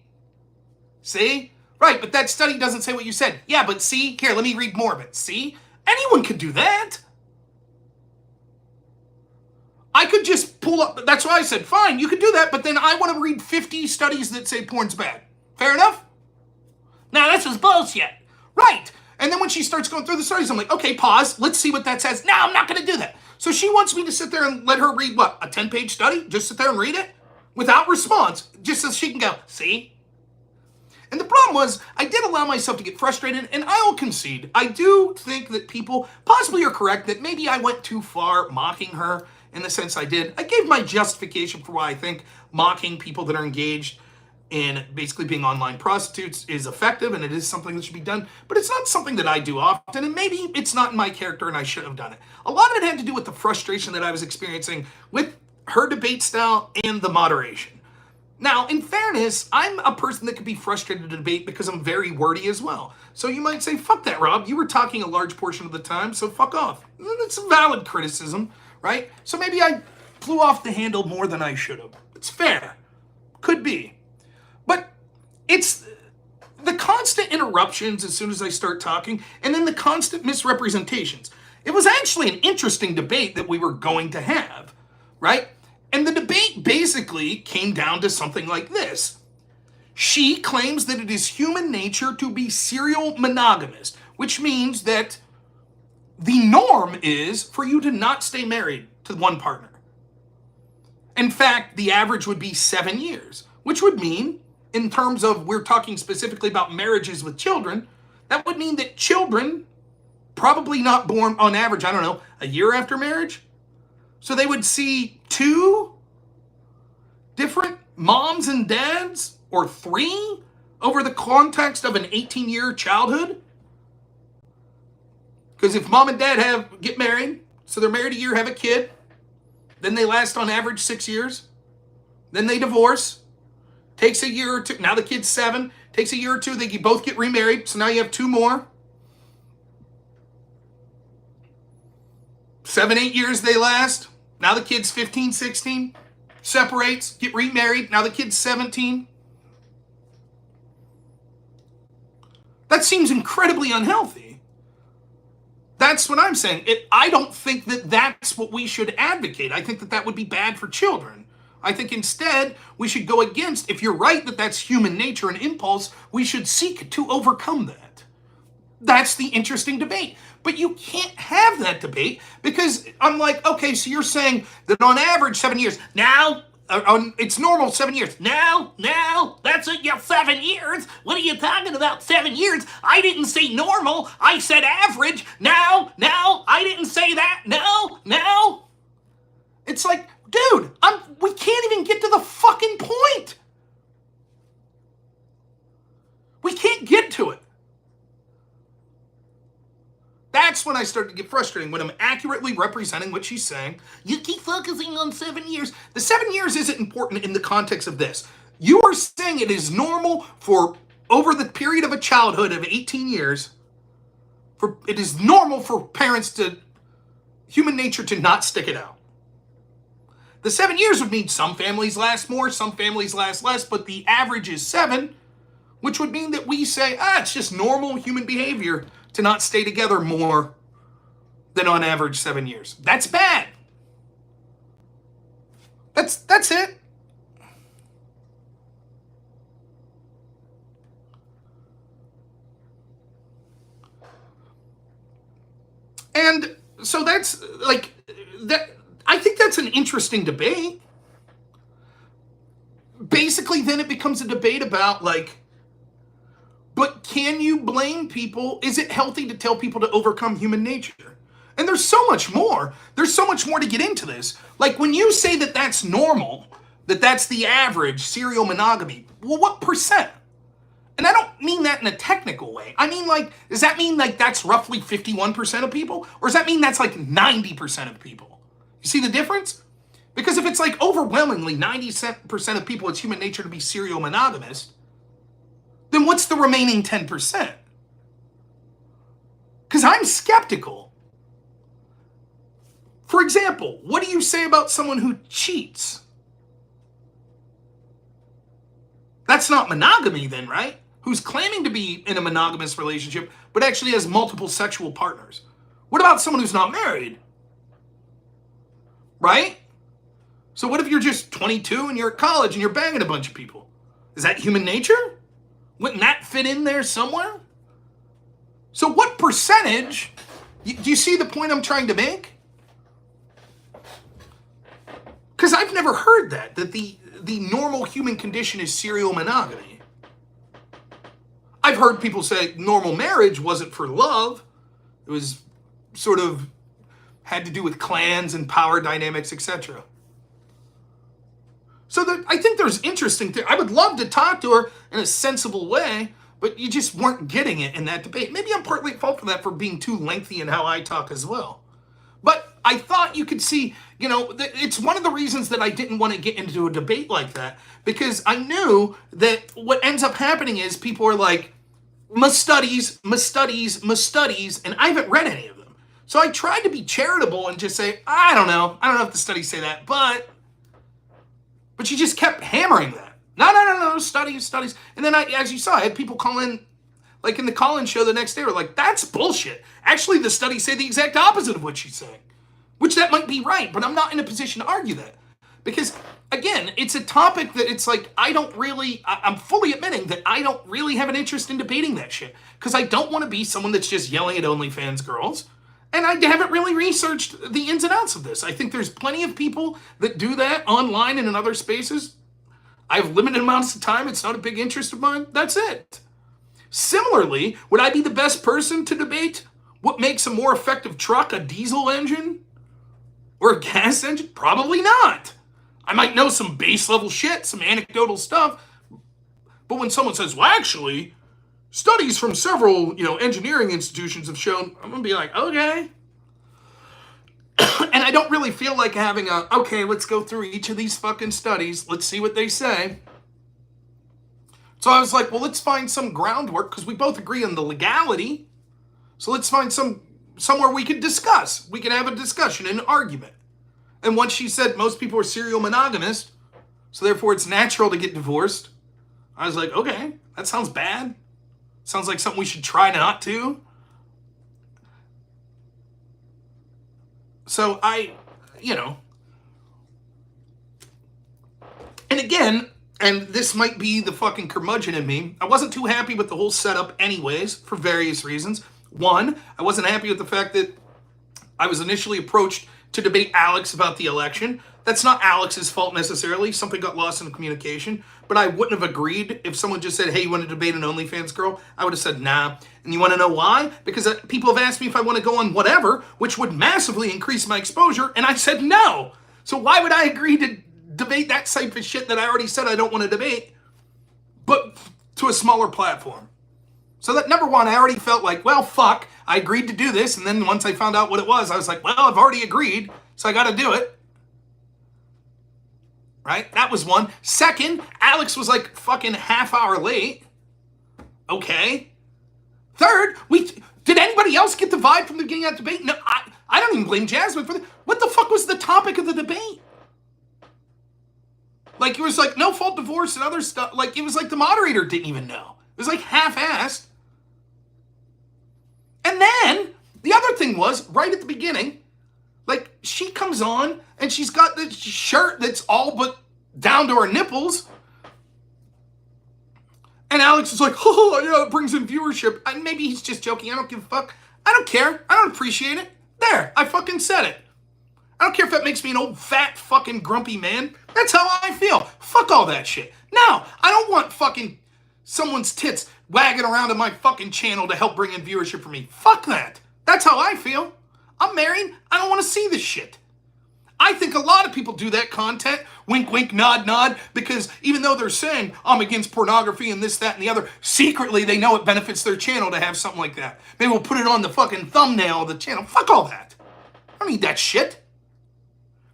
See? Right, but that study doesn't say what you said. Yeah, but see? Here, let me read more of it. See? Anyone could do that. I could just pull up, that's why I said, fine, you could do that, but then I want to read 50 studies that say porn's bad. Fair enough? Now, this is bullshit. Right. And then when she starts going through the studies, I'm like, okay, pause. Let's see what that says. No, I'm not going to do that. So she wants me to sit there and let her read, what, a 10-page study? Just sit there and read it? Without response. Just so she can go, see? And the problem was, I did allow myself to get frustrated, and I will concede. I do think that people possibly are correct, that maybe I went too far mocking her in the sense I did. I gave my justification for why I think mocking people that are engaged in basically being online prostitutes is effective, and it is something that should be done, but it's not something that I do often, and maybe it's not in my character and I should have done it. A lot of it had to do with the frustration that I was experiencing with her debate style and the moderation. Now, in fairness, I'm a person that could be frustrated to debate because I'm very wordy as well. So you might say, fuck that, Rob. You were talking a large portion of the time, so fuck off. That's a valid criticism, right? So maybe I flew off the handle more than I should have. It's fair. Could be. But it's the constant interruptions as soon as I start talking, and then the constant misrepresentations. It was actually an interesting debate that we were going to have, right? And the debate basically came down to something like this. She claims that it is human nature to be serial monogamous, which means that the norm is for you to not stay married to one partner. In fact, the average would be 7 years, which would mean, in terms of we're talking specifically about marriages with children, that would mean that children probably not born on average, I don't know, a year after marriage. So they would see 2 different moms and dads, or 3, over the context of an 18-year childhood. Because if mom and dad get married, so they're married a year, have a kid, then they last on average 6 years, then they divorce, takes a year or two, now the kid's 7, takes a year or two, they both get remarried, so now you have 2 more. 7, 8 years they last, now the kid's 15, 16, separates, get remarried, now the kid's 17. That seems incredibly unhealthy. That's what I'm saying. I don't think that that's what we should advocate. I think that that would be bad for children. I think instead we should go against, if you're right that that's human nature and impulse, we should seek to overcome that. That's the interesting debate. But you can't have that debate because I'm like, okay, so you're saying that on average 7 years. Now, it's normal 7 years. Now, that's it, yeah, 7 years. What are you talking about, 7 years? I didn't say normal. I said average. Now, I didn't say that. No. It's like, dude, we can't even get to the fucking point. We can't get to it. That's when I start to get frustrating, when I'm accurately representing what she's saying. You keep focusing on 7 years. The 7 years isn't important in the context of this. You are saying it is normal for, over the period of a childhood of 18 years, it is normal for parents human nature to not stick it out. The 7 years would mean some families last more, some families last less, but the average is 7, which would mean that we say, it's just normal human behavior to not stay together more than on average 7 years. That's bad. That's it. And so that's like that. I think that's an interesting debate. Basically, then it becomes a debate about like, but can you blame people? Is it healthy to tell people to overcome human nature? And there's so much more. There's so much more to get into this. Like when you say that that's normal, that that's the average serial monogamy, well, what percent? And I don't mean that in a technical way. I mean like, does that mean like that's roughly 51% of people? Or does that mean that's like 90% of people? You see the difference? Because if it's like overwhelmingly 90% of people, it's human nature to be serial monogamous, then what's the remaining 10%? Because I'm skeptical. For example, what do you say about someone who cheats? That's not monogamy then, right? Who's claiming to be in a monogamous relationship, but actually has multiple sexual partners. What about someone who's not married? Right? So what if you're just 22 and you're at college and you're banging a bunch of people? Is that human nature? Wouldn't that fit in there somewhere? So what percentage, do you see the point I'm trying to make? Because I've never heard that the normal human condition is serial monogamy. I've heard people say normal marriage wasn't for love. It was sort of had to do with clans and power dynamics, etc. So I think there's interesting things. I would love to talk to her in a sensible way, but you just weren't getting it in that debate. Maybe I'm partly at fault for that, for being too lengthy in how I talk as well. But I thought you could see, it's one of the reasons that I didn't want to get into a debate like that, because I knew that what ends up happening is people are like, must studies, and I haven't read any of them. So I tried to be charitable and just say, I don't know if the studies say that, but she just kept hammering that. No, studies. And then as you saw, I had people call in, like in the call-in show the next day, were like, that's bullshit. Actually, the studies say the exact opposite of what she's saying. Which that might be right, but I'm not in a position to argue that. Because, again, it's a topic that it's like, I'm fully admitting that I don't really have an interest in debating that shit. Because I don't want to be someone that's just yelling at OnlyFans girls. And I haven't really researched the ins and outs of this. I think there's plenty of people that do that online and in other spaces. I have limited amounts of time. It's not a big interest of mine. That's it. Similarly, would I be the best person to debate what makes a more effective truck, a diesel engine or a gas engine? Probably not. I might know some base level shit, some anecdotal stuff. But when someone says, well, actually, studies from several, engineering institutions have shown, I'm going to be like, okay. And I don't really feel like having okay, let's go through each of these fucking studies. Let's see what they say. So I was like, well, let's find some groundwork because we both agree on the legality. So let's find somewhere we can discuss. We can have a discussion, an argument. And once she said most people are serial monogamous, so therefore it's natural to get divorced, I was like, okay, that sounds bad. Sounds like something we should try not to. So and again, and this might be the fucking curmudgeon in me, I wasn't too happy with the whole setup anyways, for various reasons. One, I wasn't happy with the fact that I was initially approached to debate Alex about the election. That's not Alex's fault necessarily. Something got lost in the communication. But I wouldn't have agreed if someone just said, hey, you want to debate an OnlyFans girl? I would have said, nah. And you want to know why? Because people have asked me if I want to go on whatever, which would massively increase my exposure. And I said no. So why would I agree to debate that type of shit that I already said I don't want to debate, but to a smaller platform? So that, number one, I already felt like, well, fuck, I agreed to do this. And then once I found out what it was, I was like, well, I've already agreed, so I got to do it. Right? That was one. Second, Alex was like fucking half hour late. Okay. Third, did anybody else get the vibe from the beginning of that debate? No, I don't even blame Jasmine for that. What the fuck was the topic of the debate? Like, it was like no fault divorce and other stuff. Like, it was like the moderator didn't even know. It was like half-assed. And then the other thing was, right at the beginning, like, she comes on and she's got this shirt that's all but down to her nipples. And Alex is like, oh, yeah, it brings in viewership. And maybe he's just joking. I don't give a fuck. I don't care. I don't appreciate it. There, I fucking said it. I don't care if that makes me an old, fat, fucking grumpy man. That's how I feel. Fuck all that shit. No, I don't want fucking someone's tits wagging around on my fucking channel to help bring in viewership for me. Fuck that. That's how I feel. I'm married. I don't want to see this shit. I think a lot of people do that content, wink, wink, nod, nod, because even though they're saying, I'm against pornography and this, that, and the other, secretly they know it benefits their channel to have something like that. Maybe we'll put it on the fucking thumbnail of the channel. Fuck all that. I don't need that shit.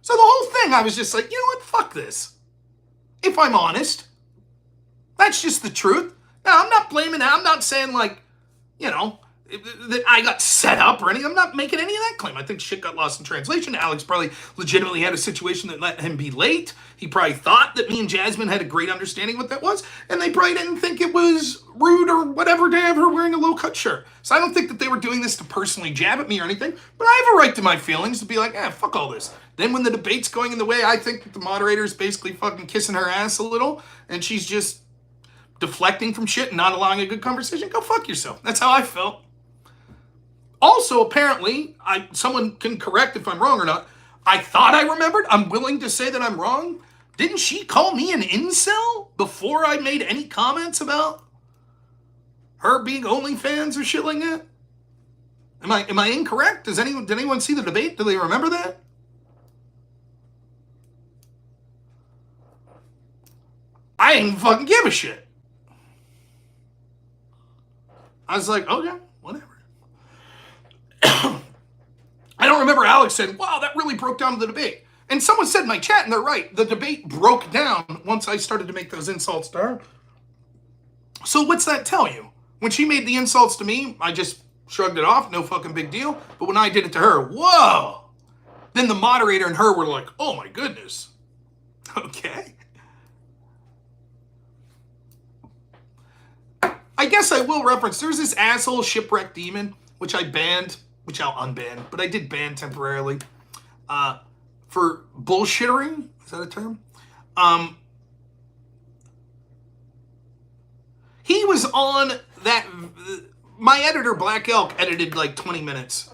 So the whole thing, I was just like, you know what? Fuck this. If I'm honest. That's just the truth. Now, I'm not blaming that. I'm not saying like, that I got set up or anything. I'm not making any of that claim. I think shit got lost in translation. Alex probably legitimately had a situation that let him be late. He probably thought that me and Jasmine had a great understanding of what that was, and they probably didn't think it was rude or whatever to have her wearing a low-cut shirt. So I don't think that they were doing this to personally jab at me or anything, but I have a right to my feelings to be like, fuck all this. Then when the debate's going in the way I think that the moderator is basically fucking kissing her ass a little, and she's just deflecting from shit and not allowing a good conversation, go fuck yourself. That's how I felt. Also, apparently, someone can correct if I'm wrong or not. I thought I remembered. I'm willing to say that I'm wrong. Didn't she call me an incel before I made any comments about her being OnlyFans or shit like that? Am I incorrect? Did anyone see the debate? Do they remember that? I didn't fucking give a shit. I was like, okay, whatever. I don't remember Alex saying, wow, that really broke down the debate. And someone said in my chat, and they're right, the debate broke down once I started to make those insults to her. So what's that tell you? When she made the insults to me, I just shrugged it off, no fucking big deal. But when I did it to her, whoa! Then the moderator and her were like, oh my goodness. Okay. I guess I will reference, there's this asshole shipwreck demon, which I banned, which I'll unban, but I did ban temporarily, for bullshittering. Is that a term? He was on that, my editor, Black Elk, edited like 20 minutes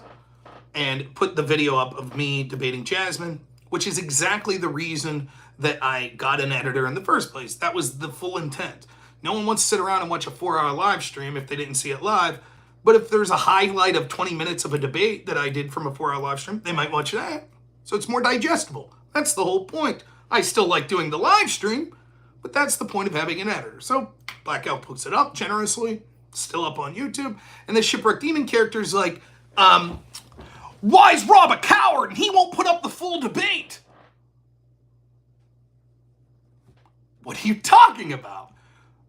and put the video up of me debating Jasmine, which is exactly the reason that I got an editor in the first place. That was the full intent. No one wants to sit around and watch a 4-hour live stream if they didn't see it live. But if there's a highlight of 20 minutes of a debate that I did from a 4-hour live stream, they might watch that. So it's more digestible. That's the whole point. I still like doing the live stream, but that's the point of having an editor. So Black Elk puts it up generously. still up on YouTube. And the Shipwreck Demon character is like, why is Rob a coward and he won't put up the full debate? What are you talking about?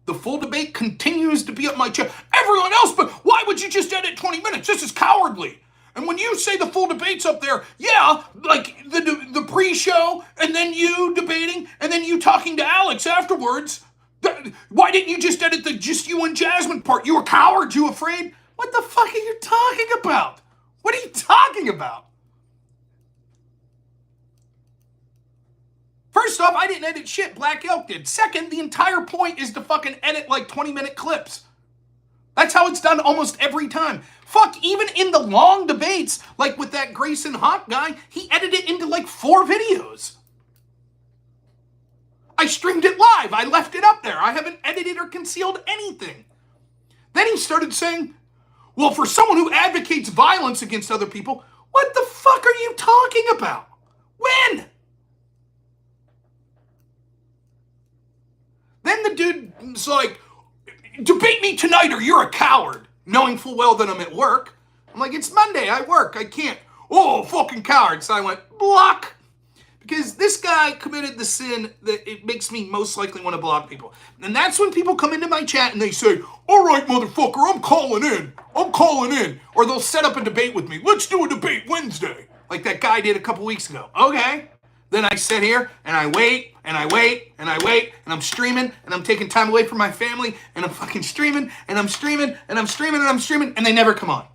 The full debate continues to be up my channel. Everyone else, but why would you just edit 20 minutes? This is cowardly. And when you say the full debate's up there, yeah, like the pre-show, and then you debating, and then you talking to Alex afterwards. Why didn't you just edit the just you and Jasmine part? You a coward? You afraid? What the fuck are you talking about? What are you talking about? First off, I didn't edit shit. Black Elk did. Second, the entire point is to fucking edit like 20-minute clips. That's how it's done almost every time. Fuck, even in the long debates, like with that Grayson Hawk guy, he edited it into like 4 videos. I streamed it live. I left it up there. I haven't edited or concealed anything. Then he started saying, well, for someone who advocates violence against other people, what the fuck are you talking about? When? Then the dude's like, debate me tonight or you're a coward, knowing full well that I'm at work. I'm like, it's Monday, I work, I can't. Oh, fucking coward. So I went, block. Because this guy committed the sin that it makes me most likely want to block people. And that's when people come into my chat and they say, all right, motherfucker, I'm calling in. I'm calling in. Or they'll set up a debate with me. Let's do a debate Wednesday. Like that guy did a couple weeks ago. Okay. Then I sit here and I wait and I wait and I wait and I'm streaming and I'm taking time away from my family and I'm fucking streaming and I'm streaming and I'm streaming and I'm streaming and they never come on.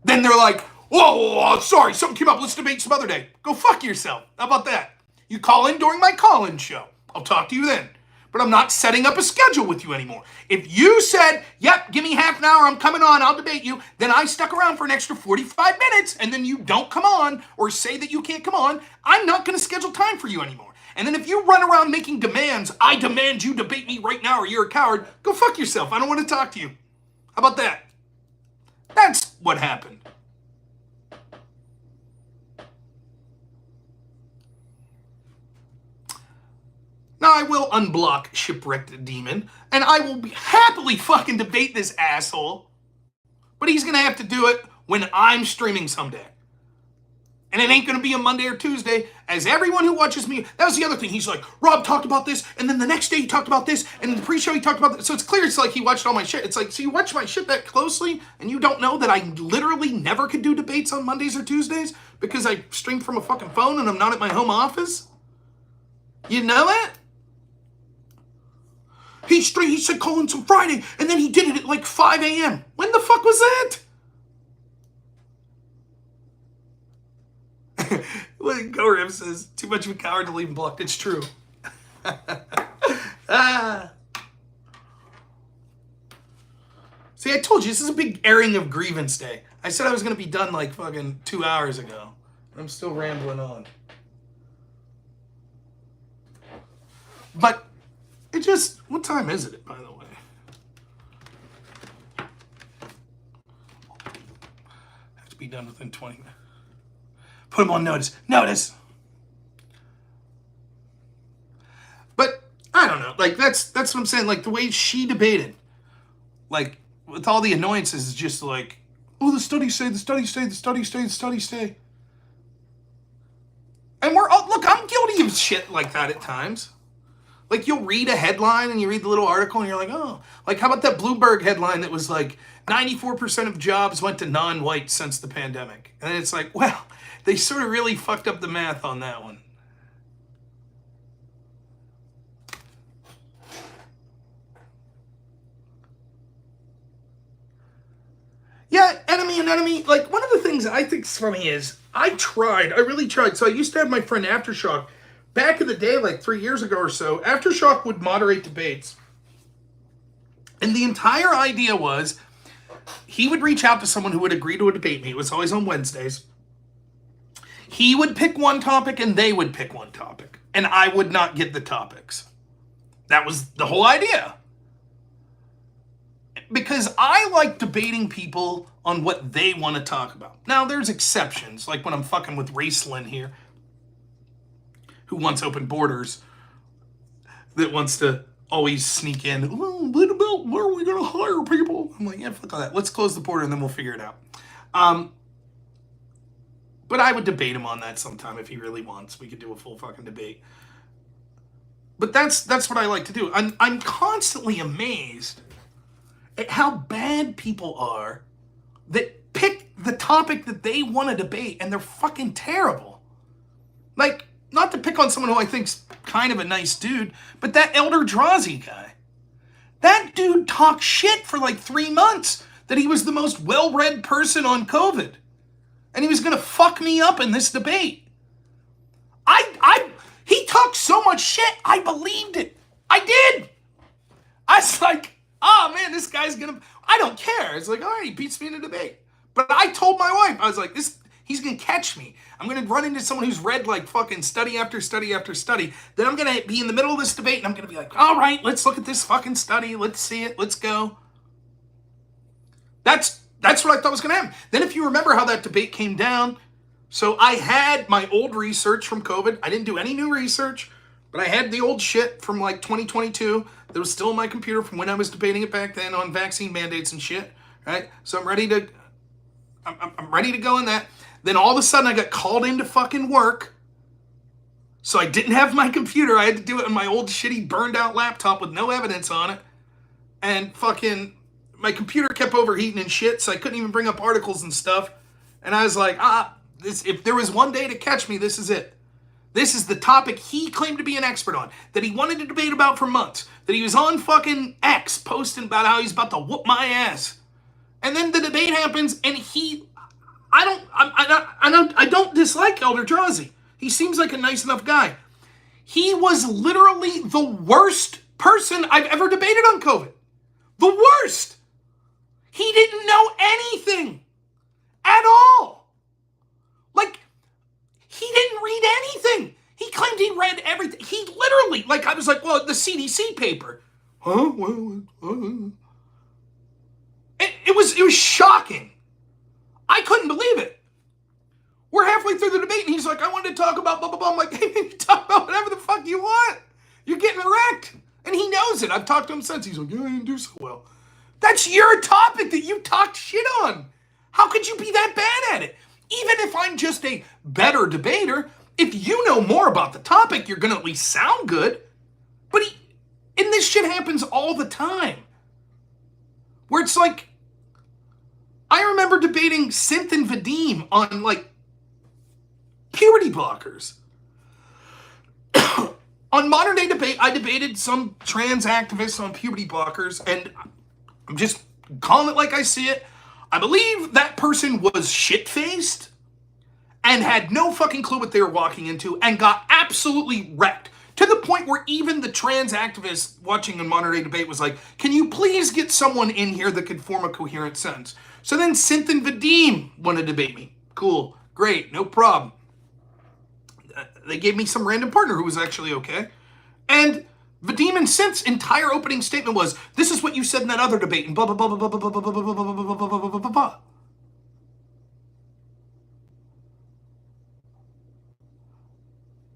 Then they're like, whoa, sorry, something came up. Let's debate some other day. Go fuck yourself. How about that? You call in during my call-in show. I'll talk to you then. But I'm not setting up a schedule with you anymore. If you said, yep, give me half an hour, I'm coming on, I'll debate you, then I stuck around for an extra 45 minutes, and then you don't come on or say that you can't come on, I'm not going to schedule time for you anymore. And then if you run around making demands, I demand you debate me right now or you're a coward, go fuck yourself. I don't want to talk to you. How about that? That's what happened. Now, I will unblock Shipwrecked Demon, and I will happily fucking debate this asshole, but he's going to have to do it when I'm streaming someday. And it ain't going to be a Monday or Tuesday, as everyone who watches me, that was the other thing. He's like, Rob talked about this, and then the next day he talked about this, and in the pre-show he talked about this. So it's clear it's like he watched all my shit. It's like, so you watch my shit that closely, and you don't know that I literally never could do debates on Mondays or Tuesdays because I stream from a fucking phone and I'm not at my home office? You know that? He said call in some Friday, and then he did it at like 5 a.m. When the fuck was that? Conor says, too much of a coward to leave him blocked. It's true. See, I told you, this is a big airing of grievance day. I said I was going to be done like fucking 2 hours ago. I'm still rambling on. But it just, what time is it, by the way? Have to be done within 20 minutes. Put him on notice. Notice! But, I don't know. Like, that's what I'm saying. Like, the way she debated. Like, with all the annoyances, it's just like, oh, the studies say, the studies say, the studies say, the studies say. And look, I'm guilty of shit like that at times. Like, you'll read a headline and you read the little article and you're like, oh. Like, how about that Bloomberg headline that was like, 94% of jobs went to non-white since the pandemic. And it's like, well, they sort of really fucked up the math on that one. Yeah, enemy. Like, one of the things I think is funny is, I really tried. So I used to have my friend Aftershock. Back in the day, like 3 years ago or so, Aftershock would moderate debates. And the entire idea was, he would reach out to someone who would agree to a debate me. It was always on Wednesdays. He would pick one topic and they would pick one topic. And I would not get the topics. That was the whole idea. Because I like debating people on what they want to talk about. Now, there's exceptions, like when I'm fucking with Raicelin here, who wants open borders, that wants to always sneak in, well, what about where are we going to hire people? I'm like, yeah, fuck all that. Let's close the border and then we'll figure it out. But I would debate him on that sometime if he really wants. We could do a full fucking debate. But that's what I like to do. I'm constantly amazed at how bad people are that pick the topic that they want to debate, and they're fucking terrible. Like, not to pick on someone who I think's kind of a nice dude, but that Elder Drazi guy. That dude talked shit for like 3 months that he was the most well-read person on COVID. And he was going to fuck me up in this debate. He talked so much shit, I believed it. I did. I was like, oh man, this guy's going to, I don't care. It's like, all right, he beats me in a debate. But I told my wife, I was like, he's going to catch me. I'm going to run into someone who's read like fucking study after study after study. Then I'm going to be in the middle of this debate and I'm going to be like, all right, let's look at this fucking study. Let's see it. Let's go. That's what I thought was going to happen. Then if you remember how that debate came down, so I had my old research from COVID. I didn't do any new research, but I had the old shit from like 2022 that was still on my computer from when I was debating it back then on vaccine mandates and shit, right? So I'm ready to go in that. Then all of a sudden I got called into fucking work. So I didn't have my computer. I had to do it on my old shitty burned out laptop with no evidence on it. And fucking my computer kept overheating and shit, so I couldn't even bring up articles and stuff. And I was like, if there was one day to catch me, this is it. This is the topic he claimed to be an expert on, that he wanted to debate about for months, that he was on fucking X posting about how he's about to whoop my ass. And then the debate happens, and I don't dislike Elder Drazi. He seems like a nice enough guy. He was literally the worst person I've ever debated on COVID. The worst. He didn't know anything at all. Like, he didn't read anything. He claimed he read everything. He literally, like, I was like, well, the CDC paper. Huh? It was shocking. I couldn't believe it. We're halfway through the debate, and he's like, I wanted to talk about blah, blah, blah. I'm like, hey, man, you talk about whatever the fuck you want. You're getting wrecked. And he knows it. I've talked to him since. He's like, yeah, I didn't do so well. That's your topic that you talked shit on. How could you be that bad at it? Even if I'm just a better debater, if you know more about the topic, you're going to at least sound good. But and this shit happens all the time. Where it's like, I remember debating Sinth and Vadim on, like, puberty blockers. On Modern Day Debate, I debated some trans activists on puberty blockers, and I'm just calling it like I see it. I believe that person was shit-faced and had no fucking clue what they were walking into and got absolutely wrecked. To the point where even the trans activist watching on Modern Day Debate was like, can you please get someone in here that could form a coherent sentence? So then Sinth and Vadim want to debate me. Cool. Great. No problem. They gave me some random partner who was actually okay. And Vadim and Synth's entire opening statement was, this is what you said in that other debate, and blah, blah, blah, blah, blah, blah, blah, blah, blah, blah, blah, blah, blah, blah, blah, blah.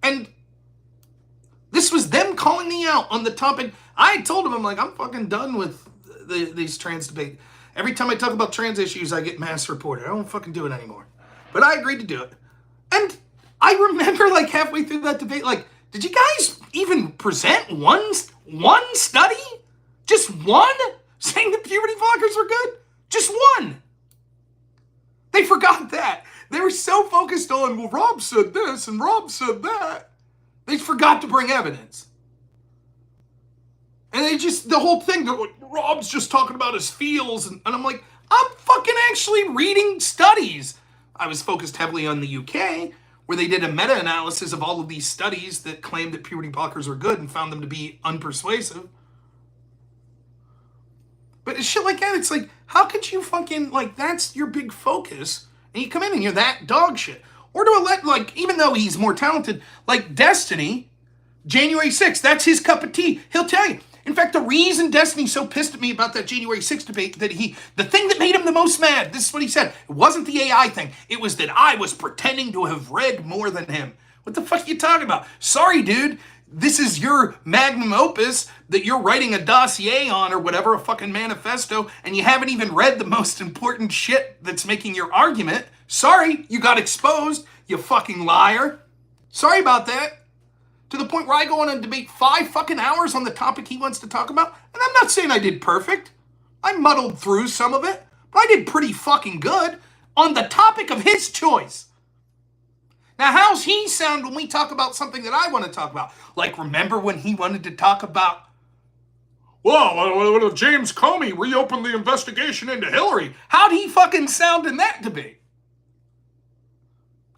And this was them calling me out on the topic. I told them, I'm like, I'm fucking done with these trans debate. Every time I talk about trans issues, I get mass reported. I don't fucking do it anymore. But I agreed to do it. And I remember, like, halfway through that debate, like, did you guys even present one study? Just one? Saying that puberty blockers were good? Just one. They forgot that. They were so focused on, well, Rob said this and Rob said that. They forgot to bring evidence. And they just, the whole thing, like, Rob's just talking about his feels. And I'm like, I'm fucking actually reading studies. I was focused heavily on the UK, where they did a meta-analysis of all of these studies that claimed that puberty blockers were good and found them to be unpersuasive. But shit like that, it's like, how could you fucking, like, that's your big focus, and you come in and you're that dog shit. Or to let, like, even though he's more talented, like Destiny, January 6th, that's his cup of tea. He'll tell you. In fact, the reason Destiny's so pissed at me about that January 6th debate, the thing that made him the most mad, this is what he said, it wasn't the AI thing, it was that I was pretending to have read more than him. What the fuck are you talking about? Sorry, dude, this is your magnum opus that you're writing a dossier on or whatever, a fucking manifesto, and you haven't even read the most important shit that's making your argument. Sorry, you got exposed, you fucking liar. Sorry about that. To the point where I go on and debate 5 fucking hours on the topic he wants to talk about. And I'm not saying I did perfect. I muddled through some of it, but I did pretty fucking good on the topic of his choice. Now, how's he sound when we talk about something that I want to talk about? Like, remember when he wanted to talk about, well, James Comey reopened the investigation into Hillary. How'd he fucking sound in that debate?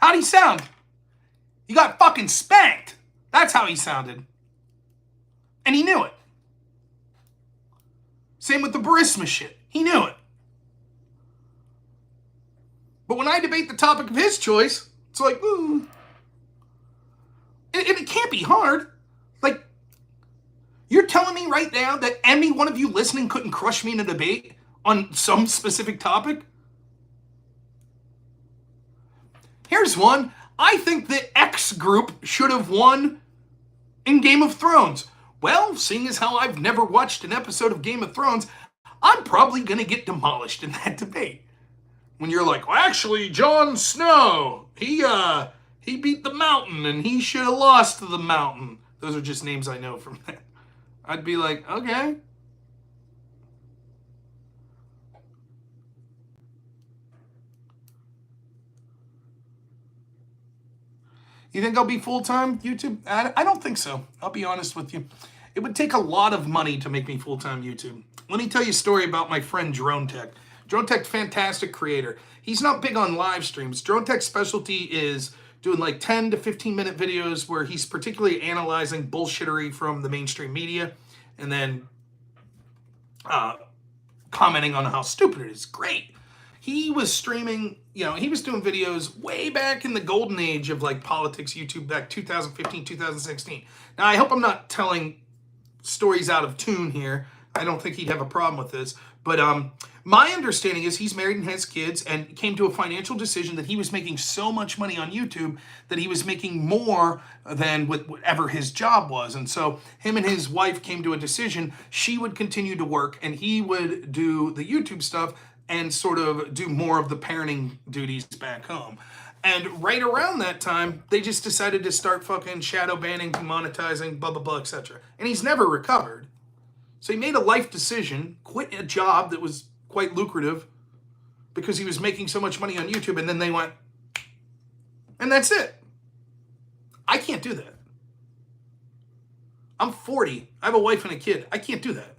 How'd he sound? He got fucking spanked. That's how he sounded. And he knew it. Same with the Burisma shit. He knew it. But when I debate the topic of his choice, it's like, ooh. And it can't be hard. Like, you're telling me right now that any one of you listening couldn't crush me in a debate on some specific topic? Here's one. I think that X group should have won in Game of Thrones. Well, seeing as how I've never watched an episode of Game of Thrones, I'm probably going to get demolished in that debate. When you're like, well, actually, Jon Snow, he beat the mountain and he should have lost to the mountain. Those are just names I know from that. I'd be like, okay. You think I'll be full-time YouTube? I don't think so. I'll be honest with you. It would take a lot of money to make me full-time YouTube. Let me tell you a story about my friend Drone Tech. Drone Tech, fantastic creator. He's not big on live streams. Drone Tech's specialty is doing like 10 to 15 minute videos where he's particularly analyzing bullshittery from the mainstream media and then commenting on how stupid it is. Great. He was streaming, he was doing videos way back in the golden age of like politics YouTube back 2015, 2016. Now, I hope I'm not telling stories out of tune here. I don't think he'd have a problem with this. But my understanding is he's married and has kids and came to a financial decision that he was making so much money on YouTube that he was making more than whatever his job was. And so him and his wife came to a decision. She would continue to work and he would do the YouTube stuff and sort of do more of the parenting duties back home. And right around that time, they just decided to start fucking shadow banning, demonetizing, blah, blah, blah, etc. And he's never recovered. So he made a life decision, quit a job that was quite lucrative because he was making so much money on YouTube, and then they went, and that's it. I can't do that. I'm 40. I have a wife and a kid. I can't do that.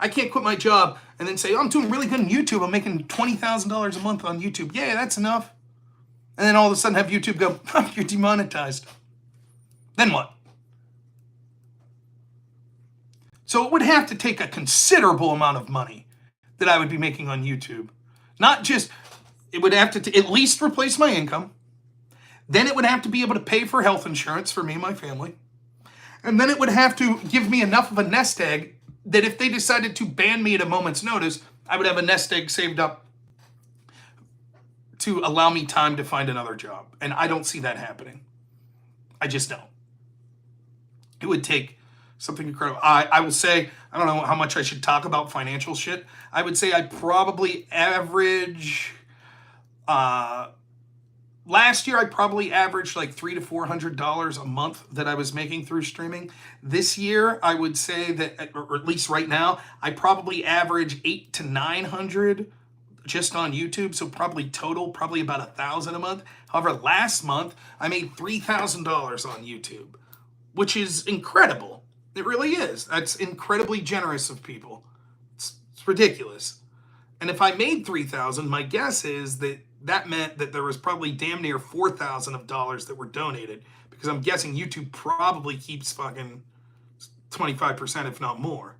I can't quit my job and then say, oh, I'm doing really good on YouTube. I'm making $20,000 a month on YouTube. Yeah, that's enough. And then all of a sudden have YouTube go, oh, you're demonetized. Then what? So it would have to take a considerable amount of money that I would be making on YouTube. Not just, it would have to at least replace my income. Then it would have to be able to pay for health insurance for me and my family. And then it would have to give me enough of a nest egg that if they decided to ban me at a moment's notice, I would have a nest egg saved up to allow me time to find another job. And I don't see that happening. I just don't. It would take something incredible. I will say, I don't know how much I should talk about financial shit. I would say I probably average, last year I probably averaged like $300 to $400 a month that I was making through streaming. This year, I would say that, or at least right now, I probably average $800 to $900 just on YouTube. So probably total, probably about $1,000 a month. However, last month I made $3,000 on YouTube, which is incredible. It really is. That's incredibly generous of people. It's ridiculous. And if I made $3,000, my guess is that meant that there was probably damn near $4,000 of dollars that were donated, because I'm guessing YouTube probably keeps fucking 25%, if not more.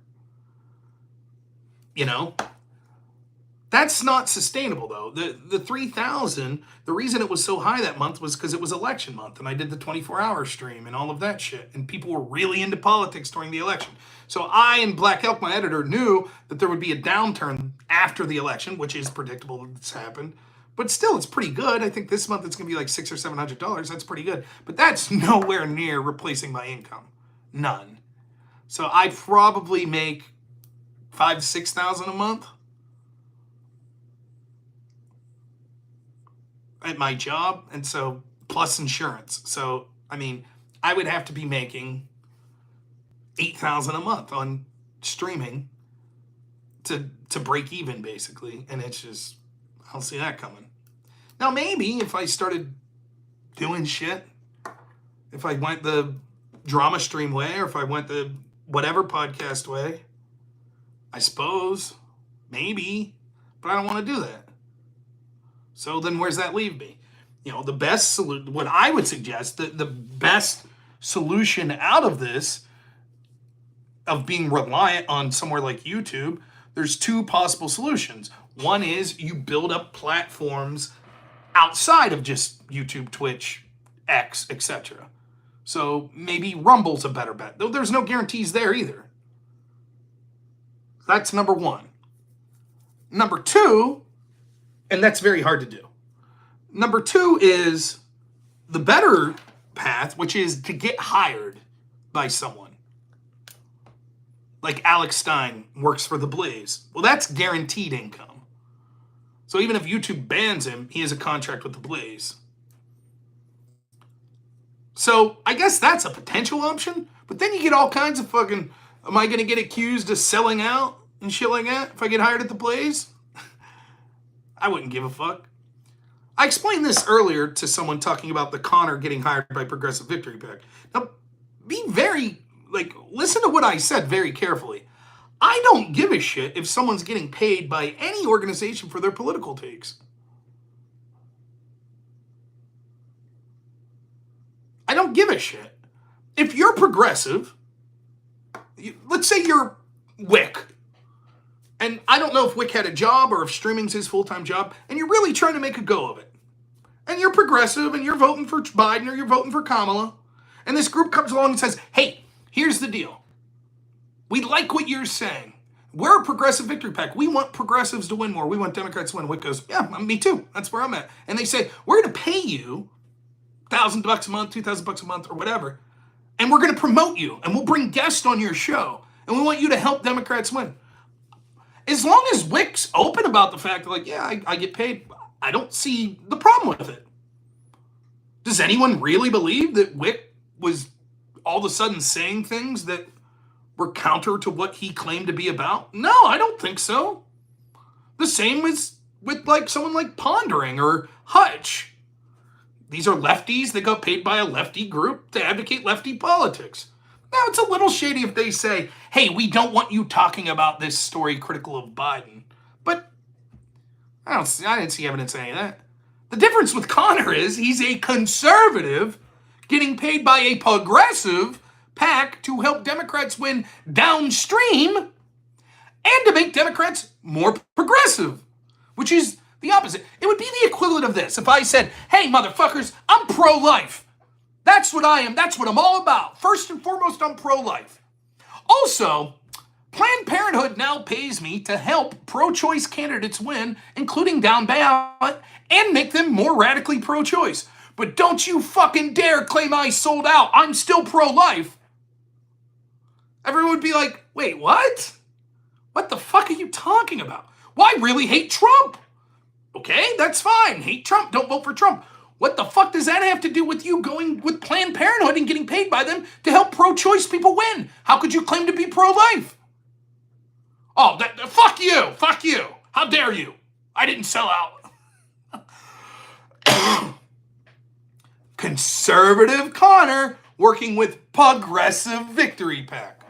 That's not sustainable though. The 3,000, the reason it was so high that month was because it was election month and I did the 24-hour stream and all of that shit. And people were really into politics during the election. So I and Black Elk, my editor, knew that there would be a downturn after the election, which is predictable that it's happened. But still, it's pretty good. I think this month it's going to be like $600 or $700. That's pretty good. But that's nowhere near replacing my income. None. So I probably make $5,000-6,000 a month at my job, and so plus insurance. So I mean, I would have to be making $8,000 a month on streaming to break even, basically, and it's just, I don't see that coming. Now maybe if I started doing shit, if I went the drama stream way, or if I went the whatever podcast way, I suppose, maybe, but I don't want to do that. So then where's that leave me? You know, the best solution, what I would suggest, the best solution out of this, of being reliant on somewhere like YouTube, there's two possible solutions. One is you build up platforms outside of just YouTube, Twitch, X, etc. So maybe Rumble's a better bet, though there's no guarantees there either. That's number one. Number two, and that's very hard to do. Number two is the better path, which is to get hired by someone. Like Alex Stein works for The Blaze. Well, that's guaranteed income. So even if YouTube bans him, he has a contract with The Blaze. So I guess that's a potential option. But then you get all kinds of fucking, am I going to get accused of selling out and shit like that if I get hired at The Blaze? I wouldn't give a fuck. I explained this earlier to someone talking about the Conor getting hired by Progressive Victory PAC. Now, be very, listen to what I said very carefully. I don't give a shit if someone's getting paid by any organization for their political takes. I don't give a shit. If you're progressive, let's say you're Wick, and I don't know if Wick had a job or if streaming's his full-time job, and you're really trying to make a go of it. And you're progressive, and you're voting for Biden, or you're voting for Kamala, and this group comes along and says, hey, here's the deal. We like what you're saying. We're a Progressive Victory PAC. We want progressives to win more. We want Democrats to win. Wick goes, yeah, me too. That's where I'm at. And they say, we're going to pay you $1,000 a month, $2,000 a month, or whatever, and we're going to promote you, and we'll bring guests on your show, and we want you to help Democrats win. As long as Wick's open about the fact that, yeah, I get paid, I don't see the problem with it. Does anyone really believe that Wick was all of a sudden saying things that were counter to what he claimed to be about? No, I don't think so. The same as with someone like Pondering or Hutch. These are lefties that got paid by a lefty group to advocate lefty politics. Now, it's a little shady if they say, hey, we don't want you talking about this story critical of Biden. But I didn't see evidence of any of that. The difference with Conor is he's a conservative getting paid by a progressive PAC to help Democrats win downstream and to make Democrats more progressive, which is the opposite. It would be the equivalent of this. If I said, hey, motherfuckers, I'm pro-life. That's what I am. That's what I'm all about. First and foremost, I'm pro-life. Also, Planned Parenthood now pays me to help pro-choice candidates win, including down ballot, and make them more radically pro-choice. But don't you fucking dare claim I sold out. I'm still pro-life. Everyone would be like, wait, what? What the fuck are you talking about? Well, I really hate Trump. Okay, that's fine. Hate Trump. Don't vote for Trump. What the fuck does that have to do with you going with Planned Parenthood and getting paid by them to help pro-choice people win? How could you claim to be pro-life? Oh, fuck you. Fuck you. How dare you? I didn't sell out. Conservative Conor working with Progressive Victory PAC.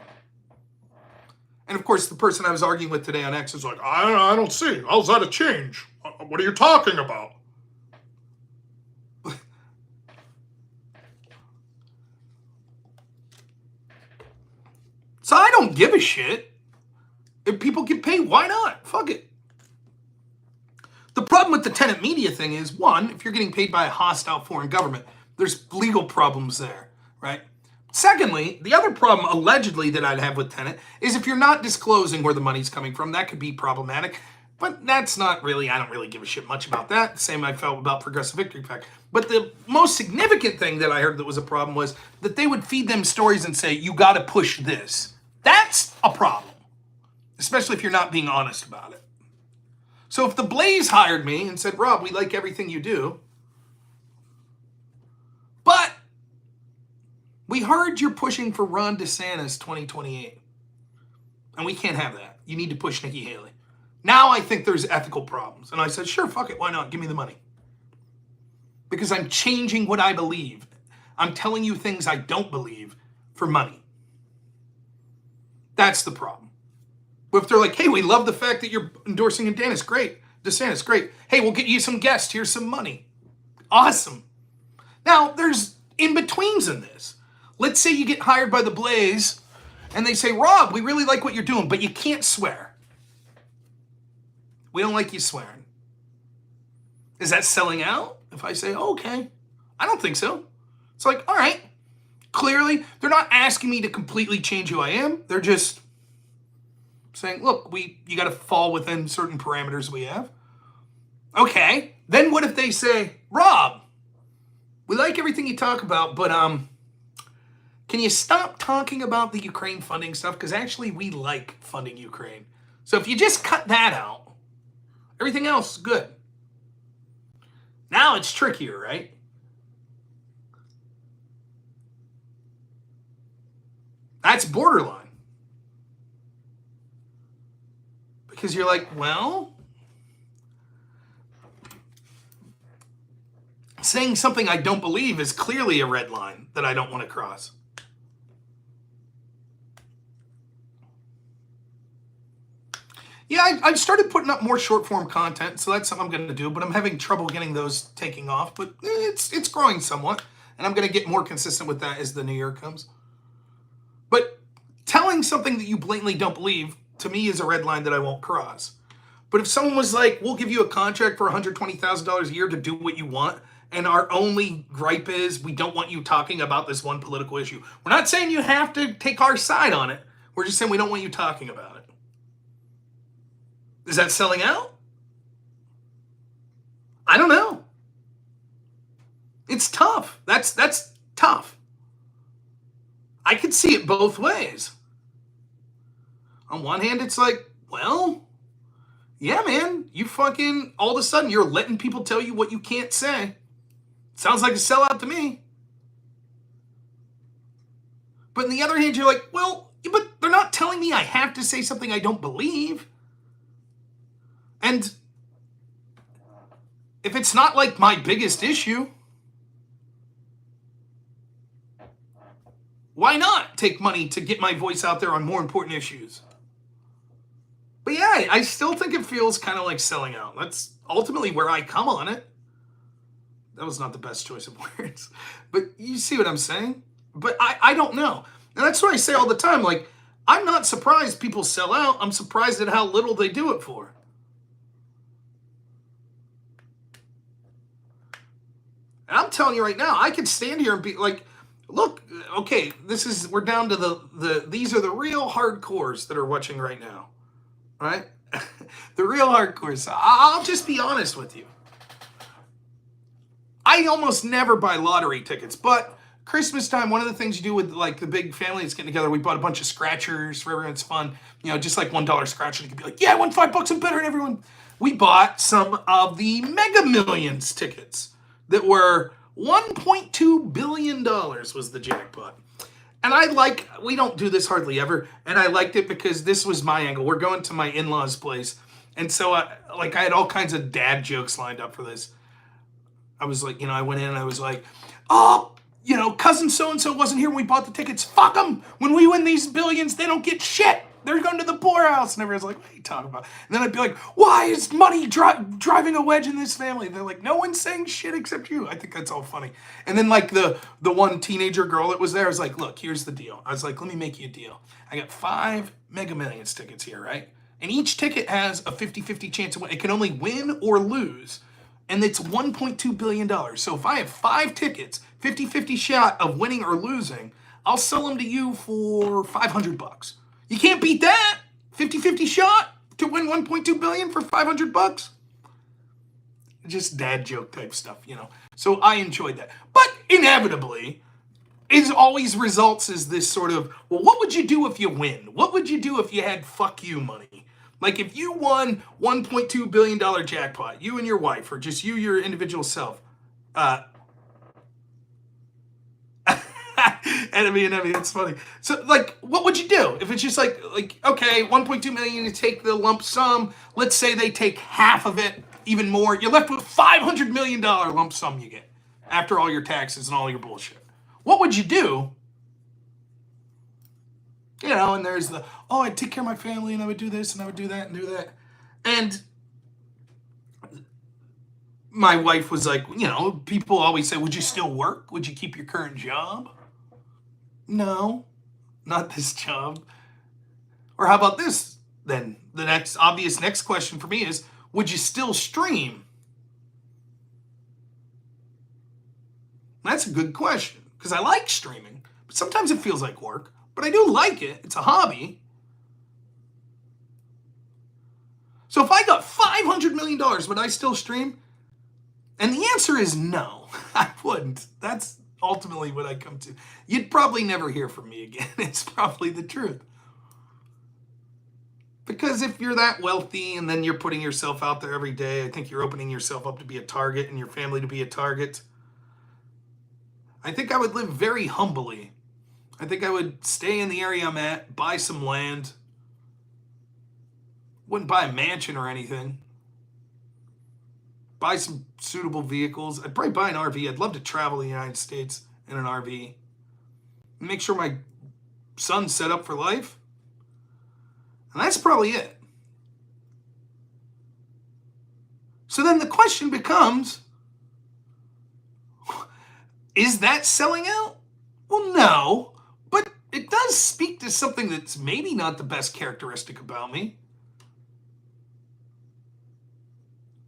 And of course, the person I was arguing with today on X is like, I don't see. How's that a change? What are you talking about? So I don't give a shit. If people get paid, why not? Fuck it. The problem with the tenant media thing is, one, if you're getting paid by a hostile foreign government, there's legal problems there, right? Secondly, the other problem allegedly that I'd have with tenant is if you're not disclosing where the money's coming from, that could be problematic. But that's not really, I don't really give a shit much about that. Same I felt about Progressive Victory PAC. But the most significant thing that I heard that was a problem was that they would feed them stories and say, you got to push this. That's a problem, especially if you're not being honest about it. So if the Blaze hired me and said, Rob, we like everything you do, but we heard you're pushing for Ron DeSantis 2028, and we can't have that. You need to push Nikki Haley. Now I think there's ethical problems. And I said, sure, fuck it, why not? Give me the money. Because I'm changing what I believe. I'm telling you things I don't believe for money. That's the problem. But if they're like, hey, we love the fact that you're endorsing DeSantis, great. DeSantis, great. Hey, we'll get you some guests. Here's some money. Awesome. Now, there's in-betweens in this. Let's say you get hired by the Blaze and they say, Rob, we really like what you're doing, but you can't swear. We don't like you swearing. Is that selling out? If I say, oh, okay, I don't think so. It's like, all right. Clearly, they're not asking me to completely change who I am. They're just saying, look, you got to fall within certain parameters we have. Okay. Then what if they say, Rob, we like everything you talk about, but can you stop talking about the Ukraine funding stuff? Because actually, we like funding Ukraine. So if you just cut that out, everything else is good. Now it's trickier, right? That's borderline. Because you're like, well, saying something I don't believe is clearly a red line that I don't want to cross. Yeah, I've started putting up more short form content, so that's something I'm going to do, but I'm having trouble getting those taking off, but it's growing somewhat, and I'm going to get more consistent with that as the new year comes. But telling something that you blatantly don't believe, to me, is a red line that I won't cross. But if someone was like, we'll give you a contract for $120,000 a year to do what you want, and our only gripe is we don't want you talking about this one political issue. We're not saying you have to take our side on it. We're just saying we don't want you talking about it. Is that selling out? I don't know. It's tough. That's tough. I could see it both ways. On one hand, it's like, well, yeah, man, you fucking, all of a sudden, you're letting people tell you what you can't say. Sounds like a sellout to me. But on the other hand, you're like, well, but they're not telling me I have to say something I don't believe. And if it's not like my biggest issue, why not take money to get my voice out there on more important issues? But yeah, I still think it feels kind of like selling out. That's ultimately where I come on it. That was not the best choice of words. But you see what I'm saying? But I don't know. And that's what I say all the time. Like, I'm not surprised people sell out. I'm surprised at how little they do it for. And I'm telling you right now, I could stand here and be like, look, okay, we're down to these are the real hardcores that are watching right now, right? The real hardcores. I'll just be honest with you. I almost never buy lottery tickets, but Christmas time, one of the things you do with like the big family that's getting together, we bought a bunch of scratchers for everyone's fun, just like $1 scratcher. You could be like, yeah, I won $5 and better than everyone. We bought some of the Mega Millions tickets that were $1.2 billion was the jackpot. And we don't do this hardly ever, and I liked it because this was my angle. We're going to my in-laws' place, and so I had all kinds of dad jokes lined up for this. I was like, I went in and I was like, oh, cousin so-and-so wasn't here when we bought the tickets. Fuck them. When we win these billions, they don't get shit. They're going to the poorhouse. And everyone's like, what are you talking about? And then I'd be like, why is money driving a wedge in this family? And they're like, no one's saying shit except you. I think that's all funny. And then like the one teenager girl that was there, I was like, look, here's the deal. I was like, let me make you a deal. I got 5 Mega Millions tickets here, right? And each ticket has a 50-50 chance of winning. It can only win or lose. And it's $1.2 billion. So if I have 5 tickets, 50-50 shot of winning or losing, I'll sell them to you for $500. You can't beat that. 50-50 shot. to win 1.2 billion for 500 bucks? Just dad joke type stuff, you know. So I enjoyed that. But inevitably, it always results as this sort of, well, what would you do if you win? What would you do if you had fuck you money? Like if you won $1.2 billion jackpot, you and your wife, or just you, your individual self. And I mean, it's funny. So, like, what would you do if it's just like, okay, 1.2 million, you take the lump sum. Let's say they take half of it, even more. You're left with $500 million lump sum you get after all your taxes and all your bullshit. What would you do? You know, and there's the, oh, I'd take care of my family and I would do this and I would do that and do that. And my wife was like, you know, people always say, would you still work? Would you keep your current job? No, not this job. Or how about this then? The next obvious next question for me is, would you still stream? That's a good question, because I like streaming, but sometimes it feels like work, but I do like it. It's a hobby. So if I got $500 million, would I still stream? And the answer is no, I wouldn't. That's ultimately what I come to. You'd probably never hear from me again. It's probably the truth. Because if you're that wealthy and then you're putting yourself out there every day, I think you're opening yourself up to be a target and your family to be a target. I think I would live very humbly. I think I would stay in the area I'm at, buy some land. Wouldn't buy a mansion or anything. Buy some suitable vehicles. I'd probably buy an RV. I'd love to travel the United States in an RV. Make sure my son's set up for life. And that's probably it. So then the question becomes, is that selling out? Well, no. But it does speak to something that's maybe not the best characteristic about me.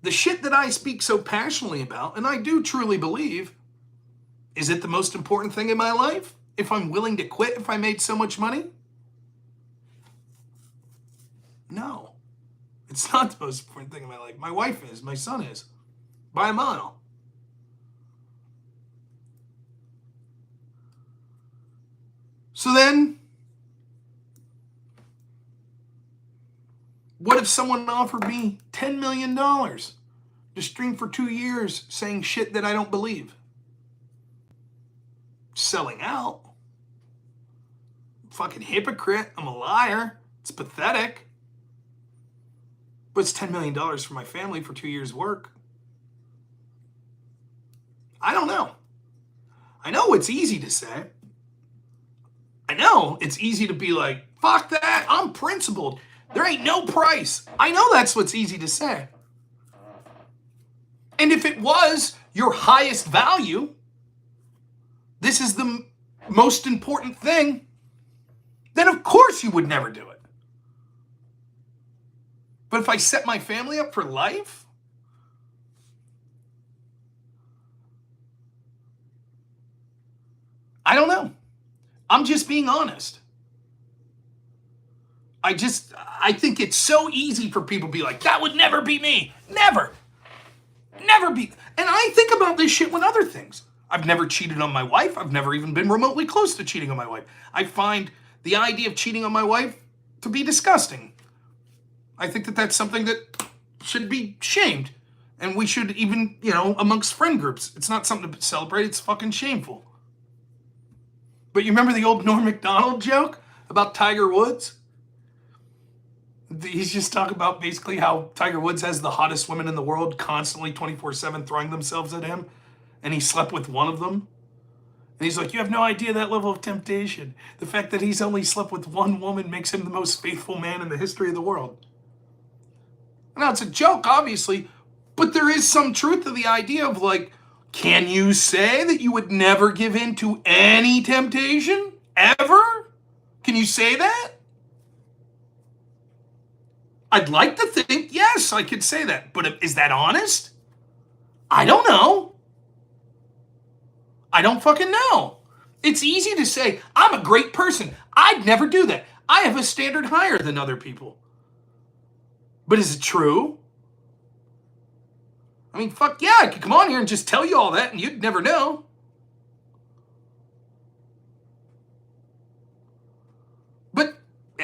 The shit that I speak so passionately about, and I do truly believe, is it the most important thing in my life? If I'm willing to quit if I made so much money? No. It's not the most important thing in my life. My wife is. My son is. By a mile. So then, what if someone offered me $10 million to stream for 2 years saying shit that I don't believe? Selling out. Fucking hypocrite. I'm a liar. It's pathetic. But it's $10 million for my family for 2 years' work. I don't know. I know it's easy to say. I know it's easy to be like, fuck that, I'm principled. There ain't no price. I know that's what's easy to say. And if it was your highest value, this is the most important thing, then of course you would never do it. But if I set my family up for life, I don't know. I'm just being honest. I think it's so easy for people to be like, that would never be me. Never. Never be. And I think about this shit with other things. I've never cheated on my wife. I've never even been remotely close to cheating on my wife. I find the idea of cheating on my wife to be disgusting. I think that that's something that should be shamed. And we should even, amongst friend groups, it's not something to celebrate. It's fucking shameful. But you remember the old Norm Macdonald joke about Tiger Woods? He's just talking about basically how Tiger Woods has the hottest women in the world constantly 24/7 throwing themselves at him. And he slept with one of them. And he's like, you have no idea that level of temptation. The fact that he's only slept with one woman makes him the most faithful man in the history of the world. Now, it's a joke, obviously, but there is some truth to the idea of like, can you say that you would never give in to any temptation? Ever? Can you say that? I'd like to think, yes, I could say that. But is that honest? I don't know. I don't fucking know. It's easy to say, I'm a great person. I'd never do that. I have a standard higher than other people. But is it true? I mean, fuck yeah, I could come on here and just tell you all that and you'd never know. But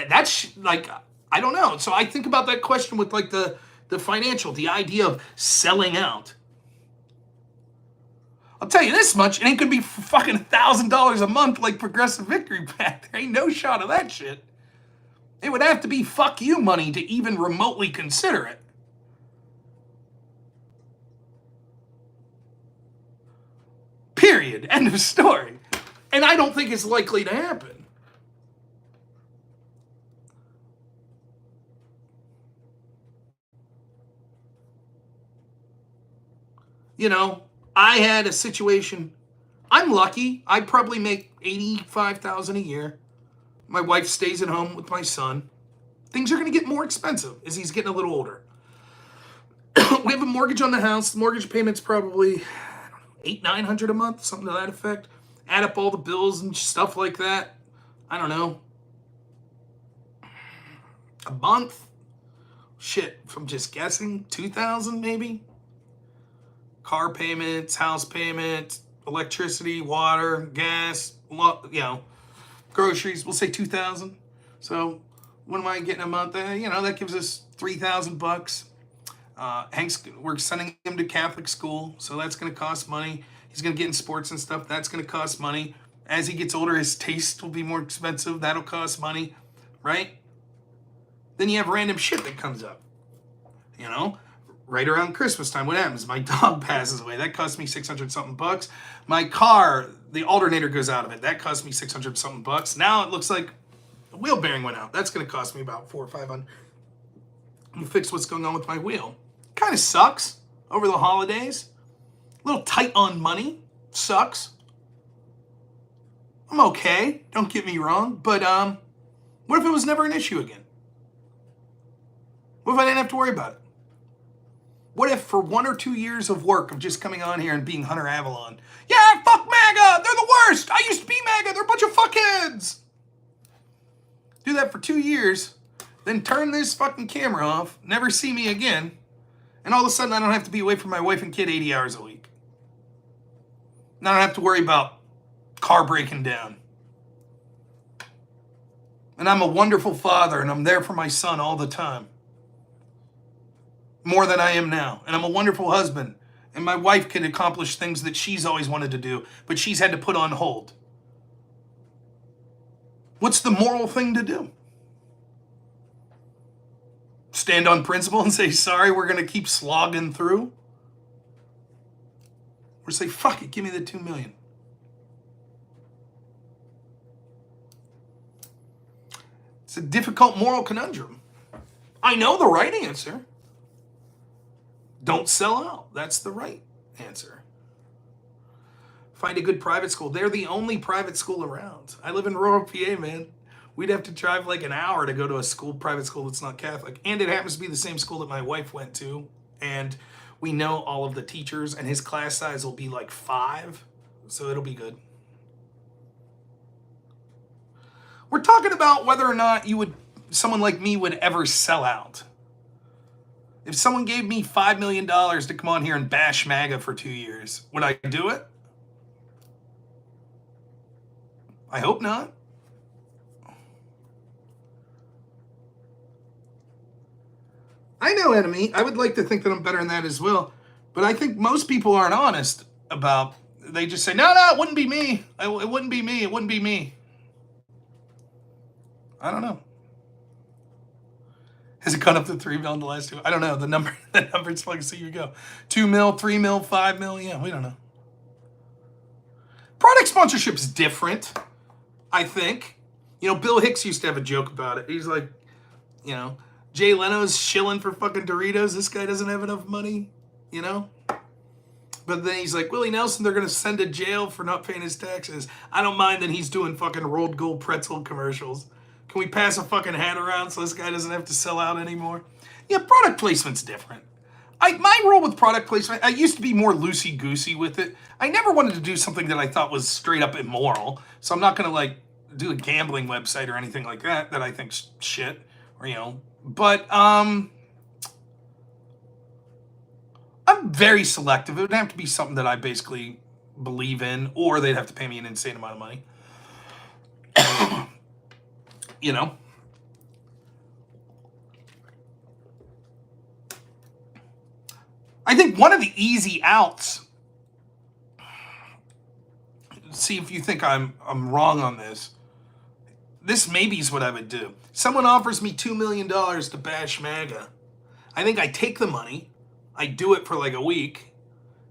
that's like, I don't know. So I think about that question with like the financial, the idea of selling out. I'll tell you this much, it ain't gonna be fucking $1,000 a month like Progressive Victory Pack. There ain't no shot of that shit. It would have to be fuck you money to even remotely consider it. Period. End of story. And I don't think it's likely to happen. You know, I had a situation. I'm lucky. I probably make $85,000 a year. My wife stays at home with my son. Things are going to get more expensive as he's getting a little older. We have a mortgage on the house. The mortgage payment's probably $800-900 a month, something to that effect. Add up all the bills and stuff like that. I don't know. A month? Shit, if I'm just guessing, $2,000 maybe? Car payments, house payments, electricity, water, gas, you know, groceries, we'll say $2,000. So what am I getting a month? You know, that gives us $3,000. Hank's, we're sending him to Catholic school, so that's going to cost money. He's going to get in sports and stuff. That's going to cost money. As he gets older, his taste will be more expensive. That'll cost money, right? Then you have random shit that comes up, you know? Right around Christmas time, what happens? My dog passes away. That cost me 600 something bucks. My car, the alternator goes out of it. That cost me 600 something bucks. Now it looks like a wheel bearing went out. That's going to cost me about $400 or $500. You fix what's going on with my wheel. Kind of sucks over the holidays. A little tight on money. Sucks. I'm okay. Don't get me wrong. But what if it was never an issue again? What if I didn't have to worry about it? What if for 1 or 2 years of work of just coming on here and being Hunter Avalon, yeah, fuck MAGA, they're the worst. I used to be MAGA, they're a bunch of fuckheads. Do that for 2 years, then turn this fucking camera off, never see me again, and all of a sudden I don't have to be away from my wife and kid 80 hours a week. And I don't have to worry about car breaking down. And I'm a wonderful father and I'm there for my son all the time. More than I am now. And I'm a wonderful husband. And my wife can accomplish things that she's always wanted to do, but she's had to put on hold. What's the moral thing to do? Stand on principle and say, sorry, we're going to keep slogging through? Or say, fuck it, give me the $2 million. It's a difficult moral conundrum. I know the right answer. Don't sell out. That's the right answer. Find a good private school. They're the only private school around. I live in rural PA, man. We'd have to drive like an hour to go to a school, private school that's not Catholic. And it happens to be the same school that my wife went to. And we know all of the teachers, and his class size will be like 5. So it'll be good. We're talking about whether or not someone like me would ever sell out. If someone gave me $5 million to come on here and bash MAGA for 2 years, would I do it? I hope not. I know, enemy. I would like to think that I'm better than that as well. But I think most people aren't honest about, they just say, no, it wouldn't be me. It wouldn't be me. It wouldn't be me. I don't know. Has it gone up to 3 mil in the last 2? I don't know. The number's like, so you go. 2 mil, 3 mil, 5 mil. Yeah, we don't know. Product sponsorship's different, I think. You know, Bill Hicks used to have a joke about it. He's like, you know, Jay Leno's shilling for fucking Doritos. This guy doesn't have enough money, you know? But then he's like, Willie Nelson, they're going to send to jail for not paying his taxes. I don't mind that he's doing fucking rolled gold pretzel commercials. Can we pass a fucking hat around so this guy doesn't have to sell out anymore? Yeah, product placement's different. My role with product placement, I used to be more loosey-goosey with it. I never wanted to do something that I thought was straight up immoral. So I'm not going to like do a gambling website or anything like that I think's shit. Or, you know, but I'm very selective. It would have to be something that I basically believe in, or they'd have to pay me an insane amount of money. You know? I think one of the easy outs, see if you think I'm wrong on this. This maybe is what I would do. Someone offers me $2 million to bash MAGA. I think I take the money, I do it for like a week,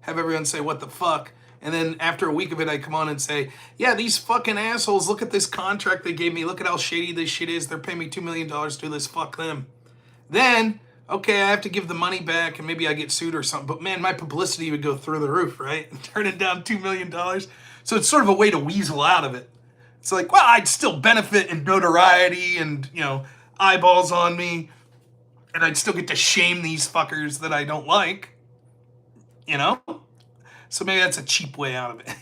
have everyone say, what the fuck? And then after a week of it, I come on and say, yeah, these fucking assholes, look at this contract they gave me. Look at how shady this shit is. They're paying me $2 million to do this. Fuck them. Then, okay, I have to give the money back and maybe I get sued or something. But man, my publicity would go through the roof, right? Turning down $2 million. So it's sort of a way to weasel out of it. It's like, well, I'd still benefit in notoriety and, eyeballs on me. And I'd still get to shame these fuckers that I don't like. So maybe that's a cheap way out of it.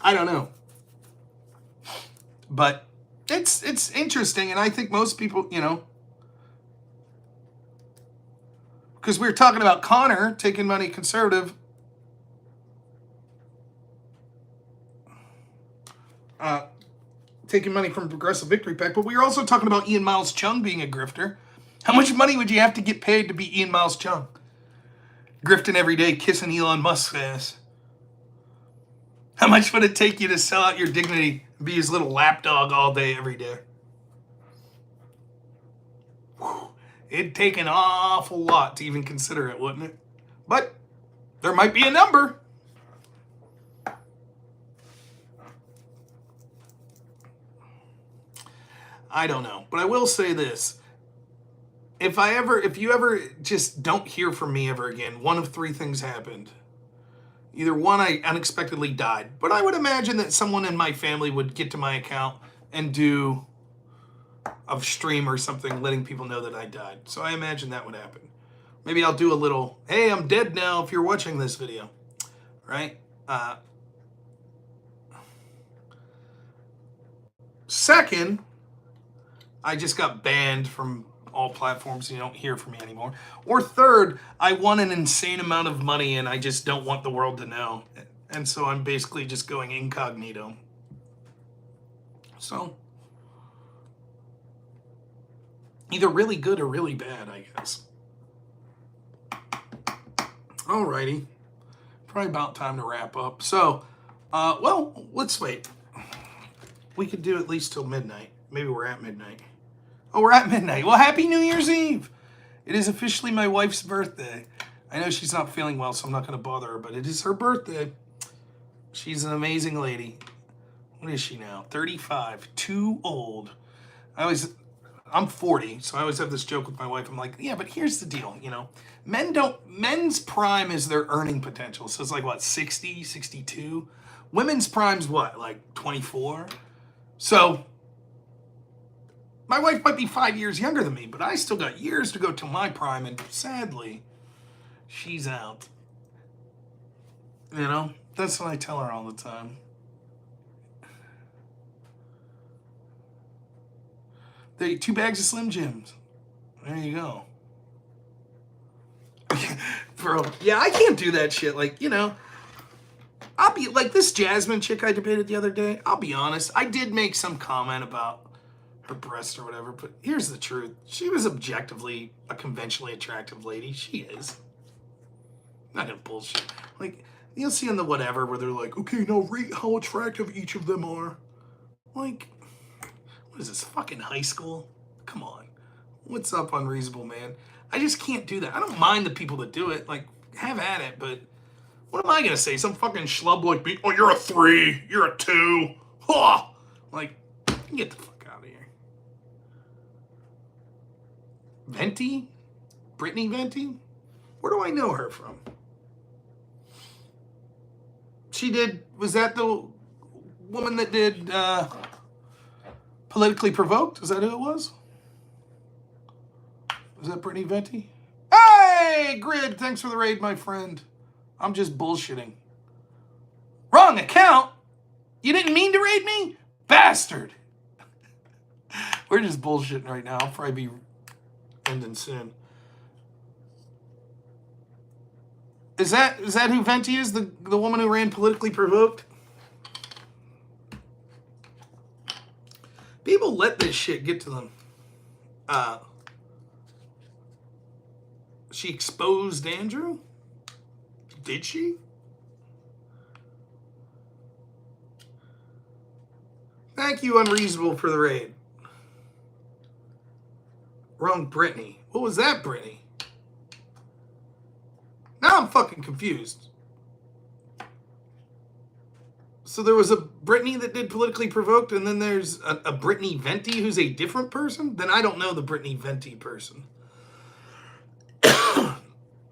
I don't know. But it's interesting, and I think most people, because we were talking about Conor taking money conservative. Taking money from Progressive Victory PAC, but we were also talking about Ian Miles Chung being a grifter. How much money would you have to get paid to be Ian Miles Chung? Grifting every day, kissing Elon Musk's ass. How much would it take you to sell out your dignity and be his little lapdog all day, every day? Whew. It'd take an awful lot to even consider it, wouldn't it? But there might be a number. I don't know, but I will say this. If you ever just don't hear from me ever again, one of three things happened. Either one, I unexpectedly died, but I would imagine that someone in my family would get to my account and do a stream or something letting people know that I died. So I imagine that would happen. Maybe I'll do a little, hey, I'm dead now if you're watching this video, right? Second, I just got banned from all platforms and you don't hear from me anymore. Or third, I won an insane amount of money and I just don't want the world to know. And so I'm basically just going incognito. So, either really good or really bad, I guess. Alrighty. Probably about time to wrap up. So, well, let's wait. We could do at least till midnight. Maybe we're at midnight. Oh, we're at midnight. Well, happy New Year's Eve. It is officially my wife's birthday. I know she's not feeling well, so I'm not going to bother her, but it is her birthday. She's an amazing lady. What is she now? 35. Too old. I'm 40, so I always have this joke with my wife. I'm like, yeah, but here's the deal, men's prime is their earning potential. So it's like, what, 60, 62? Women's prime's what, like 24? So my wife might be 5 years younger than me, but I still got years to go till my prime, and sadly, she's out. That's what I tell her all the time. They 2 bags of Slim Jims. There you go. Bro, yeah, I can't do that shit. I'll be like this Jasmine chick I debated the other day. I'll be honest, I did make some comment about her breast or whatever, but here's the truth. She was objectively a conventionally attractive lady. She is. I'm not gonna bullshit. You'll see in the whatever where they're like, okay, now rate how attractive each of them are. What is this, fucking high school? Come on. What's up, unreasonable man? I just can't do that. I don't mind the people that do it. Have at it, but what am I gonna say? Some fucking schlub like me, oh, you're a 3, you're a 2. Huh! Get the fuck out of here. Venti? Brittany Venti? Where do I know her from? Was that the woman that did Politically Provoked? Is that who it was? Was that Brittany Venti? Hey, Grid, thanks for the raid, my friend. I'm just bullshitting. Wrong account? You didn't mean to raid me? Bastard. We're just bullshitting right now. I'll probably be ending soon. Is that who Venti is? The woman who ran Politically Provoked? People let this shit get to them. She exposed Andrew? Did she? Thank you, Unreasonable, for the raid. Wrong Brittany. What was that, Brittany? Now I'm fucking confused. So there was a Brittany that did Politically Provoked, and then there's a Brittany Venti who's a different person? Then I don't know the Brittany Venti person.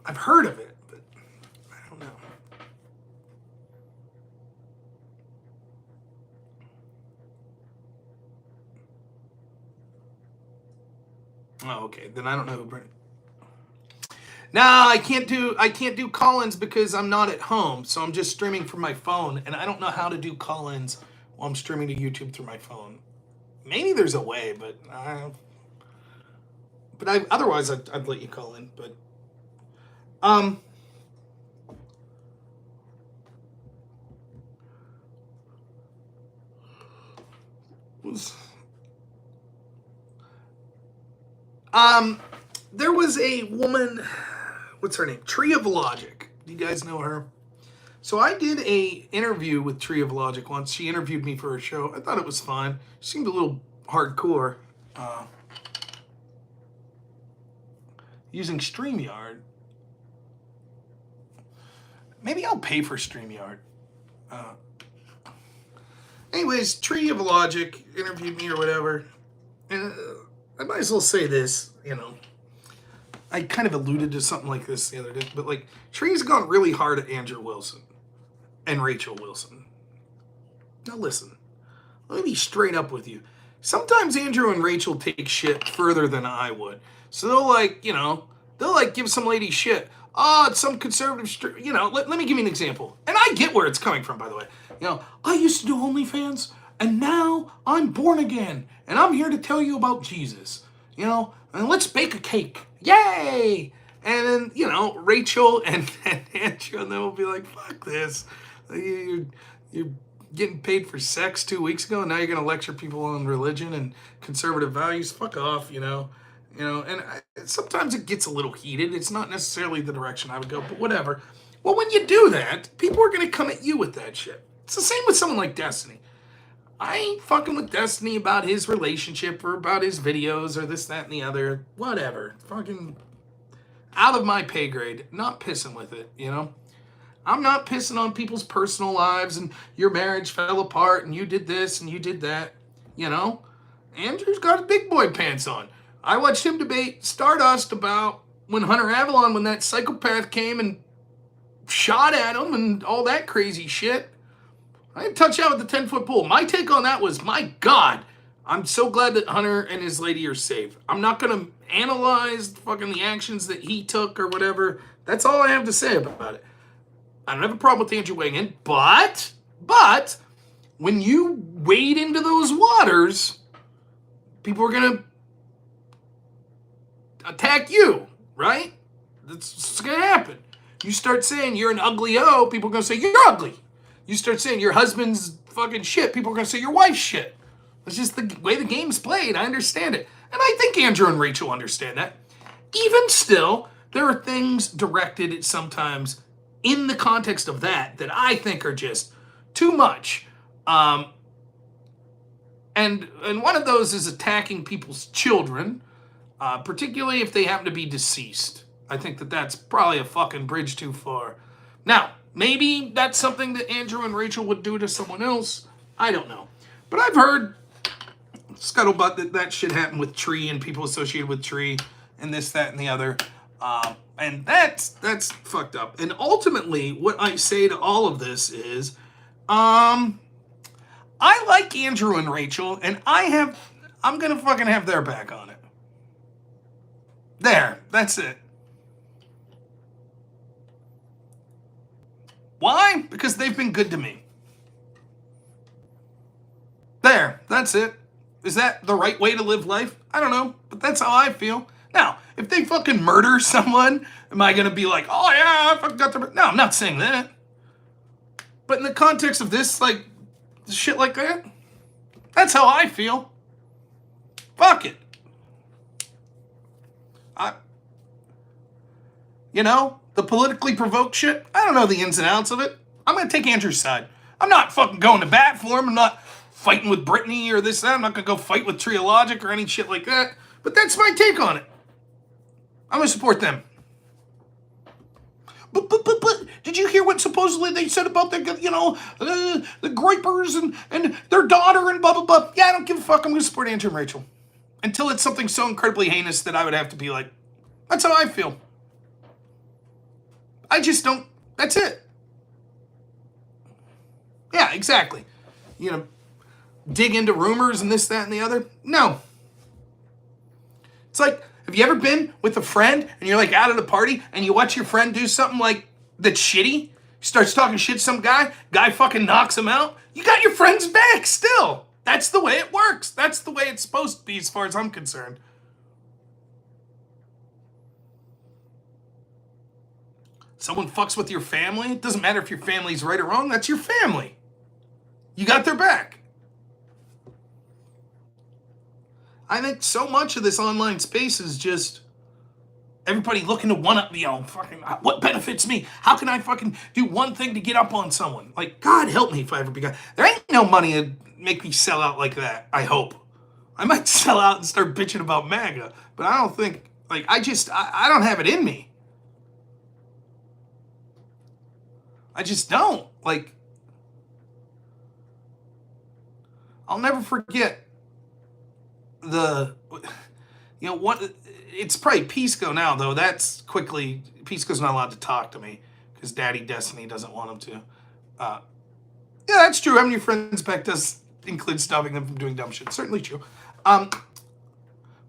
I've heard of it, but I don't know. Oh, okay. Then I don't know who Brittany. No, I can't do call-ins because I'm not at home, so I'm just streaming from my phone, and I don't know how to do call-ins while I'm streaming to YouTube through my phone. Maybe there's a way, but otherwise I'd let you call in. But there was a woman. What's her name? Tree of Logic. Do you guys know her? So I did a interview with Tree of Logic once. She interviewed me for a show. I thought it was fun. She seemed a little hardcore. Using StreamYard. Maybe I'll pay for StreamYard. Anyways, Tree of Logic interviewed me or whatever. And I might as well say this, you know. I kind of alluded to something like this the other day, but like, Tree's gone really hard at Andrew Wilson and Rachel Wilson. Now listen, let me be straight up with you. Sometimes Andrew and Rachel take shit further than I would. So they'll give some lady shit. Oh, it's some conservative, let me give you an example. And I get where it's coming from, by the way. I used to do OnlyFans, and now I'm born again, and I'm here to tell you about Jesus. And let's bake a cake. Yay! And then, Rachel and Andrew and them will be like, fuck this. You're getting paid for sex 2 weeks ago, and now you're going to lecture people on religion and conservative values. Fuck off, and sometimes it gets a little heated. It's not necessarily the direction I would go, but whatever. Well, when you do that, people are going to come at you with that shit. It's the same with someone like Destiny. I ain't fucking with Destiny about his relationship or about his videos or this, that, and the other. Whatever. Fucking out of my pay grade. Not pissing with it, I'm not pissing on people's personal lives and your marriage fell apart and you did this and you did that. Andrew's got his big boy pants on. I watched him debate Stardust about when Hunter Avalon, when that psychopath came and shot at him and all that crazy shit. I didn't touch out with the 10-foot pole. My take on that was, my God, I'm so glad that Hunter and his lady are safe. I'm not going to analyze fucking the actions that he took or whatever. That's all I have to say about it. I don't have a problem with Andrew weighing in, but when you wade into those waters, people are going to attack you, right? That's going to happen. You start saying you're an ugly O, people are going to say you're ugly. You start saying your husband's fucking shit, people are going to say your wife's shit. That's just the way the game's played. I understand it. And I think Andrew and Rachel understand that. Even still, there are things directed at sometimes in the context of that I think are just too much. And one of those is attacking people's children, particularly if they happen to be deceased. I think that's probably a fucking bridge too far. Now, maybe that's something that Andrew and Rachel would do to someone else. I don't know. But I've heard scuttlebutt that shit happened with Tree and people associated with Tree and this, that, and the other. And that's fucked up. And ultimately, what I say to all of this is, I like Andrew and Rachel, and I'm gonna fucking have their back on it. There, that's it. Why? Because they've been good to me. There, that's it. Is that the right way to live life? I don't know, but that's how I feel. Now, if they fucking murder someone, am I gonna be like, oh yeah, I fucking got the... No, I'm not saying that. But in the context of this, like, shit like that, that's how I feel. Fuck it. The politically provoked shit, I don't know the ins and outs of it. I'm gonna take Andrew's side. I'm not fucking going to bat for him. I'm not fighting with Brittany or this, that. I'm not gonna go fight with Tree of Logic or any shit like that. But that's my take on it. I'm gonna support them. But did you hear what supposedly they said about the gripers and their daughter and blah, blah, blah? Yeah, I don't give a fuck. I'm gonna support Andrew and Rachel. Until it's something so incredibly heinous that I would have to be like, that's how I feel. I just don't, that's it. Yeah, exactly. Dig into rumors and this, that, and the other. No. It's like, have you ever been with a friend and you're like out at a party and you watch your friend do something like that's shitty? He starts talking shit to some guy fucking knocks him out. You got your friend's back still. That's the way it works. That's the way it's supposed to be as far as I'm concerned. Someone fucks with your family, it doesn't matter if your family's right or wrong, that's your family. You got their back. I think so much of this online space is just everybody looking to one up, fucking, what benefits me? How can I fucking do one thing to get up on someone? Like, God help me if I ever become, there ain't no money to make me sell out like that, I hope. I might sell out and start bitching about MAGA, but I don't think, like, I don't have it in me. I just don't. Like, I'll never forget it's probably Pisco now, though. Pisco's not allowed to talk to me because Daddy Destiny doesn't want him to. Yeah, that's true. Having your friends back does include stopping them from doing dumb shit. Certainly true. But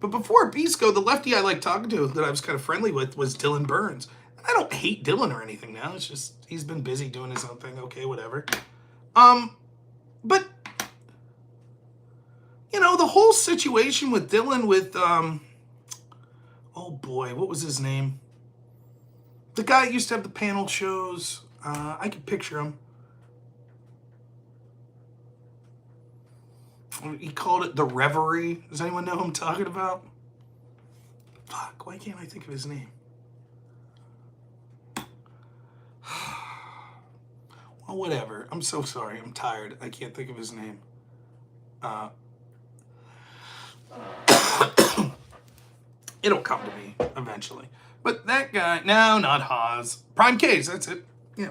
before Pisco, the lefty I liked talking to that I was kind of friendly with was Dylan Burns. I don't hate Dylan or anything now. It's just he's been busy doing his own thing. Okay, whatever. But the whole situation with Dylan with oh boy, what was his name? The guy that used to have the panel shows. I can picture him. He called it the Reverie. Does anyone know who I'm talking about? Fuck, why can't I think of his name? Well, whatever. I'm so sorry. I'm tired. I can't think of his name. It'll come to me eventually. But that guy, no, not Haas. Prime Case, that's it. Yeah.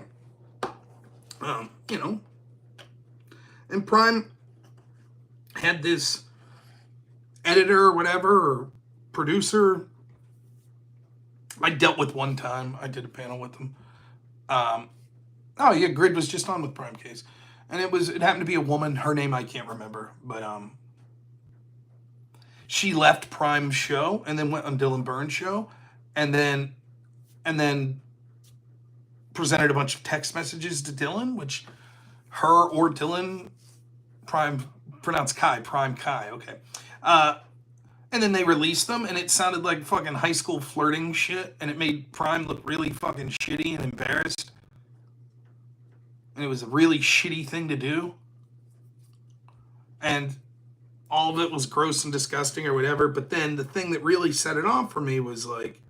And Prime had this editor or whatever, or producer. I dealt with one time. I did a panel with him. Oh yeah, Grid was just on with Prime Case. And it happened to be a woman. Her name I can't remember. But she left Prime's show and then went on Dylan Burns' show and then presented a bunch of text messages to Dylan, which her or Dylan, Prime, pronounced Kai, Prime Kai, okay. And then they released them and it sounded like fucking high school flirting shit and it made Prime look really fucking shitty and embarrassed. And it was a really shitty thing to do. And all of it was gross and disgusting or whatever. But then the thing that really set it off for me was like,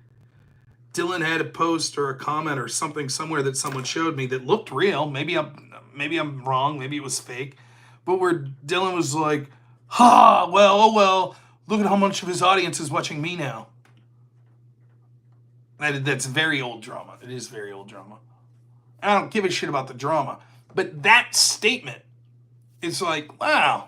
Dylan had a post or a comment or something somewhere that someone showed me that looked real. Maybe I'm wrong. Maybe it was fake. But where Dylan was like, well, look at how much of his audience is watching me now. That's very old drama. It is very old drama. I don't give a shit about the drama. But that statement is like, wow.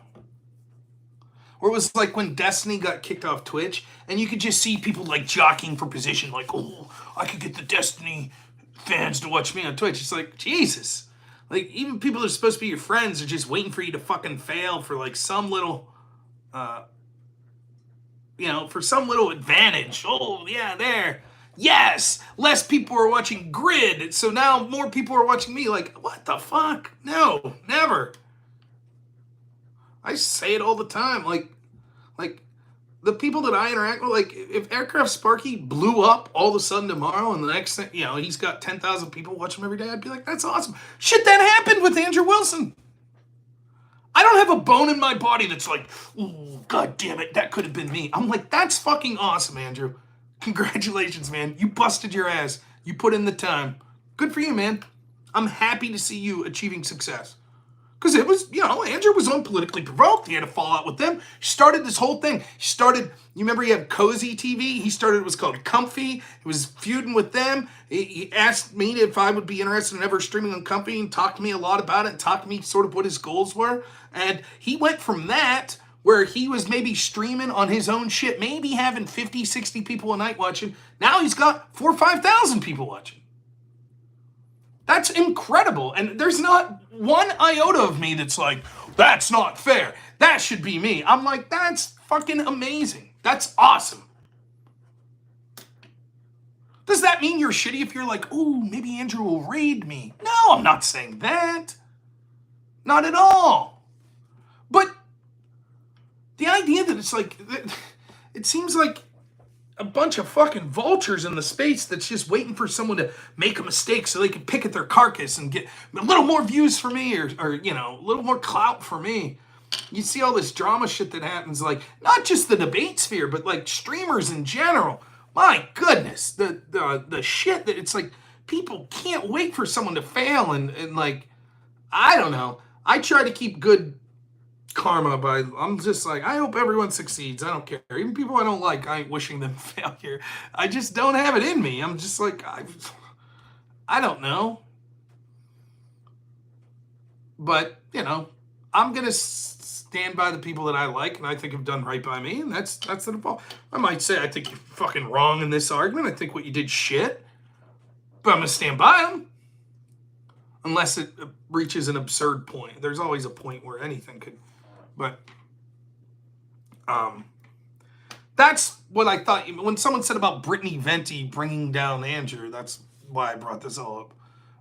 Or it was like when Destiny got kicked off Twitch, and you could just see people like jockeying for position, like, oh, I could get the Destiny fans to watch me on Twitch. It's like, Jesus. Like, even people that are supposed to be your friends are just waiting for you to fucking fail for like some little, for some little advantage. Oh, yeah, there. Yes, less people are watching Grid, so now more people are watching me. Like, what the fuck? No, never. I say it all the time. Like, the people that I interact with, like, if Aircraft Sparky blew up all of a sudden tomorrow and the next thing, he's got 10,000 people watching him every day, I'd be like, that's awesome. Shit, that happened with Andrew Wilson. I don't have a bone in my body that's like, ooh, God damn it, that could have been me. I'm like, that's fucking awesome, Andrew. Congratulations, man. You busted your ass. You put in the time. Good for you, man. I'm happy to see you achieving success. Because it was, Andrew was unpolitically provoked. He had a fallout with them. He started this whole thing. You remember he had Cozy TV? It was called Comfy. He was feuding with them. He asked me if I would be interested in ever streaming on Comfy and talked to me a lot about it and talked to me sort of what his goals were. And he went from that, where he was maybe streaming on his own shit, maybe having 50, 60 people a night watching. Now he's got 4,000 or 5,000 people watching. That's incredible. And there's not one iota of me that's like, that's not fair. That should be me. I'm like, that's fucking amazing. That's awesome. Does that mean you're shitty if you're like, ooh, maybe Andrew will raid me? No, I'm not saying that. Not at all. But the idea that it's like, it seems like a bunch of fucking vultures in the space that's just waiting for someone to make a mistake so they can pick at their carcass and get a little more views for me or a little more clout for me. You see all this drama shit that happens, like not just the debate sphere, but like streamers in general. My goodness, the shit that it's like people can't wait for someone to fail and like, I don't know. I try to keep good karma I'm just like, I hope everyone succeeds. I don't care. Even people I don't like, I ain't wishing them failure. I just don't have it in me. I'm just like, I don't know. But, I'm going to stand by the people that I like and I think have done right by me. And that's the default. I might say, I think you're fucking wrong in this argument. I think what you did shit. But I'm going to stand by them. Unless it reaches an absurd point. There's always a point where anything could. But that's what I thought. When someone said about Brittany Venti bringing down Andrew, that's why I brought this all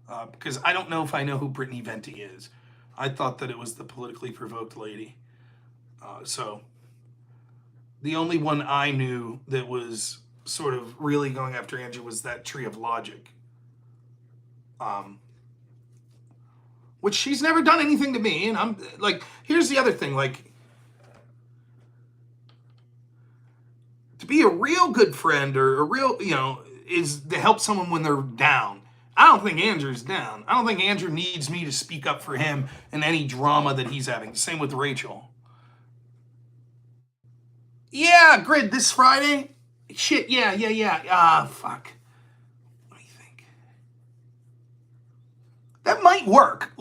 up. Because I don't know if I know who Brittany Venti is. I thought that it was the politically provoked lady. So the only one I knew that was sort of really going after Andrew was that Tree of Logic. Which she's never done anything to me. And I'm like, here's the other thing. Like, to be a real good friend or a real, is to help someone when they're down. I don't think Andrew's down. I don't think Andrew needs me to speak up for him in any drama that he's having. Same with Rachel. Yeah, Grid, this Friday? Shit, yeah. Fuck. That might work.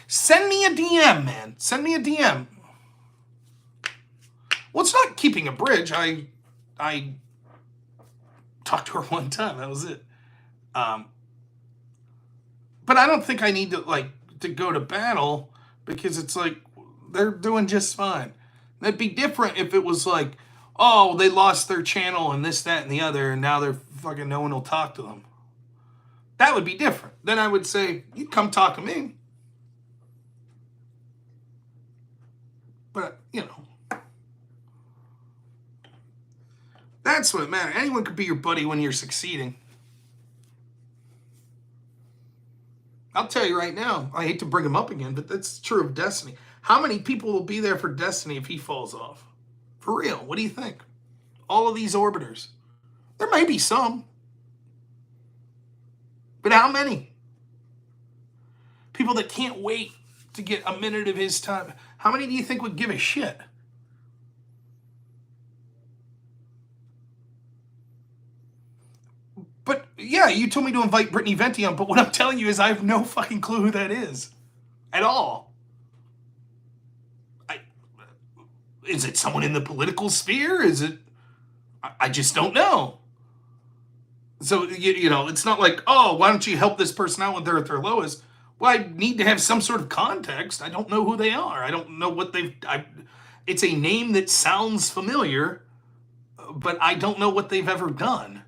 Send me a DM, man. Send me a DM. Well, it's not keeping a bridge. I talked to her one time. That was it. But I don't think I need to go to battle because it's like they're doing just fine. That'd be different if it was like, oh, they lost their channel and this, that, and the other, and now they're fucking no one will talk to them. That would be different. Then I would say, you come talk to me. But, that's what matters. Anyone could be your buddy when you're succeeding. I'll tell you right now, I hate to bring him up again, but that's true of Destiny. How many people will be there for Destiny if he falls off? For real, what do you think? All of these orbiters. There may be some. But how many? People that can't wait to get a minute of his time. How many do you think would give a shit? But yeah, you told me to invite Brittany Venti on, but what I'm telling you is I have no fucking clue who that is. At all. Is it someone in the political sphere? Is it... I just don't know. So, it's not like, oh, why don't you help this person out when they're at their lowest? Well, I need to have some sort of context. I don't know who they are. I don't know what it's a name that sounds familiar, but I don't know what they've ever done.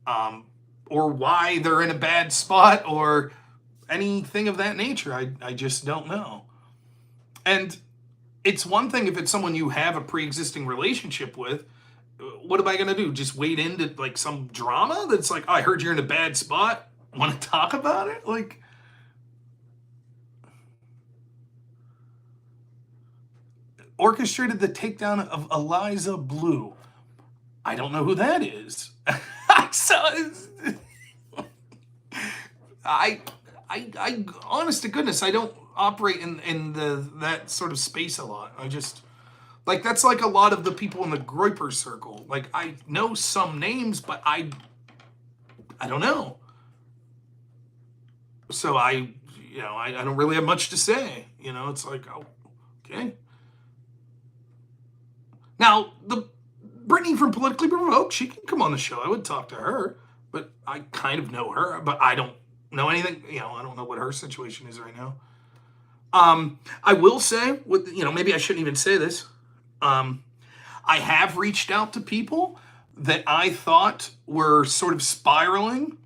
Or why they're in a bad spot or anything of that nature. I just don't know. And it's one thing if it's someone you have a pre-existing relationship with. What am I gonna do? Just wade into like some drama that's like, oh, I heard you're in a bad spot. Want to talk about it? Like, orchestrated the takedown of Eliza Blue. I don't know who that is. So I honest to goodness, I don't operate in that sort of space a lot. I just like that's like a lot of the people in the Groyper circle. Like I know some names, but I don't know. So I don't really have much to say. It's like, oh, okay. Now the Brittany from Politically Provoked, she can come on the show. I would talk to her, but I kind of know her, but I don't know anything. I don't know what her situation is right now. I will say, maybe I shouldn't even say this. I have reached out to people that I thought were sort of spiraling,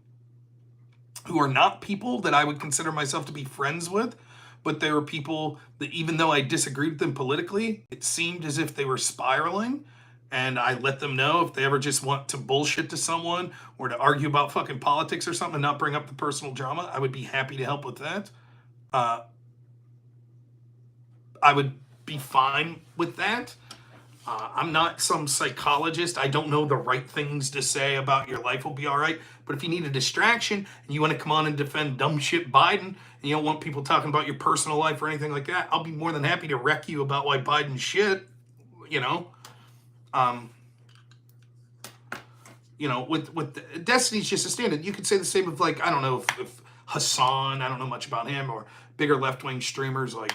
who are not people that I would consider myself to be friends with, but they were people that even though I disagreed with them politically, it seemed as if they were spiraling. And I let them know if they ever just want to bullshit to someone or to argue about fucking politics or something and not bring up the personal drama, I would be happy to help with that. I would be fine with that. I'm not some psychologist. I don't know the right things to say about your life will be all right. But if you need a distraction and you want to come on and defend dumb shit Biden and you don't want people talking about your personal life or anything like that, I'll be more than happy to wreck you about why Biden's shit, with Destiny's just a stand-in. You could say the same of like, I don't know if Hassan, I don't know much about him, or bigger left-wing streamers like,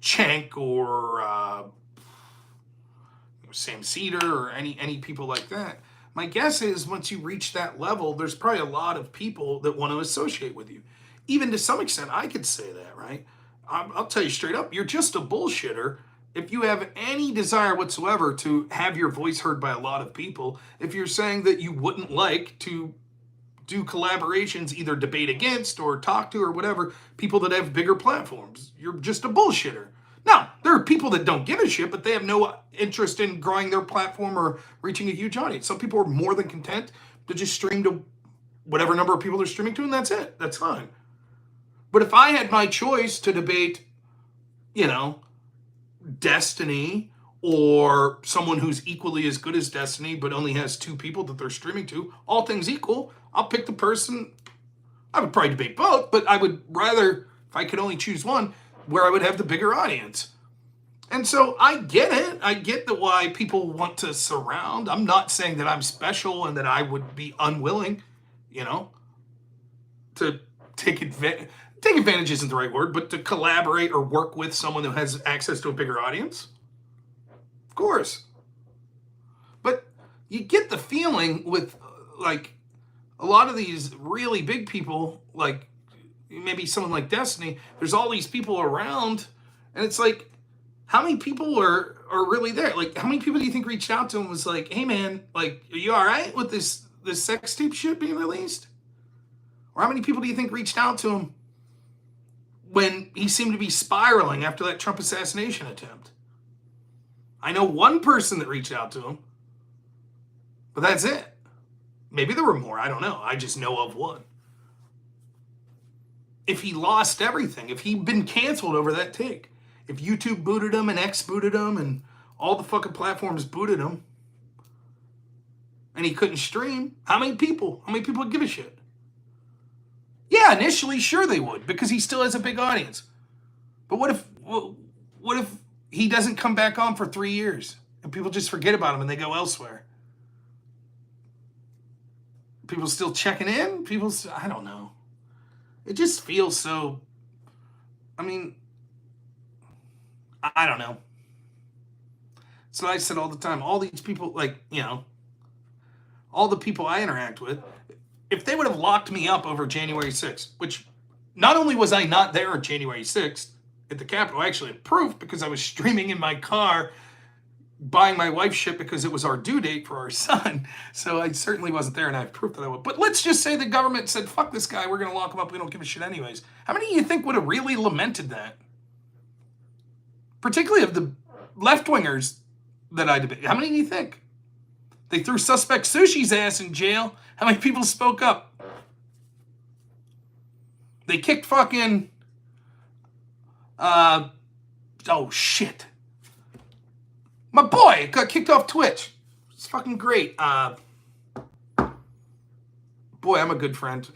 Cenk or Sam Cedar or any people like that. My guess is once you reach that level, there's probably a lot of people that want to associate with you. Even to some extent, I could say that, right? I'll tell you straight up, you're just a bullshitter if you have any desire whatsoever to have your voice heard by a lot of people. If you're saying that you wouldn't like to do collaborations, either debate against or talk to or whatever, people that have bigger platforms, you're just a bullshitter. Now, there are people that don't give a shit, but they have no interest in growing their platform or reaching a huge audience. Some people are more than content to just stream to whatever number of people they're streaming to, and that's it. That's fine. But if I had my choice to debate, Destiny or someone who's equally as good as Destiny but only has 2 people that they're streaming to, all things equal, I'll pick the person. I would probably debate both, but I would rather, if I could only choose one, where I would have the bigger audience. And so I get it. I get why people want to surround. I'm not saying that I'm special and that I would be unwilling, to take advantage. Take advantage isn't the right word, but to collaborate or work with someone who has access to a bigger audience. Of course. But you get the feeling with like a lot of these really big people, like maybe someone like Destiny, there's all these people around, and it's like, how many people are really there? Like, how many people do you think reached out to him and was like, hey man, like, are you all right with this sex tape shit being released? Or how many people do you think reached out to him when he seemed to be spiraling after that Trump assassination attempt? I know one person that reached out to him, but that's it. Maybe there were more, I don't know. I just know of one. If he lost everything, if he'd been canceled over that take, if YouTube booted him and X booted him and all the fucking platforms booted him and he couldn't stream, how many people would give a shit? Yeah, initially, sure they would, because he still has a big audience. But what if he doesn't come back on for 3 years and people just forget about him and they go elsewhere? People still checking in? I don't know. It just feels so, I don't know. So I said all the time, all these people, all the people I interact with, if they would have locked me up over January 6th, which not only was I not there on January 6th at the Capitol, I actually had proof because I was streaming in my car, buying my wife shit because it was our due date for our son. So I certainly wasn't there, and I have proof that I would. But let's just say the government said, fuck this guy, we're going to lock him up, we don't give a shit anyways. How many of you think would have really lamented that? particularly of the left-wingers that I debate. How many do you think? They threw suspect Sushi's ass in jail. How many people spoke up? They kicked fucking... oh, shit. My boy got kicked off Twitch. It's fucking great. Boy, I'm a good friend.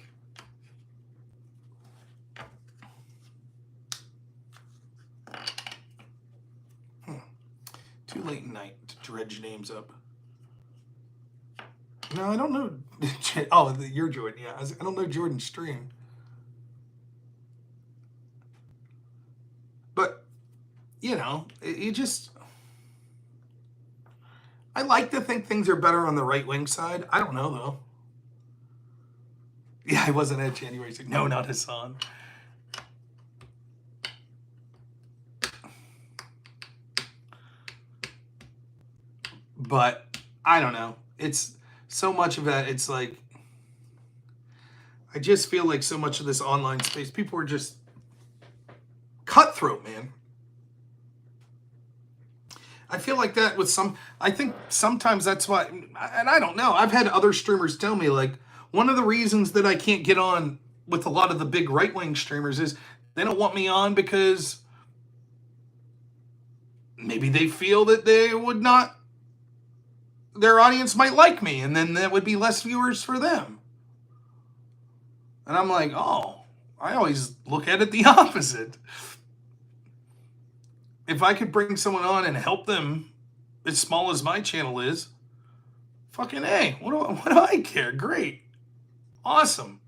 Too late at night to dredge names up. No, I don't know. Oh, you're Jordan. Yeah, I don't know Jordan's stream. But, you know, you just... I like to think things are better on the right-wing side. I don't know, though. Yeah, I wasn't at January 6th. No, not Hassan. But, I don't know. It's so much of that, it's like... I just feel like so much of this online space, people are just cutthroat, man. I feel like that with some... I think sometimes that's why... And I don't know. I've had other streamers tell me, like, one of the reasons that I can't get on with a lot of the big right-wing streamers is they don't want me on because maybe they feel that they would not... Their audience might like me, and then that would be less viewers for them. And I'm like, oh, I always look at it the opposite. If I could bring someone on and help them, as small as my channel is, fucking A, what do I care? Great. Awesome.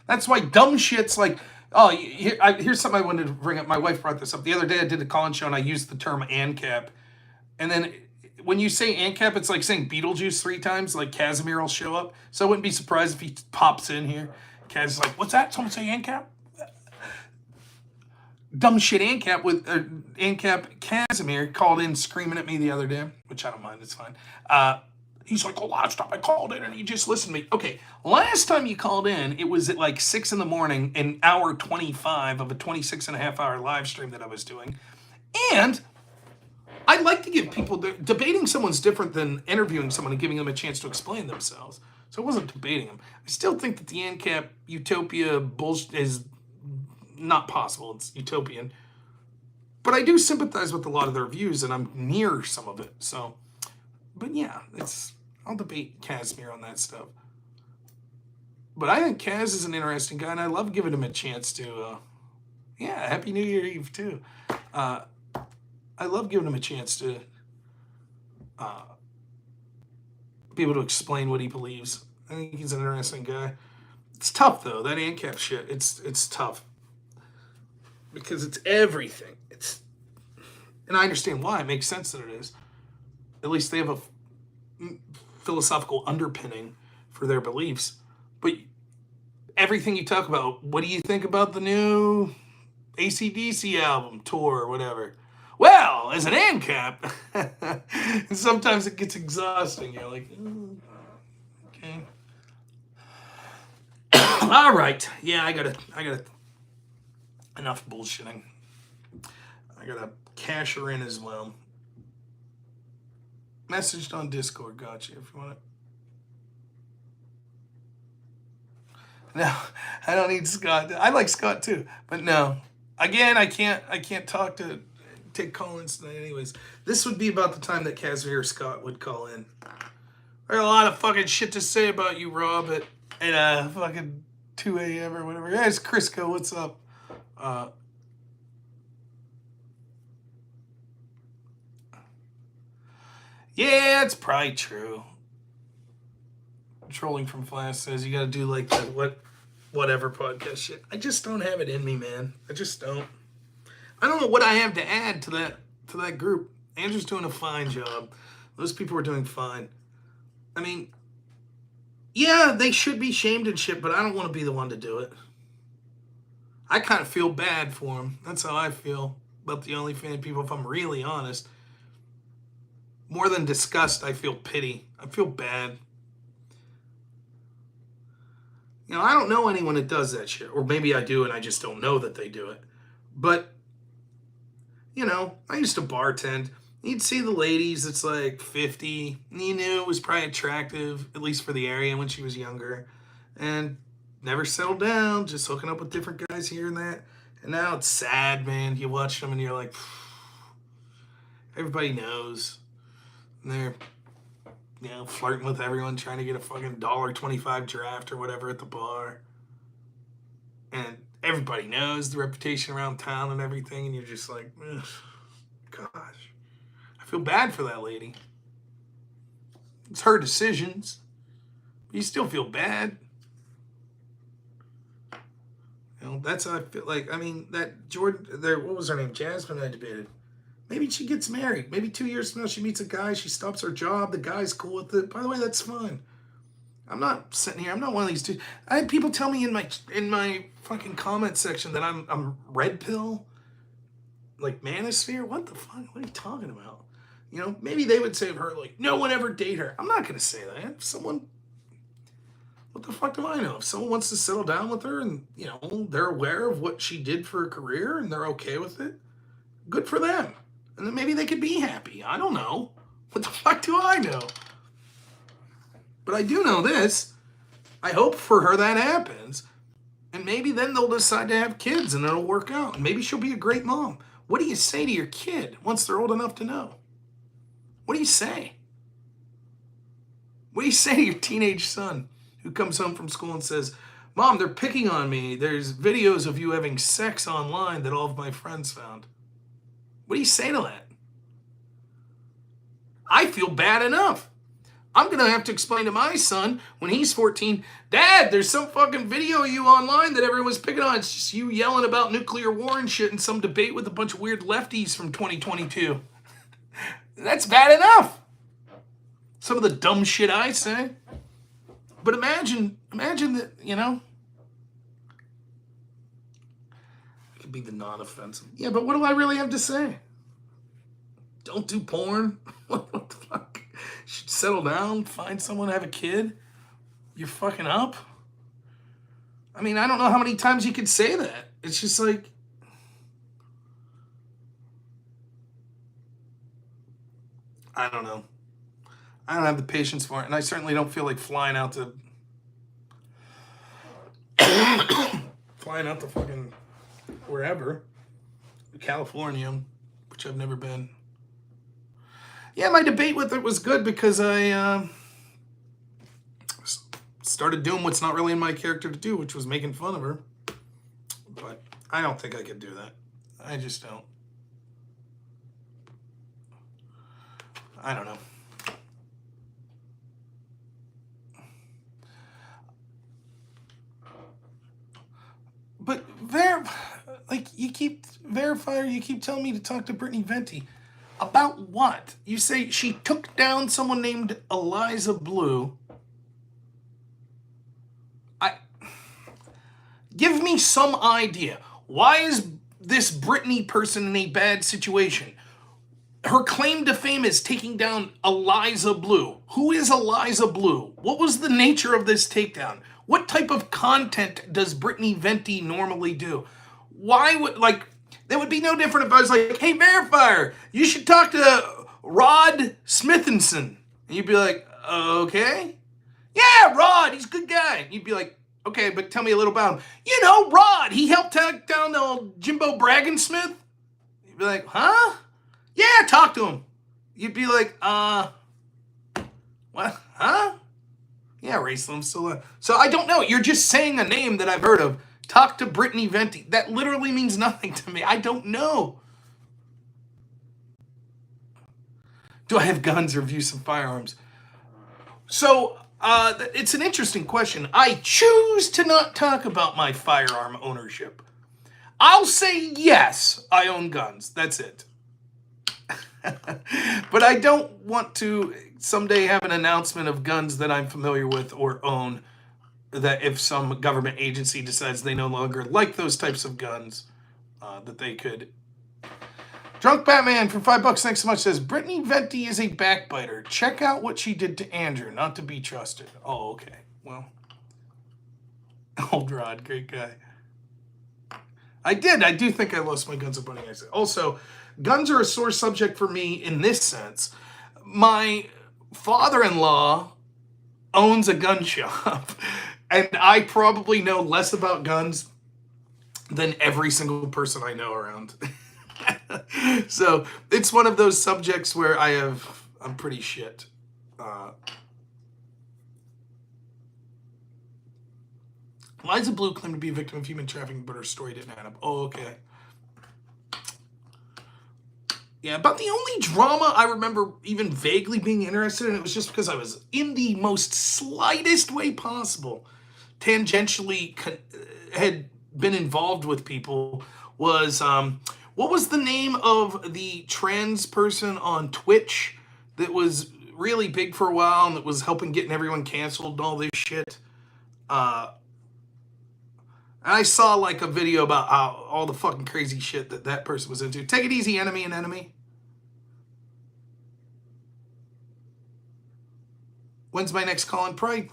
That's why dumb shit's like, oh, here's something I wanted to bring up. My wife brought this up. The other day I did a call-in show and I used the term ANCAP. And then when you say ANCAP, it's like saying Beetlejuice 3 times, like Casimir will show up. So I wouldn't be surprised if he pops in here. Kaz is like, what's that? Someone say ANCAP? Dumb shit ANCAP with ANCAP Casimir called in screaming at me the other day, which I don't mind, it's fine. He's like, oh, last time I called in and he just listened to me. Okay, last time you called in, it was at like 6 in the morning, an hour 25 of a 26.5-hour live stream that I was doing. And I like to give people, debating someone's different than interviewing someone and giving them a chance to explain themselves. So I wasn't debating them. I still think that the ANCAP utopia bullshit is not possible. It's utopian. But I do sympathize with a lot of their views, and I'm near some of it. So, but yeah, I'll debate Casimir on that stuff. But I think Kaz is an interesting guy, and I love giving him a chance to, Happy New Year Eve, too. I love giving him a chance to be able to explain what he believes. I think he's an interesting guy. It's tough, though. That ANCAP shit, it's tough. Because it's everything. And I understand why. It makes sense that it is. At least they have a philosophical underpinning for their beliefs. But everything you talk about, what do you think about the new AC/DC album, tour, or whatever? Well, as an ANCAP, and sometimes it gets exhausting. You're like, okay. All right. Yeah, I gotta enough bullshitting. I gotta cash her in as well. Messaged on Discord, gotcha, if you want it. No, I don't need Scott. I like Scott too, but no. Again, I can't take call-ins tonight anyways. This would be about the time that Casimir Scott would call in. There's a lot of fucking shit to say about you, Rob, at fucking 2 a.m. or whatever. Yeah, it's Crisco, what's up? Yeah, it's probably true. Trolling from Flash says you gotta do like the whatever podcast shit. I just don't have it in me, man. I just don't. I don't know what I have to add to that group. Andrew's doing a fine job. Those people are doing fine. I mean, yeah, they should be shamed and shit, but I don't want to be the one to do it. I kind of feel bad for them. That's how I feel about the OnlyFans people, if I'm really honest. More than disgust, I feel pity. I feel bad. You know, I don't know anyone that does that shit. Or maybe I do and I just don't know that they do it. But you know, I used to bartend. You'd see the ladies that's like 50, and you knew it was probably attractive, at least for the area when she was younger, and never settled down, just hooking up with different guys here and that. And now it's sad, man. You watch them and you're like, everybody knows. And they're, you know, flirting with everyone, trying to get a fucking $1.25 draft or whatever at the bar. And everybody knows the reputation around town and everything, and you're just like, ugh, gosh. I feel bad for that lady. It's her decisions. You still feel bad. You know, that's how I feel like. I mean, that Jordan, there, what was her name? Jasmine, I debated. Maybe she gets married. Maybe 2 years from now she meets a guy, she stops her job, the guy's cool with it. By the way, that's fine. I'm not sitting here. I'm not one of these dudes. I had people tell me in my fucking comment section that I'm red pill, like manosphere. What the fuck? What are you talking about? You know, maybe they would say of her, like, no one ever date her. I'm not gonna say that. If someone, what the fuck do I know? If someone wants to settle down with her and, you know, they're aware of what she did for her career and they're okay with it, good for them. And then maybe they could be happy. I don't know. What the fuck do I know? But I do know this. I hope for her that happens. And maybe then they'll decide to have kids and it'll work out. And maybe she'll be a great mom. What do you say to your kid once they're old enough to know? What do you say? What do you say to your teenage son who comes home from school and says, Mom, they're picking on me. There's videos of you having sex online that all of my friends found. What do you say to that? I feel bad enough. I'm going to have to explain to my son when he's 14, Dad, there's some fucking video of you online that everyone's picking on. It's just you yelling about nuclear war and shit in some debate with a bunch of weird lefties from 2022. That's bad enough. Some of the dumb shit I say. But imagine that, you know. It could be the non-offensive. Yeah, but what do I really have to say? Don't do porn? What the fuck? You should settle down, find someone, have a kid. You're fucking up. I mean, I don't know how many times you could say that. It's just like, I don't know. I don't have the patience for it, and I certainly don't feel like flying out to fucking wherever, California, which I've never been. Yeah, my debate with it was good because I started doing what's not really in my character to do, which was making fun of her. But I don't think I could do that. I just don't. I don't know. But you keep telling me to talk to Brittany Venti. About what? You say she took down someone named Eliza Blue. Give me some idea. Why is this Brittany person in a bad situation? Her claim to fame is taking down Eliza Blue. Who is Eliza Blue? What was the nature of this takedown? What type of content does Brittany Venti normally do? Why would, that would be no different if I was like, hey, Verifier, you should talk to Rod Smithinson. And you'd be like, okay. Yeah, Rod, he's a good guy. And you'd be like, okay, but tell me a little about him. You know, Rod, he helped take down the old Jimbo Braggensmith. You'd be like, huh? Yeah, talk to him. You'd be like, what? Huh? Yeah, Raicelin still alive. So I don't know. You're just saying a name that I've heard of. Talk to Brittany Venti. That literally means nothing to me. I don't know. Do I have guns or view some firearms? So, it's an interesting question. I choose to not talk about my firearm ownership. I'll say yes, I own guns. That's it. But I don't want to someday have an announcement of guns that I'm familiar with or own, that if some government agency decides they no longer like those types of guns, that they could. Drunk Batman from $5, thanks so much, says, Brittany Venti is a backbiter. Check out what she did to Andrew, not to be trusted. Oh, okay. Well, old Rod, great guy. I did. I do think I lost my guns at Bunny Accident. Also, guns are a sore subject for me in this sense. My father-in-law owns a gun shop, and I probably know less about guns than every single person I know around. So it's one of those subjects where I'm pretty shit. Liza Blue claimed to be a victim of human trafficking, but her story didn't add up. Oh, okay. Yeah, about the only drama I remember even vaguely being interested in, it was just because I was in the most slightest way possible, tangentially had been involved with people, was, what was the name of the trans person on Twitch that was really big for a while and that was helping getting everyone canceled and all this shit? And I saw like a video about all the fucking crazy shit that person was into. Take it easy, enemy and enemy. When's my next call-in? Probably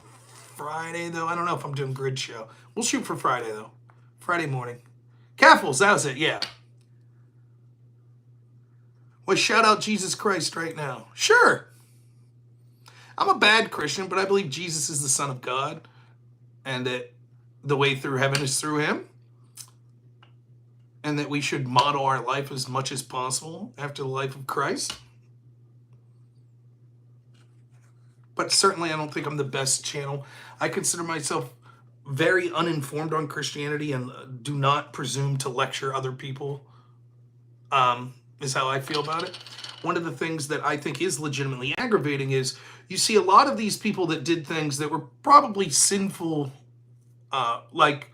Friday, though. I don't know if I'm doing grid show. We'll shoot for Friday, though. Friday morning. Caffles, that was it, yeah. Well, shout out Jesus Christ right now. Sure. I'm a bad Christian, but I believe Jesus is the Son of God and that the way through heaven is through him, and that we should model our life as much as possible after the life of Christ. But certainly I don't think I'm the best channel. I consider myself very uninformed on Christianity and do not presume to lecture other people, is how I feel about it. One of the things that I think is legitimately aggravating is you see a lot of these people that did things that were probably sinful, like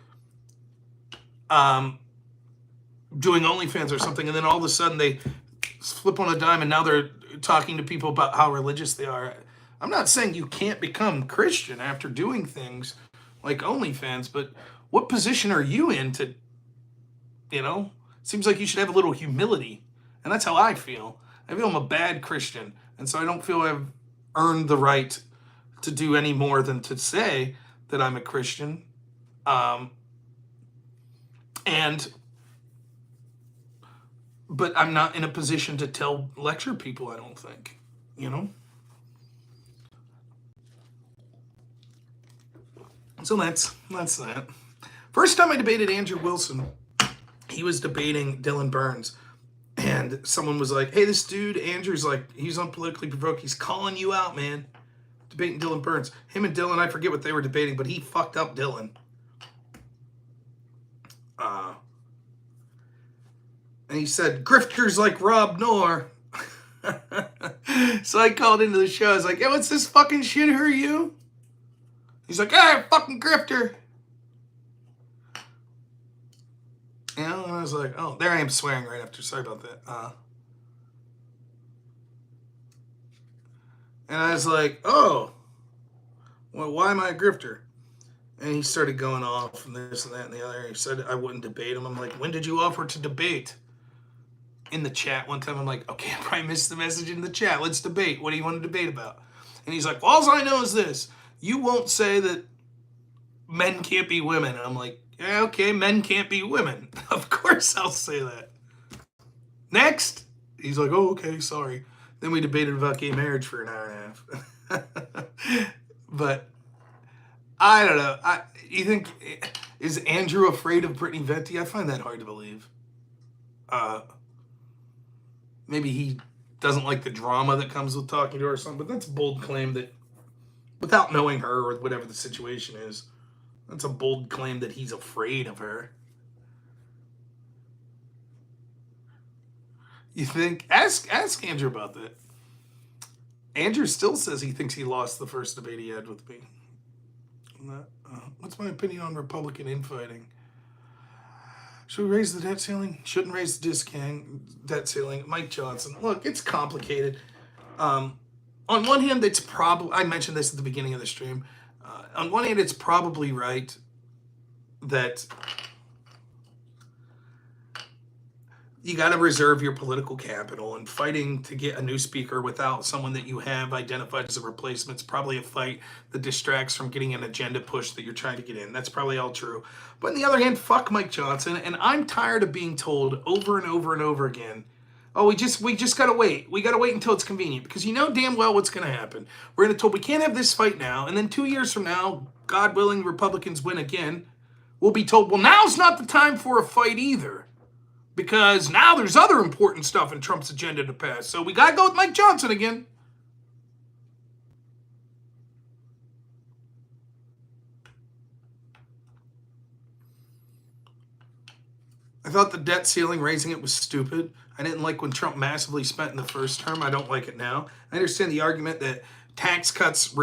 doing OnlyFans or something, and then all of a sudden they flip on a dime and now they're talking to people about how religious they are. I'm not saying you can't become Christian after doing things like OnlyFans, but what position are you in to, seems like you should have a little humility. And that's how I feel. I feel I'm a bad Christian. And so I don't feel I've earned the right to do any more than to say that I'm a Christian. But I'm not in a position to lecture people, I don't think, So that's that. First time I debated Andrew Wilson, he was debating Dylan Burns. And someone was like, hey, this dude, Andrew's like, he's on Politically Provoked. He's calling you out, man. Debating Dylan Burns. Him and Dylan, I forget what they were debating, but he fucked up Dylan. And he said, grifters like Rob Knorr. So I called into the show. I was like, hey, what's this fucking shit? Who are you? He's like, hey, fucking grifter. And I was like, oh, there I am swearing right after. Sorry about that. And I was like, oh, well, why am I a grifter? And he started going off and this and that and the other. He said I wouldn't debate him. I'm like, when did you offer to debate? In the chat one time, I'm like, okay, I probably missed the message in the chat. Let's debate. What do you want to debate about? And he's like, well, all I know is this. You won't say that men can't be women. And I'm like, yeah, okay, men can't be women. Of course I'll say that. Next. He's like, oh, okay, sorry. Then we debated about gay marriage for an hour and a half. But I don't know. You think, is Andrew afraid of Brittany Venti? I find that hard to believe. Maybe he doesn't like the drama that comes with talking to her or something, but that's a bold claim that, without knowing her or whatever the situation is, that's a bold claim that he's afraid of her. You think? Ask Andrew about that. Andrew still says he thinks he lost the first debate he had with me. What's my opinion on Republican infighting? Should we raise the debt ceiling? Shouldn't raise the debt ceiling. Mike Johnson. Look, it's complicated. On one hand, it's probably, I mentioned this at the beginning of the stream. On one hand, it's probably right that you got to reserve your political capital, and fighting to get a new speaker without someone that you have identified as a replacement is probably a fight that distracts from getting an agenda push that you're trying to get in. That's probably all true. But on the other hand, fuck Mike Johnson, and I'm tired of being told over and over and over again, oh, we just gotta wait. We gotta wait until it's convenient, because you know damn well what's gonna happen. We're gonna told we can't have this fight now, and then 2 years from now, God willing, Republicans win again, we'll be told, well, now's not the time for a fight either, because now there's other important stuff in Trump's agenda to pass. So we gotta go with Mike Johnson again. I thought the debt ceiling, raising it, was stupid. I didn't like when Trump massively spent in the first term. I don't like it now. I understand the argument that tax cuts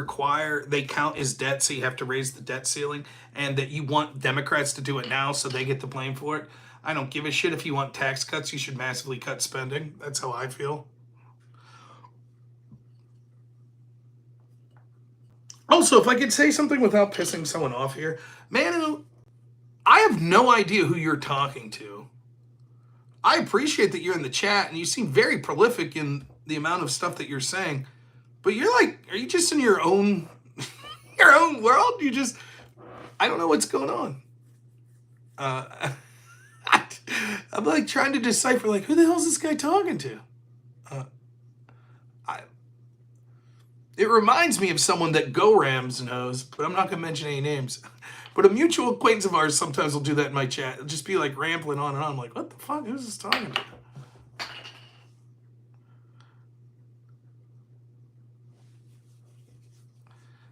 they count as debt, so you have to raise the debt ceiling, and that you want Democrats to do it now so they get the blame for it. I don't give a shit. If you want tax cuts, you should massively cut spending. That's how I feel. Also, if I could say something without pissing someone off here, Manu, I have no idea who you're talking to. I appreciate that you're in the chat and you seem very prolific in the amount of stuff that you're saying, but you're like, are you just in your own world? I don't know what's going on. I'm like trying to decipher, like, who the hell is this guy talking to? It reminds me of someone that Go Rams knows, but I'm not going to mention any names. But a mutual acquaintance of ours sometimes will do that in my chat. It'll just be like rambling on and on. I'm like, what the fuck? Who's this talking to?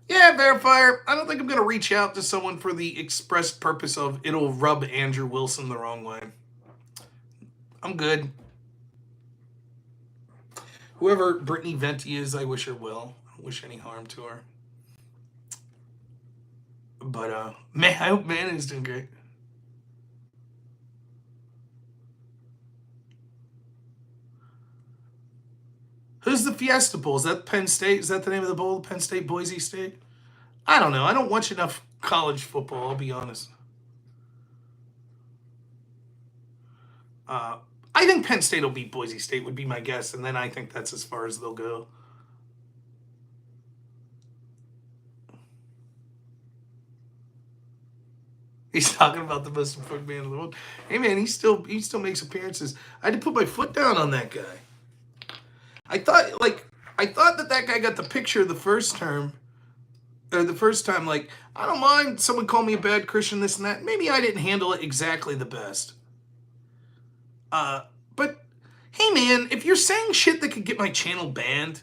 Yeah, Verifier. I don't think I'm going to reach out to someone for the expressed purpose of it'll rub Andrew Wilson the wrong way. I'm good. Whoever Brittany Venti is, I wish her well. I don't wish any harm to her. But, man, I hope Manning's doing great. Who's the Fiesta Bowl? Is that Penn State? Is that the name of the bowl? Penn State, Boise State? I don't know. I don't watch enough college football, I'll be honest. I think Penn State will beat Boise State, would be my guess, and then I think that's as far as they'll go. He's talking about the most important man in the world. Hey man, he still makes appearances. I had to put my foot down on that guy. I thought that guy got the picture the first term, or the first time. Like, I don't mind someone call me a bad Christian, this and that. Maybe I didn't handle it exactly the best. But hey man, if you're saying shit that could get my channel banned,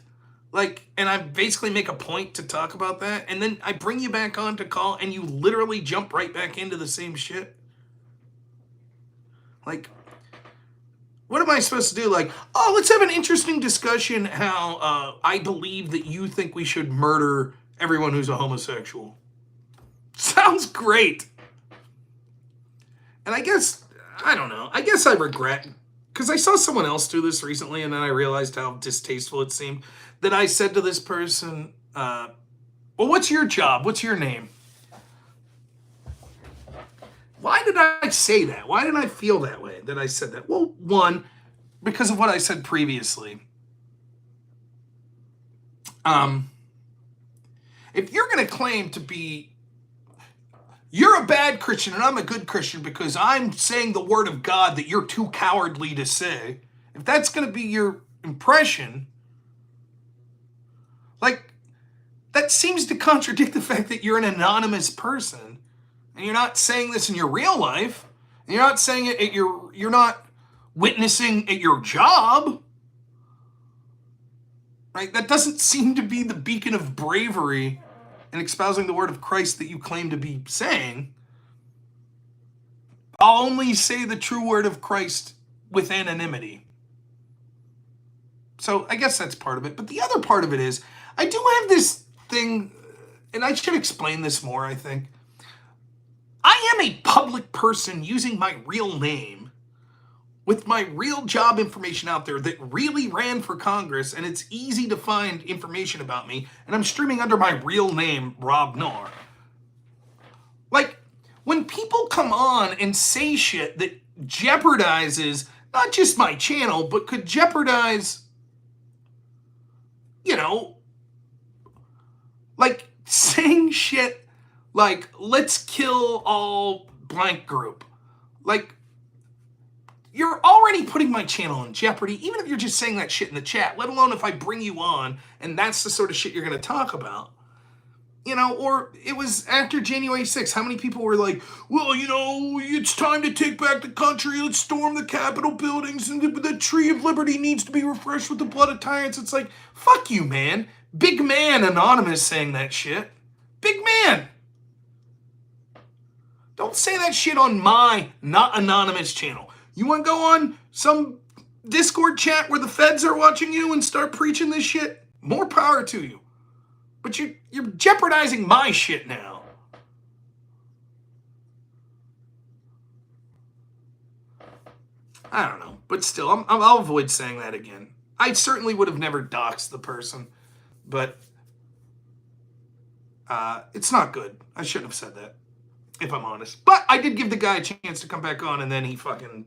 like, and I basically make a point to talk about that, and then I bring you back on to call, and you literally jump right back into the same shit. Like, what am I supposed to do? Like, oh, let's have an interesting discussion how I believe that you think we should murder everyone who's a homosexual. Sounds great. And I guess, I don't know, I guess I regret, because I saw someone else do this recently, and then I realized how distasteful it seemed, that I said to this person, well, what's your job? What's your name? Why did I say that? Why did I feel that way that I said that? Well, one, because of what I said previously. If you're going to claim to be, you're a bad Christian and I'm a good Christian because I'm saying the word of God that you're too cowardly to say, if that's going to be your impression, like, that seems to contradict the fact that you're an anonymous person and you're not saying this in your real life, and you're not saying it at you're not witnessing at your job, right? That doesn't seem to be the beacon of bravery in espousing the word of Christ that you claim to be saying. I'll only say the true word of Christ with anonymity. So I guess that's part of it. But the other part of it is, I do have this thing, and I should explain this more, I think. I am a public person using my real name with my real job information out there that really ran for Congress, and it's easy to find information about me, and I'm streaming under my real name, Rob Knorr. Like, when people come on and say shit that jeopardizes not just my channel, but could jeopardize, you know, like saying shit like, let's kill all blank group. Like, you're already putting my channel in jeopardy, even if you're just saying that shit in the chat, let alone if I bring you on and that's the sort of shit you're going to talk about. You know, or it was after January 6th, how many people were like, well, you know, it's time to take back the country, let's storm the Capitol buildings, and the Tree of Liberty needs to be refreshed with the blood of tyrants. It's like, fuck you, man. Big man anonymous saying that shit. Big man. Don't say that shit on my not anonymous channel. You want to go on some Discord chat where the feds are watching you and start preaching this shit? More power to you. But you're jeopardizing my shit now. I don't know. But still, I'll avoid saying that again. I certainly would have never doxed the person. But it's not good. I shouldn't have said that, if I'm honest. But I did give the guy a chance to come back on, and then he fucking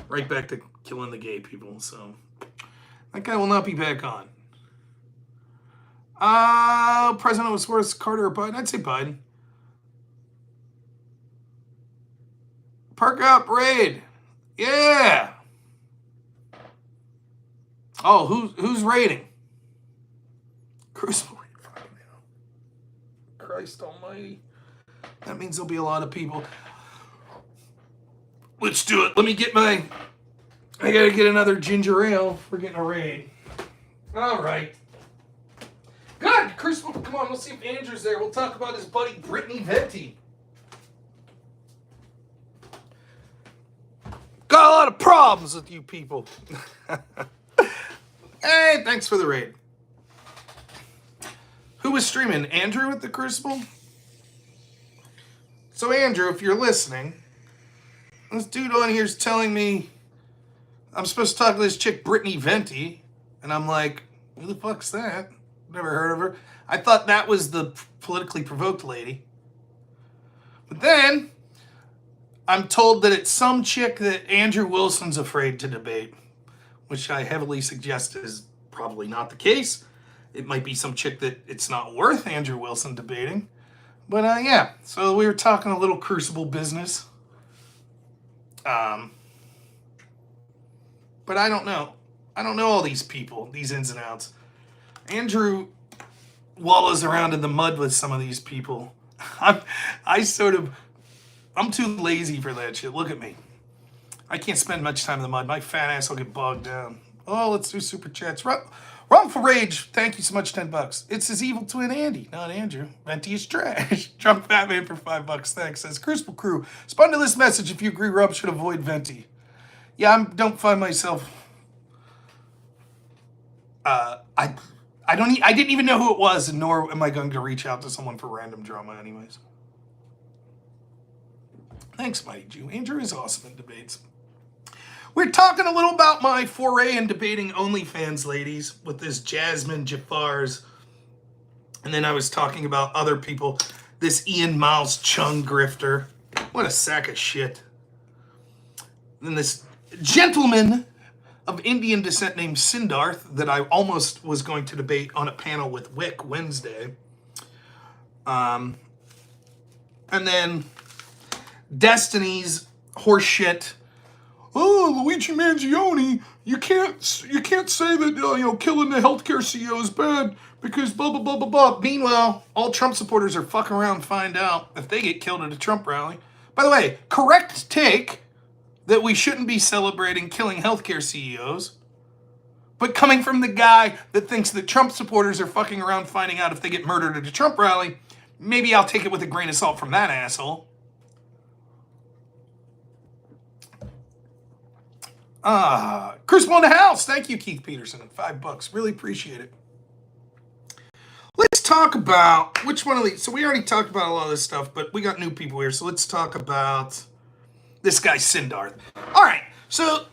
right back to killing the gay people. So that guy will not be back on. President was worse, Carter or Biden? I'd say Biden. Park up, raid. Yeah. Oh, who's raiding? Crucible raid. Fucking hell. Christ almighty. That means there'll be a lot of people. Let's do it. Let me get I gotta get another ginger ale. We're getting a raid. All right. Good, Crucible, come on, we'll see if Andrew's there. We'll talk about his buddy Brittany Venti. Got a lot of problems with you people. Hey, thanks for the raid. Who was streaming? Andrew at the Crucible? So Andrew, if you're listening, this dude on here's telling me I'm supposed to talk to this chick Brittany Venti, and I'm like, who the fuck's that? Never heard of her. I thought that was the politically provoked lady. But then I'm told that it's some chick that Andrew Wilson's afraid to debate, which I heavily suggest is probably not the case. It might be some chick that it's not worth Andrew Wilson debating. But yeah, so we were talking a little Crucible business. But I don't know. I don't know all these people, these ins and outs. Andrew wallows around in the mud with some of these people. I'm too lazy for that shit. Look at me. I can't spend much time in the mud. My fat ass will get bogged down. Oh, let's do super chats. Wrongful Rage, thank you so much, $10. It's his evil twin Andy, not Andrew. Venti is trash. Drunk Batman for $5, thanks. Says Crucible Crew, respond to this message if you agree Rob should avoid Venti. Yeah, I don't find myself... I didn't even know who it was, and nor am I going to reach out to someone for random drama anyways. Thanks, Mighty Jew. Andrew is awesome in debates. We're talking a little about my foray in debating OnlyFans ladies with this Jasmine Jafar's. And then I was talking about other people. This Ian Miles Chung grifter. What a sack of shit. And then this gentleman of Indian descent named Sindarth that I almost was going to debate on a panel with Wick Wednesday. And then Destiny's horseshit. Oh, Luigi Mangione, you can't say that killing the healthcare CEO is bad because blah blah blah blah blah. Meanwhile, all Trump supporters are fucking around and find out if they get killed at a Trump rally. By the way, correct take that we shouldn't be celebrating killing healthcare CEOs, but coming from the guy that thinks that Trump supporters are fucking around finding out if they get murdered at a Trump rally, maybe I'll take it with a grain of salt from that asshole. Crucible in the house. Thank you, Keith Peterson. $5. Really appreciate it. Let's talk about which one of these. So we already talked about a lot of this stuff, but we got new people here. So let's talk about this guy, Sindarth. All right. So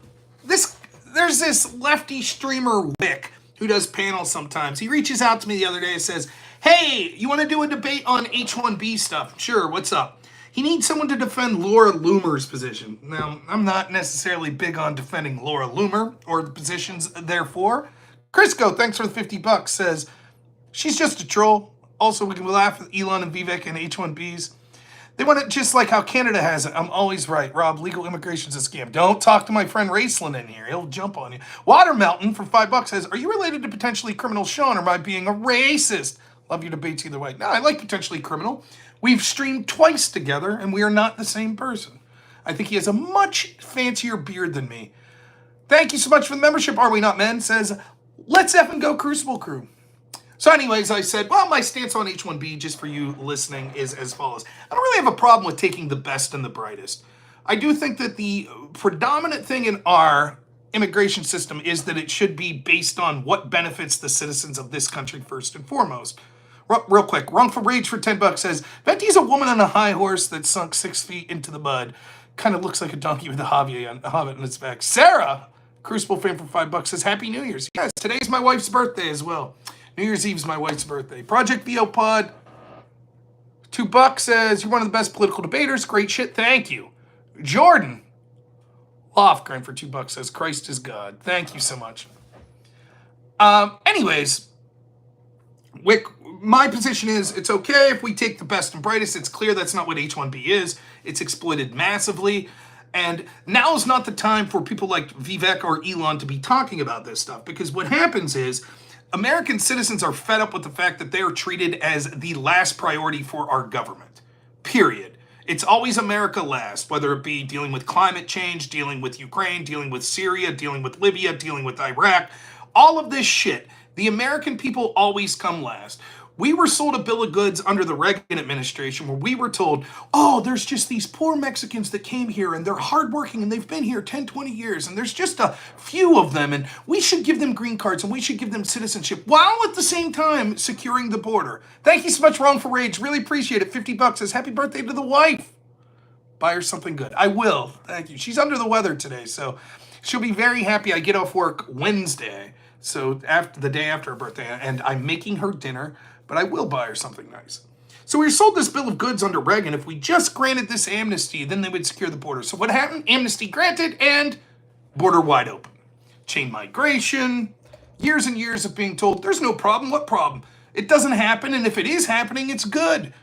there's this lefty streamer, Wick, who does panels sometimes. He reaches out to me the other day and says, hey, you want to do a debate on H-1B stuff? Sure. What's up? He needs someone to defend Laura Loomer's position. Now, I'm not necessarily big on defending Laura Loomer or the positions therefore. Crisco, thanks for the $50, says, she's just a troll. Also, we can laugh at Elon and Vivek and H-1Bs. They want it just like how Canada has it. I'm always right. Rob, legal immigration's a scam. Don't talk to my friend Raicelin in here. He'll jump on you. Watermelton for $5 says, are you related to potentially criminal Sean or am I being a racist? Love your debates either way. No, I like potentially criminal. We've streamed twice together and we are not the same person. I think he has a much fancier beard than me. Thank you so much for the membership. Are we not men? Says, let's effing go Crucible Crew. So anyways, I said, well, my stance on H-1B, just for you listening, is as follows. I don't really have a problem with taking the best and the brightest. I do think that the predominant thing in our immigration system is that it should be based on what benefits the citizens of this country first and foremost. Real quick, Wrongful Rage for $10 says, Venti's a woman on a high horse that sunk 6 feet into the mud. Kind of looks like a donkey with a hobbit on its back. Sarah, Crucible fan for $5 says, Happy New Year's. Yes, today's my wife's birthday as well. New Year's Eve's my wife's birthday. Project VO Pod, $2 says, you're one of the best political debaters. Great shit. Thank you. Jordan Lofgren for $2 says, Christ is God. Thank you so much. Anyways, Wick, my position is it's okay if we take the best and brightest. It's clear that's not what H-1B is. It's exploited massively. And now is not the time for people like Vivek or Elon to be talking about this stuff, because what happens is American citizens are fed up with the fact that they are treated as the last priority for our government, period. It's always America last, whether it be dealing with climate change, dealing with Ukraine, dealing with Syria, dealing with Libya, dealing with Iraq, all of this shit. The American people always come last. We were sold a bill of goods under the Reagan administration where we were told, oh, there's just these poor Mexicans that came here and they're hardworking and they've been here 10, 20 years and there's just a few of them and we should give them green cards and we should give them citizenship while at the same time securing the border. Thank you so much, Wrongful Rage. Really appreciate it. $50 says, happy birthday to the wife. Buy her something good. I will. Thank you. She's under the weather today, so she'll be very happy I get off work Wednesday. So after the day after her birthday, and I'm making her dinner, but I will buy her something nice. So we were sold this bill of goods under Reagan. If we just granted this amnesty, then they would secure the border. So what happened? Amnesty granted and border wide open. Chain migration, years and years of being told, there's no problem. What problem? It doesn't happen, and if it is happening, it's good.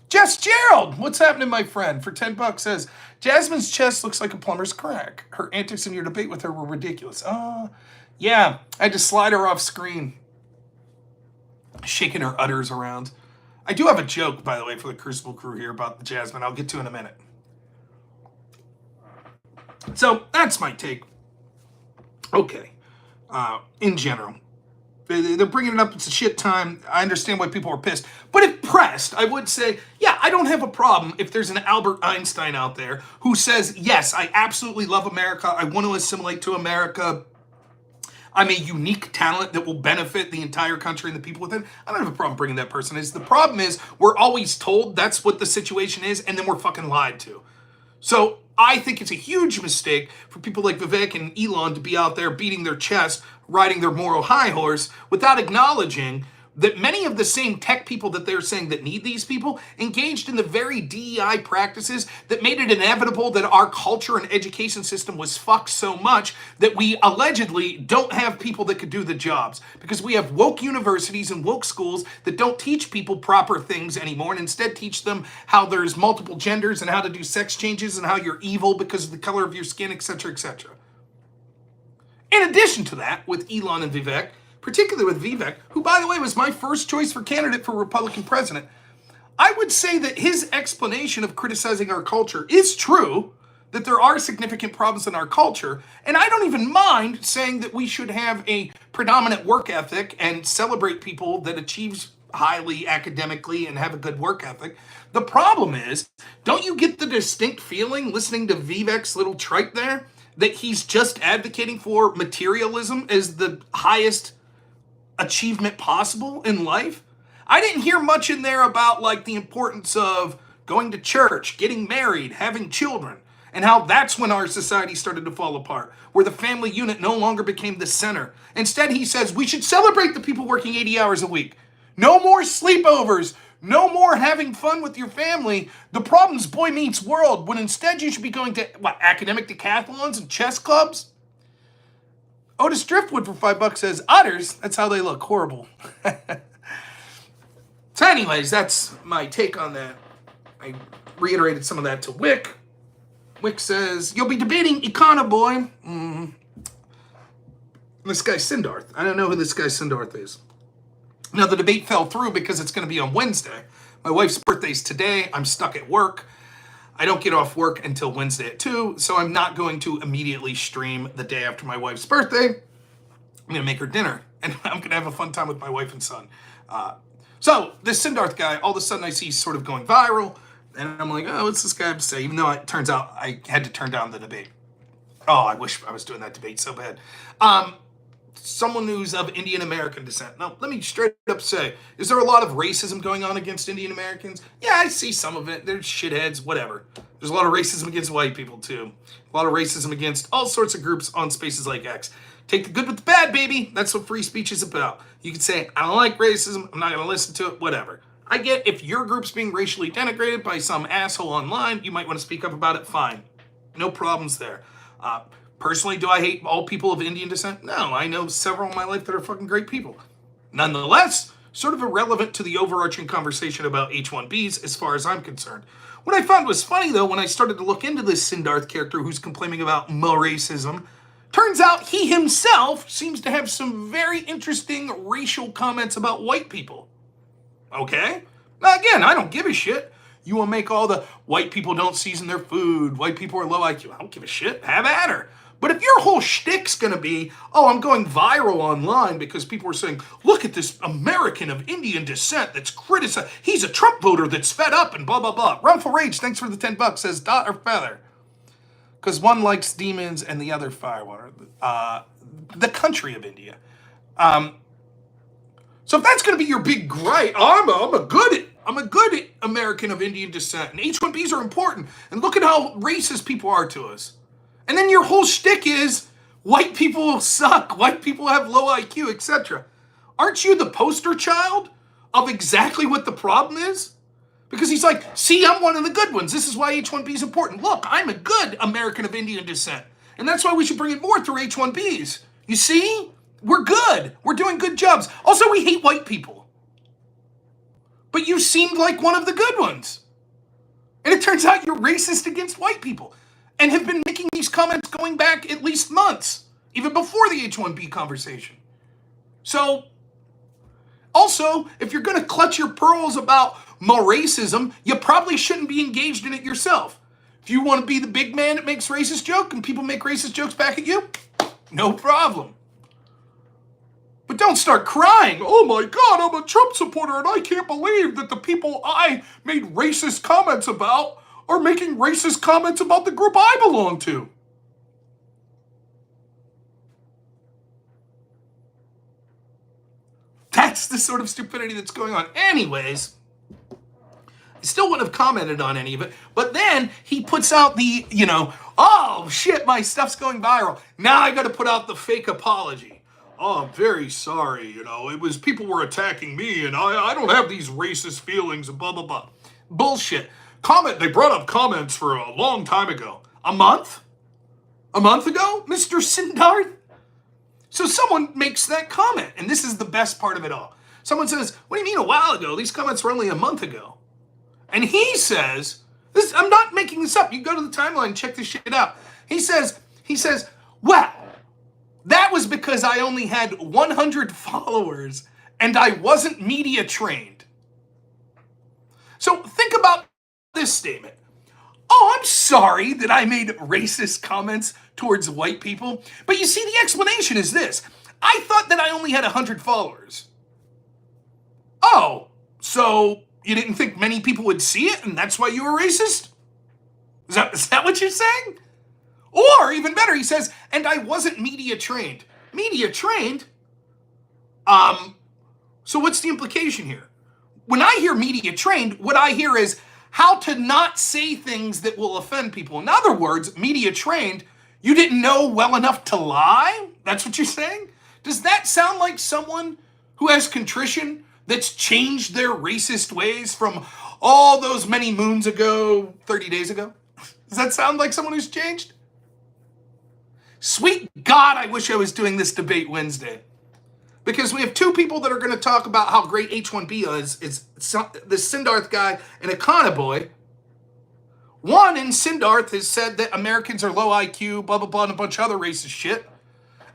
Jess Gerald, what's happening, my friend? For $10 says, Jasmine's chest looks like a plumber's crack. Her antics in your debate with her were ridiculous. Yeah, I had to slide her off screen. Shaking her udders around. I do have a joke, by the way, for the Crucible crew here about the Jasmine. I'll get to in a minute. So that's my take. Okay. In general, they're bringing it up. It's a shit time. I understand why people are pissed. But if pressed, I would say, yeah, I don't have a problem if there's an Albert Einstein out there who says, yes, I absolutely love America. I want to assimilate to America. I'm a unique talent that will benefit the entire country and the people within. I don't have a problem bringing that person in. The problem is we're always told that's what the situation is, and then we're fucking lied to. So I think it's a huge mistake for people like Vivek and Elon to be out there beating their chest, riding their moral high horse, without acknowledging that many of the same tech people that they're saying that need these people engaged in the very DEI practices that made it inevitable that our culture and education system was fucked so much that we allegedly don't have people that could do the jobs, because we have woke universities and woke schools that don't teach people proper things anymore and instead teach them how there's multiple genders and how to do sex changes and how you're evil because of the color of your skin, etc., etc. In addition to that, with Elon and Vivek, particularly with Vivek, who, by the way, was my first choice for candidate for Republican president, I would say that his explanation of criticizing our culture is true, that there are significant problems in our culture, and I don't even mind saying that we should have a predominant work ethic and celebrate people that achieves highly academically and have a good work ethic. The problem is, don't you get the distinct feeling, listening to Vivek's little trite there, that he's just advocating for materialism as the highest achievement possible in life? I didn't hear much in there about like the importance of going to church, getting married, having children, and how that's when our society started to fall apart, where the family unit no longer became the center. Instead, he says we should celebrate the people working 80 hours a week. No more sleepovers, No more having fun with your family. The problem's Boy Meets World, when instead you should be going to, academic decathlons and chess clubs? Otis Driftwood for $5 says, otters, that's how they look, horrible. So anyways, that's my take on that. I reiterated some of that to Wick. Wick says, you'll be debating Econo Boy. This guy Sindarth. I don't know who this guy Sindarth is. Now, the debate fell through because it's going to be on Wednesday. My wife's birthday's today. I'm stuck at work. I don't get off work until Wednesday at 2, so I'm not going to immediately stream the day after my wife's birthday. I'm going to make her dinner, and I'm going to have a fun time with my wife and son. So this Sindarth guy, all of a sudden I see sort of going viral, and I'm like, oh, what's this guy have to say? Even though it turns out I had to turn down the debate. Oh, I wish I was doing that debate so bad. Someone who's of Indian American descent. Now, let me straight up say, is there a lot of racism going on against Indian Americans? Yeah, I see some of it. There's shitheads, whatever. There's a lot of racism against white people, too. A lot of racism against all sorts of groups on spaces like X. Take the good with the bad, baby. That's what free speech is about. You can say, I don't like racism. I'm not going to listen to it, whatever. I get if your group's being racially denigrated by some asshole online, you might want to speak up about it, fine. No problems there. Personally, do I hate all people of Indian descent? No, I know several in my life that are fucking great people. Nonetheless, sort of irrelevant to the overarching conversation about H-1Bs as far as I'm concerned. What I found was funny, though, when I started to look into this Sindarth character who's complaining about more racism, turns out he himself seems to have some very interesting racial comments about white people. Okay? Now, again, I don't give a shit. You want to make all the white people don't season their food, white people are low IQ. I don't give a shit. Have at her. But if your whole shtick's going to be, oh, I'm going viral online because people are saying, look at this American of Indian descent that's criticized. He's a Trump voter that's fed up and blah, blah, blah. Rumful Rage, thanks for the $10, says dot or feather. Because one likes demons and the other firewater. The country of India. So if that's going to be your big gripe, I'm a good American of Indian descent, and H-1Bs are important, and look at how racist people are to us. And then your whole shtick is white people suck, white people have low IQ, etc. Aren't you the poster child of exactly what the problem is? Because he's like, see, I'm one of the good ones. This is why H-1B is important. Look, I'm a good American of Indian descent. And that's why we should bring it more through H-1Bs. You see? We're good. We're doing good jobs. Also, we hate white people. But you seemed like one of the good ones. And it turns out you're racist against white people. And have been making these comments going back at least months, even before the H-1B conversation. So, also, if you're going to clutch your pearls about more racism, you probably shouldn't be engaged in it yourself. If you want to be the big man that makes racist jokes and people make racist jokes back at you, no problem. But don't start crying. Oh my God, I'm a Trump supporter and I can't believe that the people I made racist comments about are making racist comments about the group I belong to. That's the sort of stupidity that's going on. Anyways, I still wouldn't have commented on any of it, but then he puts out the, oh shit, my stuff's going viral. Now I got to put out the fake apology. Oh, I'm very sorry, it was people were attacking me and I don't have these racist feelings and blah, blah, blah. Bullshit. They brought up comments for a long time ago. A month? A month ago, Mr. Sindarth? So someone makes that comment, and this is the best part of it all. Someone says, what do you mean a while ago? These comments were only a month ago. And he says, I'm not making this up. You go to the timeline and check this shit out. He says, well, that was because I only had 100 followers and I wasn't media trained. So think about this statement. Oh, I'm sorry that I made racist comments towards white people. But you see, the explanation is this. I thought that I only had 100 followers. Oh, so you didn't think many people would see it and that's why you were racist? Is that what you're saying? Or even better, he says, and I wasn't media trained. Media trained? So what's the implication here? When I hear media trained, what I hear is how to not say things that will offend people. In other words, media trained, you didn't know well enough to lie? That's what you're saying? Does that sound like someone who has contrition that's changed their racist ways from all those many moons ago, 30 days ago? Does that sound like someone who's changed? Sweet God, I wish I was doing this debate Wednesday. Because we have two people that are going to talk about how great H-1B is. It's the Sindarth guy and a Conor boy. One in Sindarth has said that Americans are low IQ, blah, blah, blah, and a bunch of other racist shit.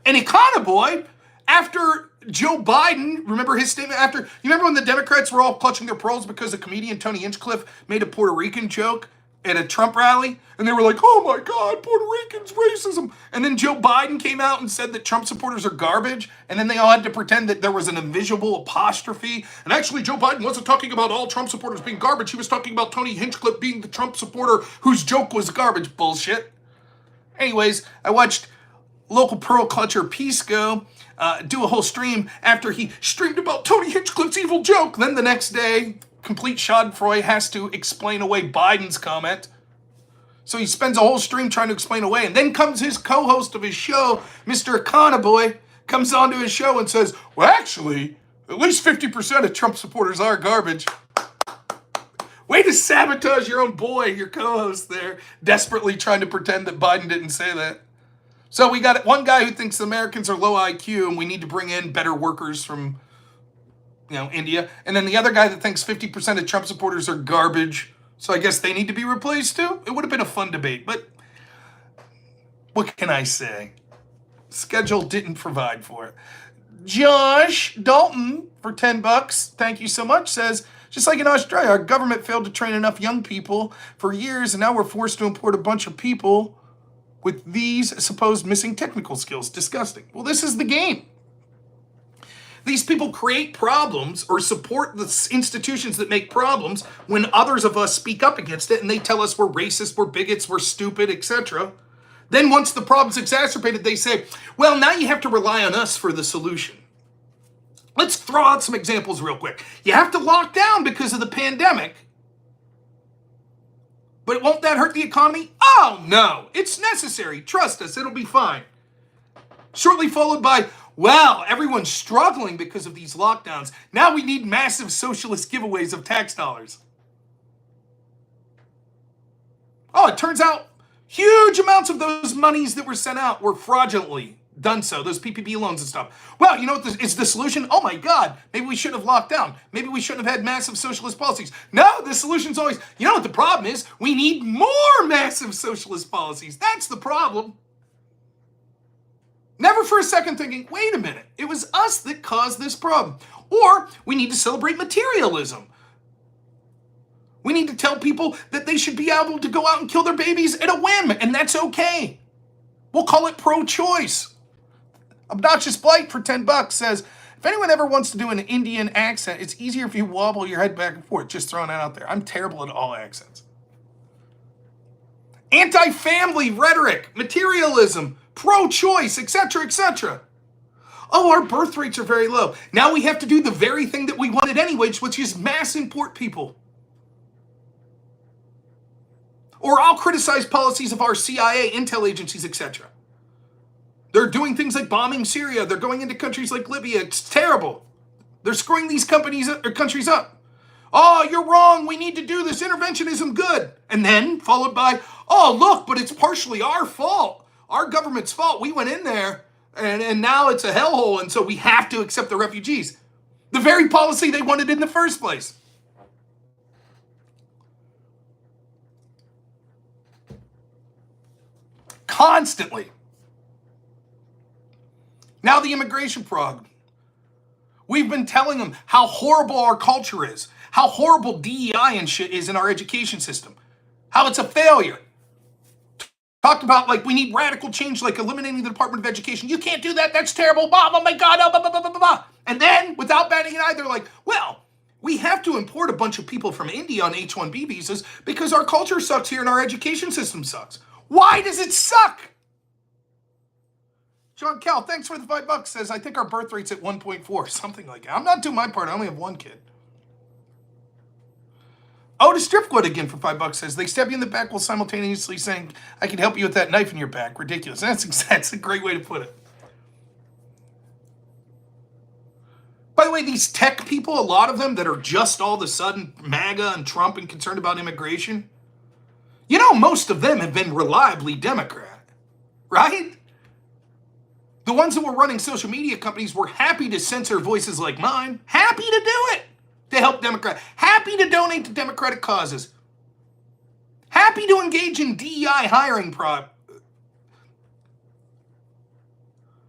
And a Conor boy, after Joe Biden, remember his statement after, you remember when the Democrats were all clutching their pearls because the comedian Tony Hinchcliffe made a Puerto Rican joke at a Trump rally? And they were like, oh my God, Puerto Ricans, racism. And then Joe Biden came out and said that Trump supporters are garbage. And then they all had to pretend that there was an invisible apostrophe. And actually, Joe Biden wasn't talking about all Trump supporters being garbage. He was talking about Tony Hinchcliffe being the Trump supporter whose joke was garbage. Bullshit. Anyways, I watched local pearl clutcher Pisco do a whole stream after he streamed about Tony Hinchcliffe's evil joke. Then the next day, complete schadenfreude has to explain away Biden's comment. So he spends a whole stream trying to explain away. And then comes his co-host of his show, Mr. Conor Boy, comes onto his show and says, well, actually, at least 50% of Trump supporters are garbage. Way to sabotage your own boy, your co-host there, desperately trying to pretend that Biden didn't say that. So we got one guy who thinks Americans are low IQ and we need to bring in better workers from, India. And then the other guy that thinks 50% of Trump supporters are garbage. So I guess they need to be replaced too? It would have been a fun debate, but what can I say? Schedule didn't provide for it. Josh Dalton for $10, thank you so much, says, just like in Australia, our government failed to train enough young people for years, and now we're forced to import a bunch of people with these supposed missing technical skills. Disgusting. Well, this is the game. These people create problems or support the institutions that make problems when others of us speak up against it and they tell us we're racist, we're bigots, we're stupid, etc. Then once the problem's exacerbated, they say, well, now you have to rely on us for the solution. Let's throw out some examples real quick. You have to lock down because of the pandemic. But won't that hurt the economy? Oh, no. It's necessary. Trust us. It'll be fine. Shortly followed by, well, everyone's struggling because of these lockdowns. Now we need massive socialist giveaways of tax dollars. Oh, it turns out huge amounts of those monies that were sent out were fraudulently done so, those PPP loans and stuff. Well, you know what is the solution? Oh my God, maybe we shouldn't have locked down. Maybe we shouldn't have had massive socialist policies. No, the solution's always, you know what the problem is? We need more massive socialist policies. That's the problem. Never for a second thinking, wait a minute, it was us that caused this problem. Or we need to celebrate materialism. We need to tell people that they should be able to go out and kill their babies at a whim, and that's okay. We'll call it pro-choice. Obnoxious Blight for $10 says, if anyone ever wants to do an Indian accent, it's easier if you wobble your head back and forth. Just throwing that out there. I'm terrible at all accents. Anti-family rhetoric, materialism, pro-choice, etc., etc. Oh, our birth rates are very low. Now we have to do the very thing that we wanted anyway, which is mass import people. Or I'll criticize policies of our CIA, intel agencies, etc. They're doing things like bombing Syria. They're going into countries like Libya. It's terrible. They're screwing these countries up. Oh, you're wrong. We need to do this. Interventionism good. And then followed by, oh, look, but it's partially our fault. Our government's fault. We went in there and now it's a hellhole. And so we have to accept the refugees. The very policy they wanted in the first place. Constantly. Now the immigration prog. We've been telling them how horrible our culture is, how horrible DEI and shit is in our education system, how it's a failure. Talked about like we need radical change, like eliminating the Department of Education. You can't do that. That's terrible. Blah, oh my God. Oh, blah, blah, blah, blah, blah. And then without batting an eye, they're like, well, we have to import a bunch of people from India on H-1B visas because our culture sucks here and our education system sucks. Why does it suck? John Cal, thanks for the $5, says, I think our birth rate's at 1.4, something like that. I'm not doing my part. I only have one kid. Otis Driftwood again for $5 says, they stab you in the back while simultaneously saying, I can help you with that knife in your back. Ridiculous. That's a great way to put it. By the way, these tech people, a lot of them that are just all of a sudden MAGA and Trump and concerned about immigration, you know, most of them have been reliably Democrat, right? The ones that were running social media companies were happy to censor voices like mine, happy to do it to help Democrats, happy to donate to Democratic causes, happy to engage in DEI hiring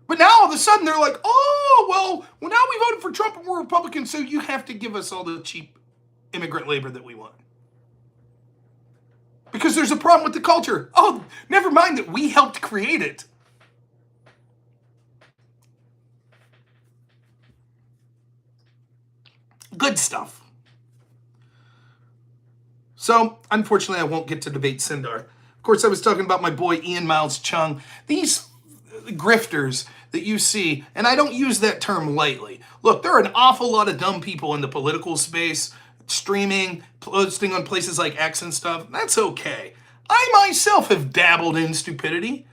But now all of a sudden they're like, oh, well, now we voted for Trump and we're Republicans, so you have to give us all the cheap immigrant labor that we want. Because there's a problem with the culture. Oh, never mind that we helped create it. Good stuff. So, unfortunately, I won't get to debate Sindarth. Of course, I was talking about my boy Ian Miles Chung. These grifters that you see, and I don't use that term lightly. Look, there are an awful lot of dumb people in the political space, streaming, posting on places like X and stuff. That's okay. I myself have dabbled in stupidity.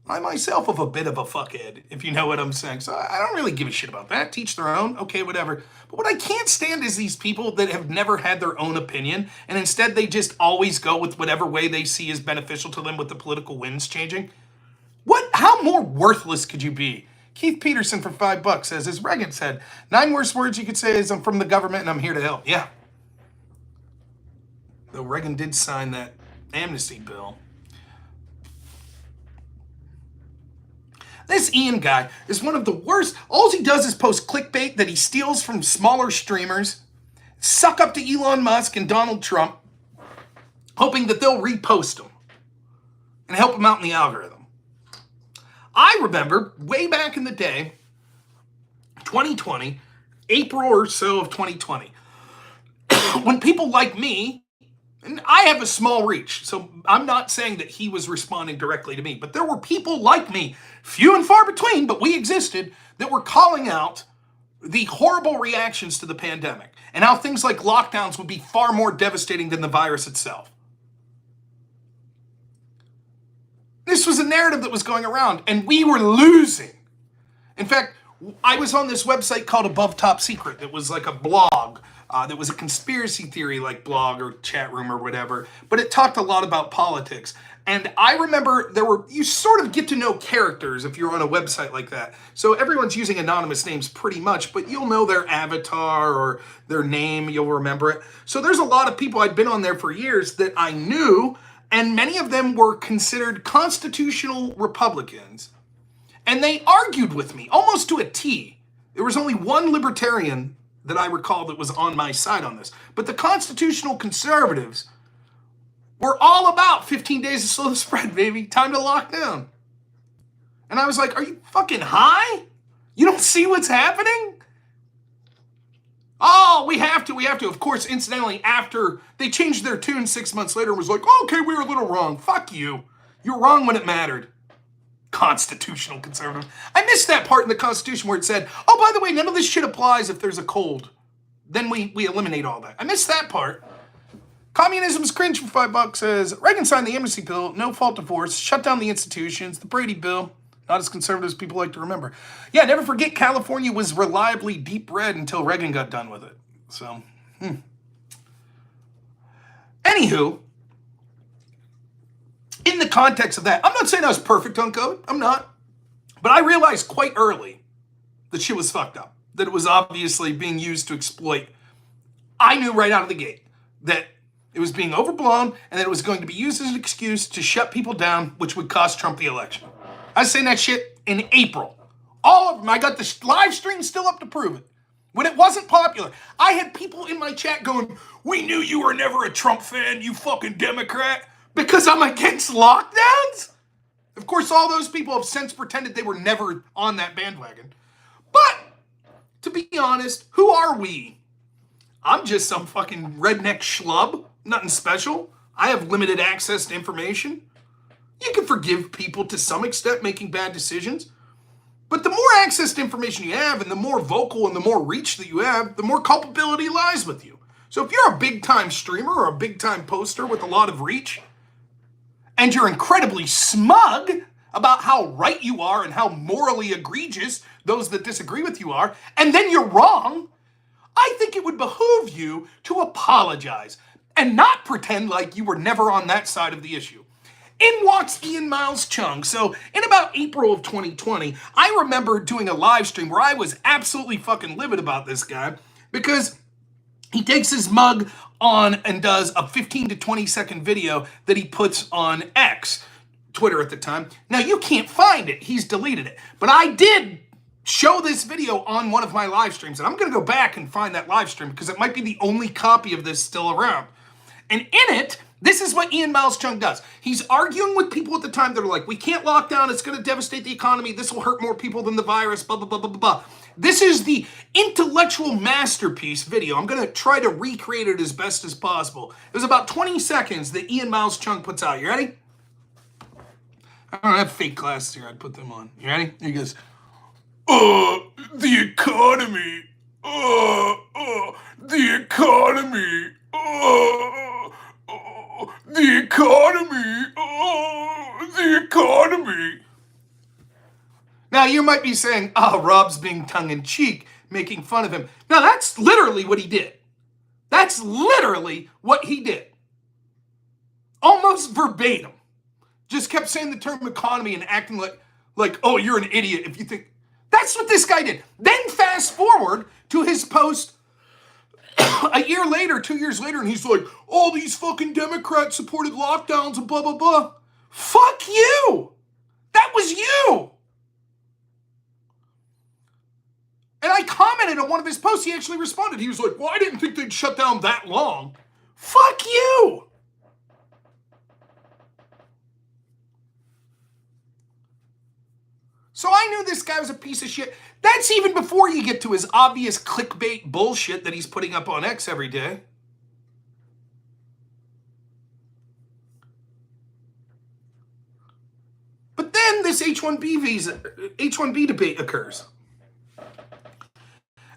I myself have a bit of a fuckhead, if you know what I'm saying. So I don't really give a shit about that. Teach their own. Okay, whatever. But what I can't stand is these people that have never had their own opinion, and instead they just always go with whatever way they see is beneficial to them with the political winds changing. How more worthless could you be? Keith Peterson for $5 says, as Reagan said, 9 worst words you could say is I'm from the government and I'm here to help. Yeah. Though Reagan did sign that amnesty bill. This Ian guy is one of the worst. All he does is post clickbait that he steals from smaller streamers, suck up to Elon Musk and Donald Trump, hoping that they'll repost him and help him out in the algorithm. I remember way back in the day, 2020, April or so of 2020, when people like me, and I have a small reach, so I'm not saying that he was responding directly to me, but there were people like me, few and far between, but we existed, that were calling out the horrible reactions to the pandemic and how things like lockdowns would be far more devastating than the virus itself. This was a narrative that was going around, and we were losing. In fact, I was on this website called Above Top Secret that was like a blog that was a conspiracy theory like blog or chat room or whatever, but it talked a lot about politics. And I remember you sort of get to know characters if you're on a website like that. So everyone's using anonymous names pretty much, but you'll know their avatar or their name, you'll remember it. So there's a lot of people I'd been on there for years that I knew, and many of them were considered constitutional Republicans. And they argued with me almost to a T. There was only one libertarian that I recall that was on my side on this. But the constitutional conservatives were all about 15 days of slow spread, baby. Time to lock down. And I was like, are you fucking high? You don't see what's happening? Oh, we have to. Of course, incidentally, after they changed their tune 6 months later and was like, okay, we were a little wrong. Fuck you. You were wrong when it mattered. Constitutional conservative. I missed that part in the Constitution where it said, oh, by the way, none of this shit applies if there's a cold. Then we eliminate all that. I missed that part. Communism's cringe for $5 says, Reagan signed the amnesty bill, no fault divorce, shut down the institutions, the Brady bill. Not as conservative as people like to remember. Yeah, never forget California was reliably deep red until Reagan got done with it. So, Anywho, in the context of that, I'm not saying I was perfect on code. I'm not. But I realized quite early that shit was fucked up. That it was obviously being used to exploit. I knew right out of the gate that it was being overblown and that it was going to be used as an excuse to shut people down, which would cost Trump the election. I was saying that shit in April. All of them. I got the live stream still up to prove it. When it wasn't popular, I had people in my chat going, we knew you were never a Trump fan, you fucking Democrat, because I'm against lockdowns? Of course, all those people have since pretended they were never on that bandwagon. But, to be honest, who are we? I'm just some fucking redneck schlub. Nothing special. I have limited access to information. You can forgive people to some extent making bad decisions. But the more access to information you have and the more vocal and the more reach that you have, the more culpability lies with you. So if you're a big-time streamer or a big-time poster with a lot of reach, and you're incredibly smug about how right you are and how morally egregious those that disagree with you are, and then you're wrong, I think it would behoove you to apologize and not pretend like you were never on that side of the issue. In walks Ian Miles Chung. So in about April of 2020, I remember doing a live stream where I was absolutely fucking livid about this guy because he takes his mug on and does a 15 to 20 second video that he puts on X, Twitter at the time. Now you can't find it. He's deleted it. But I did show this video on one of my live streams, and I'm going to go back and find that live stream because it might be the only copy of this still around. And in it, this is what Ian Miles Chung does. He's arguing with people at the time that are like, we can't lock down, it's going to devastate the economy, this will hurt more people than the virus, blah, blah, blah, blah, blah. This is the intellectual masterpiece video. I'm going to try to recreate it as best as possible. It was about 20 seconds that Ian Miles Chung puts out. You ready? I don't have fake glasses here. I'd put them on. You ready? He goes, the economy, the economy, the economy, the economy. Now you might be saying, Rob's being tongue-in-cheek, making fun of him. Now that's literally what he did. That's literally what he did. Almost verbatim. Just kept saying the term economy and acting like, oh, you're an idiot if you think. That's what this guy did. Then fast forward to his post a year later, 2 years later, and he's like, all these fucking Democrats supported lockdowns and blah, blah, blah. Fuck you. That was you. And I commented on one of his posts. He actually responded. He was like, well, I didn't think they'd shut down that long. Fuck you. So I knew this guy was a piece of shit. That's even before you get to his obvious clickbait bullshit that he's putting up on X every day. But then this H-1B debate occurs.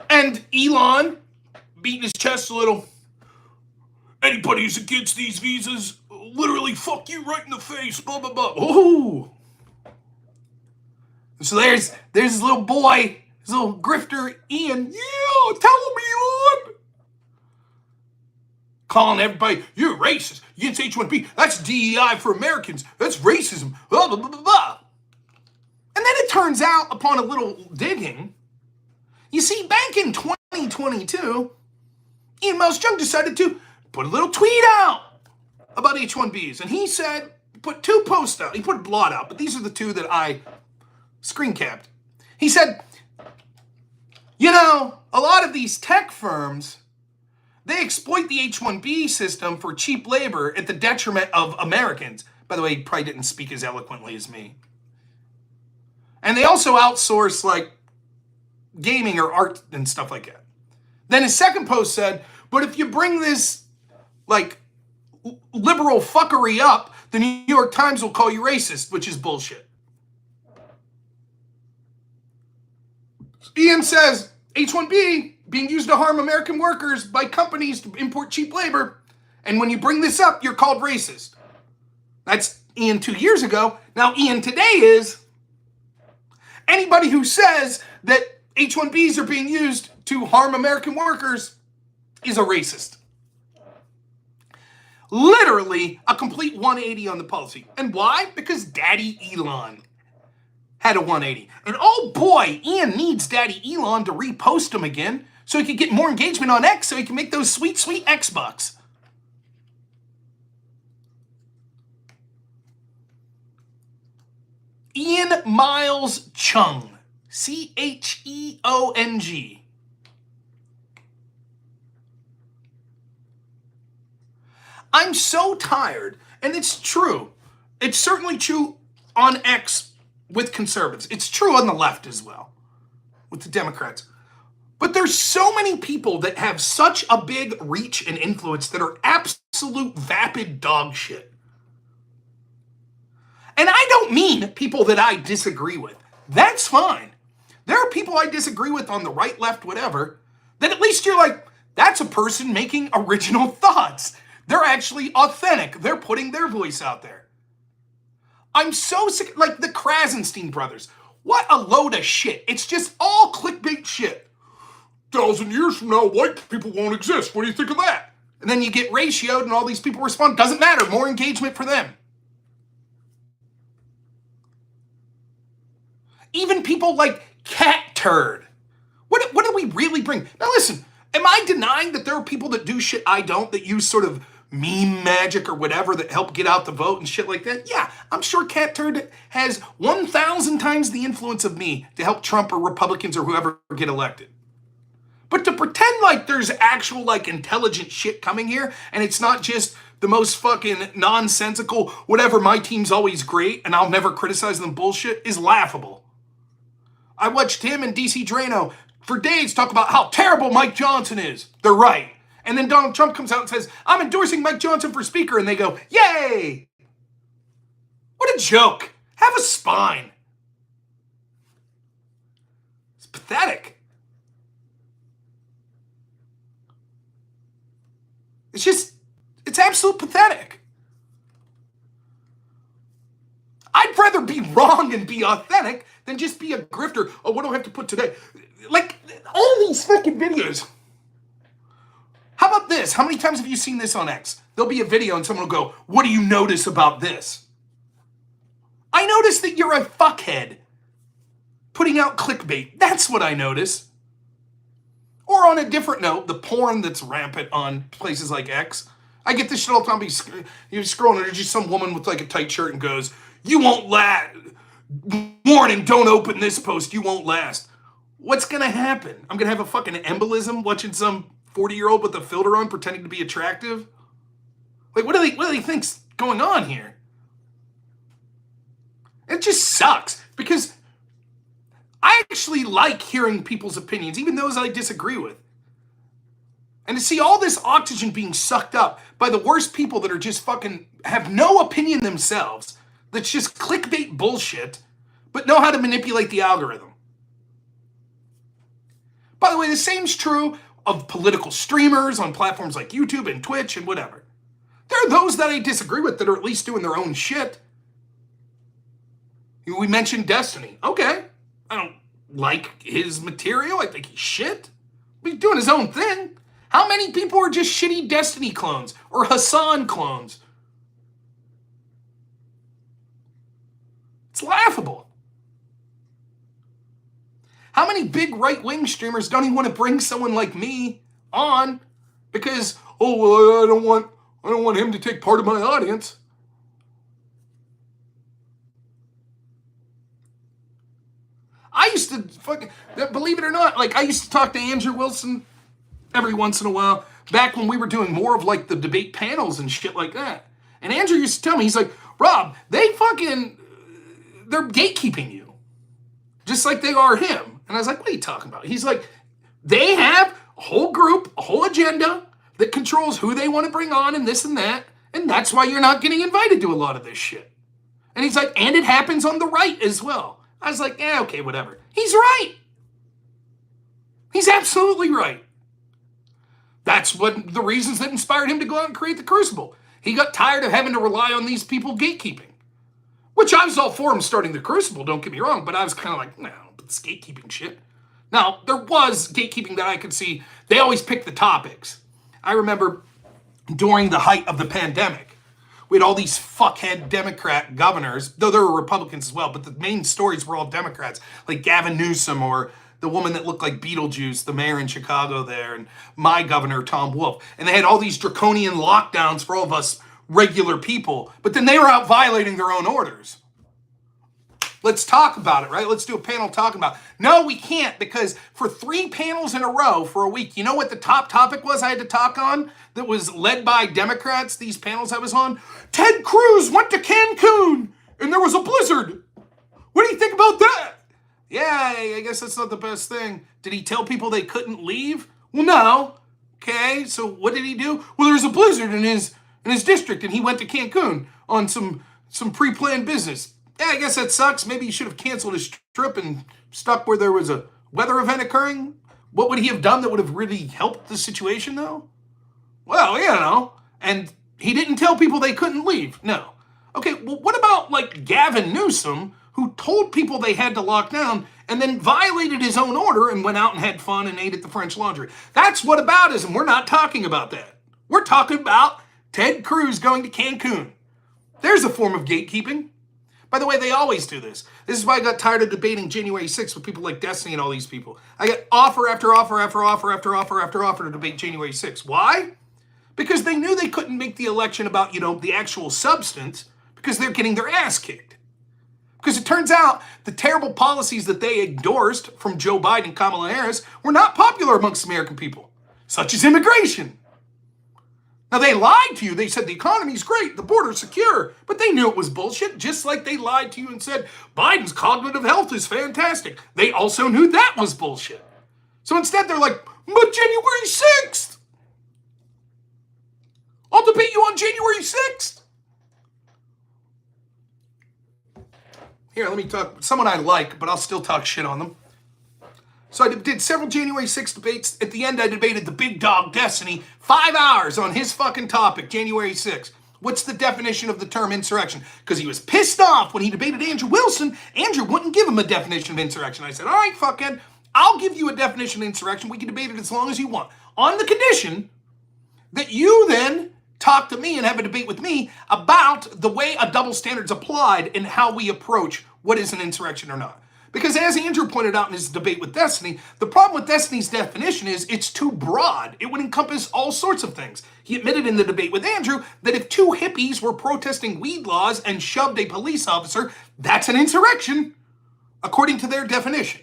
And Elon, beating his chest a little, anybody who's against these visas, literally fuck you right in the face, blah, blah, blah. Ooh. So there's this little boy, this little grifter, Ian. Yeah, tell him, Elon. Calling everybody, you're racist. You against H-1B. That's DEI for Americans. That's racism. Blah, blah, blah, blah, blah. And then it turns out, upon a little digging, you see, back in 2022, Ian Miles Chung decided to put a little tweet out about H-1Bs. And he said, put two posts out. He put a blot out, but these are the two that I screen capped. He said, you know, a lot of these tech firms, they exploit the H-1B system for cheap labor at the detriment of Americans. By the way, he probably didn't speak as eloquently as me. And they also outsource, like, gaming or art and stuff like that. Then his second post said, but if you bring this, like, liberal fuckery up, the New York Times will call you racist, which is bullshit. Ian says, H-1B being used to harm American workers by companies to import cheap labor, and when you bring this up, you're called racist. That's Ian 2 years ago. Now Ian today is, anybody who says that H-1Bs are being used to harm American workers is a racist. Literally a complete 180 on the policy. And why? Because Daddy Elon had a 180. And oh boy, Ian needs Daddy Elon to repost him again so he can get more engagement on X so he can make those sweet, sweet X bucks. Ian Miles Chung. Cheong. I'm so tired, and it's true. It's certainly true on X with conservatives. It's true on the left as well, with the Democrats. But there's so many people that have such a big reach and influence that are absolute vapid dog shit. And I don't mean people that I disagree with. That's fine. There are people I disagree with on the right, left, whatever, that at least you're like, that's a person making original thoughts. They're actually authentic. They're putting their voice out there. I'm so sick, like the Krasenstein brothers. What a load of shit. It's just all clickbait shit. 1,000 years from now, white people won't exist. What do you think of that? And then you get ratioed and all these people respond. Doesn't matter. More engagement for them. Even people like Cat Turd. What do we really bring? Now listen, am I denying that there are people that do shit I don't, that use sort of meme magic or whatever that help get out the vote and shit like that? Yeah, I'm sure Cat Turd has 1,000 times the influence of me to help Trump or Republicans or whoever get elected. But to pretend like there's actual like intelligent shit coming here and it's not just the most fucking nonsensical, whatever, my team's always great and I'll never criticize them bullshit is laughable. I watched him and DC Drano for days talk about how terrible Mike Johnson is. They're right. And then Donald Trump comes out and says, I'm endorsing Mike Johnson for speaker. And they go, yay! What a joke. Have a spine. It's pathetic. It's absolute pathetic. I'd rather be wrong and be authentic than just be a grifter. Oh, what do I have to put today? Like, all these fucking videos. How about this? How many times have you seen this on X? There'll be a video and someone will go, what do you notice about this? I notice that you're a fuckhead putting out clickbait. That's what I notice. Or on a different note, the porn that's rampant on places like X. I get this shit all the time. You're scrolling and there's just some woman with like a tight shirt and goes, you won't last. Warning, don't open this post. You won't last. What's going to happen? I'm going to have a fucking embolism watching some 40-year-old with a filter on pretending to be attractive? Like, what do they think's going on here? It just sucks because I actually like hearing people's opinions, even those I disagree with. And to see all this oxygen being sucked up by the worst people that are just fucking have no opinion themselves, that's just clickbait bullshit, but know how to manipulate the algorithm. By the way, the same's true of political streamers on platforms like YouTube and Twitch and whatever. There are those that I disagree with that are at least doing their own shit. We mentioned Destiny. Okay. I don't like his material. I think he's shit. But he's doing his own thing. How many people are just shitty Destiny clones or Hassan clones? It's laughable. How many big right-wing streamers don't even want to bring someone like me on because, oh, well, I don't want him to take part of my audience. I used to fucking, believe it or not, like I used to talk to Andrew Wilson every once in a while back when we were doing more of like the debate panels and shit like that. And Andrew used to tell me, he's like, Rob, they're gatekeeping you. Just like they are him. And I was like, what are you talking about? He's like, they have a whole group, a whole agenda that controls who they want to bring on and this and that. And that's why you're not getting invited to a lot of this shit. And he's like, and it happens on the right as well. I was like, yeah, okay, whatever. He's right. He's absolutely right. That's what the reasons that inspired him to go out and create the Crucible. He got tired of having to rely on these people gatekeeping. Which I was all for him starting the Crucible, don't get me wrong, but I was kind of like, no, it's gatekeeping shit. Now, there was gatekeeping that I could see. They always picked the topics. I remember during the height of the pandemic, we had all these fuckhead Democrat governors, though there were Republicans as well, but the main stories were all Democrats, like Gavin Newsom or the woman that looked like Beetlejuice, the mayor in Chicago there, and my governor, Tom Wolf. And they had all these draconian lockdowns for all of us regular people, but then they were out violating their own orders. Let's talk about it, right? Let's do a panel talking about it. No, we can't, because for 3 panels in a row for a week, you know what the top topic was I had to talk on that was led by Democrats, these panels I was on? Ted Cruz went to Cancun and there was a blizzard. What do you think about that? Yeah, I guess that's not the best thing. Did he tell people they couldn't leave? Well, no. Okay, so what did he do? Well, there was a blizzard in his district and he went to Cancun on some pre-planned business. Yeah, I guess that sucks. Maybe he should have canceled his trip and stuck where there was a weather event occurring. What would he have done that would have really helped the situation, though? Well, you know, and he didn't tell people they couldn't leave. No. Okay, well, what about like Gavin Newsom, who told people they had to lock down and then violated his own order and went out and had fun and ate at the French Laundry? That's whataboutism. We're not talking about that. We're talking about Ted Cruz going to Cancun. There's a form of gatekeeping. By the way, they always do this. This is why I got tired of debating January 6th with people like Destiny and all these people. I got offer after offer after offer after offer after offer to debate January 6th. Why? Because they knew they couldn't make the election about, the actual substance because they're getting their ass kicked. Because it turns out the terrible policies that they endorsed from Joe Biden and Kamala Harris were not popular amongst American people, such as immigration. Now, they lied to you. They said the economy's great, the border's secure, but they knew it was bullshit, just like they lied to you and said Biden's cognitive health is fantastic. They also knew that was bullshit. So instead, they're like, but January 6th. I'll debate you on January 6th. Here, let me talk. Someone I like, but I'll still talk shit on them. So I did several January 6th debates. At the end, I debated the big dog Destiny, 5 hours on his fucking topic, January 6th. What's the definition of the term insurrection? Because he was pissed off when he debated Andrew Wilson. Andrew wouldn't give him a definition of insurrection. I said, all right, fuckhead, I'll give you a definition of insurrection. We can debate it as long as you want. On the condition that you then talk to me and have a debate with me about the way a double standard's applied and how we approach what is an insurrection or not. Because as Andrew pointed out in his debate with Destiny, the problem with Destiny's definition is it's too broad. It would encompass all sorts of things. He admitted in the debate with Andrew that if two hippies were protesting weed laws and shoved a police officer, that's an insurrection, according to their definition.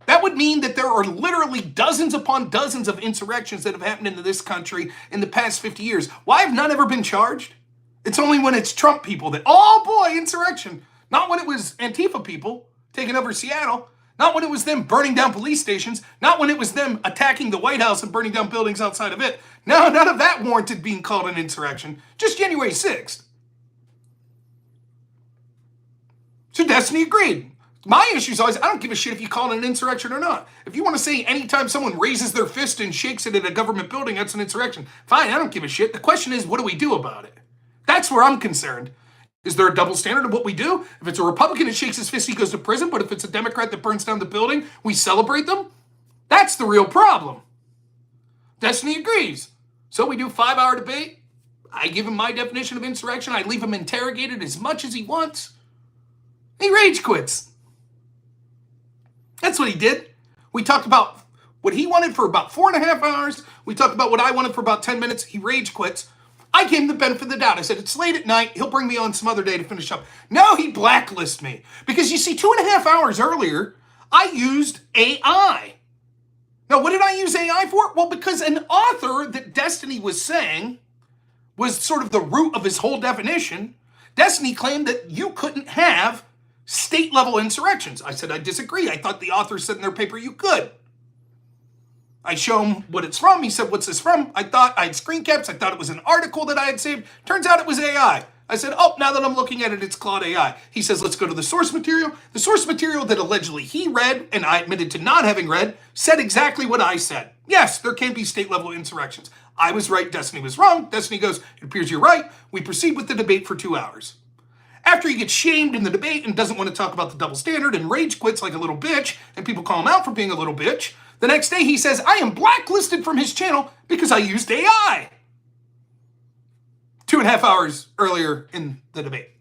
That would mean that there are literally dozens upon dozens of insurrections that have happened in this country in the past 50 years. Why have none ever been charged? It's only when it's Trump people that, oh boy, insurrection. Not when it was Antifa people taking over Seattle. Not when it was them burning down police stations. Not when it was them attacking the White House and burning down buildings outside of it. No, none of that warranted being called an insurrection. Just January 6th. So Destiny agreed. My issue is always, I don't give a shit if you call it an insurrection or not. If you want to say anytime someone raises their fist and shakes it at a government building, that's an insurrection. Fine, I don't give a shit. The question is, what do we do about it? That's where I'm concerned. Is there a double standard of what we do? If it's a Republican that shakes his fist, he goes to prison. But if it's a Democrat that burns down the building, we celebrate them? That's the real problem. Destiny agrees. So we do a 5-hour debate. I give him my definition of insurrection. I leave him interrogated as much as he wants. He rage quits. That's what he did. We talked about what he wanted for about 4.5 hours. We talked about what I wanted for about 10 minutes. He rage quits. I gave him the benefit of the doubt. I said, it's late at night. He'll bring me on some other day to finish up. No, he blacklisted me. Because you see, 2.5 hours earlier, I used AI. Now, what did I use AI for? Well, because an author that Destiny was saying was sort of the root of his whole definition. Destiny claimed that you couldn't have state-level insurrections. I said, I disagree. I thought the author said in their paper you could. I show him what it's from. He said, what's this from? I thought I had screen caps. I thought it was an article that I had saved. Turns out it was AI. I said, oh, now that I'm looking at it, it's Claude AI. He says, let's go to the source material. The source material that allegedly he read, and I admitted to not having read, said exactly what I said. Yes, there can be state-level insurrections. I was right. Destiny was wrong. Destiny goes, it appears you're right. We proceed with the debate for 2 hours. After he gets shamed in the debate and doesn't want to talk about the double standard and rage quits like a little bitch, and people call him out for being a little bitch, the next day he says, I am blacklisted from his channel because I used AI. 2.5 hours earlier in the debate,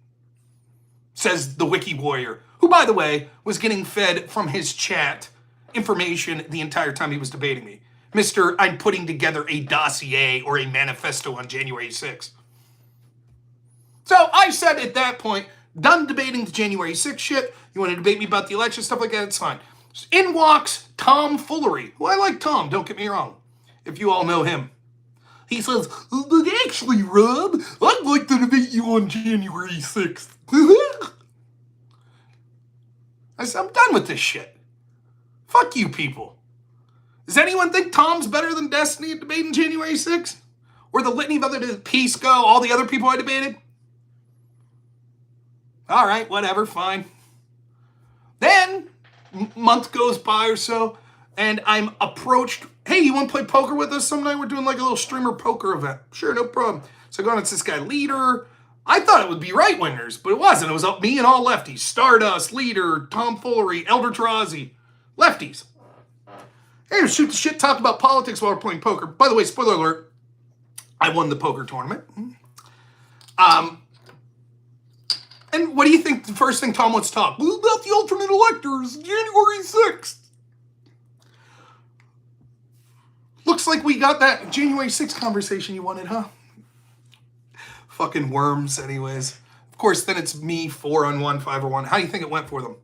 says the Wiki Warrior, who, by the way, was getting fed from his chat information the entire time he was debating me. Mr. I'm putting together a dossier or a manifesto on January 6th. So I said at that point, done debating the January 6th shit. You want to debate me about the election, stuff like that, it's fine. In walks Tom Foolery, who I like Tom, don't get me wrong, if you all know him. He says, but actually, Rob, I'd like to debate you on January 6th. I said, I'm done with this shit. Fuck you people. Does anyone think Tom's better than Destiny at debating January 6th? Or the litany of other Pisco, all the other people I debated? All right, whatever, fine. Then, month goes by or so, and I'm approached, hey, you want to play poker with us some night? We're doing like a little streamer poker event. Sure, no problem. So I go on, it's this guy, Leader, I thought it would be right-wingers, but it wasn't. It was me and all lefties. Stardust, Leader, tomfoolery, Elder Tarazi. Lefties. Hey, shoot the shit, talk about politics while we're playing poker. By the way, spoiler alert, I won the poker tournament. And what do you think the first thing Tom wants to talk? Well, about the alternate electors, January 6th. Looks like we got that January 6th conversation you wanted, huh? Fucking worms, anyways. Of course, then it's me, 4-on-1, 5-on-1. How do you think it went for them?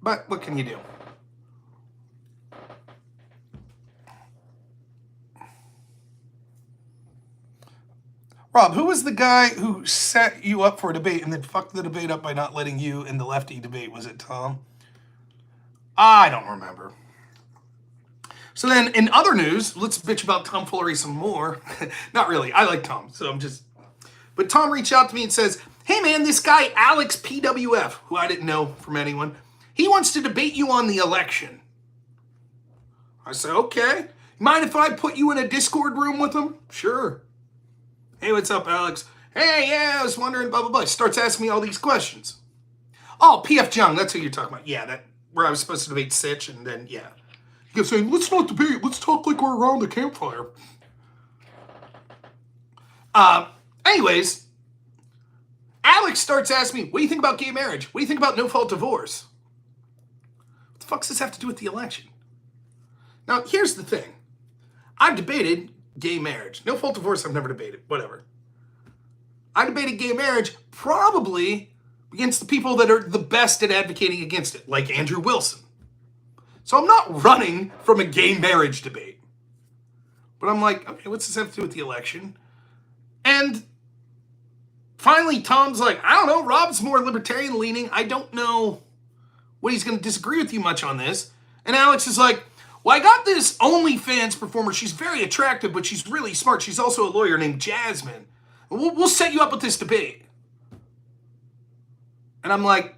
But what can you do? Rob, who was the guy who set you up for a debate and then fucked the debate up by not letting you in the lefty debate? Was it Tom? I don't remember. So then, in other news, let's bitch about tomfoolery some more. Not really. I like Tom, so I'm just... But Tom reached out to me and says, hey man, this guy Alex PWF, who I didn't know from anyone, he wants to debate you on the election. I said, okay. Mind if I put you in a Discord room with him? Sure. Hey, what's up, Alex? Hey, yeah, I was wondering, blah, blah, blah. Starts asking me all these questions. Oh, P.F. Jung, that's who you're talking about. Yeah, that where I was supposed to debate Sitch, and then, yeah. He kept saying, let's not debate. Let's talk like we're around the campfire. Anyways, Alex starts asking me, what do you think about gay marriage? What do you think about no-fault divorce? What the fuck does this have to do with the election? Now, here's the thing. I've debated gay marriage. No-fault divorce, I've never debated. Whatever. I debated gay marriage probably against the people that are the best at advocating against it, like Andrew Wilson. So I'm not running from a gay marriage debate. But I'm like, okay, what's this have to do with the election? And finally, Tom's like, I don't know, Rob's more libertarian leaning. I don't know what he's going to disagree with you much on this. And Alex is like, well, I got this OnlyFans performer. She's very attractive, but she's really smart. She's also a lawyer named Jasmine. We'll set you up with this debate. And I'm like,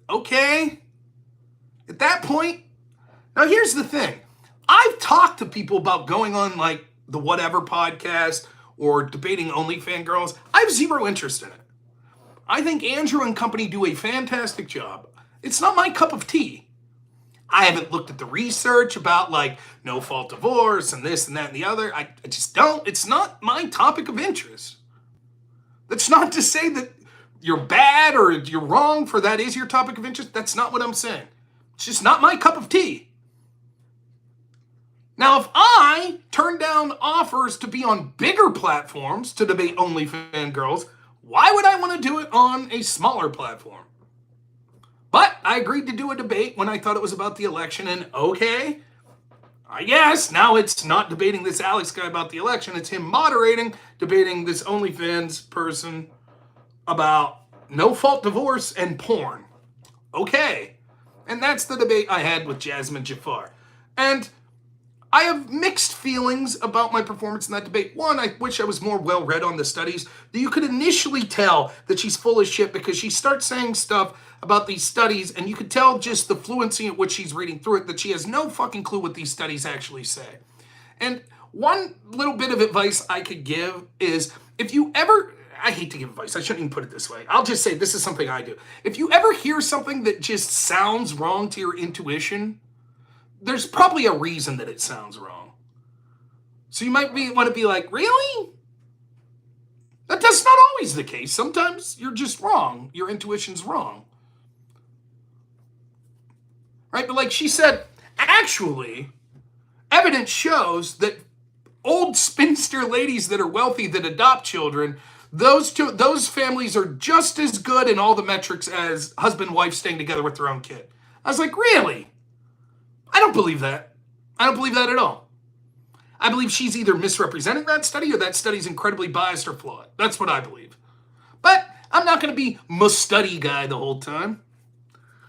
okay. At that point, now here's the thing. I've talked to people about going on like the Whatever podcast or debating OnlyFans girls. I have zero interest in it. I think Andrew and company do a fantastic job. It's not my cup of tea. I haven't looked at the research about like no-fault divorce and this and that and the other. I just don't. It's not my topic of interest. That's not to say that you're bad or you're wrong for that is your topic of interest. That's not what I'm saying. It's just not my cup of tea. Now, if I turn down offers to be on bigger platforms to debate OnlyFans girls, why would I want to do it on a smaller platform? But I agreed to do a debate when I thought it was about the election, and okay, I guess now it's not debating this Alex guy about the election, it's him moderating, debating this OnlyFans person about no-fault divorce and porn. Okay, and that's the debate I had with Jasmine Jafar. And I have mixed feelings about my performance in that debate. One, I wish I was more well-read on the studies. You could initially tell that she's full of shit because she starts saying stuff about these studies, and you could tell just the fluency at which she's reading through it, that she has no fucking clue what these studies actually say. And one little bit of advice I could give is, if you ever, I hate to give advice, I shouldn't even put it this way. I'll just say this is something I do. If you ever hear something that just sounds wrong to your intuition, there's probably a reason that it sounds wrong. So you might want to be like, really? That's not always the case. Sometimes you're just wrong. Your intuition's wrong. Right? But like she said, actually, evidence shows that old spinster ladies that are wealthy that adopt children, those families are just as good in all the metrics as husband and wife staying together with their own kid. I was like, really? I don't believe that. I don't believe that at all. I believe she's either misrepresenting that study or that study's incredibly biased or flawed. That's what I believe. But I'm not going to be must-study guy the whole time.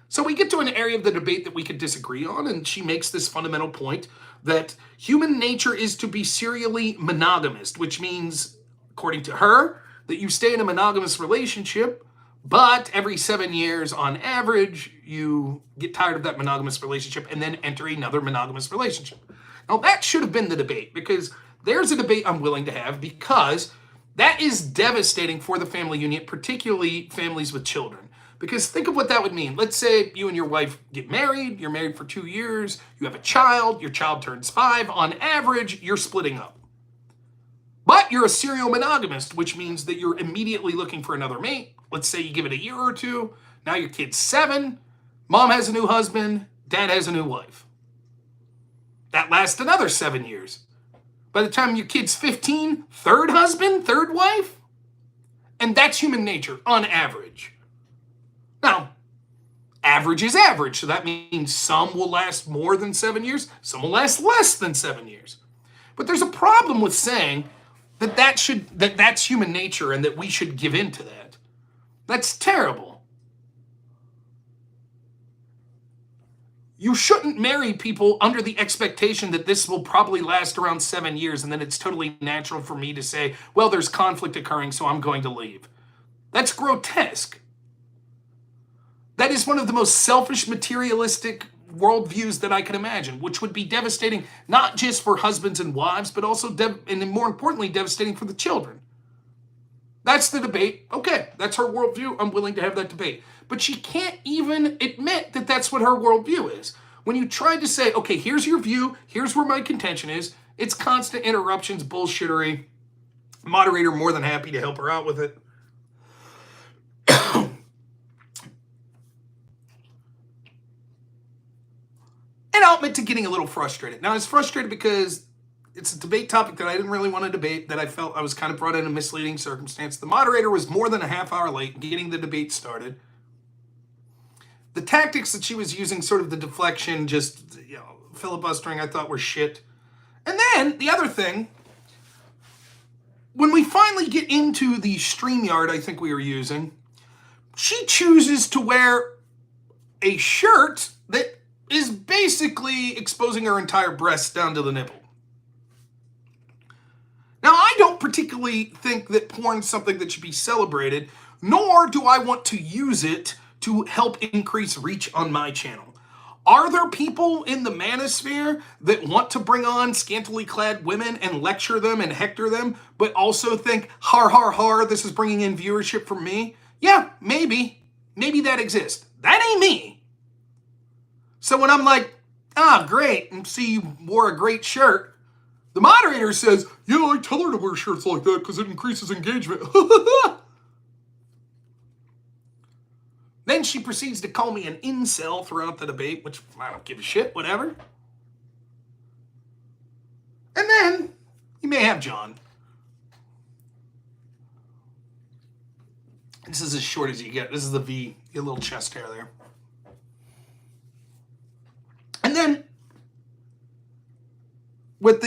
So we get to an area of the debate that we could disagree on, and she makes this fundamental point that human nature is to be serially monogamous, which means, according to her, that you stay in a monogamous relationship, but every 7 years on average, you get tired of that monogamous relationship and then enter another monogamous relationship. Now that should have been the debate, because there's a debate I'm willing to have, because That is devastating for the family unit, particularly families with children. Because think of what that would mean. Let's say you and your wife get married, you're married for 2 years, you have a child, your child turns 5. On average, you're splitting up. But you're a serial monogamist, which means that you're immediately looking for another mate. Let's say you give it a year or two. Now your kid's 7. Mom has a new husband. Dad has a new wife. That lasts another 7 years. By the time your kid's 15, third husband, third wife. And that's human nature on average. Now, average is average. So that means some will last more than 7 years. Some will last less than 7 years. But there's a problem with saying that's human nature and that we should give in to that. That's terrible. You shouldn't marry people under the expectation that this will probably last around 7 years and then it's totally natural for me to say, well, there's conflict occurring, so I'm going to leave. That's grotesque. That is one of the most selfish, materialistic worldviews that I can imagine, which would be devastating not just for husbands and wives, but also, and more importantly, devastating for the children. That's the debate. Okay, that's her worldview. I'm willing to have that debate. But she can't even admit that that's what her worldview is. When you try to say, okay, here's your view, here's where my contention is, it's constant interruptions, bullshittery. Moderator more than happy to help her out with it. And I'll admit to getting a little frustrated. Now, I was frustrated because it's a debate topic that I didn't really want to debate, that I felt I was kind of brought in a misleading circumstance. The moderator was more than a half hour late getting the debate started. The tactics that she was using, sort of the deflection, just, filibustering, I thought were shit. And then, the other thing, when we finally get into the StreamYard I think we were using, she chooses to wear a shirt that is basically exposing her entire breast down to the nipple. Now, I don't particularly think that porn's something that should be celebrated, nor do I want to use it to help increase reach on my channel. Are there people in the manosphere that want to bring on scantily clad women and lecture them and hector them, but also think, har, har, har, this is bringing in viewership for me? Yeah, maybe. Maybe that exists. That ain't me. So when I'm like, great, and see you wore a great shirt, the moderator says, yeah, I tell her to wear shirts like that because it increases engagement. Then she proceeds to call me an incel throughout the debate, which I don't give a shit, whatever. And then you may have John. This is as short as you get. This is the V, your little chest hair there. And then, with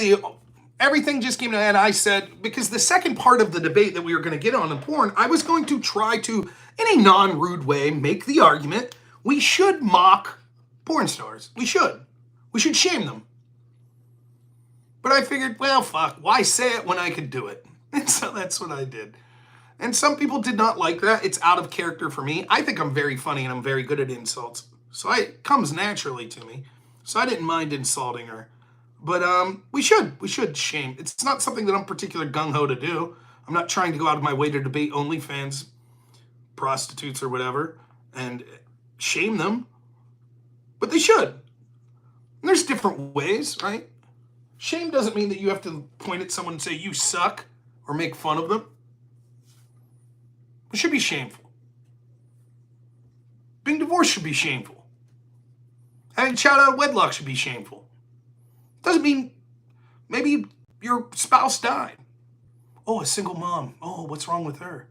everything just came to an end, I said, because the second part of the debate that we were going to get on in porn, I was going to try to, in a non-rude way, make the argument, we should mock porn stars. We should. We should shame them. But I figured, well, fuck, why say it when I could do it? And so that's what I did. And some people did not like that. It's out of character for me. I think I'm very funny and I'm very good at insults. So it comes naturally to me. So I didn't mind insulting her. But we should shame. It's not something that I'm particularly gung-ho to do. I'm not trying to go out of my way to debate OnlyFans prostitutes or whatever and shame them. But they should. And there's different ways, right? Shame doesn't mean that you have to point at someone and say, you suck, or make fun of them. It should be shameful. Being divorced should be shameful. Having a child out of wedlock should be shameful. Doesn't mean maybe your spouse died. Oh, a single mom. Oh, what's wrong with her?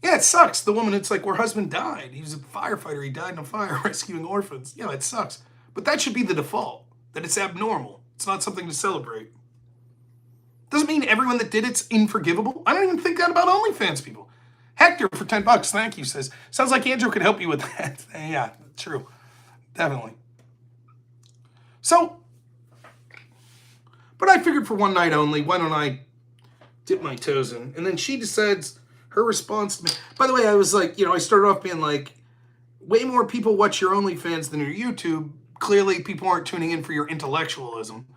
Yeah, it sucks. The woman, it's like her husband died. He was a firefighter. He died in a fire rescuing orphans. Yeah, it sucks. But that should be the default, that it's abnormal. It's not something to celebrate. Doesn't mean everyone that did it's unforgivable. I don't even think that about OnlyFans people. Hector for $10, thank you, says, sounds like Andrew could help you with that. Yeah, true. Definitely. So, but I figured for one night only, why don't I dip my toes in? And then she decides her response to me. By the way, I was like, I started off being like, way more people watch your OnlyFans than your YouTube. Clearly, people aren't tuning in for your intellectualism.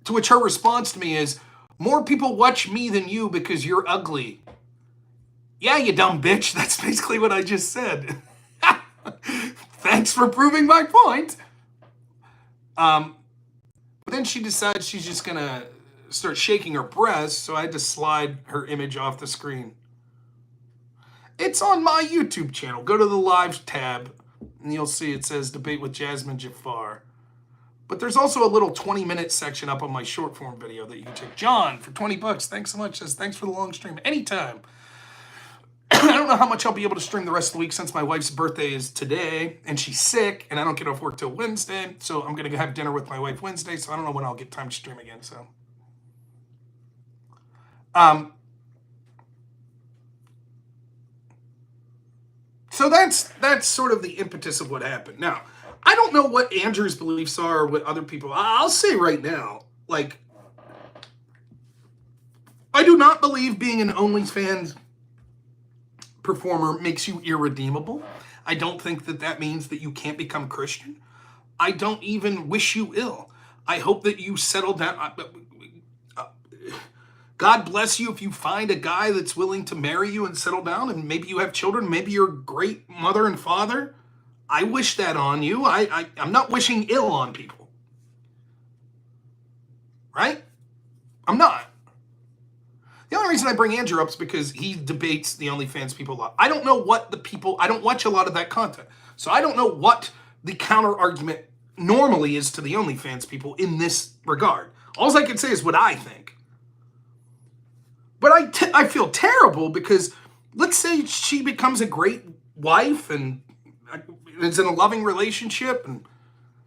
To which her response to me is, More people watch me than you because you're ugly. Yeah, you dumb bitch. That's basically what I just said. Thanks for proving my point. But then she decides she's just gonna start shaking her breasts, so I had to slide her image off the screen. It's on my YouTube channel. Go to the live tab, and you'll see it says Debate with Jasmine Jafar. But there's also a little 20-minute section up on my short form video that you can check. John, for 20 bucks, thanks so much. Says, thanks for the long stream. Anytime. I don't know how much I'll be able to stream the rest of the week since my wife's birthday is today, and she's sick, and I don't get off work till Wednesday, so I'm going to have dinner with my wife Wednesday, so I don't know when I'll get time to stream again, so. So that's sort of the impetus of what happened. Now, I don't know what Andrew's beliefs are or what other people. I'll say right now, like, I do not believe being an OnlyFans performer makes you irredeemable. I don't think that that means that you can't become Christian. I don't even wish you ill. I hope that you settle down. God bless you if you find a guy that's willing to marry you and settle down, and maybe you have children. Maybe you're a great mother and father. I wish that on you. I'm not wishing ill on people. Right? I'm not. The only reason I bring Andrew up is because he debates the OnlyFans people a lot. I don't know what the people, I don't watch a lot of that content. So I don't know what the counter argument normally is to the OnlyFans people in this regard. All I can say is what I think. But I feel terrible because let's say she becomes a great wife and is in a loving relationship and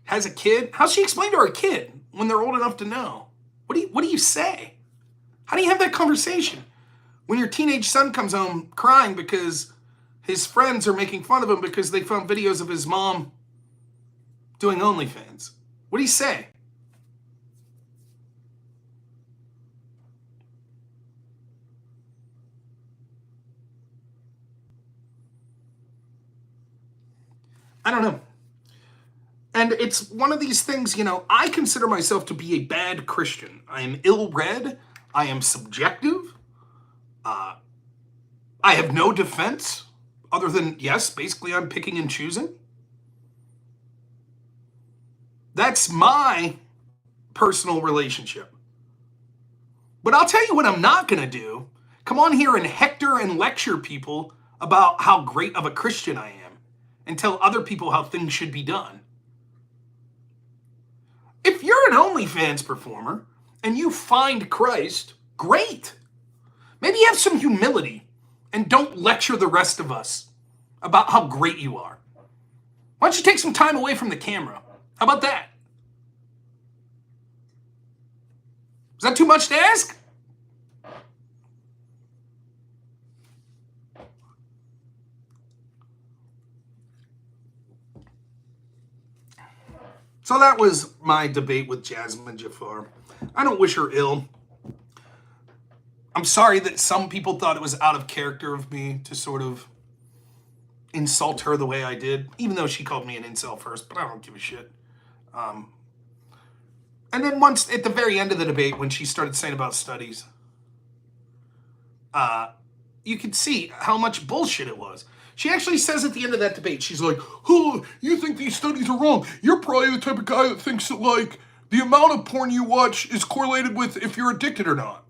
has a kid. How's she explain to her kid when they're old enough to know? What do you say? How do you have that conversation when your teenage son comes home crying because his friends are making fun of him because they found videos of his mom doing OnlyFans? What do you say? I don't know. And it's one of these things, I consider myself to be a bad Christian. I am ill-read. I am subjective. I have no defense other than, yes, basically I'm picking and choosing. That's my personal relationship. But I'll tell you what I'm not going to do. Come on here and hector and lecture people about how great of a Christian I am and tell other people how things should be done. If you're an OnlyFans performer and you find Christ, great. Maybe have some humility and don't lecture the rest of us about how great you are. Why don't you take some time away from the camera? How about that? Is that too much to ask? So that was my debate with Jasmine Jafar. I don't wish her ill. I'm sorry that some people thought it was out of character of me to sort of insult her the way I did, even though she called me an incel first, but I don't give a shit. And then once, at the very end of the debate, when she started saying about studies, you could see how much bullshit it was. She actually says at the end of that debate, she's like, oh, you think these studies are wrong. You're probably the type of guy that thinks that, like, the amount of porn you watch is correlated with if you're addicted or not.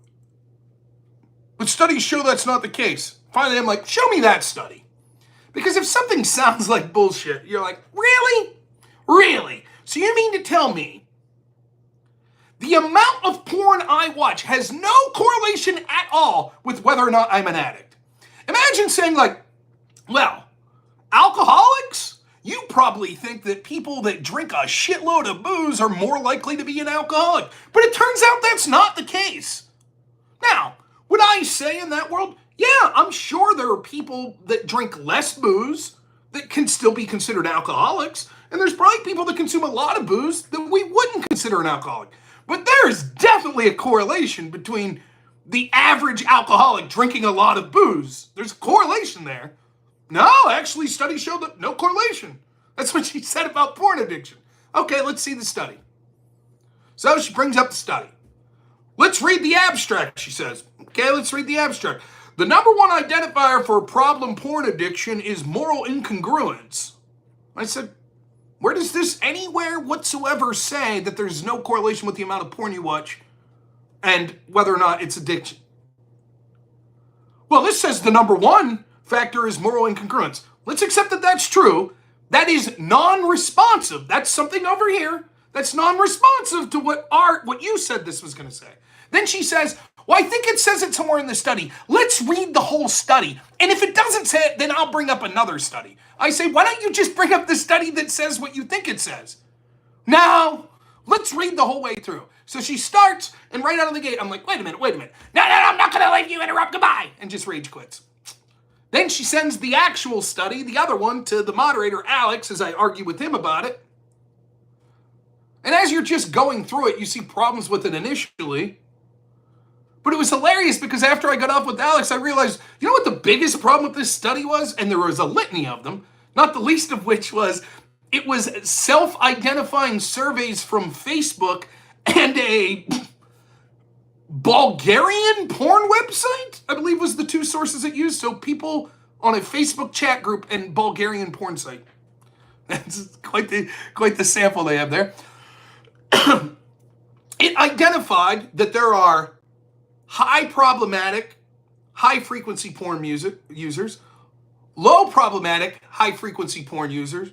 But studies show that's not the case. Finally, I'm like, show me that study. Because if something sounds like bullshit, you're like, really? Really? So you mean to tell me the amount of porn I watch has no correlation at all with whether or not I'm an addict? Imagine saying, like, well, alcoholics? You probably think that people that drink a shitload of booze are more likely to be an alcoholic. But it turns out that's not the case. Now, would I say in that world, yeah, I'm sure there are people that drink less booze that can still be considered alcoholics. And there's probably people that consume a lot of booze that we wouldn't consider an alcoholic. But there's definitely a correlation between the average alcoholic drinking a lot of booze. There's a correlation there. No, actually, studies show that no correlation. That's what she said about porn addiction. Okay, let's see the study. So she brings up the study. Let's read the abstract, she says. Okay, let's read the abstract. The number one identifier for problem porn addiction is moral incongruence. I said, where does this anywhere whatsoever say that there's no correlation with the amount of porn you watch and whether or not it's addiction? Well, this says the number one factor is moral incongruence. Let's accept that that's true. That is non-responsive. That's something over here that's non-responsive to what you said this was going to say. Then she says, well, I think it says it somewhere in the study. Let's read the whole study. And if it doesn't say it, then I'll bring up another study. I say, why don't you just bring up the study that says what you think it says? No, let's read the whole way through. So she starts, and right out of the gate, I'm like, wait a minute. No, I'm not going to let you interrupt. Goodbye. And just rage quits. Then she sends the actual study, the other one, to the moderator, Alex, as I argue with him about it. And as you're just going through it, you see problems with it initially. But it was hilarious because after I got off with Alex, I realized, you know what the biggest problem with this study was? And there was a litany of them, not the least of which was it was self-identifying surveys from Facebook and a Bulgarian porn website, I believe was the two sources it used. So people on a Facebook chat group and Bulgarian porn site. That's quite the sample they have there. It identified that there are high problematic, high frequency porn users, low problematic, high frequency porn users,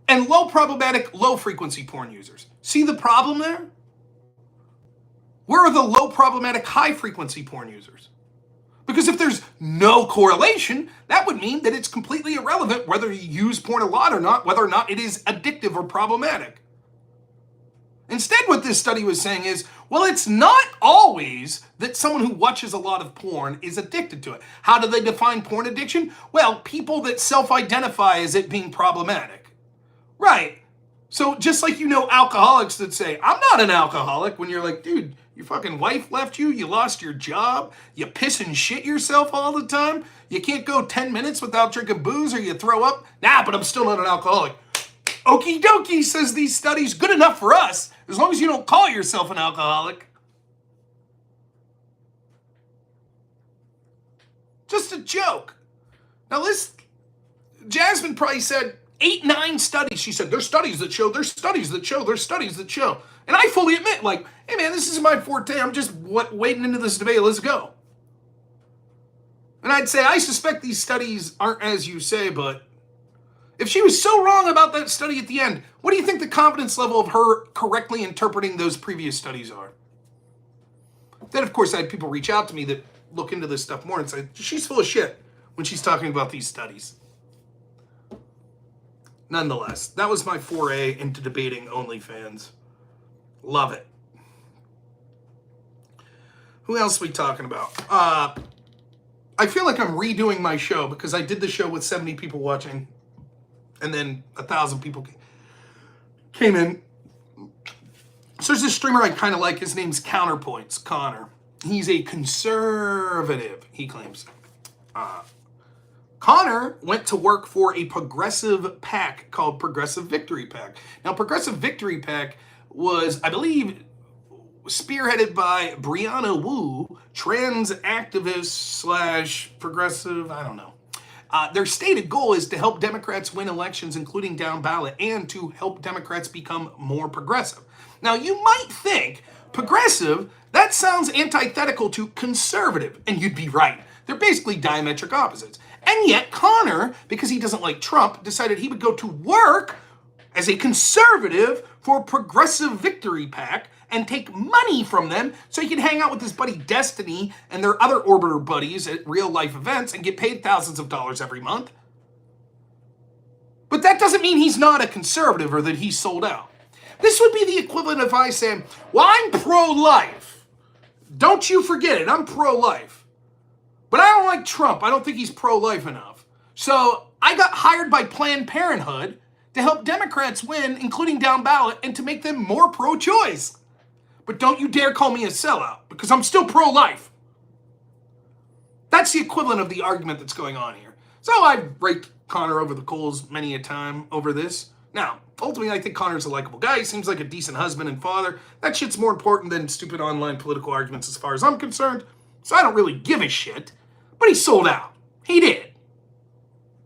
and low problematic, low frequency porn users. See the problem there? Where are the low problematic, high frequency porn users? Because if there's no correlation, that would mean that it's completely irrelevant whether you use porn a lot or not, whether or not it is addictive or problematic. Instead, what this study was saying is, well, it's not always that someone who watches a lot of porn is addicted to it. How do they define porn addiction? Well, people that self-identify as it being problematic. Right. So just like you know alcoholics that say, I'm not an alcoholic, when you're like, dude, your fucking wife left you, you lost your job, you piss and shit yourself all the time, you can't go 10 minutes without drinking booze or you throw up. Nah, but I'm still not an alcoholic. Okie dokie, says these studies, good enough for us, as long as you don't call yourself an alcoholic. Just a joke. Now Jasmine probably said 8, 9 studies. She said, there's studies that show, there's studies that show, there's studies that show. And I fully admit, like, hey man, this is my forte, I'm just wading into this debate, let's go. And I'd say, I suspect these studies aren't as you say, but if she was so wrong about that study at the end, what do you think the confidence level of her correctly interpreting those previous studies are? Then, of course, I had people reach out to me that look into this stuff more and say, she's full of shit when she's talking about these studies. Nonetheless, that was my foray into debating OnlyFans. Love it. Who else are we talking about? I feel like I'm redoing my show because I did the show with 70 people watching. And then 1,000 people came in. So there's this streamer I kind of like. His name's CounterPoints, Conor. He's a conservative, he claims. Conor went to work for a progressive PAC called Progressive Victory PAC. Now, Progressive Victory PAC was, I believe, spearheaded by Brianna Wu, trans activist / progressive, I don't know. Their stated goal is to help Democrats win elections, including down ballot, and to help Democrats become more progressive. Now, you might think progressive, that sounds antithetical to conservative, and you'd be right. They're basically diametric opposites. And yet, Conor, because he doesn't like Trump, decided he would go to work as a conservative for Progressive Victory PAC and take money from them so he could hang out with his buddy Destiny and their other orbiter buddies at real-life events and get paid thousands of dollars every month. But that doesn't mean he's not a conservative or that he's sold out. This would be the equivalent of I saying, well, I'm pro-life. Don't you forget it, I'm pro-life. But I don't like Trump. I don't think he's pro-life enough. So I got hired by Planned Parenthood to help Democrats win, including down ballot, and to make them more pro-choice. But don't you dare call me a sellout, because I'm still pro-life. That's the equivalent of the argument that's going on here. So I've raked Conor over the coals many a time over this. Now, ultimately, I think Conor's a likable guy. He seems like a decent husband and father. That shit's more important than stupid online political arguments as far as I'm concerned. So I don't really give a shit. But he sold out. He did.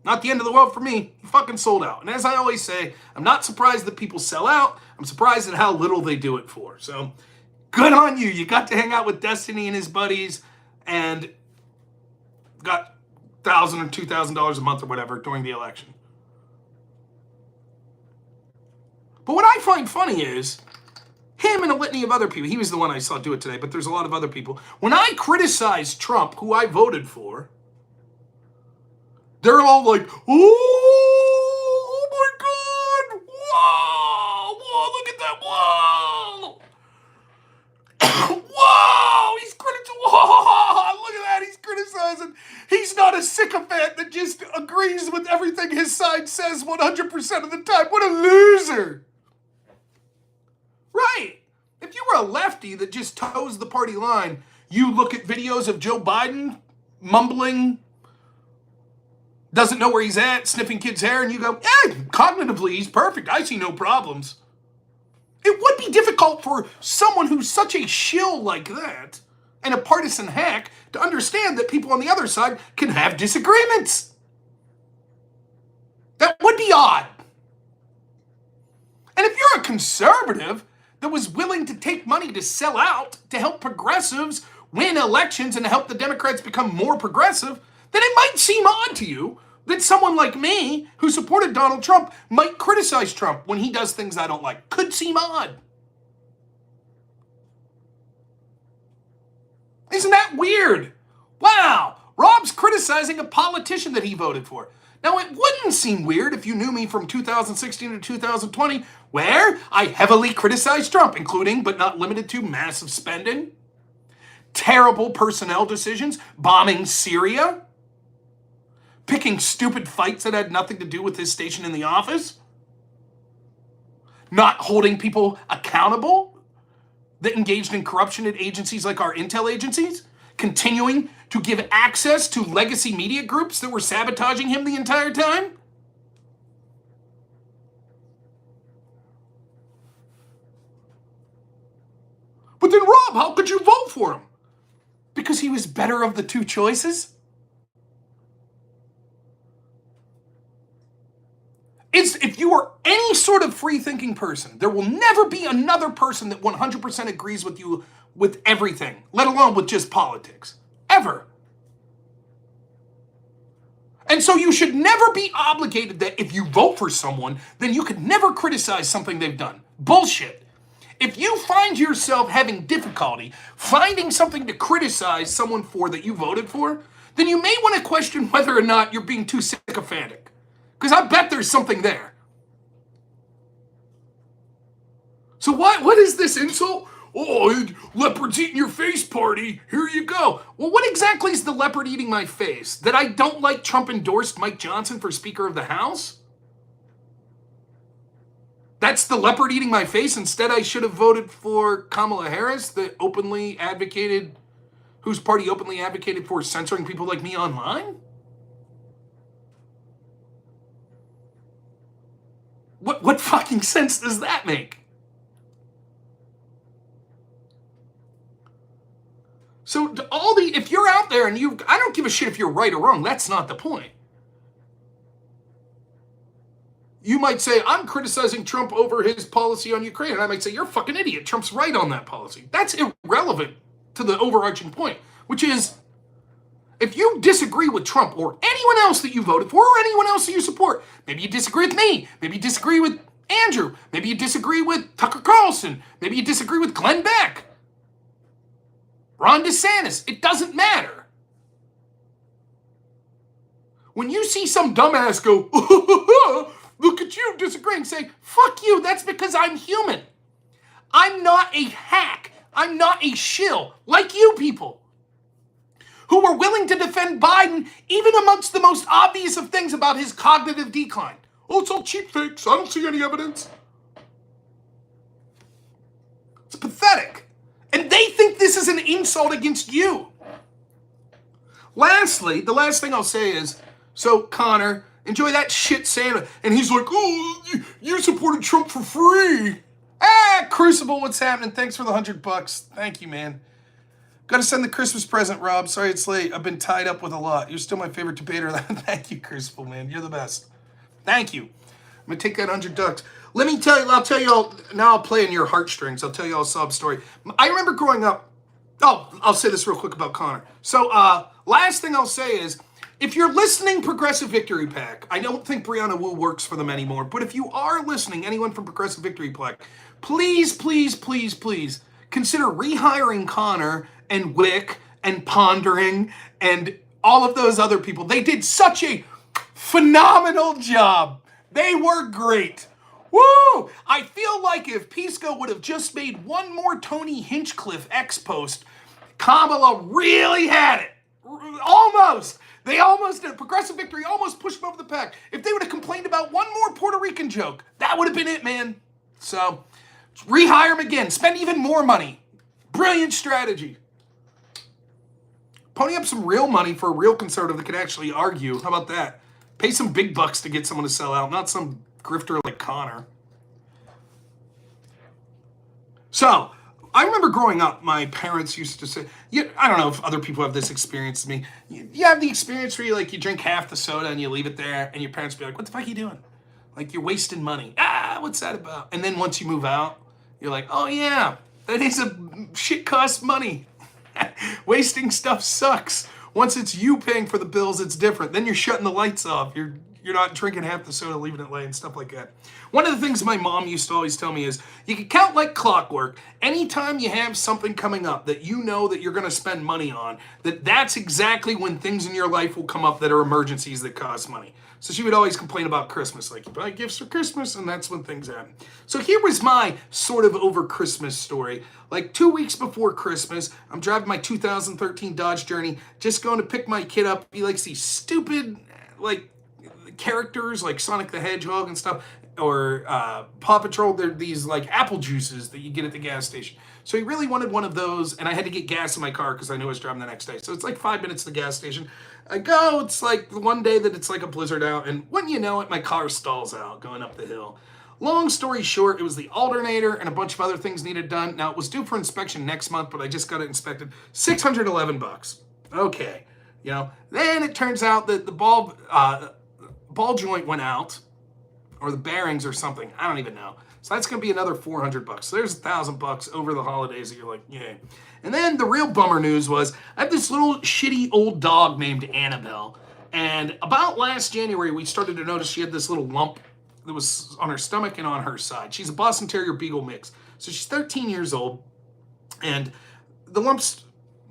Not the end of the world for me. He fucking sold out. And as I always say, I'm not surprised that people sell out. I'm surprised at how little they do it for. So good on you. You got to hang out with Destiny and his buddies and got $1,000 or $2,000 a month or whatever during the election. But what I find funny is him and a litany of other people. He was the one I saw do it today, but there's a lot of other people. When I criticize Trump, who I voted for, they're all like, oh my God, whoa, look at that, whoa, he's look at that, he's criticizing. He's not a sycophant that just agrees with everything his side says 100% of the time. What a loser. Right. If you were a lefty that just toes the party line, you look at videos of Joe Biden mumbling, doesn't know where he's at, sniffing kids' hair, and you go, yeah, cognitively, he's perfect. I see no problems. It would be difficult for someone who's such a shill like that and a partisan hack to understand that people on the other side can have disagreements. That would be odd. And if you're a conservative that was willing to take money to sell out to help progressives win elections and to help the Democrats become more progressive, then it might seem odd to you that someone like me, who supported Donald Trump, might criticize Trump when he does things I don't like. Could seem odd. Isn't that weird? Wow, Rob's criticizing a politician that he voted for. Now, it wouldn't seem weird if you knew me from 2016 to 2020, where I heavily criticized Trump, including, but not limited to, massive spending, terrible personnel decisions, bombing Syria, picking stupid fights that had nothing to do with his station in the office, not holding people accountable that engaged in corruption at agencies like our intel agencies, continuing to give access to legacy media groups that were sabotaging him the entire time. But then, Rob, how could you vote for him? Because he was better of the two choices? If you are any sort of free-thinking person, there will never be another person that 100% agrees with you with everything, let alone with just politics. Ever. And so you should never be obligated that if you vote for someone, then you could never criticize something they've done. Bullshit. If you find yourself having difficulty finding something to criticize someone for that you voted for, then you may want to question whether or not you're being too sycophantic. Because I bet there's something there. So what is this insult? Oh, leopards eating your face party. Here you go. Well, what exactly is the leopard eating my face? That I don't like Trump endorsed Mike Johnson for Speaker of the House? That's the leopard eating my face? Instead, I should have voted for Kamala Harris, that openly advocated, whose party openly advocated for censoring people like me online? What fucking sense does that make? So if you're out there and I don't give a shit if you're right or wrong, that's not the point. You might say, I'm criticizing Trump over his policy on Ukraine, and I might say, you're a fucking idiot. Trump's right on that policy. That's irrelevant to the overarching point, which is, if you disagree with Trump or anyone else that you voted for or anyone else that you support, maybe you disagree with me, maybe you disagree with Andrew, maybe you disagree with Tucker Carlson, maybe you disagree with Glenn Beck, Ron DeSantis, it doesn't matter. When you see some dumbass go, look at you disagreeing, say, fuck you, that's because I'm human. I'm not a hack. I'm not a shill like you people who were willing to defend Biden even amongst the most obvious of things about his cognitive decline. Oh, it's all cheap fakes. I don't see any evidence. It's pathetic. And they think this is an insult against you. Lastly, the last thing I'll say is, so Conor, Enjoy that shit Santa. And he's like, oh, you supported Trump for free. Ah, Crucible, what's happening? Thanks for the $100. Thank you, man. Gotta send the Christmas present, Rob. Sorry it's late. I've been tied up with a lot. You're still my favorite debater. Thank you, Crucible, man. You're the best. Thank you. I'm gonna take that $100. Let me tell you, I'll tell you all, now I'll play in your heartstrings. I'll tell you all a sob story. I remember growing up, I'll say this real quick about Conor. So, last thing I'll say is, if you're listening, Progressive Victory Pack, I don't think Brianna Wu works for them anymore, but if you are listening, anyone from Progressive Victory Pack, please, please, please, please consider rehiring Conor and Wick and Pondering and all of those other people. They did such a phenomenal job. They were great. Woo! I feel like if Pisco would have just made one more Tony Hinchcliffe X-post, Kamala really had it. Almost. They almost did. Progressive Victory almost pushed them over the pack. If they would have complained about one more Puerto Rican joke, that would have been it, man. So, rehire them again. Spend even more money. Brilliant strategy. Pony up some real money for a real conservative that can actually argue. How about that? Pay some big bucks to get someone to sell out, not some grifter like Conor. So, I remember growing up, my parents used to say, I don't know if other people have this experience as me. You have the experience where you drink half the soda and you leave it there, and your parents be like, what the fuck are you doing? Like, you're wasting money. What's that about? And then once you move out, you're like, oh yeah, that is a shit costs money. Wasting stuff sucks. Once it's you paying for the bills, it's different. Then you're shutting the lights off. You're not drinking half the soda, leaving it lay, and stuff like that. One of the things my mom used to always tell me is, you can count like clockwork. Anytime you have something coming up that you know that you're going to spend money on, that's exactly when things in your life will come up that are emergencies that cost money. So she would always complain about Christmas, like, you buy gifts for Christmas, and that's when things happen. So here was my sort of over Christmas story. Like 2 weeks before Christmas, I'm driving my 2013 Dodge Journey, just going to pick my kid up. He likes these stupid, characters like Sonic the Hedgehog and stuff, or Paw Patrol. They're these apple juices that you get at the gas station. So he really wanted one of those, and I had to get gas in my car because I knew I was driving the next day. So it's 5 minutes to the gas station. I go, it's one day that it's a blizzard out, and when you know it, my car stalls out going up the hill. Long story short, it was the alternator and a bunch of other things needed done. Now, it was due for inspection next month, but I just got it inspected. $611. Okay. Then it turns out that the ball joint went out, or the bearings or something. I don't even know. So that's going to be another $400. So there's $1,000 over the holidays that you're like, yay. And then the real bummer news was, I have this little shitty old dog named Annabelle. And about last January, we started to notice she had this little lump that was on her stomach and on her side. She's a Boston Terrier Beagle mix. So she's 13 years old. And the lumps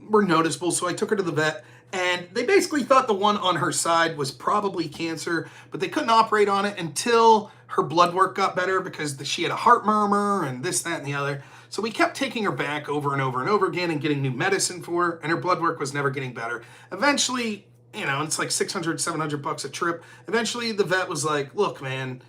were noticeable, so I took her to the vet. And they basically thought the one on her side was probably cancer, but they couldn't operate on it until her blood work got better because she had a heart murmur and this, that, and the other. So we kept taking her back over and over and over again and getting new medicine for her, and her blood work was never getting better. Eventually, it's like $600, $700 a trip. Eventually, the vet was like, look, man,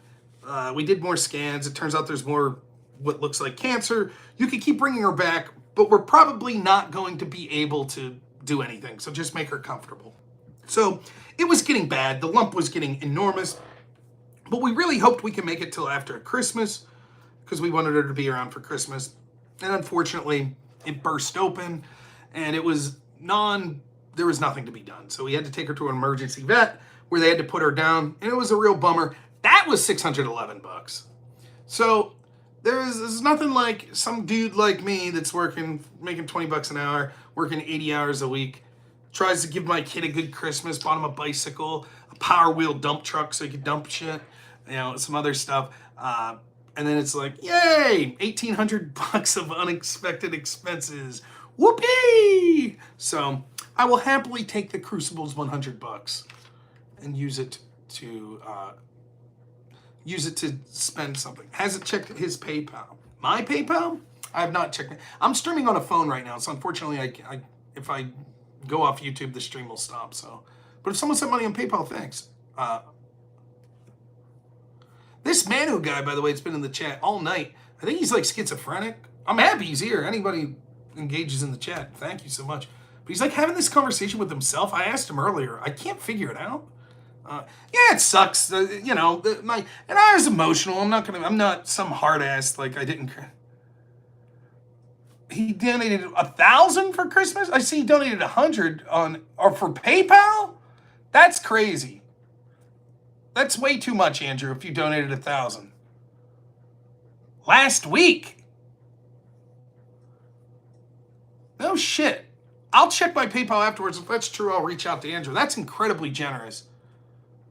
we did more scans. It turns out there's more what looks like cancer. You can keep bringing her back, but we're probably not going to be able to do anything, so just make her comfortable. So it was getting bad. The lump was getting enormous, but we really hoped we could make it till after Christmas because we wanted her to be around for Christmas. And unfortunately, it burst open, and there was nothing to be done. So we had to take her to an emergency vet where they had to put her down, and it was a real bummer. That was $611. So there's nothing like some dude like me that's making $20 an hour, working 80 hours a week, tries to give my kid a good Christmas, bought him a bicycle, a Power Wheel dump truck so he could dump shit, some other stuff. And then it's like, yay, $1,800 of unexpected expenses. Whoopee! So I will happily take the Crucible's $100 and use it to spend something. Hasn't checked his PayPal. My PayPal? I have not checked it. I'm streaming on a phone right now, so unfortunately, if I go off YouTube, the stream will stop. So, but if someone sent money on PayPal, thanks. This Manu guy, by the way, it's been in the chat all night. I think he's schizophrenic. I'm happy he's here. Anybody engages in the chat, thank you so much. But he's having this conversation with himself. I asked him earlier. I can't figure it out. Yeah, it sucks. You know, and I was emotional. I'm not some hard ass like I didn't. He donated 1,000 for Christmas. I see he donated 100 or for PayPal. That's crazy. That's way too much, Andrew. If you donated 1,000 last week. No shit. I'll check my PayPal afterwards. If that's true, I'll reach out to Andrew. That's incredibly generous.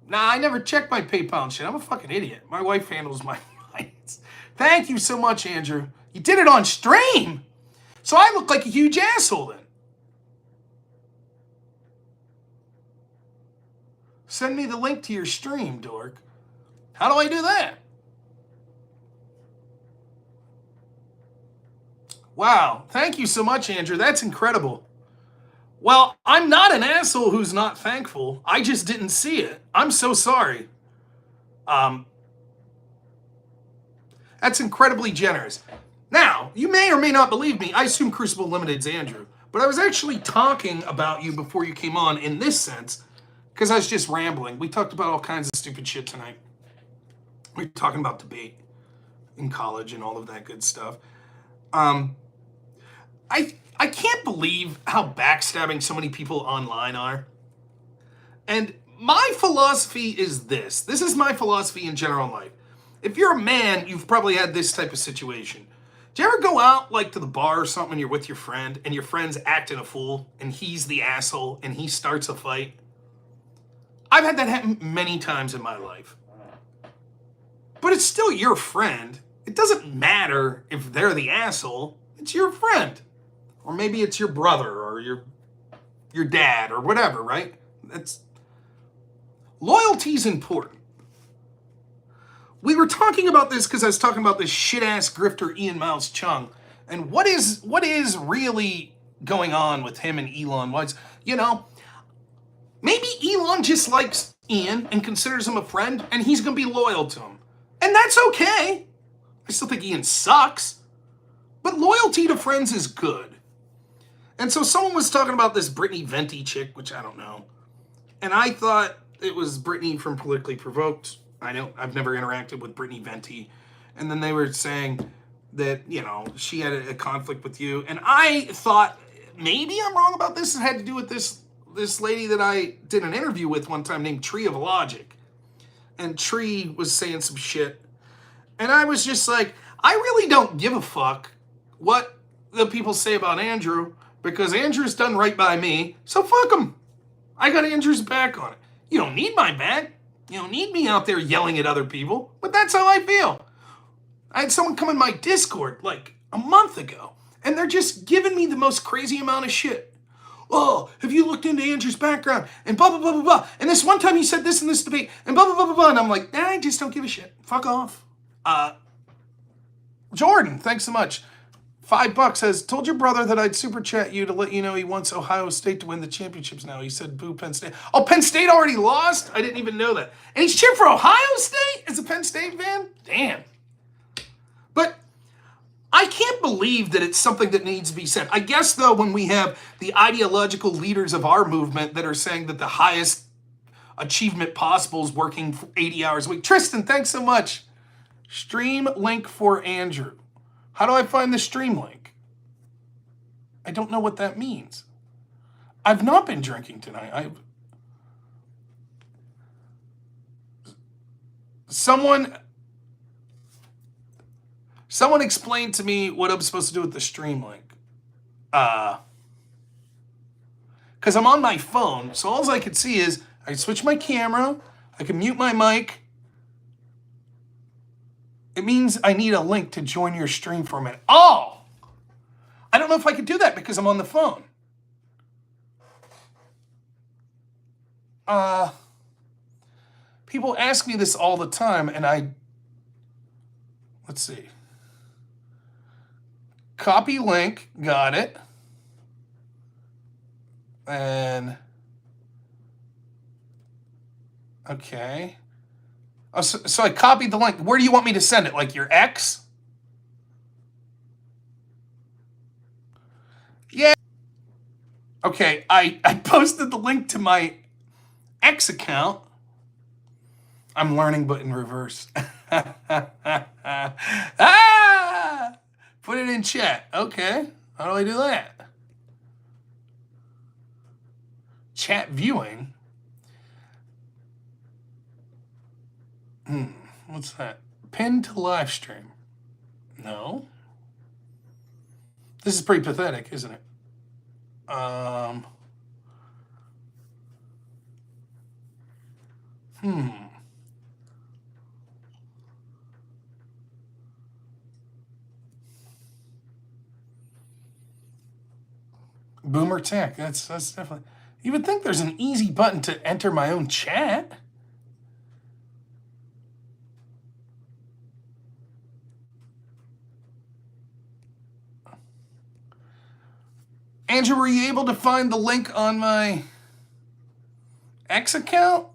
Nah, I never check my PayPal and shit. I'm a fucking idiot. My wife handles my finance. Thank you so much, Andrew. You did it on stream. So I look like a huge asshole then. Send me the link to your stream, dork. How do I do that? Wow. Thank you so much, Andrew. That's incredible. Well, I'm not an asshole who's not thankful. I just didn't see it. I'm so sorry. That's incredibly generous. Now, you may or may not believe me. I assume Crucible Limited's Andrew. But I was actually talking about you before you came on in this sense, because I was just rambling. We talked about all kinds of stupid shit tonight. We were talking about debate in college and all of that good stuff. I can't believe how backstabbing so many people online are. And my philosophy is this. This is my philosophy in general life. If you're a man, you've probably had this type of situation. Do you ever go out like to the bar or something and you're with your friend and your friend's acting a fool and he's the asshole and he starts a fight? I've had that happen many times in my life. But it's still your friend. It doesn't matter if they're the asshole. It's your friend. Or maybe it's your brother or your dad or whatever, right? Loyalty's important. We were talking about this because I was talking about this shit-ass grifter Ian Miles Chung. And what is really going on with him and Elon? You know, maybe Elon just likes Ian and considers him a friend and he's going to be loyal to him. And that's okay. I still think Ian sucks. But loyalty to friends is good. And so someone was talking about this Brittany Venti chick, which I don't know. And I thought it was Brittany from Politically Provoked. I've never interacted with Brittany Venti. And then they were saying that, you know, she had a conflict with you. And I thought maybe I'm wrong about this. It had to do with this lady that I did an interview with one time named Tree of Logic. And Tree was saying some shit. And I was just like, I really don't give a fuck what the people say about Andrew, because Andrew's done right by me, so fuck him. I got Andrew's back on it. You don't need my back. You don't need me out there yelling at other people, but that's how I feel. I had someone come in my Discord like a month ago, and they're just giving me the most crazy amount of shit. Oh, have you looked into Andrew's background? And blah, blah, blah, blah, blah. And this one time he said this in this debate, and blah, blah, blah, blah, blah. And I'm like, nah, I just don't give a shit. Fuck off. Jordan, thanks so much. $5 says, told your brother that I'd super chat you to let you know he wants Ohio State to win the championships now. He said, boo, Penn State. Oh, Penn State already lost? I didn't even know that. And he's cheering for Ohio State as a Penn State fan? Damn. But I can't believe that it's something that needs to be said. I guess, though, when we have the ideological leaders of our movement that are saying that the highest achievement possible is working 80 hours a week. Tristan, thanks so much. Stream link for Andrew. How do I find the stream link? I don't know what that means. I've not been drinking tonight. Someone explained to me what I'm supposed to do with the stream link. Because I'm on my phone, so all I can see is I can switch my camera, I can mute my mic. It means I need a link to join your stream for a minute. Oh! I don't know if I could do that because I'm on the phone. People ask me this all the time, and let's see. Copy link, got it. And, okay. Oh, so I copied the link. Where do you want me to send it? Like your ex? Yeah. Okay, I posted the link to my ex account. I'm learning, but in reverse. Ah! Put it in chat. Okay. How do I do that? Chat viewing. What's that? Pin to live stream. No. This is pretty pathetic, isn't it? Boomer tech. That's definitely. You would think there's an easy button to enter my own chat. Andrew, were you able to find the link on my X account?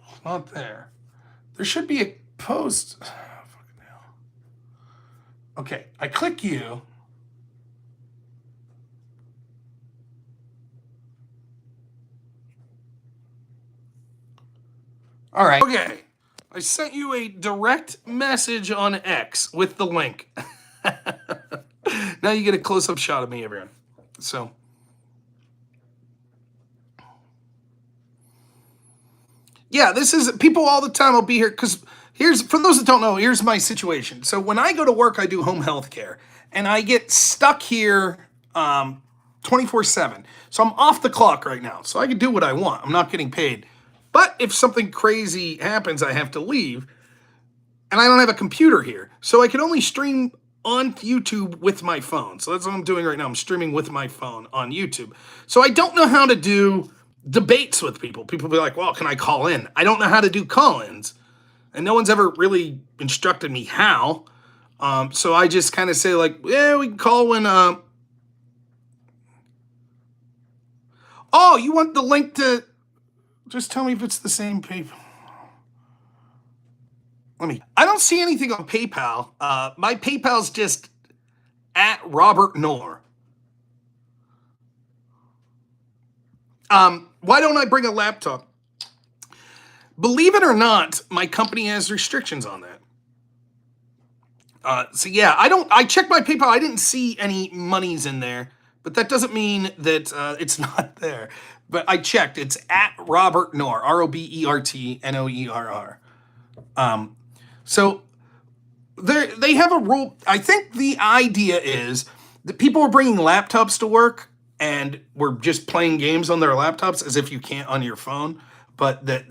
It's not there. There should be a post. Oh, fucking hell. Okay, I click you. All right. Okay. I sent you a direct message on X with the link. Now you get a close-up shot of me, everyone. So. Yeah, this is, people all the time will be here, because here's, for those that don't know, here's my situation. So when I go to work, I do home health care, and I get stuck here 24/7. So I'm off the clock right now, so I can do what I want. I'm not getting paid. But if something crazy happens, I have to leave, and I don't have a computer here. So I can only stream on YouTube with my phone. So that's what I'm doing right now. I'm streaming with my phone on YouTube. So I don't know how to do debates with people. People be like, well, can I call in? I don't know how to do call-ins. And no one's ever really instructed me how. So I just kind of say like, yeah, we can call when... Oh, you want the link to... Just tell me if it's the same PayPal. I don't see anything on PayPal. My PayPal's just at Robert Knorr. Why don't I bring a laptop? Believe it or not, my company has restrictions on that. So yeah, I checked my PayPal. I didn't see any monies in there, but that doesn't mean that it's not there. But I checked. It's at Robert Knorr, RobertNoerr. So they have a rule. I think the idea is that people are bringing laptops to work and we're just playing games on their laptops as if you can't on your phone.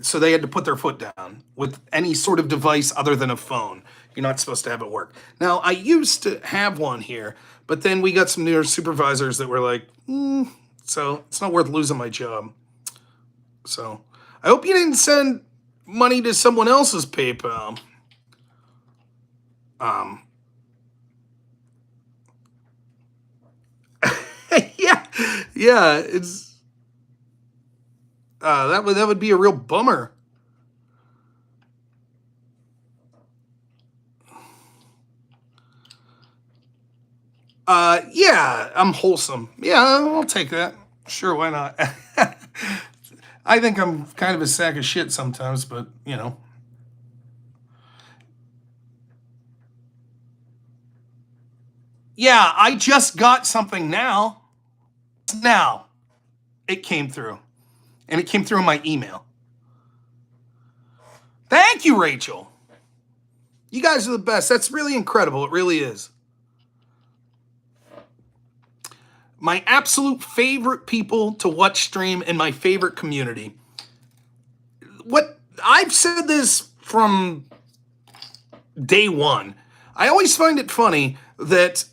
So they had to put their foot down with any sort of device other than a phone. You're not supposed to have it work. Now, I used to have one here, but then we got some new supervisors that were like, so it's not worth losing my job. So I hope you didn't send money to someone else's PayPal. Yeah, it's that would be a real bummer. Yeah, I'm wholesome. Yeah, I'll take that. Sure, why not? I think I'm kind of a sack of shit sometimes, but you know. Yeah, I just got something now. Now, it came through. And it came through in my email. Thank you, Rachel. You guys are the best. That's really incredible. It really is. My absolute favorite people to watch stream in my favorite community. What I've said this from day one. I always find it funny that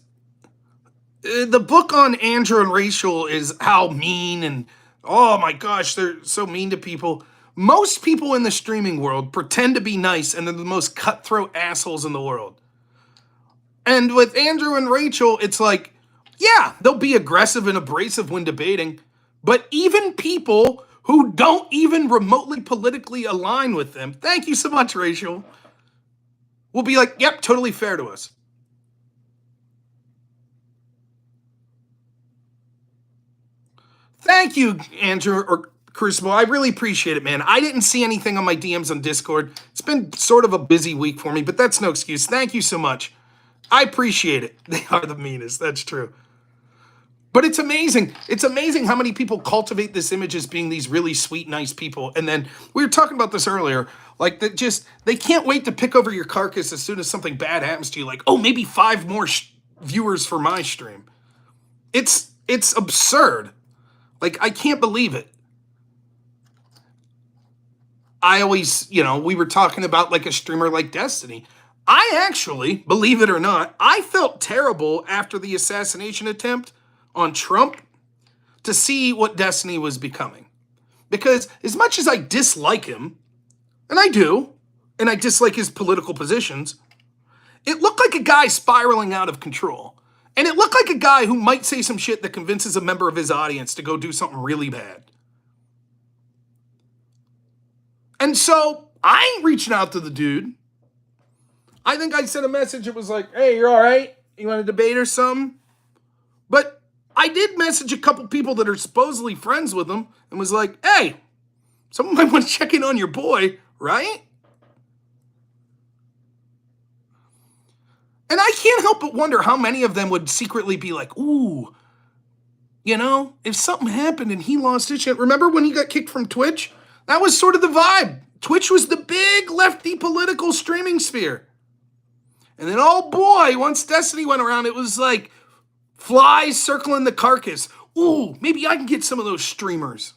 the book on Andrew and Rachel is how mean and, oh my gosh, they're so mean to people. Most people in the streaming world pretend to be nice and they're the most cutthroat assholes in the world. And with Andrew and Rachel, it's like, yeah, they'll be aggressive and abrasive when debating, but even people who don't even remotely politically align with them, thank you so much, Rachel, will be like, yep, totally fair to us. Thank you, Andrew or Crucible. I really appreciate it, man. I didn't see anything on my DMs on Discord. It's been sort of a busy week for me, but that's no excuse. Thank you so much. I appreciate it. They are the meanest. That's true. But it's amazing. It's amazing how many people cultivate this image as being these really sweet, nice people. And then we were talking about this earlier. Like, they can't wait to pick over your carcass as soon as something bad happens to you. Like, oh, maybe 5 more viewers for my stream. It's absurd. Like, I can't believe it. I always, we were talking about like a streamer like Destiny. I actually, believe it or not, I felt terrible after the assassination attempt on Trump to see what Destiny was becoming. Because as much as I dislike him, and I do, and I dislike his political positions, it looked like a guy spiraling out of control. And it looked like a guy who might say some shit that convinces a member of his audience to go do something really bad. And so I ain't reaching out to the dude. I think I sent a message. It was like, hey, you're all right? You want to debate or something? But I did message a couple people that are supposedly friends with him and was like, hey, someone might want to check in on your boy, right? And I can't help but wonder how many of them would secretly be like, ooh, if something happened and he lost his shit. Remember when he got kicked from Twitch? That was sort of the vibe. Twitch was the big lefty political streaming sphere. And then, oh boy, once Destiny went around, it was like flies circling the carcass. Ooh, maybe I can get some of those streamers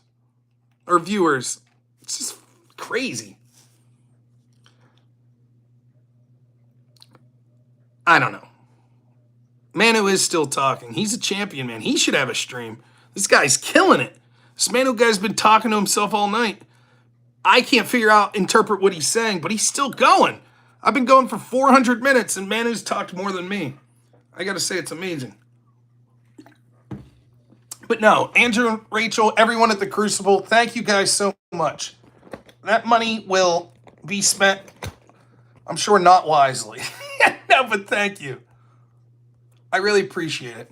or viewers. It's just crazy. I don't know. Manu is still talking. He's a champion, man. He should have a stream. This guy's killing it. This Manu guy's been talking to himself all night. I can't interpret what he's saying, but he's still going. I've been going for 400 minutes, and Manu's talked more than me. I gotta say, it's amazing. But no, Andrew and Rachel, everyone at the Crucible, thank you guys so much. That money will be spent, I'm sure, not wisely. No, but thank you. I really appreciate it.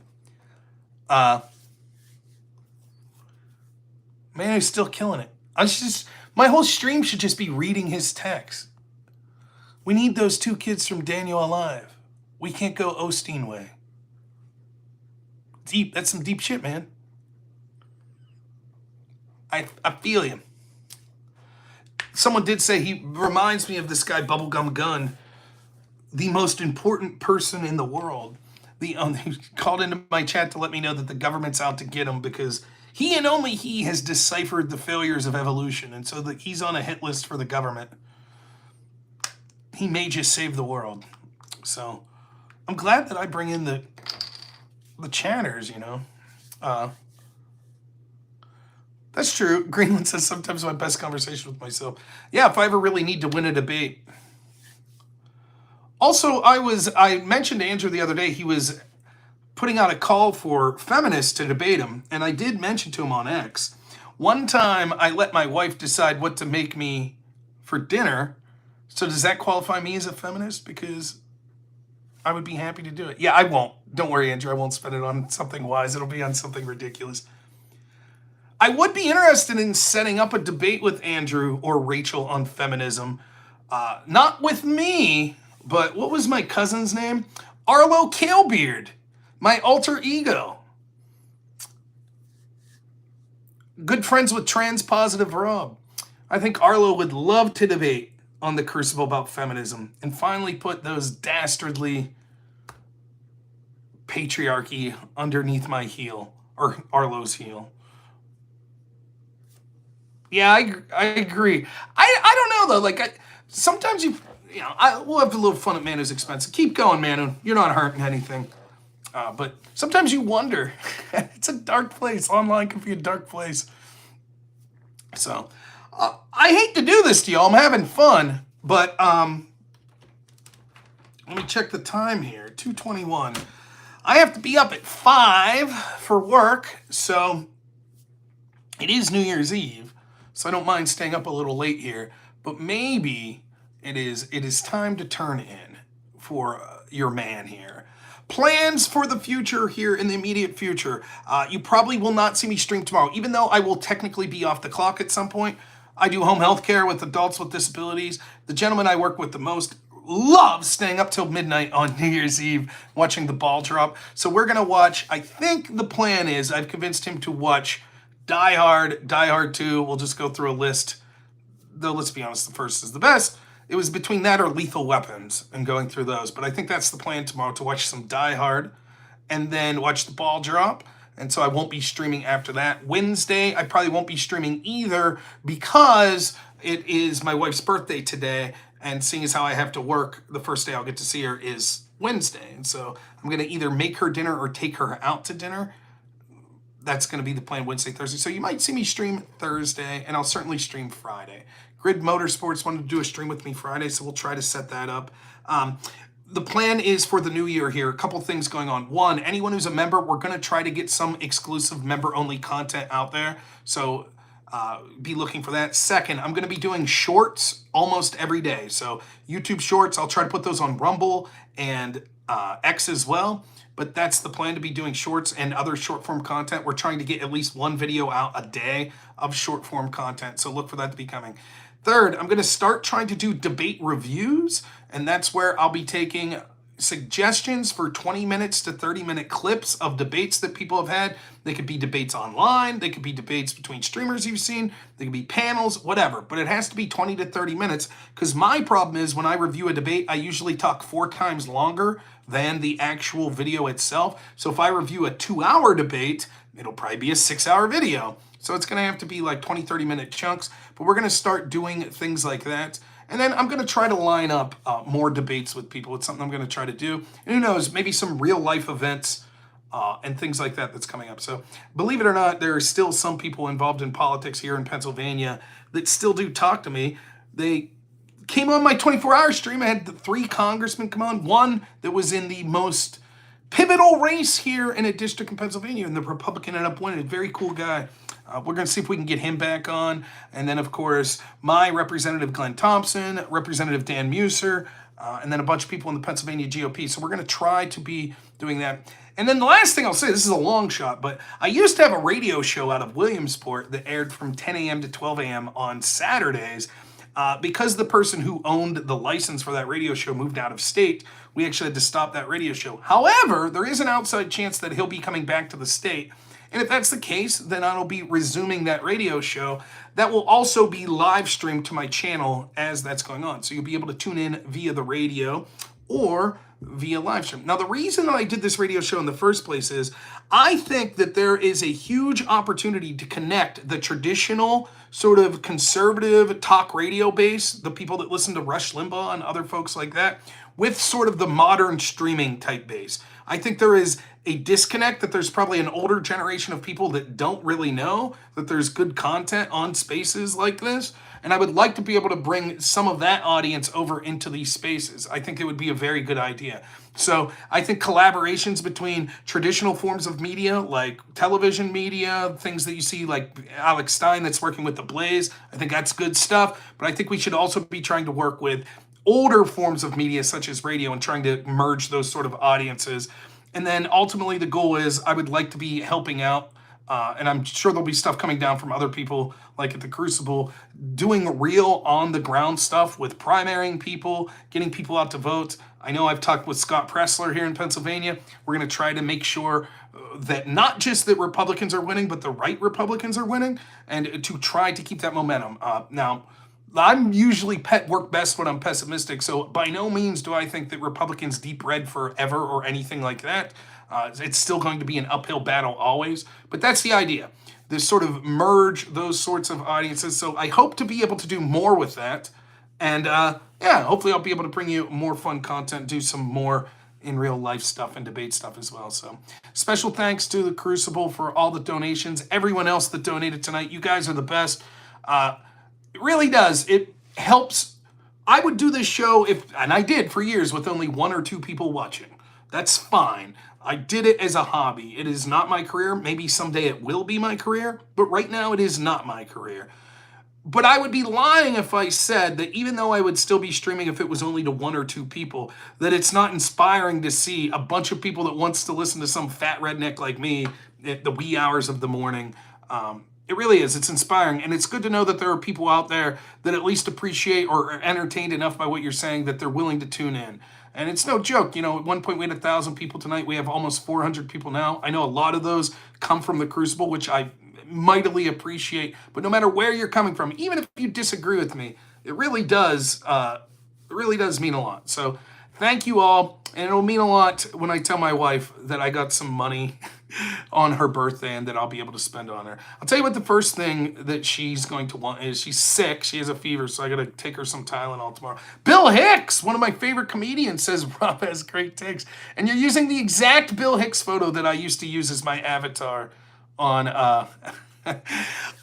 Manu's still killing it. My whole stream should just be reading his text. We need those 2 kids from Daniel alive. We can't go Osteen way. Deep. That's some deep shit, man. I feel you. Someone did say he reminds me of this guy, Bubblegum Gun, the most important person in the world. He called into my chat to let me know that the government's out to get him because he and only he has deciphered the failures of evolution, and so that he's on a hit list for the government. He may just save the world. So I'm glad that I bring in the chatters, That's true. Greenland says sometimes my best conversation with myself. Yeah, if I ever really need to win a debate. Also, I mentioned to Andrew the other day, he was putting out a call for feminists to debate him, and I did mention to him on X. One time, I let my wife decide what to make me for dinner. So does that qualify me as a feminist? Because I would be happy to do it. Yeah, I won't. Don't worry, Andrew. I won't spend it on something wise. It'll be on something ridiculous. I would be interested in setting up a debate with Andrew or Rachel on feminism. Not with me, but what was my cousin's name? Arlo Kalebeard. My alter ego. Good friends with trans-positive Rob. I think Arlo would love to debate on the Crucible about feminism and finally put those dastardly patriarchy underneath my heel, or Arlo's heel. Yeah, I agree. I don't know, though. Sometimes we'll have a little fun at Manu's expense. Keep going, Manu. You're not hurting anything. But sometimes you wonder. It's a dark place. Online can be a dark place. So, I hate to do this to y'all. I'm having fun. But, let me check the time here. 2:21. I have to be up at 5 for work. So, it is New Year's Eve. So, I don't mind staying up a little late here. But maybe It is time to turn in for your man here. Plans for the future here in the immediate future. You probably will not see me stream tomorrow, even though I will technically be off the clock at some point. I do home health care with adults with disabilities. The gentleman I work with the most loves staying up till midnight on New Year's Eve watching the ball drop. So we're going to watch, I think the plan is, I've convinced him to watch Die Hard, Die Hard 2. We'll just go through a list. Though, let's be honest, the first is the best. It was between that or Lethal Weapons and going through those. But I think that's the plan tomorrow, to watch some Die Hard and then watch the ball drop. And so I won't be streaming after that. Wednesday, I probably won't be streaming either because it is my wife's birthday today. And seeing as how I have to work, the first day I'll get to see her is Wednesday. And so I'm going to either make her dinner or take her out to dinner. That's going to be the plan Wednesday, Thursday. So you might see me stream Thursday, and I'll certainly stream Friday. Grid Motorsports wanted to do a stream with me Friday, so we'll try to set that up. The plan is for the new year here, a couple things going on. One, anyone who's a member, we're going to try to get some exclusive member-only content out there. So be looking for that. Second, I'm going to be doing shorts almost every day. So YouTube shorts, I'll try to put those on Rumble and X as well. But that's the plan, to be doing shorts and other short form content. We're trying to get at least one video out a day of short form content. So look for that to be coming. Third, I'm going to start trying to do debate reviews. And that's where I'll be taking suggestions for 20 minutes to 30-minute clips of debates that people have had. They could be debates online. They could be debates between streamers you've seen. They could be panels, whatever. But it has to be 20 to 30 minutes, because my problem is when I review a debate, I usually talk 4 times longer than the actual video itself. So if I review a 2-hour debate, it'll probably be a 6-hour video. So it's going to have to be like 20, 30-minute chunks. But we're going to start doing things like that. And then I'm going to try to line up more debates with people. It's something I'm going to try to do. And who knows, maybe some real-life events and things like that that's coming up. So believe it or not, there are still some people involved in politics here in Pennsylvania that still do talk to me. They came on my 24-hour stream. I had the 3 congressmen come on. One that was in the most pivotal race here in a district in Pennsylvania, and the Republican ended up winning. A very cool guy. We're going to see if we can get him back on. And then, of course, my Representative Glenn Thompson, Representative Dan Muser, and then a bunch of people in the Pennsylvania GOP. So we're going to try to be doing that. And then the last thing I'll say, this is a long shot, but I used to have a radio show out of Williamsport that aired from 10 a.m. to 12 a.m. on Saturdays. Because the person who owned the license for that radio show moved out of state, we actually had to stop that radio show. However, there is an outside chance that he'll be coming back to the state. And if that's the case, then I'll be resuming that radio show. That will also be live streamed to my channel as that's going on. So you'll be able to tune in via the radio or via live stream. Now, the reason that I did this radio show in the first place is I think that there is a huge opportunity to connect the traditional sort of conservative talk radio base, the people that listen to Rush Limbaugh and other folks like that, with sort of the modern streaming type base. I think there is a disconnect, that there's probably an older generation of people that don't really know that there's good content on spaces like this. And I would like to be able to bring some of that audience over into these spaces. I think it would be a very good idea. So I think collaborations between traditional forms of media, like television media, things that you see like Alex Stein that's working with The Blaze, I think that's good stuff. But I think we should also be trying to work with older forms of media such as radio and trying to merge those sort of audiences. And then ultimately the goal is I would like to be helping out, and I'm sure there'll be stuff coming down from other people like at the Crucible, doing real on-the-ground stuff with primarying people, getting people out to vote. I know I've talked with Scott Pressler here in Pennsylvania. We're going to try to make sure that not just that Republicans are winning, but the right Republicans are winning, and to try to keep that momentum. Now, I'm usually work best when I'm pessimistic, so by no means do I think that Republicans deep red forever or anything like that. It's still going to be an uphill battle always, but that's the idea. This sort of merge those sorts of audiences. So I hope to be able to do more with that. And yeah, hopefully I'll be able to bring you more fun content, do some more in real life stuff and debate stuff as well. So special thanks to the Crucible for all the donations. Everyone else that donated tonight, you guys are the best. It really does. It helps. I would do this show and I did for years with only 1 or 2 people watching. That's fine. I did it as a hobby. It is not my career. Maybe someday it will be my career, but right now it is not my career. But I would be lying if I said that even though I would still be streaming if it was only to 1 or 2 people, that it's not inspiring to see a bunch of people that wants to listen to some fat redneck like me at the wee hours of the morning. It really is. It's inspiring. And it's good to know that there are people out there that at least appreciate or are entertained enough by what you're saying that they're willing to tune in. And it's no joke. At one point we had 1,000 people tonight. We have almost 400 people now. I know a lot of those come from the Crucible, which I mightily appreciate. But no matter where you're coming from, even if you disagree with me, it really does mean a lot. So thank you all. And it'll mean a lot when I tell my wife that I got some money on her birthday and that I'll be able to spend on her. I'll tell you what the first thing that she's going to want is she's sick. She has a fever, so I got to take her some Tylenol tomorrow. Bill Hicks, one of my favorite comedians, says Rob has great takes. And you're using the exact Bill Hicks photo that I used to use as my avatar on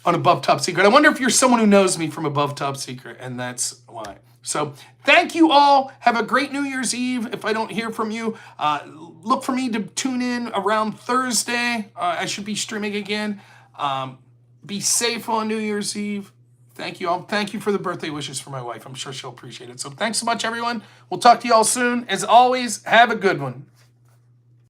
Above Top Secret. I wonder if you're someone who knows me from Above Top Secret, and that's why. So thank you all. Have a great New Year's Eve. If I don't hear from you, look for me to tune in around Thursday. I should be streaming again. Be safe on New Year's Eve. Thank you all. Thank you for the birthday wishes for my wife. I'm sure she'll appreciate it. So thanks so much, everyone. We'll talk to you all soon. As always, have a good one.